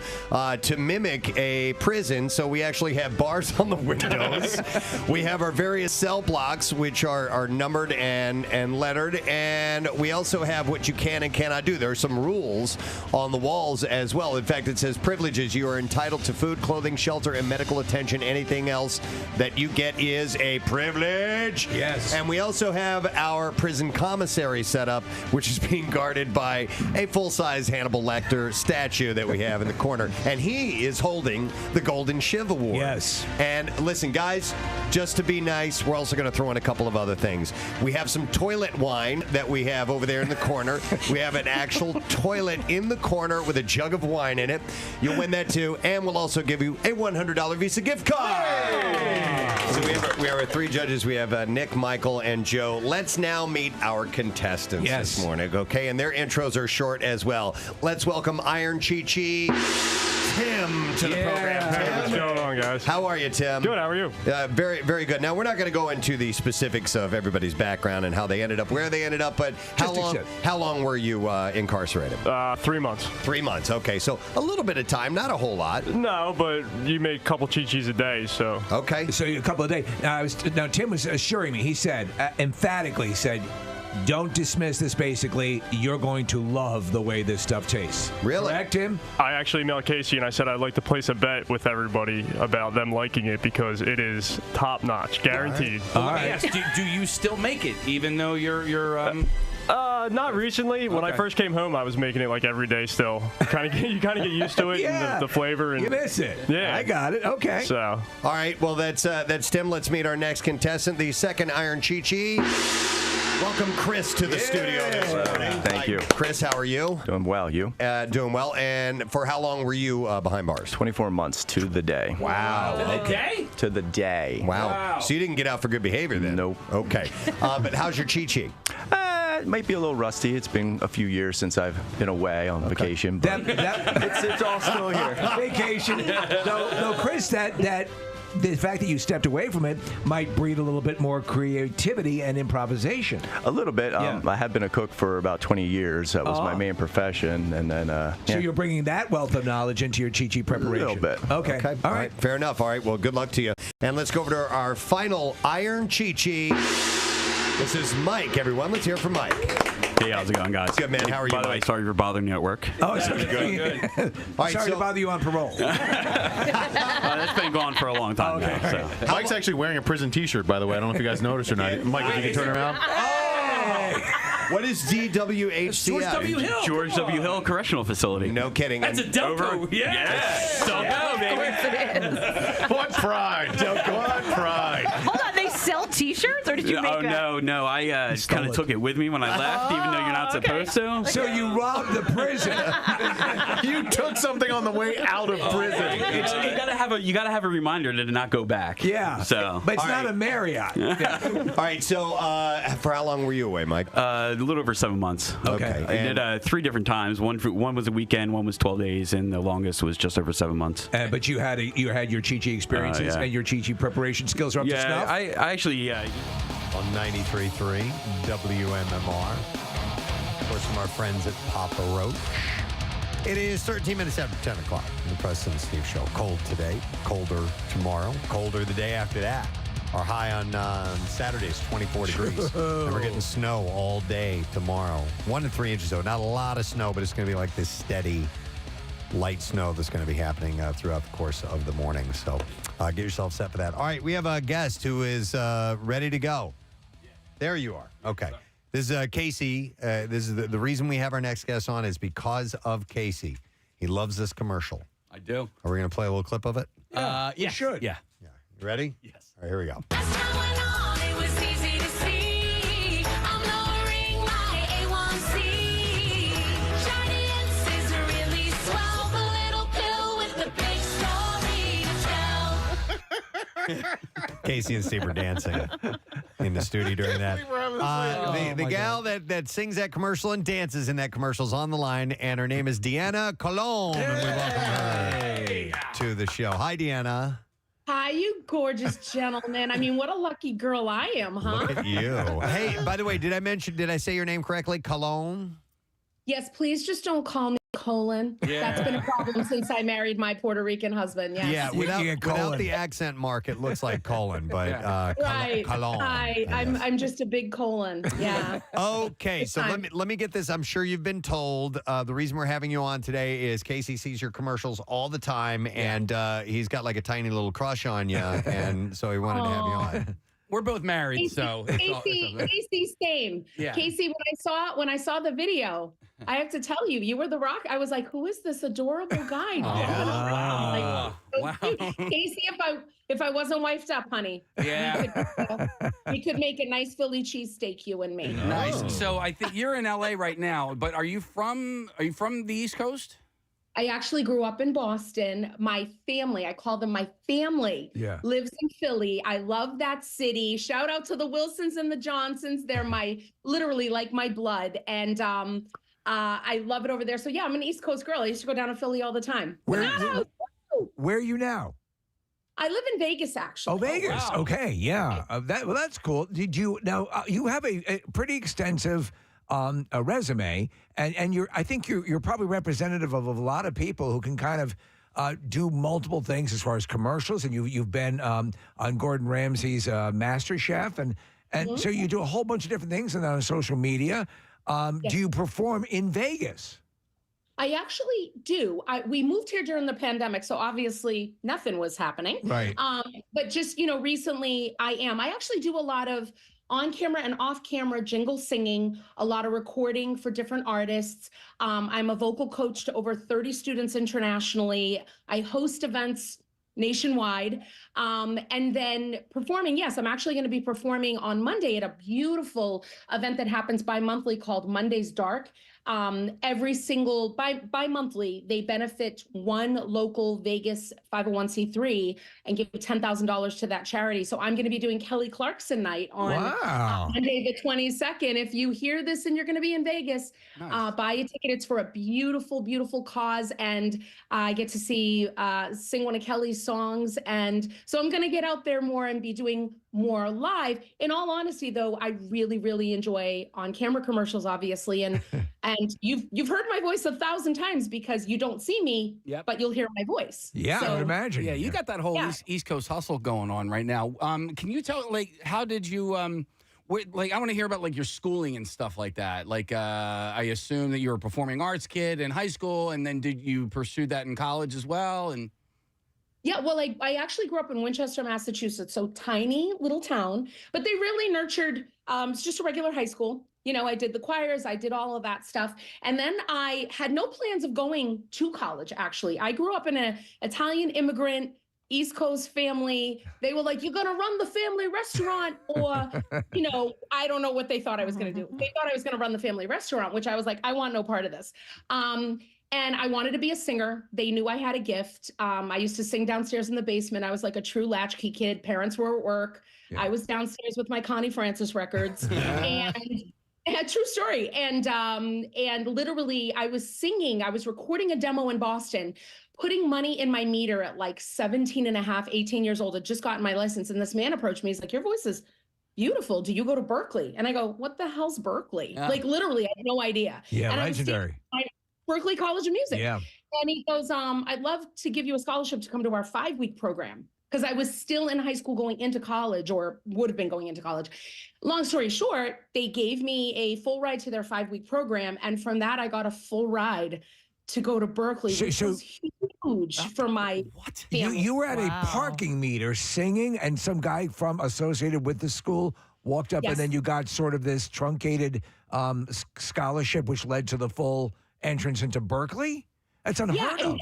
to mimic a prison. So we actually have bars on the windows. We have our various cell blocks, which are numbered and lettered. And we also have what you can and cannot do. There are some rules on the walls as well. In fact, it says privileges. You are entitled to food, clothing, shelter, and medical attention. Anything else that you get is a privilege. Yes. And we also have our prison commissary set up, which is being guarded by a full-size Hannibal Lecter statue that we have in the corner. And he is holding the Golden Shiv Award. Yes. And listen, guys, just to be nice, we're also going to throw in a couple of other things. We have some toilet wine that we have over there in the corner. We have an actual toilet in the corner with a jug of wine in it. You'll win that too. And we'll also give you a $100 Visa gift card. So we have our three judges. We have Nick, Michael, and Joe. Let's now meet our contestants this morning, okay? And their intros are short as well. Let's welcome Iron Chi-Chi Tim to the program. Hey, what's going on, guys? How are you, Tim? Good. How are you? Very, very good. Now, we're not going to go into the specifics of everybody's background and how they ended up, where they ended up, but how long were you incarcerated? 3 months. 3 months. Okay, so a little bit of time, not a whole lot. No, but you make a couple Chi-Chis a day, so. Okay. So a couple of days. Now, Tim was assuring me, he said, emphatically said, don't dismiss this, basically. You're going to love the way this stuff tastes. Really? Correct, Tim? I actually emailed Casey and I said I'd like to place a bet with everybody about them liking it because it is top notch, guaranteed. All right. Yes. Do you still make it, even though you're Not recently. When I first came home, I was making it like every day still. You kind of get used to it and the flavor. And you miss it. Yeah. I got it. Okay. So. All right. Well, that's Tim. Let's meet our next contestant, the second Iron Chi-Chi. Welcome, Chris, to the studio this morning. Thank you. Chris, how are you? Doing well. You? Doing well. And for how long were you behind bars? 24 months to the day. Wow. To the day? To the day. Wow. So you didn't get out for good behavior then? Nope. Okay. But how's your Chi-Chi? It might be a little rusty. It's been a few years since I've been away on vacation, but it's all still here. Vacation. No, Chris, the fact that you stepped away from it might breed a little bit more creativity and improvisation. A little bit. I have been a cook for about 20 years. That was my main profession. And then, So you're bringing that wealth of knowledge into your Chi-Chi preparation? A little bit. Okay. All right. Fair enough. All right. Well, good luck to you. And let's go over to our final Iron Chi-Chi. This is Mike, everyone. Let's hear from Mike. Hey, how's it going, guys? Good, man. How are you, By the way, sorry for bothering you at work. Oh, it's good. All right, Sorry to bother you on parole. That's been going for a long time now. So. Mike's actually wearing a prison T-shirt, by the way. I don't know if you guys noticed or not. Mike, if you can turn around. What is DWHC? George W. Hill. George W. Hill Correctional Facility. No kidding. That's a Delco. Yes. Delco, baby. What pride. Delco. What pride. Hold on, they sell T-shirts, or did you make that? No. I kind of took it with me when I left, even though you're not supposed to. So you robbed the prison. You took something on the way out of prison. You gotta have a reminder to not go back. Yeah. So, but it's not a Marriott. All right. So for how long were you away, Mike? A little over 7 months. Okay. I did 3 different times. One was a weekend, one was 12 days, and the longest was just over 7 months. But you had your Chi-Chi experiences and your Chi-Chi preparation skills are up to snuff? I actually... On 93.3 WMMR. Of course, from our friends at Papa Roach. It is 13 minutes after 10 o'clock in the Preston and Steve Show. Cold today, colder tomorrow, colder the day after that. Our high on Saturday is 24 degrees. And we're getting snow all day tomorrow. 1 to 3 inches, though. Not a lot of snow, but it's going to be like this steady, light snow that's going to be happening throughout the course of the morning. So get yourself set for that. All right, we have a guest who is ready to go. There you are. Okay. This is Casey. This is the reason we have our next guest on is because of Casey. He loves this commercial. I do. Are we going to play a little clip of it? Yeah. You should. Yeah. You ready? Yes. All right, here we go. Casey and Steve were dancing in the studio during that. The gal that sings that commercial and dances in that commercial is on the line, and her name is Deanna Cologne. And we welcome her to the show. Hi, Deanna. Hi, you gorgeous gentlemen. I mean, what a lucky girl I am, huh? Look at you. Hey, by the way, did I say your name correctly? Cologne? Yes, please just don't call me colon. That's been a problem since I married my Puerto Rican husband. Yes. Yeah, without the accent mark, it looks like colon, but Right. colon. Hi. I'm just a big colon. Yeah. Okay, so let me get this. I'm sure you've been told the reason we're having you on today is Casey sees your commercials all the time, and he's got like a tiny little crush on you, and so he wanted to have you on. We're both married, Casey, so Casey, same. Yeah. Casey, when I saw the video, I have to tell you, you were the rock. I was like, who is this adorable guy? Wow. Casey, if I wasn't wifed up, honey, we could make a nice Philly cheesesteak, you and me. Nice. So I think you're in LA right now, but are you from the East Coast? I actually grew up in Boston. My family, I call them my family, lives in Philly. I love that city. Shout out to the Wilsons and the Johnsons. They're literally like my blood. And I love it over there. So yeah, I'm an East Coast girl. I used to go down to Philly all the time. Where are you now? I live in Vegas, actually. Oh, Vegas. Wow. Okay, yeah. That's cool. Did you now? You have a pretty extensive a resume, and I think you're probably representative of a lot of people who can kind of do multiple things as far as commercials, and you've been on Gordon Ramsay's Master Chef, and so you do a whole bunch of different things and on social media. Do you perform in Vegas? I actually do. We moved here during the pandemic, so obviously nothing was happening. Right. But just, recently I actually do a lot of on-camera and off-camera jingle singing, a lot of recording for different artists. I'm a vocal coach to over 30 students internationally. I host events nationwide. And then performing, yes, I'm actually going to be performing on Monday at a beautiful event that happens bi-monthly called Monday's Dark. Every single bi-monthly, they benefit one local Vegas 501c3 and give $10,000 to that charity. So I'm going to be doing Kelly Clarkson night on Monday the 22nd. If you hear this and you're going to be in Vegas, buy a ticket. It's for a beautiful, beautiful cause. And I get to sing one of Kelly's songs. And so I'm going to get out there more and be doing more live. In all honesty, though, I really, really enjoy on-camera commercials, obviously. And you've heard my voice 1,000 times because you don't see me, but you'll hear my voice. Yeah, so, I would imagine. Yeah, you got that whole East Coast hustle going on right now. Can you tell, how did you, I want to hear about, your schooling and stuff like that. I assume that you were a performing arts kid in high school, and then did you pursue that in college as well? And yeah, well, I actually grew up in Winchester, Massachusetts, so tiny little town, but they really nurtured, it's just a regular high school. I did the choirs, I did all of that stuff. And then I had no plans of going to college, actually. I grew up in an Italian immigrant, East Coast family. They were like, you're going to run the family restaurant, or, I don't know what they thought I was going to do. They thought I was going to run the family restaurant, which I was like, I want no part of this. And I wanted to be a singer. They knew I had a gift. I used to sing downstairs in the basement. I was like a true latchkey kid. Parents were at work. Yeah. I was downstairs with my Connie Francis records. And true story. And literally I was singing. I was recording a demo in Boston, putting money in my meter at like 17 and a half, 18 years old. I'd just gotten my license. And this man approached me. He's like, your voice is beautiful. Do you go to Berkeley? And I go, what the hell's Berkeley? Yeah. Literally, I had no idea. Yeah, and legendary. Berkeley College of Music. Yeah. And he goes, I'd love to give you a scholarship to come to our 5-week program. Because I was still in high school going into college, or would have been going into college. Long story short, they gave me a full ride to their 5-week program. And from that, I got a full ride to go to Berkeley, which was huge for my family. You were at a parking meter singing, and some guy associated with the school walked up, and then you got sort of this truncated scholarship, which led to the full entrance into Berkeley? That's unheard of.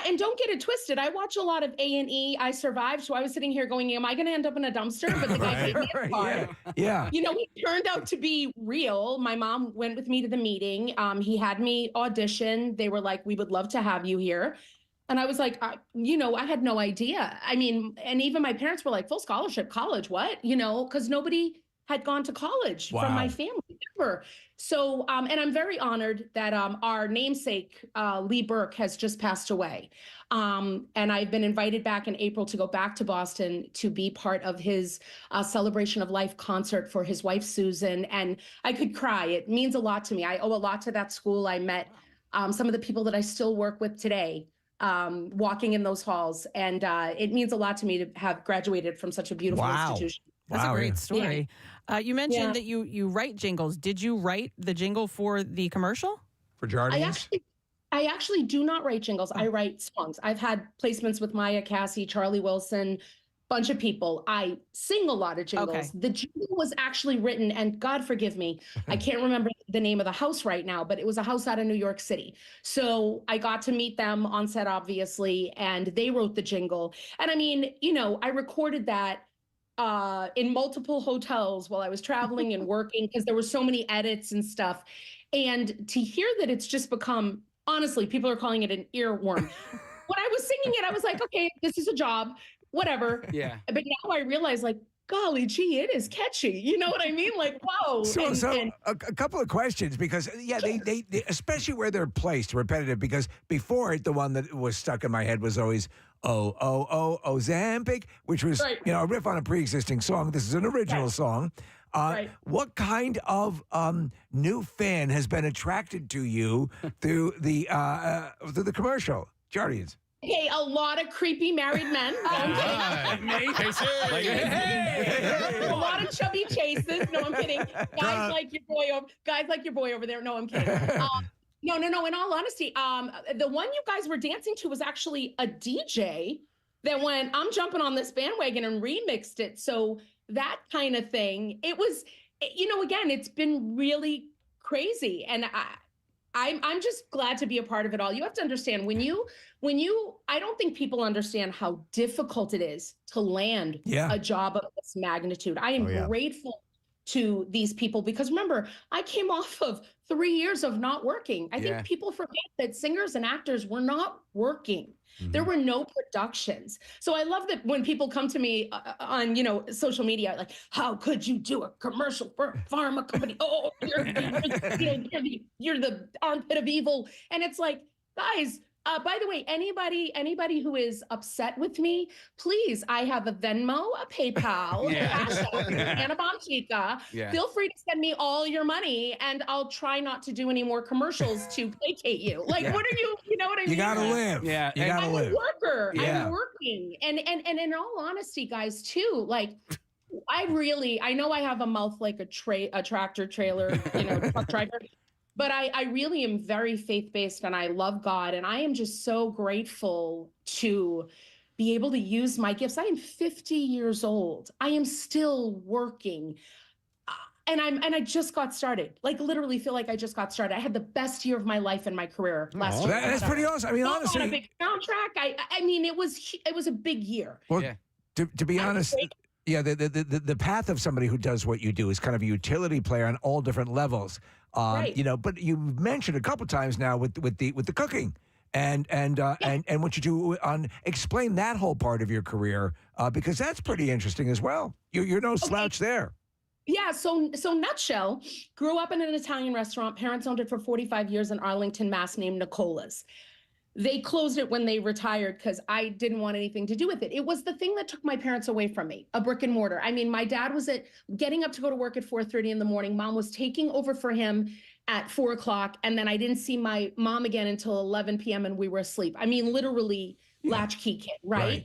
And don't get it twisted. I watch a lot of A&E. I survived, so I was sitting here going, am I going to end up in a dumpster? But the guy gave me a card. Yeah. He turned out to be real. My mom went with me to the meeting. He had me audition. They were like, we would love to have you here. And I was like, I had no idea. I mean, and even my parents were like, full scholarship, college, what? Because nobody had gone to college from my family ever. So, and I'm very honored that our namesake, Lee Burke, has just passed away. And I've been invited back in April to go back to Boston to be part of his celebration of life concert for his wife, Susan. And I could cry. It means a lot to me. I owe a lot to that school. I met some of the people that I still work with today, walking in those halls. And it means a lot to me to have graduated from such a beautiful institution. That's a great story. You mentioned that you write jingles. Did you write the jingle for the commercial? For Jardines? I actually do not write jingles. I write songs. I've had placements with Maya Cassie, Charlie Wilson, bunch of people. I sing a lot of jingles. Okay. The jingle was actually written, and God forgive me, I can't remember the name of the house right now, but it was a house out of New York City. So I got to meet them on set, obviously, and they wrote the jingle. And I mean, I recorded that in multiple hotels while I was traveling and working because there were so many edits and stuff. And to hear that it's just become, honestly, people are calling it an earworm. When I was singing it, I was like, okay, this is a job, whatever. Yeah. But now I realize, like, golly gee, it is catchy. You know what I mean? Like, wow. A couple of questions because they especially where they're placed repetitive, because before it, the one that was stuck in my head was always Ozempic, which was a riff on a pre-existing song. This is an original song. What kind of new fan has been attracted to you through the commercial, Jardines? Okay, a lot of creepy married men. A lot of chubby chases. No, I'm kidding. Guys like your boy over there. No, I'm kidding. No. In all honesty, the one you guys were dancing to was actually a DJ that went, I'm jumping on this bandwagon and remixed it. So that kind of thing. It was, again, it's been really crazy, and I'm just glad to be a part of it all. You have to understand when you, I don't think people understand how difficult it is to land a job of this magnitude. I am grateful to these people because remember, I came off of 3 years of not working. I think people forget that singers and actors were not working. There were no productions. So I love that when people come to me on, social media, like, how could you do a commercial for a pharma company? Oh, you're the armpit of evil. And it's like, guys, by the way, anybody who is upset with me, please, I have a Venmo, a PayPal, a Cash App, Anna Bonchica. Feel free to send me all your money, and I'll try not to do any more commercials to placate you. Like, what are you? You know what I mean? You gotta live. Yeah, you gotta live. I'm a worker. Yeah. I'm working, and in all honesty, guys, too, like. I know I have a mouth like a tractor trailer, truck driver. But I really am very faith-based, and I love God, and I am just so grateful to be able to use my gifts. I am 50 years old. I am still working. And I just got started. Like, literally feel like I just got started. I had the best year of my life in my career last year. That's pretty awesome. I mean, honestly, on a big soundtrack. I mean, it was a big year. Well, to be honest, the path of somebody who does what you do is kind of a utility player on all different levels. But you mentioned a couple times now with the cooking and what you do on explain that whole part of your career because that's pretty interesting as well. You're no slouch there. Yeah, so nutshell, grew up in an Italian restaurant. Parents owned it for 45 years in Arlington, Mass, named Nicola's. They closed it when they retired because I didn't want anything to do with it. It was the thing that took my parents away from me, a brick and mortar. I mean, my dad was getting up to go to work at 4:30 in the morning. Mom was taking over for him at 4 o'clock. And then I didn't see my mom again until 11 p.m. and we were asleep. I mean, literally latchkey kid, right?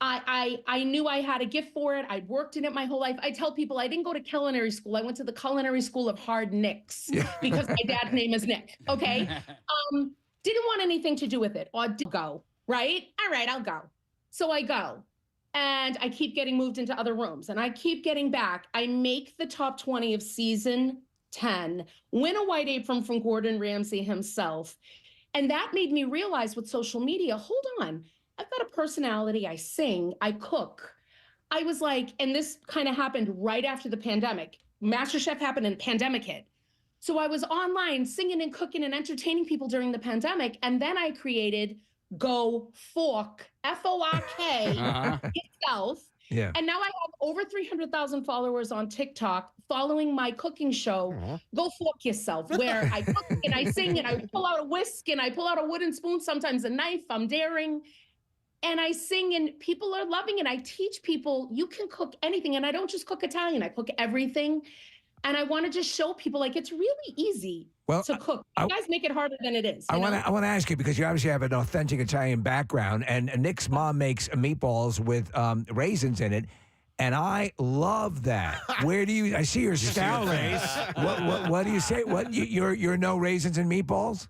I knew I had a gift for it. I'd worked in it my whole life. I tell people I didn't go to culinary school. I went to the culinary school of hard Nicks because my dad's name is Nick. Okay. Didn't want anything to do with it. Go, right? All right, I'll go. So I go. And I keep getting moved into other rooms. And I keep getting back. I make the top 20 of season 10, win a white apron from Gordon Ramsay himself. And that made me realize with social media, hold on, I've got a personality. I sing, I cook. I was like, and this kind of happened right after the pandemic. MasterChef happened and pandemic hit. So I was online singing and cooking and entertaining people during the pandemic. And then I created Go Fork, F-O-R-K, itself. Yeah. And now I have over 300,000 followers on TikTok following my cooking show, Go Fork Yourself, where I cook and I sing and I pull out a whisk and I pull out a wooden spoon, sometimes a knife, I'm daring. And I sing and people are loving it. I teach people you can cook anything. And I don't just cook Italian, I cook everything. And I want to just show people like it's really easy to cook. You guys make it harder than it is. I want to ask you because you obviously have an authentic Italian background, and Nick's mom makes meatballs with raisins in it, and I love that. Where do you? I see you're scowling. What do you say? What you're no raisins in meatballs?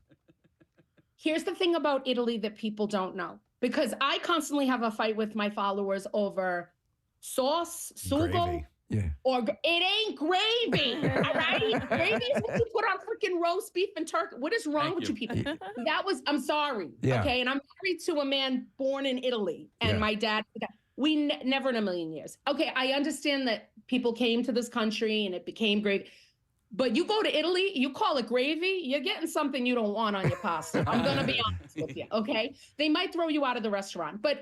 Here's the thing about Italy that people don't know, because I constantly have a fight with my followers over sauce, sugo. Yeah. Or it ain't gravy, all right? Gravy is what you put on freaking roast beef and turkey. What is wrong with you people? I'm sorry, okay? And I'm married to a man born in Italy, and my dad, we never in a million years. Okay, I understand that people came to this country and it became gravy. But you go to Italy, you call it gravy, you're getting something you don't want on your pasta. I'm going to be honest with you, okay? They might throw you out of the restaurant, but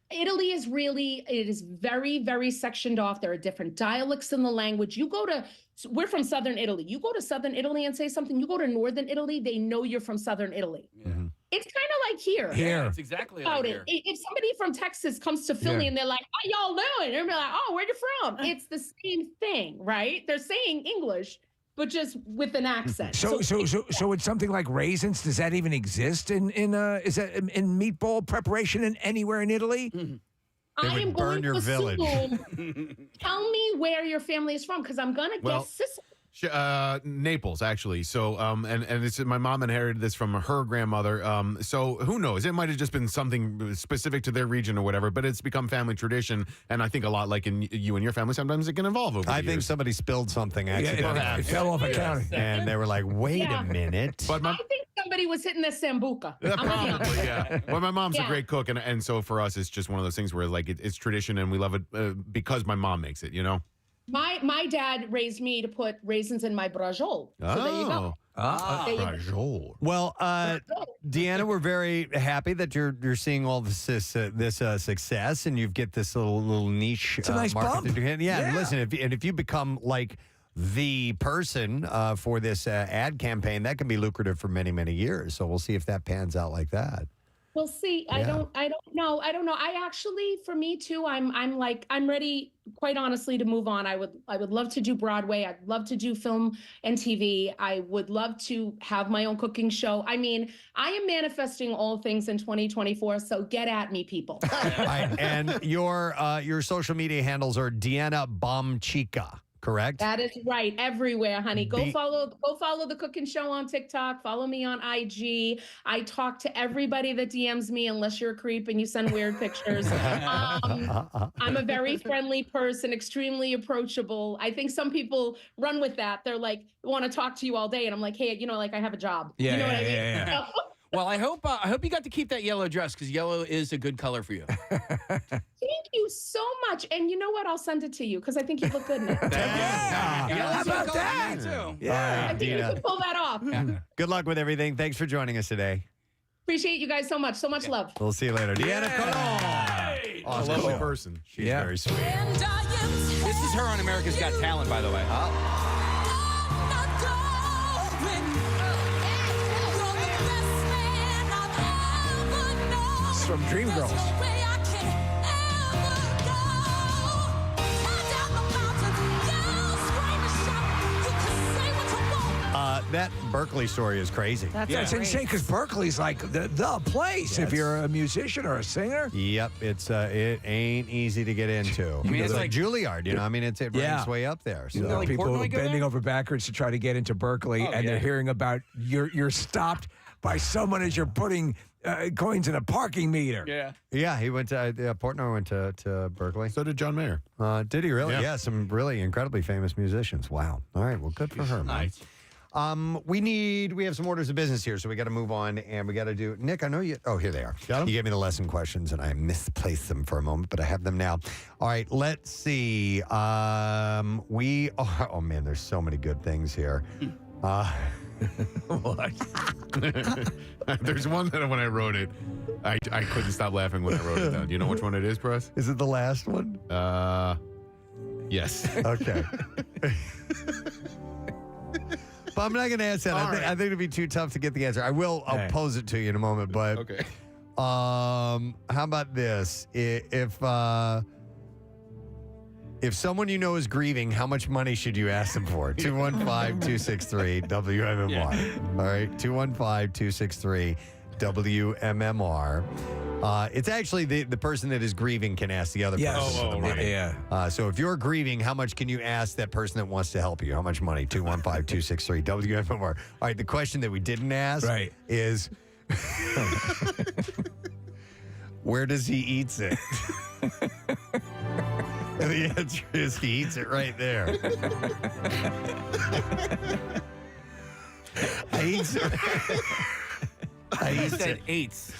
Italy is it is very, very sectioned off. There are different dialects in the language. We're from Southern Italy. You go to Southern Italy and say something, you go to Northern Italy, they know you're from Southern Italy. Mm-hmm. It's kind of like here. Yeah, it's exactly like here. If somebody from Texas comes to Philly and they're like, how y'all doing? They're like, oh, where you from? It's the same thing, right? They're saying English, but just with an accent. So it's something like raisins. Does that even exist is that in meatball preparation anywhere in Italy? Mm-hmm. I am going to assume. Tell me where your family is from, because I'm gonna guess Sicily. Naples, actually. So, and it's my mom inherited this from her grandmother. So who knows? It might have just been something specific to their region or whatever, but it's become family tradition. And I think a lot like in you and your family, sometimes it can evolve over the years. think somebody spilled something accidentally. It fell off a counter. And they were like, wait a minute. I think somebody was hitting the sambuca. Probably, yeah. Well, my mom's a great cook, and so for us, it's just one of those things where like it's tradition, and we love it because my mom makes it, you know? My dad raised me to put raisins in my brajol. So there you go. Brajol. Well, Deanna, we're very happy that you're seeing all this success, and you get this little niche. It's a nice market bump. that you're hitting. Yeah, and listen, if you become like the person for this ad campaign, that can be lucrative for many, many years. So we'll see if that pans out like that. We'll see. I don't know. I actually, for me too, I'm ready, quite honestly, to move on. I would love to do Broadway. I'd love to do film and TV. I would love to have my own cooking show. I mean, I am manifesting all things in 2024. So get at me, people. All right, and your social media handles are Deanna Bomchica. Correct? That is right. Everywhere, honey. Go follow the cooking show on TikTok. Follow me on IG. I talk to everybody that DMs me, unless you're a creep and you send weird pictures. I'm a very friendly person, extremely approachable. I think some people run with that. They're like, want to talk to you all day. And I'm like, hey, like I have a job. Yeah, you know what I mean? yeah. Well, I hope you got to keep that yellow dress, because yellow is a good color for you. Thank you so much. And you know what? I'll send it to you, because I think you look good in it. How about that? I think you can pull that off. Good luck with everything. Thanks for joining us today. Appreciate you guys so much. So much love. We'll see you later. Deanna Colon. Awesome. Lovely person. She's very sweet. This is her on America's Got Talent, by the way. It's from Dreamgirls. That Berkeley story is crazy. It's insane, because Berkeley's like the place if you're a musician or a singer. Yep, it ain't easy to get into. I mean, it's it's like Juilliard, it ranks way up there. So. There are people bending over backwards to try to get into Berkeley, and they're hearing about you're stopped by someone as you're putting coins in a parking meter. Yeah, he went to Portnoy went to Berkeley. So did John Mayer. Did he really? Yeah, some really incredibly famous musicians. Wow. All right, well, good for her, man. Nice. We have some orders of business here, so we got to move on, and we got to do. Nick, I know you. Oh, here they are. Got them? You gave me the lesson questions, and I misplaced them for a moment, but I have them now. All right, let's see. Oh man, there's so many good things here. What? There's one that when I wrote it, I couldn't stop laughing when I wrote it down. Do you know which one it is, Press? Is it the last one? Yes. Okay. But I'm not going to answer that. I think it'd be too tough to get the answer. I'll pose it to you in a moment. But okay. How about this? If If someone you know is grieving, how much money should you ask them for? 215-263-WMMR. All right, 215-263-WMMR. It's actually the person that is grieving can ask the other person for the money. Yeah. So if you're grieving, how much can you ask that person that wants to help you? How much money? 215-263-WMMR. All right, the question that we didn't ask is, where does he eats it? And the answer is he eats it right there. I said eights.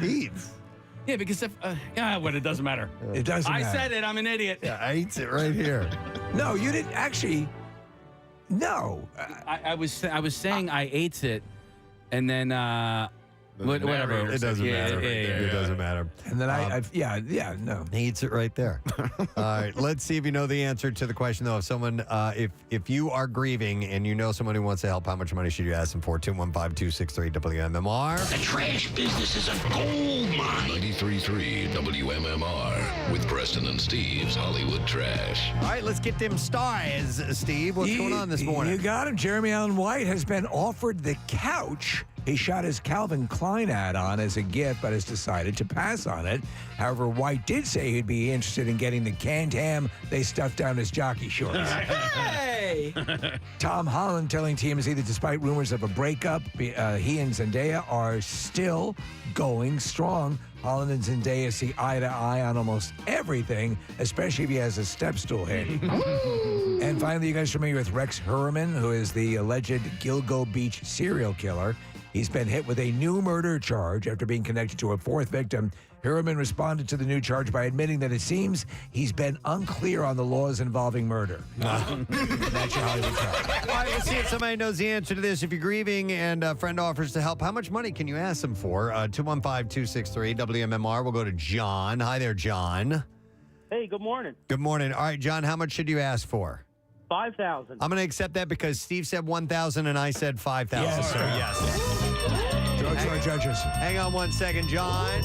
Eats. Yeah, because if well, it doesn't matter. It doesn't I matter. said it. I'm an idiot. Yeah, I eats it right here. No, you didn't actually. No. I was saying I ate it, and then whatever. It doesn't matter. It doesn't matter. And then no. He eats it right there. All right, let's see if you know the answer to the question, though. If someone, if you are grieving and you know someone who wants to help, how much money should you ask them for? 215-263-WMMR. The trash business is a gold mine. 93.3 WMMR with Preston and Steve's Hollywood Trash. All right, let's get them stars, Steve. What's going on this morning? You got him. Jeremy Allen White has been offered the couch he shot his Calvin Klein ad on as a gift, but has decided to pass on it. However, White did say he'd be interested in getting the canned ham they stuffed down his jockey shorts. Hey! Tom Holland telling TMZ that despite rumors of a breakup, he and Zendaya are still going strong. Holland and Zendaya see eye to eye on almost everything, especially if he has a step stool handy. And finally, you guys familiar with Rex Heuermann, who is the alleged Gilgo Beach serial killer? He's been hit with a new murder charge after being connected to a fourth victim. Heuermann responded to the new charge by admitting that it seems he's been unclear on the laws involving murder. That's your Hollywood Trash. All right, let's see if somebody knows the answer to this. If you're grieving and a friend offers to help, how much money can you ask them for? 215-263-WMMR. We'll go to John. Hi there, John. Hey, good morning. Good morning. All right, John, how much should you ask for? 5,000. I'm going to accept that because Steve said 1,000 and I said 5,000. Yes. So, yes. Drugs are judges. Hang on one second, John.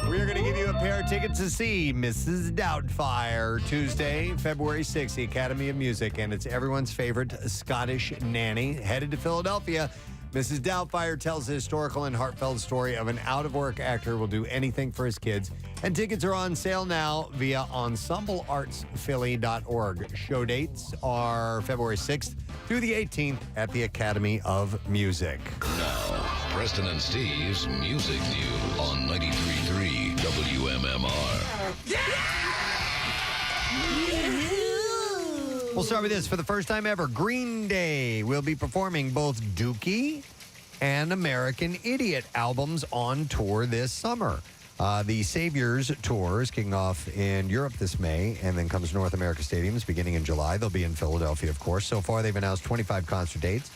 We're going to give you a pair of tickets to see Mrs. Doubtfire Tuesday, February 6th, the Academy of Music, and it's everyone's favorite Scottish nanny headed to Philadelphia. Mrs. Doubtfire tells a historical and heartfelt story of an out-of-work actor who will do anything for his kids. And tickets are on sale now via ensembleartsphilly.org. Show dates are February 6th through the 18th at the Academy of Music. Now, Preston and Steve's Music News on 93.3 WMMR. We'll start with this. For the first time ever, Green Day will be performing both Dookie and American Idiot albums on tour this summer. The Saviors tour is kicking off in Europe this May and then comes to North America stadiums beginning in July. They'll be in Philadelphia, of course. So far, they've announced 25 concert dates.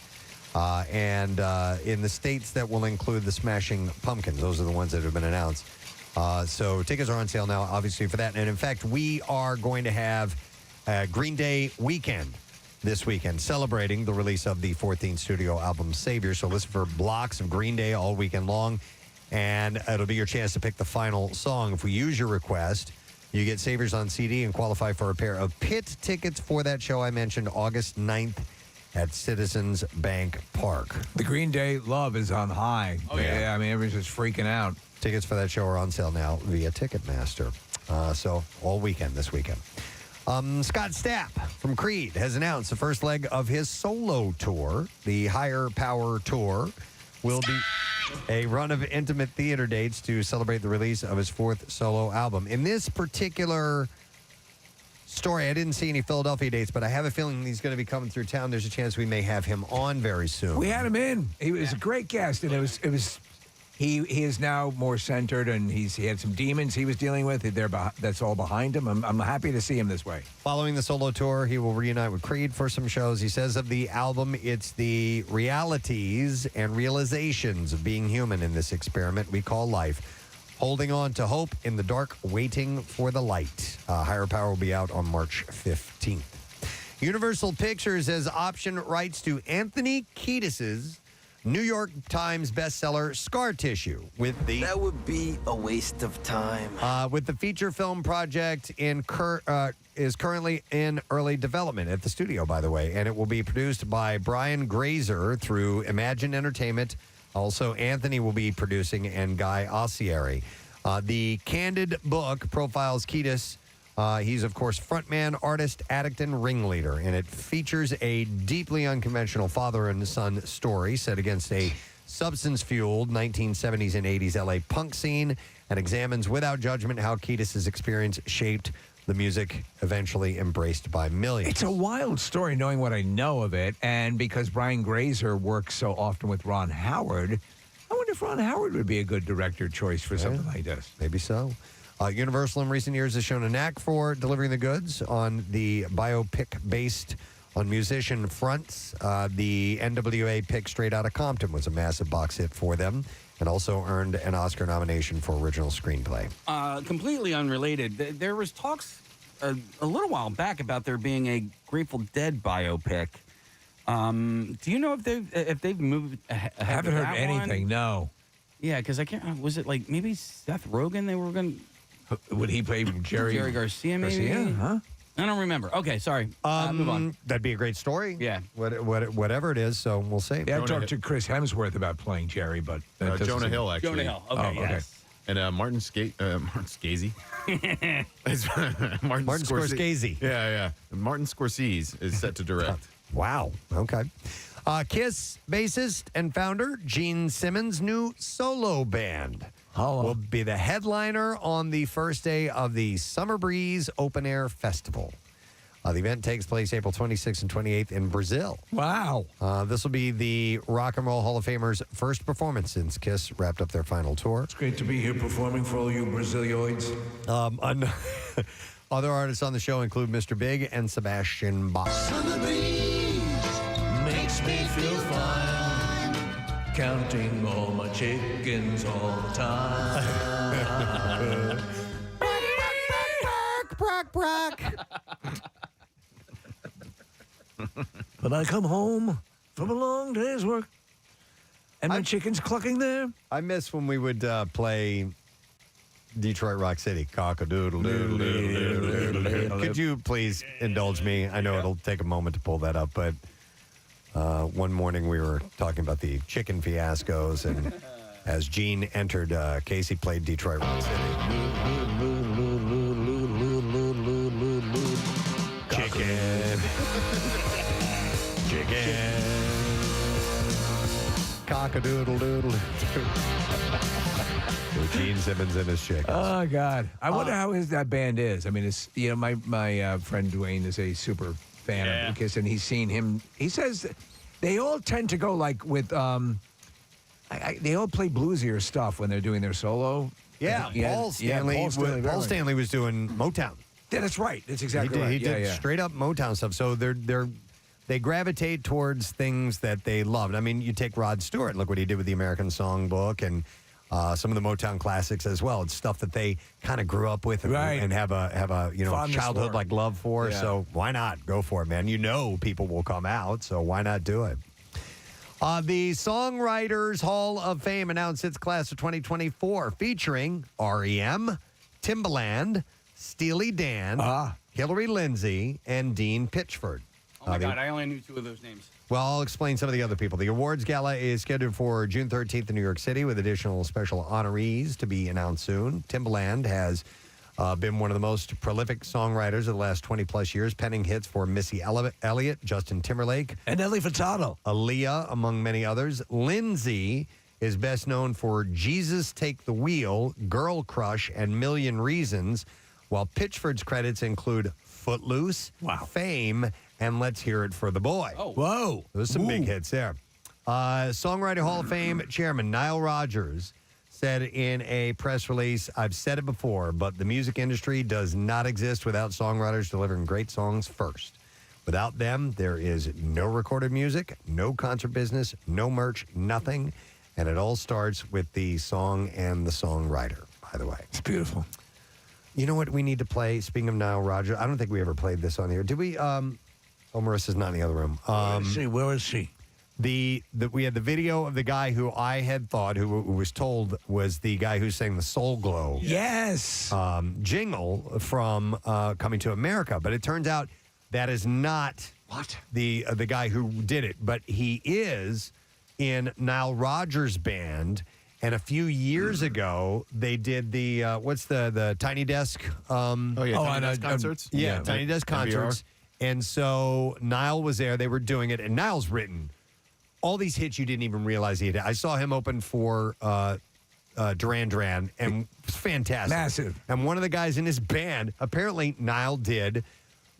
And in the states that will include the Smashing Pumpkins, those are the ones that have been announced. So tickets are on sale now, obviously, for that. And in fact, we are going to have Green Day weekend this weekend, celebrating the release of the 14th studio album, Savior. So listen for blocks of Green Day all weekend long, and it'll be your chance to pick the final song. If we use your request, you get Saviors on CD and qualify for a pair of pit tickets for that show I mentioned, August 9th at Citizens Bank Park. The Green Day love is on high. Oh, yeah. I mean, everybody's just freaking out. Tickets for that show are on sale now via Ticketmaster. So all weekend this weekend. Scott Stapp from Creed has announced the first leg of his solo tour. The Higher Power Tour will be a run of intimate theater dates to celebrate the release of his fourth solo album. In this particular story, I didn't see any Philadelphia dates, but I have a feeling he's going to be coming through town. There's a chance we may have him on very soon. We had him in. He was a great guest, and it was. He is now more centered, and he had some demons he was dealing with. That's all behind him. I'm happy to see him this way. Following the solo tour, he will reunite with Creed for some shows. He says of the album, it's the realities and realizations of being human in this experiment we call life. Holding on to hope in the dark, waiting for the light. Higher Power will be out on March 15th. Universal Pictures has option rights to Anthony Kiedis's New York Times bestseller Scar Tissue with the That would be a waste of time. with the feature film project is currently in early development at the studio, by the way, and it will be produced by Brian Grazer through Imagine Entertainment. Also, Anthony will be producing and Guy Ossieri. The Candid book profiles Kiedis. He's, of course, frontman, artist, addict, and ringleader, and it features a deeply unconventional father and son story set against a substance-fueled 1970s and 80s LA punk scene and examines without judgment how Kiedis' experience shaped the music eventually embraced by millions. It's a wild story knowing what I know of it, and because Brian Grazer works so often with Ron Howard, I wonder if Ron Howard would be a good director choice for something like this. Maybe so. Universal in recent years has shown a knack for delivering the goods on the biopic based on musician fronts. The NWA pick Straight Outta Compton was a massive box hit for them and also earned an Oscar nomination for original screenplay. Completely unrelated. There was talks a little while back about there being a Grateful Dead biopic. Do you know if they've moved ahead? I haven't heard that anything. one? No. Yeah, because I can't. Was it like maybe Seth Rogen? They were going to. Would he play Jerry Garcia? Maybe. Garcia, huh? I don't remember. Okay, sorry. Move on. That'd be a great story. Yeah. Whatever it is, so we'll see. Yeah, I've talked to Chris Hemsworth about playing Jerry, but Jonah Hill, actually. Jonah Hill. Okay, yes. And Martin Scorsese. Martin Scorsese. Yeah. Martin Scorsese is set to direct. Wow. Okay. Kiss bassist and founder Gene Simmons' new solo band will be the headliner on the first day of the Summer Breeze Open Air Festival. The event takes place April 26th and 28th in Brazil. Wow. This will be the Rock and Roll Hall of Famers' first performance since Kiss wrapped up their final tour. It's great to be here performing for all you Brazilioids. Other artists on the show include Mr. Big and Sebastian Bach. Summer breeze makes me feel fine. Counting all my chickens all the time. Brock. But I come home from a long day's work, and my chicken's clucking there. I miss when we would play Detroit Rock City. Cock-a-doodle-doodle. Could you please indulge me? I know it'll take a moment to pull that up, but one morning we were talking about the chicken fiascos, and as Gene entered, Casey played Detroit Rock City. Chicken. Chicken. Cock-a-doodle-doodle. With Gene Simmons and his chickens. Oh, God. I wonder how that band is. I mean, it's my friend Dwayne is a super fan of Kiss, and he's seen him. He says they all tend to go like with, they all play bluesier stuff when they're doing their solo. Yeah, Paul Stanley was doing Motown. Yeah, that's right. That's exactly right. He did straight up Motown stuff. So they gravitate towards things that they loved. I mean, you take Rod Stewart. Look what he did with the American Songbook and some of the Motown classics as well. It's stuff that they kind of grew up with and have a Fondness childhood for. like love for. Yeah. So why not go for it, man? You know people will come out, so why not do it? The Songwriters Hall of Fame announced its class of 2024, featuring R.E.M., Timbaland, Steely Dan, Hillary Lindsey, and Dean Pitchford. Oh, my God. I only knew two of those names. Well, I'll explain some of the other people. The awards gala is scheduled for June 13th in New York City with additional special honorees to be announced soon. Timbaland has been one of the most prolific songwriters of the last 20-plus years, penning hits for Missy Elliott, Justin Timberlake, and Nelly Furtado, Aaliyah, among many others. Lindsay is best known for Jesus Take the Wheel, Girl Crush, and Million Reasons, while Pitchford's credits include Footloose, Fame, and Let's Hear It for the Boy. Oh. Whoa. Those are some big hits there. Songwriter Hall of Fame Chairman Nile Rodgers said in a press release, I've said it before, but the music industry does not exist without songwriters delivering great songs first. Without them, there is no recorded music, no concert business, no merch, nothing. And it all starts with the song and the songwriter, by the way. It's beautiful. You know what we need to play? Speaking of Nile Rodgers, I don't think we ever played this on here. Did we? Oh, Marissa's not in the other room. Where is she? we had the video of the guy who I had thought, who was told was the guy who sang the Soul Glow. Yes. Jingle from Coming to America. But it turns out that is not the guy who did it. But he is in Nile Rodgers' band. And a few years ago, they did the, what's the Tiny Desk? Tiny Desk concerts? Yeah, Tiny Desk concerts. And so Nile was there. They were doing it. And Nile's written all these hits you didn't even realize he had. I saw him open for Duran Duran, and it was fantastic. Massive. And one of the guys in his band, apparently Nile did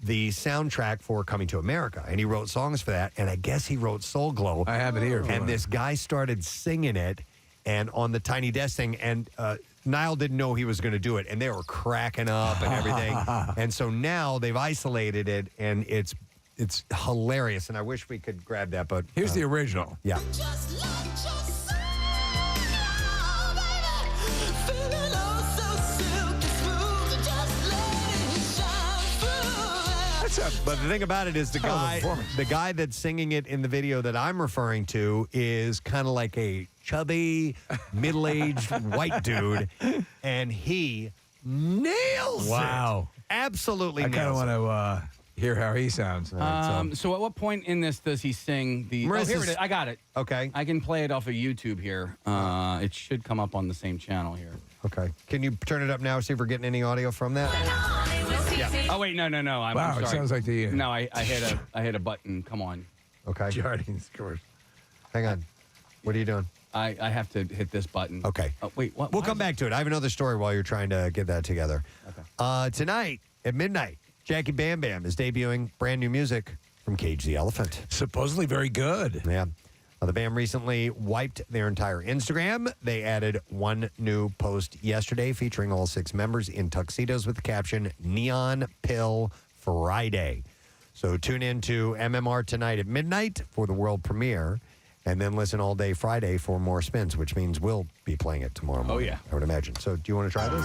the soundtrack for Coming to America, and he wrote songs for that, and I guess he wrote Soul Glow. I have it here. And this guy started singing it, and on the Tiny Desk thing, and Niall didn't know he was going to do it, and they were cracking up and everything. And so now they've isolated it, and it's hilarious, and I wish we could grab that, but... Here's the original. Yeah. But the thing about it is the guy that's singing it in the video that I'm referring to is kind of like a chubby, middle-aged white dude, and he nails it. Wow. Absolutely nails it. I kind of want to hear how he sounds. So at what point in this does he sing the... here it is. I got it. Okay. I can play it off of YouTube here. It should come up on the same channel here. Okay. Can you turn it up now, see if we're getting any audio from that? Yeah. Oh, wait, no. I'm Wow, sorry. it sounds like the... No, I hit a button. Come on. Okay. Jardines, of course. Hang on. What are you doing? I have to hit this button. Okay. Wait, what? We'll come back to it. I have another story while you're trying to get that together. Okay. Tonight at midnight, Jackie Bam Bam is debuting brand new music from Cage the Elephant. Supposedly very good. Yeah. The band recently wiped their entire Instagram. They added one new post yesterday featuring all 6 members in tuxedos with the caption, Neon Pill Friday. So tune in to MMR tonight at midnight for the world premiere, and then listen all day Friday for more spins, which means we'll be playing it tomorrow morning. Oh, yeah. I would imagine. So do you want to try this?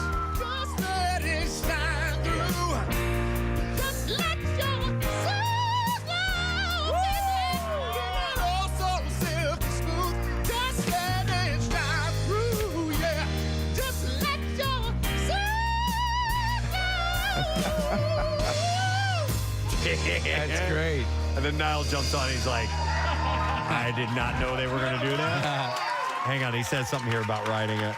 That's great. And then Niall jumps on. He's like, I did not know they were going to do that. Hang on. He says something here about writing it.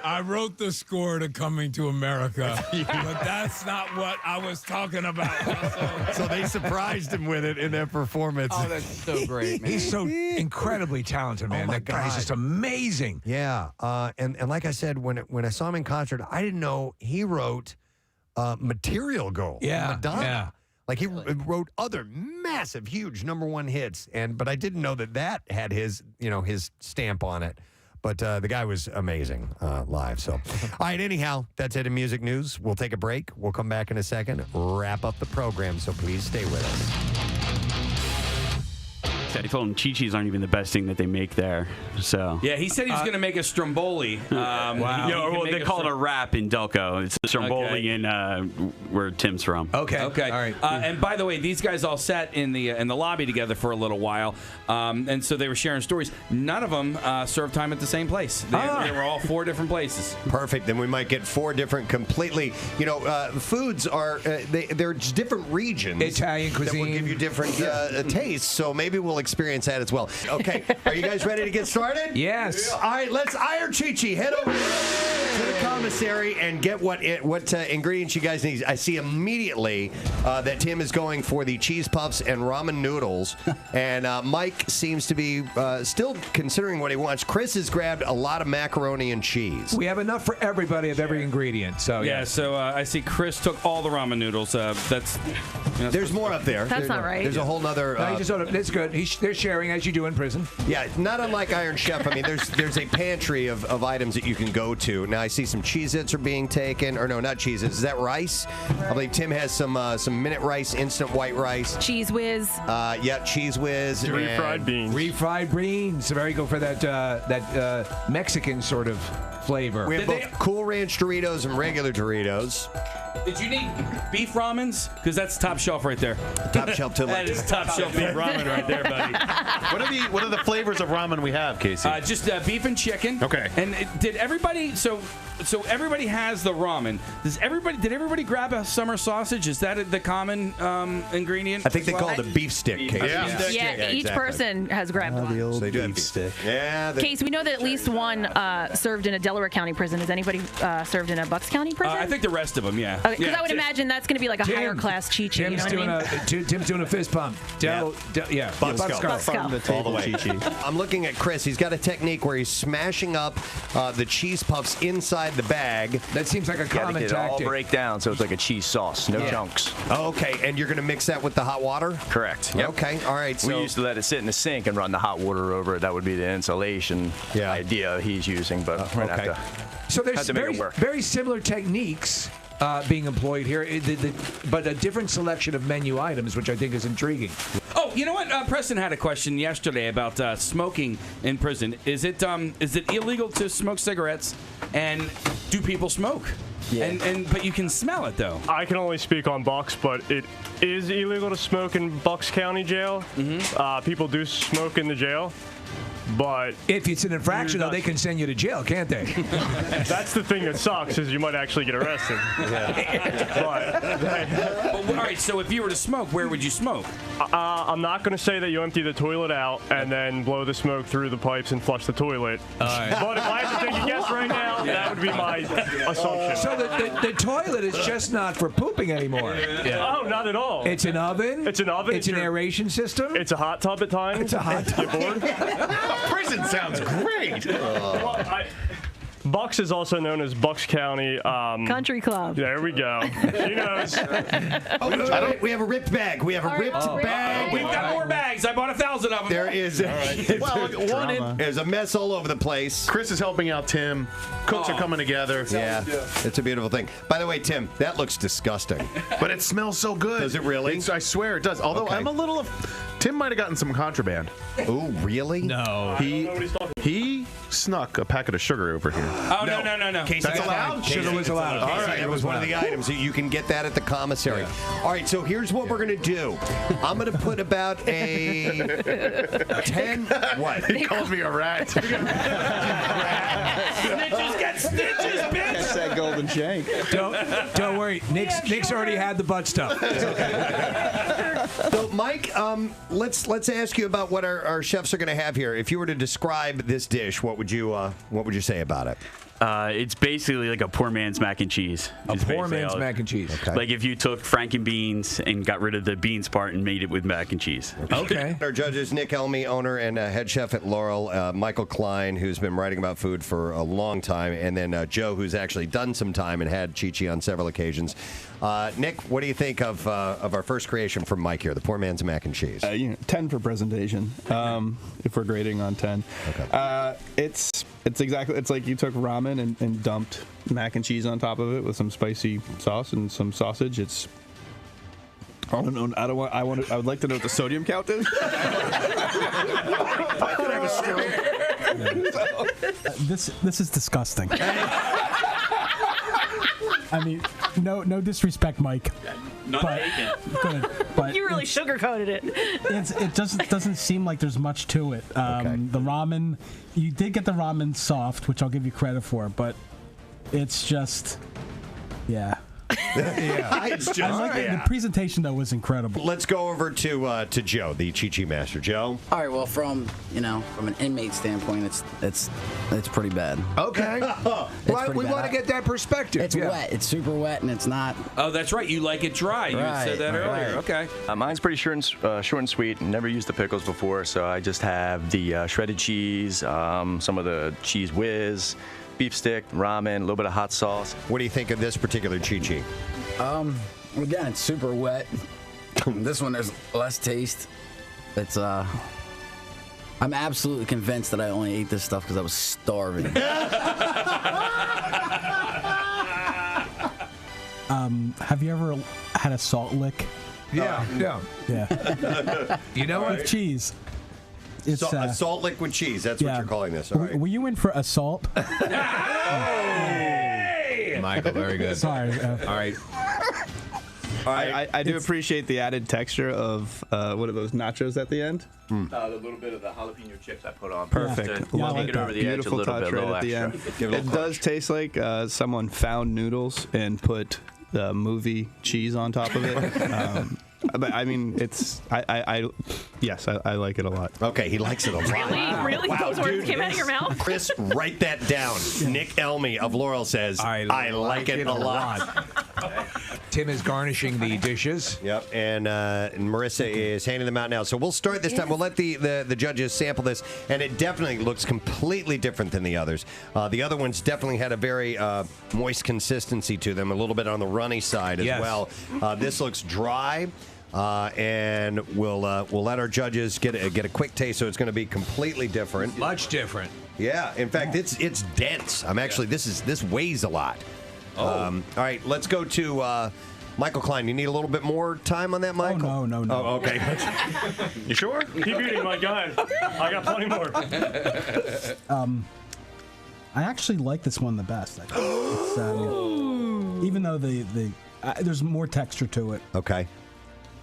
I wrote the score to Coming to America, but that's not what I was talking about. So they surprised him with it in their performance. Oh, that's so great, man. He's so incredibly talented, man. That guy's just amazing. Yeah. And like I said, when I saw him in concert, I didn't know he wrote Material Girl. Yeah. Madonna. Yeah. Like he wrote other massive, huge #1 hits, but I didn't know that had his stamp on it. But the guy was amazing live. So, all right. Anyhow, that's it in music news. We'll take a break. We'll come back in a second, wrap up the program. So please stay with us. I told him Chi-Chi's aren't even the best thing that they make there. So Yeah, he said he was going to make a Stromboli. Wow. They call it a wrap in Delco. It's a Stromboli in where Tim's from. Okay. Okay. All right. And by the way, these guys all sat in the lobby together for a little while, and so they were sharing stories. None of them served time at the same place. They were all 4 different places. Perfect. Then we might get 4 different completely. Foods are they're just different regions. Italian cuisine that will give you different tastes. So maybe we'll experience that as well. Okay, are you guys ready to get started? Yes. All right, let's Iron Chi-Chi. Head over to the commissary and get what ingredients you guys need. I see immediately that Tim is going for the cheese puffs and ramen noodles, and Mike seems to be still considering what he wants. Chris has grabbed a lot of macaroni and cheese. We have enough for everybody of every ingredient. So So I see Chris took all the ramen noodles. There's more up there. That's not right. There's a whole nother. No, it's good. They're sharing as you do in prison. Yeah, not unlike Iron Chef. I mean, there's a pantry of items that you can go to. Now, I see some Cheez-Its are being taken. Or no, not Cheez-Its. Is that rice? I believe Tim has some Minute Rice, instant white rice. Cheese Whiz. Yeah, Cheese Whiz. Refried beans. Refried beans. Very good for that Mexican sort of flavor. We have both Cool Ranch Doritos and regular Doritos. Did you need beef ramens? Because that's top shelf right there. Top shelf to That is top shelf beef ramen right there, buddy. What are the flavors of ramen we have, Casey? Just beef and chicken. Okay. And did everybody? So everybody has the ramen. Did everybody grab a summer sausage? Is that the common ingredient? I think they call it a beef stick, Casey. Yeah, each person has grabbed one. The old beef stick. Yeah. Case, we know that at least one served in a Delaware County prison. Has anybody served in a Bucks County prison? I think the rest of them, yeah. Because I would imagine that's going to be like a higher class Chi-Chi. You know what I mean? Tim's doing a fist pump. Buckskull. All the way. I'm looking at Chris. He's got a technique where he's smashing up the cheese puffs inside the bag. That seems like a common it all break down so it's like a cheese sauce, no chunks. Okay, and you're going to mix that with the hot water? Correct. Yep. Okay, all right. So we used to let it sit in the sink and run the hot water over it. That would be the insulation idea he's using, but we're going to have to, so there's have to make it work. very similar techniques being employed here, but a different selection of menu items, which I think is intriguing. Oh, you know what? Preston had a question yesterday about smoking in prison. Is it illegal to smoke cigarettes, and do people smoke? Yeah. But you can smell it though. I can only speak on Bucks, but it is illegal to smoke in Bucks County Jail. Mm-hmm. People do smoke in the jail. But if it's an infraction, though, they can send you to jail, can't they? That's the thing that sucks, is you might actually get arrested. But all right, so if you were to smoke, where would you smoke? I'm not going to say that you empty the toilet out and then blow the smoke through the pipes and flush the toilet. But if I had to take a guess right now, that would be my assumption. So the toilet is just not for pooping anymore. Oh, not at all. It's an oven? It's an oven. It's an aeration system? It's a hot tub at times. It's a hot tub. You bored? Prison sounds great. Bucks is also known as Bucks County Country Club. There we go. She knows. We have a ripped bag. We have a ripped bag. We've got more bags. I bought 1,000 of them. There is there's a mess all over the place. Chris is helping out Tim. Cooks are coming together. Yeah, it's a beautiful thing. By the way, Tim, that looks disgusting. But it smells so good. Does it really? I swear it does. Although I'm a little Tim might have gotten some contraband. Oh, really? No. He snuck a packet of sugar over here. Oh, no. That's allowed? Sugar was allowed. All right, that was one of the items. You can get that at the commissary. Yeah. All right, so here's what we're going to do. I'm going to put about a 10. What? He called me a rat. Snitches get stitches, bitch. That's that golden shank. Don't worry. Nick's already had the butt stuff. So, Mike, let's ask you about what our chefs are going to have here. If you were to describe this dish, what would you say about it? It's basically like a poor man's mac and cheese. A poor man's mac and cheese. Okay. Like if you took Frankenbeans and got rid of the beans part and made it with mac and cheese. Okay. Our judges, Nick Elmy, owner and head chef at Laurel, Michael Klein, who's been writing about food for a long time, and then Joe, who's actually done some time and had Chi-Chi on several occasions. Nick, what do you think of our first creation from Mike here, the poor man's mac and cheese? 10 for presentation, if we're grading on 10. Okay. It's like you took ramen and dumped mac and cheese on top of it with some spicy sauce and some sausage. I would like to know what the sodium count is. This is disgusting. I mean, no disrespect, Mike. But You really sugarcoated it. It doesn't seem like there's much to it. The ramen, you did get the ramen soft, which I'll give you credit for, but it's just, yeah. It's just, the presentation though was incredible. Let's go over to Joe, the Chi-Chi master. Joe. All right. Well, from an inmate standpoint, it's pretty bad. Okay. We want to get that perspective. It's wet. It's super wet, and it's not. Oh, that's right. You like it dry. You said that earlier. Okay. Mine's pretty short and sweet. Never used the pickles before, so I just have the shredded cheese, some of the cheese whiz, beef stick, ramen, a little bit of hot sauce. What do you think of this particular Chi-Chi? Again, it's super wet. This one, there's less taste. It's I'm absolutely convinced that I only ate this stuff because I was starving. Have you ever had a salt lick? Yeah. You know what? With cheese. It's a salt lick with cheese. That's what you're calling this. All right. Were you in for assault? Michael, very good. Sorry. All right. I do appreciate the added texture of what are those nachos at the end? The little bit of the jalapeno chips I put on. Perfect. To Love take it over the edge a Beautiful little touch bit, a right little at the extra. end. It does taste like someone found noodles and put the movie cheese on top of it. But I mean, yes, I like it a lot. Okay, he likes it a lot. Really? Those words came out of your mouth? Chris, write that down. Nick Elmy of Laurel says, I like it a lot. Tim is garnishing the dishes. Yep, and Marissa is handing them out now. So we'll start this time. We'll let the judges sample this, and it definitely looks completely different than the others. The other ones definitely had a very moist consistency to them, a little bit on the runny side as well. This looks dry. And we'll let our judges get a quick taste, so it's going to be completely different. Much different. Yeah. In fact, it's dense. I'm actually this weighs a lot. All right, let's go to Michael Klein. You need a little bit more time on that, Michael? Oh, no. Oh, okay. You sure? Keep eating, my guy. I got plenty more. I actually like this one the best. It's, even though there's more texture to it. Okay.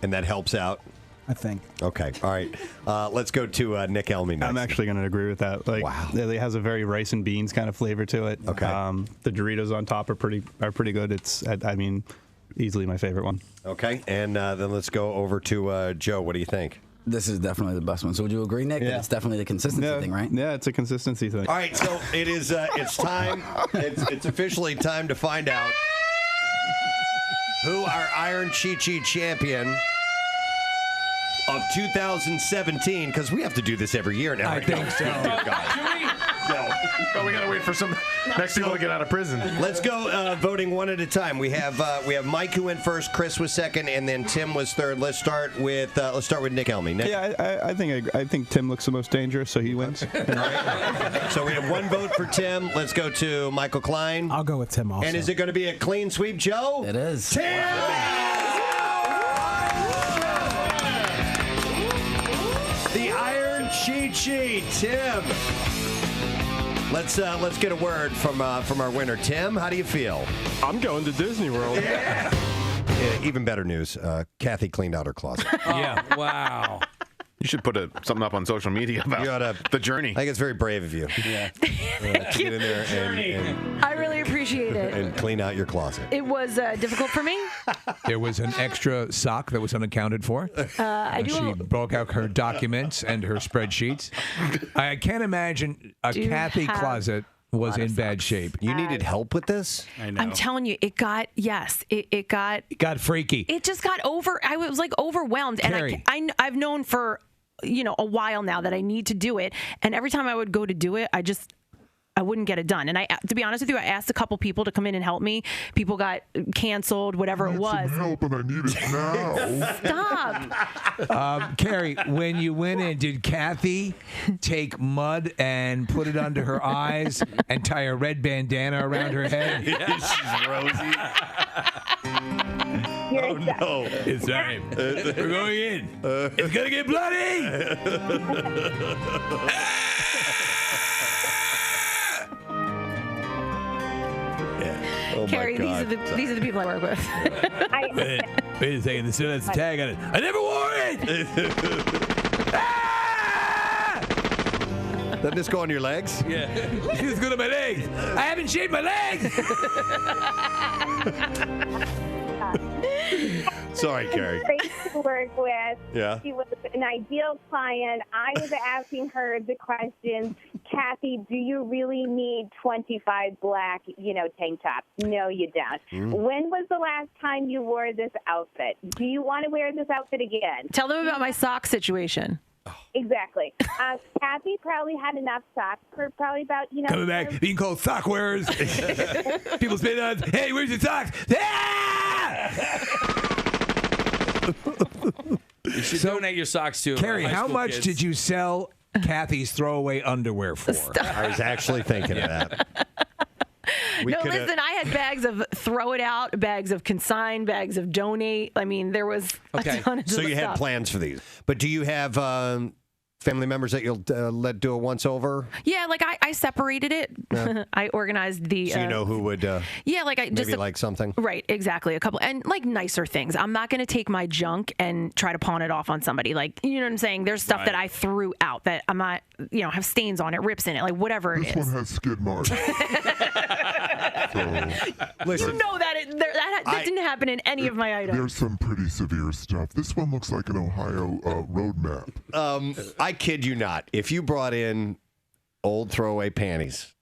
And that helps out. I think. Okay. All right. Let's go to Nick Elmy next. I'm actually going to agree with that. Like, wow. It has a very rice and beans kind of flavor to it. Okay. The Doritos on top are pretty good. It's, I mean, easily my favorite one. Okay. And then let's go over to Joe. What do you think? This is definitely the best one. So would you agree, Nick, that it's definitely the consistency thing, right? Yeah, it's a consistency thing. All right. So it is. It's time. It's officially time to find out who our Iron Chi-Chi champion of 2017, because we have to do this every year now. I think so. No, we gotta wait for some next people to get out of prison. Let's go voting one at a time. We have Mike who went first, Chris was second, and then Tim was third. Let's start with Nick Elmy. Nick? Yeah, I think Tim looks the most dangerous, so he wins. All right. So we have one vote for Tim. Let's go to Michael Klein. I'll go with Tim also. And is it going to be a clean sweep, Joe? It is. Tim! The Iron Chi-Chi, Tim. Let's get a word from our winner, Tim. How do you feel? I'm going to Disney World. Yeah, even better news. Kathy cleaned out her closet. Yeah. Wow. You should put something up on social media about the journey. I think it's very brave of you. Yeah. To get in there and I really appreciate it. and clean out your closet. It was difficult for me. There was an extra sock that was unaccounted for. She broke out her documents and her spreadsheets. I can't imagine a Kathy closet was in bad shape. You needed help with this? I know. I'm telling you, it got freaky. It just got I was like overwhelmed. Carrie. And I've known for a while now that I need to do it, and every time I would go to do it, I wouldn't get it done. And to be honest with you, I asked a couple people to come in and help me. People got canceled, whatever it was. Help, and I need it now. Stop. Carrie, when you went in, did Kathy take mud and put it under her eyes and tie a red bandana around her head? She's rosy. Oh, no. It's time. We're going in. It's going to get bloody. Oh Carrie, my God. these are the people I work with. Wait a second. This still has a tag on it. I never wore it. Doesn't this go on your legs? Yeah. You see this good on my legs? I haven't shaved my legs. Sorry, Carrie. Great to work with. Yeah. She was an ideal client. I was asking her the questions. Kathy, do you really need 25 black, tank tops? No, you don't. When was the last time you wore this outfit? Do you want to wear this outfit again? Tell them about my sock situation. Exactly. Kathy probably had enough socks for probably about, Coming back, being called sock wearers. People spit on, hey, where's your socks? You should donate your socks to Carrie, high how school much kids. did you sell Kathy's throwaway underwear for? I was actually thinking of that. listen, I had bags of throw it out, bags of consign, bags of donate. I mean, there was a ton of So you had stuff. plans for these. But do you have family members that you'll let do a once over? Yeah, like I separated it. Yeah. I organized the. So you know who would yeah, like I maybe just like something? Right, exactly. A couple and like nicer things. I'm not going to take my junk and try to pawn it off on somebody. Like, you know what I'm saying? There's stuff that I threw out that I'm not, have stains on it, rips in it, like whatever it is. This one has skid marks. Listen, you know that didn't happen in any of my items. There's some pretty severe stuff. This one looks like an Ohio road map. I kid you not. If you brought in old throwaway panties,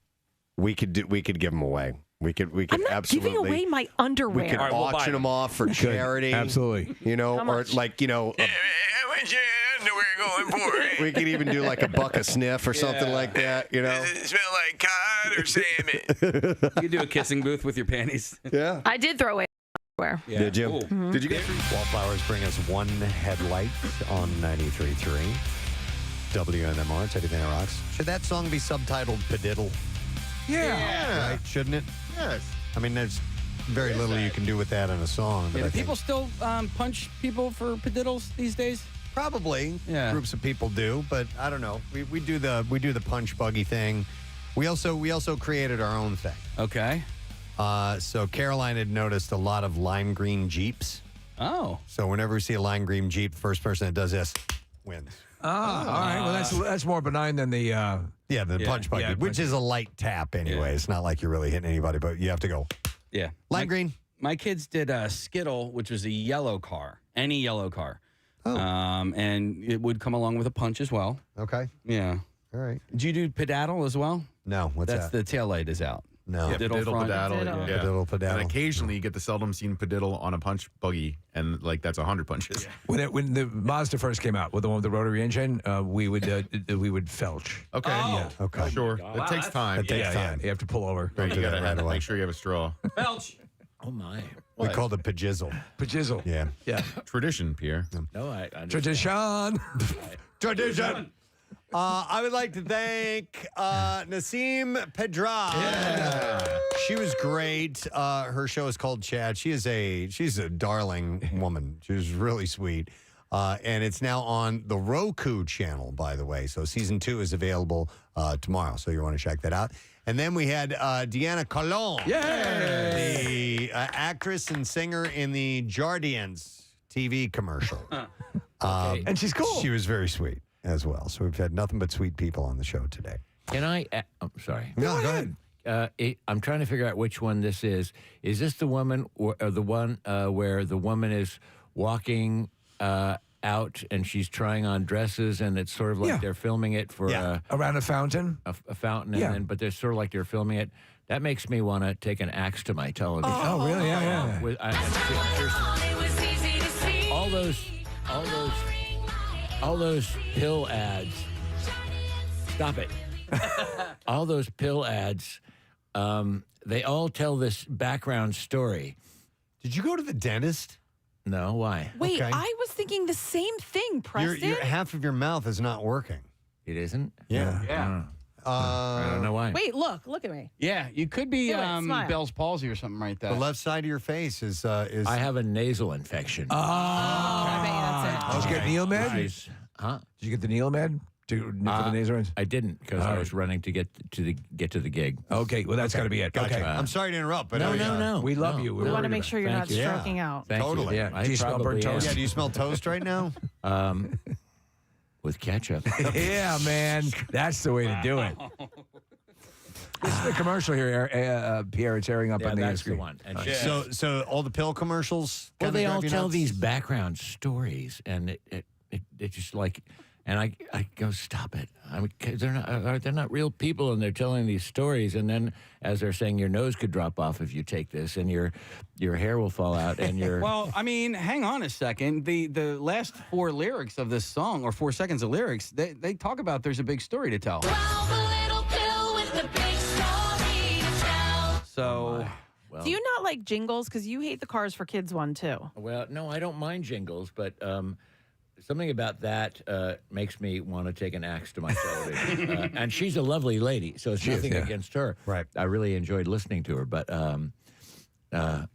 we could give them away. We could I'm not absolutely giving away my underwear. We could auction them off for charity. Absolutely. How much? How much your underwear going for? We could even do like a buck a sniff or something like that. Does it smell like cod or salmon? You do a kissing booth with your panties. Yeah. I did throw away underwear. Yeah. Did you? Mhm. Did you get Wallflowers bring us one headlight on 93.3 WMMR. It's everything that rocks. Should that song be subtitled Padiddle? Yeah. Right? Shouldn't it? Yes. I mean, there's very little you can do with that in a song. But Yeah, I do think people still punch people for padiddles these days? probably Yeah. groups of people do, but I don't know. We do the punch buggy thing. We also created our own thing. Okay. So Caroline had noticed a lot of lime green Jeeps. Oh. So whenever we see a lime green Jeep, the first person that does this wins. All right. Well, that's more benign than the. The punch buggy, which is a light tap anyway. It's not like you're really hitting anybody, but you have to go. Yeah. Lime green. My kids did a Skittle, which was a yellow car, any yellow car. Oh. And it would come along with a punch as well. Okay. Yeah. All right. Do you do pedaddle as well? No. What's That's that? the tail light is out. No. Yeah, Padiddle padiddle, front. padaddle. Padiddle. Yeah. Padiddle, padaddle. And occasionally you get the seldom seen padiddle on a punch buggy, and like that's 100 punches. When the Mazda first came out with the one with the rotary engine, we would felch. Okay. Yeah. Okay. Sure. That takes time. That takes time. You have to pull over. Right, you that gotta right away. make sure you have a straw. Belch. Oh, my. We called it pajizzle. Pajizzle. Yeah. Yeah. Tradition, Pierre. No, I understand. Tradition. Tradition. I would like to thank Nasim Pedrad. Yeah. She was great. Her show is called Chat. She's a darling woman. She was really sweet. And it's now on the Roku channel, by the way. So season 2 is available tomorrow. So you want to check that out. And then we had Deanna Colon, the actress and singer in the Jardians TV commercial. And she's cool. She was very sweet as well. So we've had nothing but sweet people on the show today. Can I? I'm sorry. No, go ahead. I'm trying to figure out which one this is. Is this the woman or the one where the woman is walking out and she's trying on dresses and it's sort of like they're filming it for around a fountain? A fountain, and then, but they're sort of like they're filming it. That makes me want to take an axe to my television. Oh, really? Yeah. All those pill ads. Stop it. All those pill ads, they all tell this background story. Did you go to the dentist? No, why? Wait, Okay. I was thinking the same thing, Preston. Half of your mouth is not working. It isn't? Yeah. I don't know why. Wait, look at me. Yeah, you could be Do it, smile. Bell's palsy or something like that. The left side of your face is. I have a nasal infection. I bet you that's it. Did you get Neomed? Nice. Huh? Did you get the Neomed for the nasal rinse? I didn't because I was running to get to the gig. Okay, well that's got to be it. Gotcha. Okay, I'm sorry to interrupt, but No. we love you. We want to make sure you're Thank not you. stroking out. Thank Totally. You. Yeah, I Do you smell burnt probably toast? Yeah, do you smell toast right now? with ketchup. Yeah, man, that's the way to do it. This is the commercial here, Pierre. It's airing up on the that's screen. the one. And So all the pill commercials. well, kinda they drive all you tell nuts? these background stories, and it just like, and I go, stop it. I mean, 'cause they're not real people, and they're telling these stories, and then as they're saying, your nose could drop off if you take this, and your hair will fall out, and your Well, I mean, hang on a second. The last 4 lyrics of this song, or 4 seconds of lyrics, they talk about there's a big story to tell. So, well, Do you not like jingles? Because you hate the Cars for Kids one, too. well, no, I don't mind jingles, but something about that makes me want to take an axe to my television. And she's a lovely lady, so it's nothing against her. Right. I really enjoyed listening to her, but it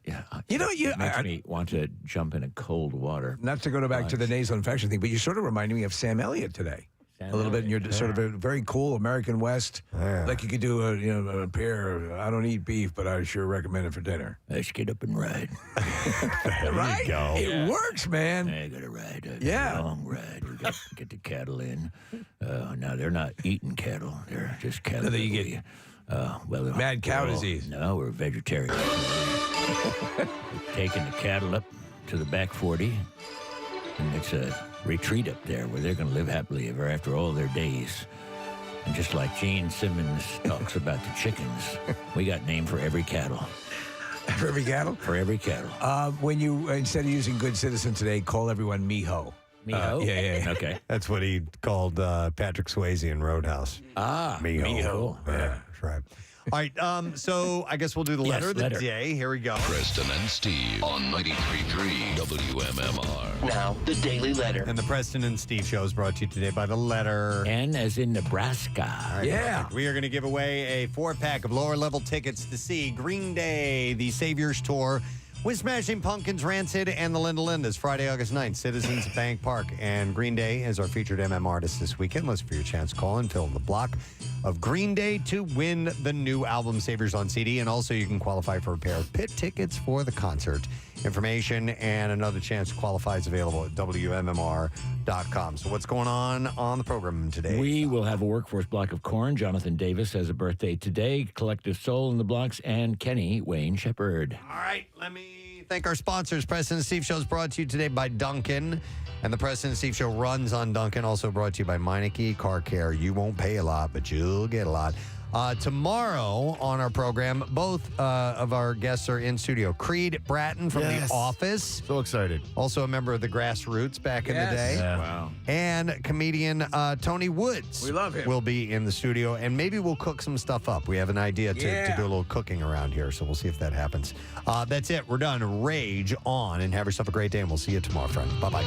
makes me want to jump in a cold water. Not to go back to the nasal infection thing, but you sort of reminded me of Sam Elliott today. A little bit, and you're sort of a very cool American West. Like you could do a pair. I don't eat beef, but I sure recommend it for dinner. Let's get up and ride. Right? you go. It works, man. I got to ride. Yeah. A long ride. We got to get the cattle in. Now they're not eating cattle. They're just cattle. No, you get mad cow disease. No, we're vegetarians. We're taking the cattle up to the back 40, and it's a retreat up there where they're going to live happily ever after all their days. And just like Gene Simmons talks about the chickens, we got name for every cattle. For every cattle? For every cattle. When you, instead of using good citizen today, call everyone Miho. Miho? Yeah. Okay. That's what he called Patrick Swayze in Roadhouse. Miho. Yeah, that's right. All right, so I guess we'll do the letter of the day. Here we go. Preston and Steve on 93.3 WMMR. Now, the Daily Letter. And the Preston and Steve show is brought to you today by the letter N as in Nebraska. All right, perfect. We are going to give away a 4-pack of lower-level tickets to see Green Day, the Saviors Tour, with Smashing Pumpkins, Rancid, and the Linda Lindas, Friday, August 9th, Citizens Bank Park. And Green Day is our featured MM artist this weekend. Listen for your chance to call and fill in the block of Green Day to win the new album Saviors on CD. And also you can qualify for a pair of pit tickets for the concert. Information and another chance to qualify is available at WMMR.com. So what's going on the program today? We will have a workforce block of corn. Jonathan Davis has a birthday today. Collective Soul in the blocks, and Kenny Wayne Shepherd. All right, let me thank our sponsors. Preston and Steve Show is brought to you today by Duncan. And the Preston and Steve Show runs on Duncan. Also brought to you by Meineke Car Care. You won't pay a lot, but you'll get a lot. Tomorrow on our program, both of our guests are in studio. Creed Bratton from The Office. So excited. Also a member of the Grassroots back in the day. Yeah. Wow. And comedian Tony Woods. We love him. Will be in the studio, and maybe we'll cook some stuff up. We have an idea to do a little cooking around here, so we'll see if that happens. That's it. We're done. Rage on, and have yourself a great day, and we'll see you tomorrow, friend. Bye-bye.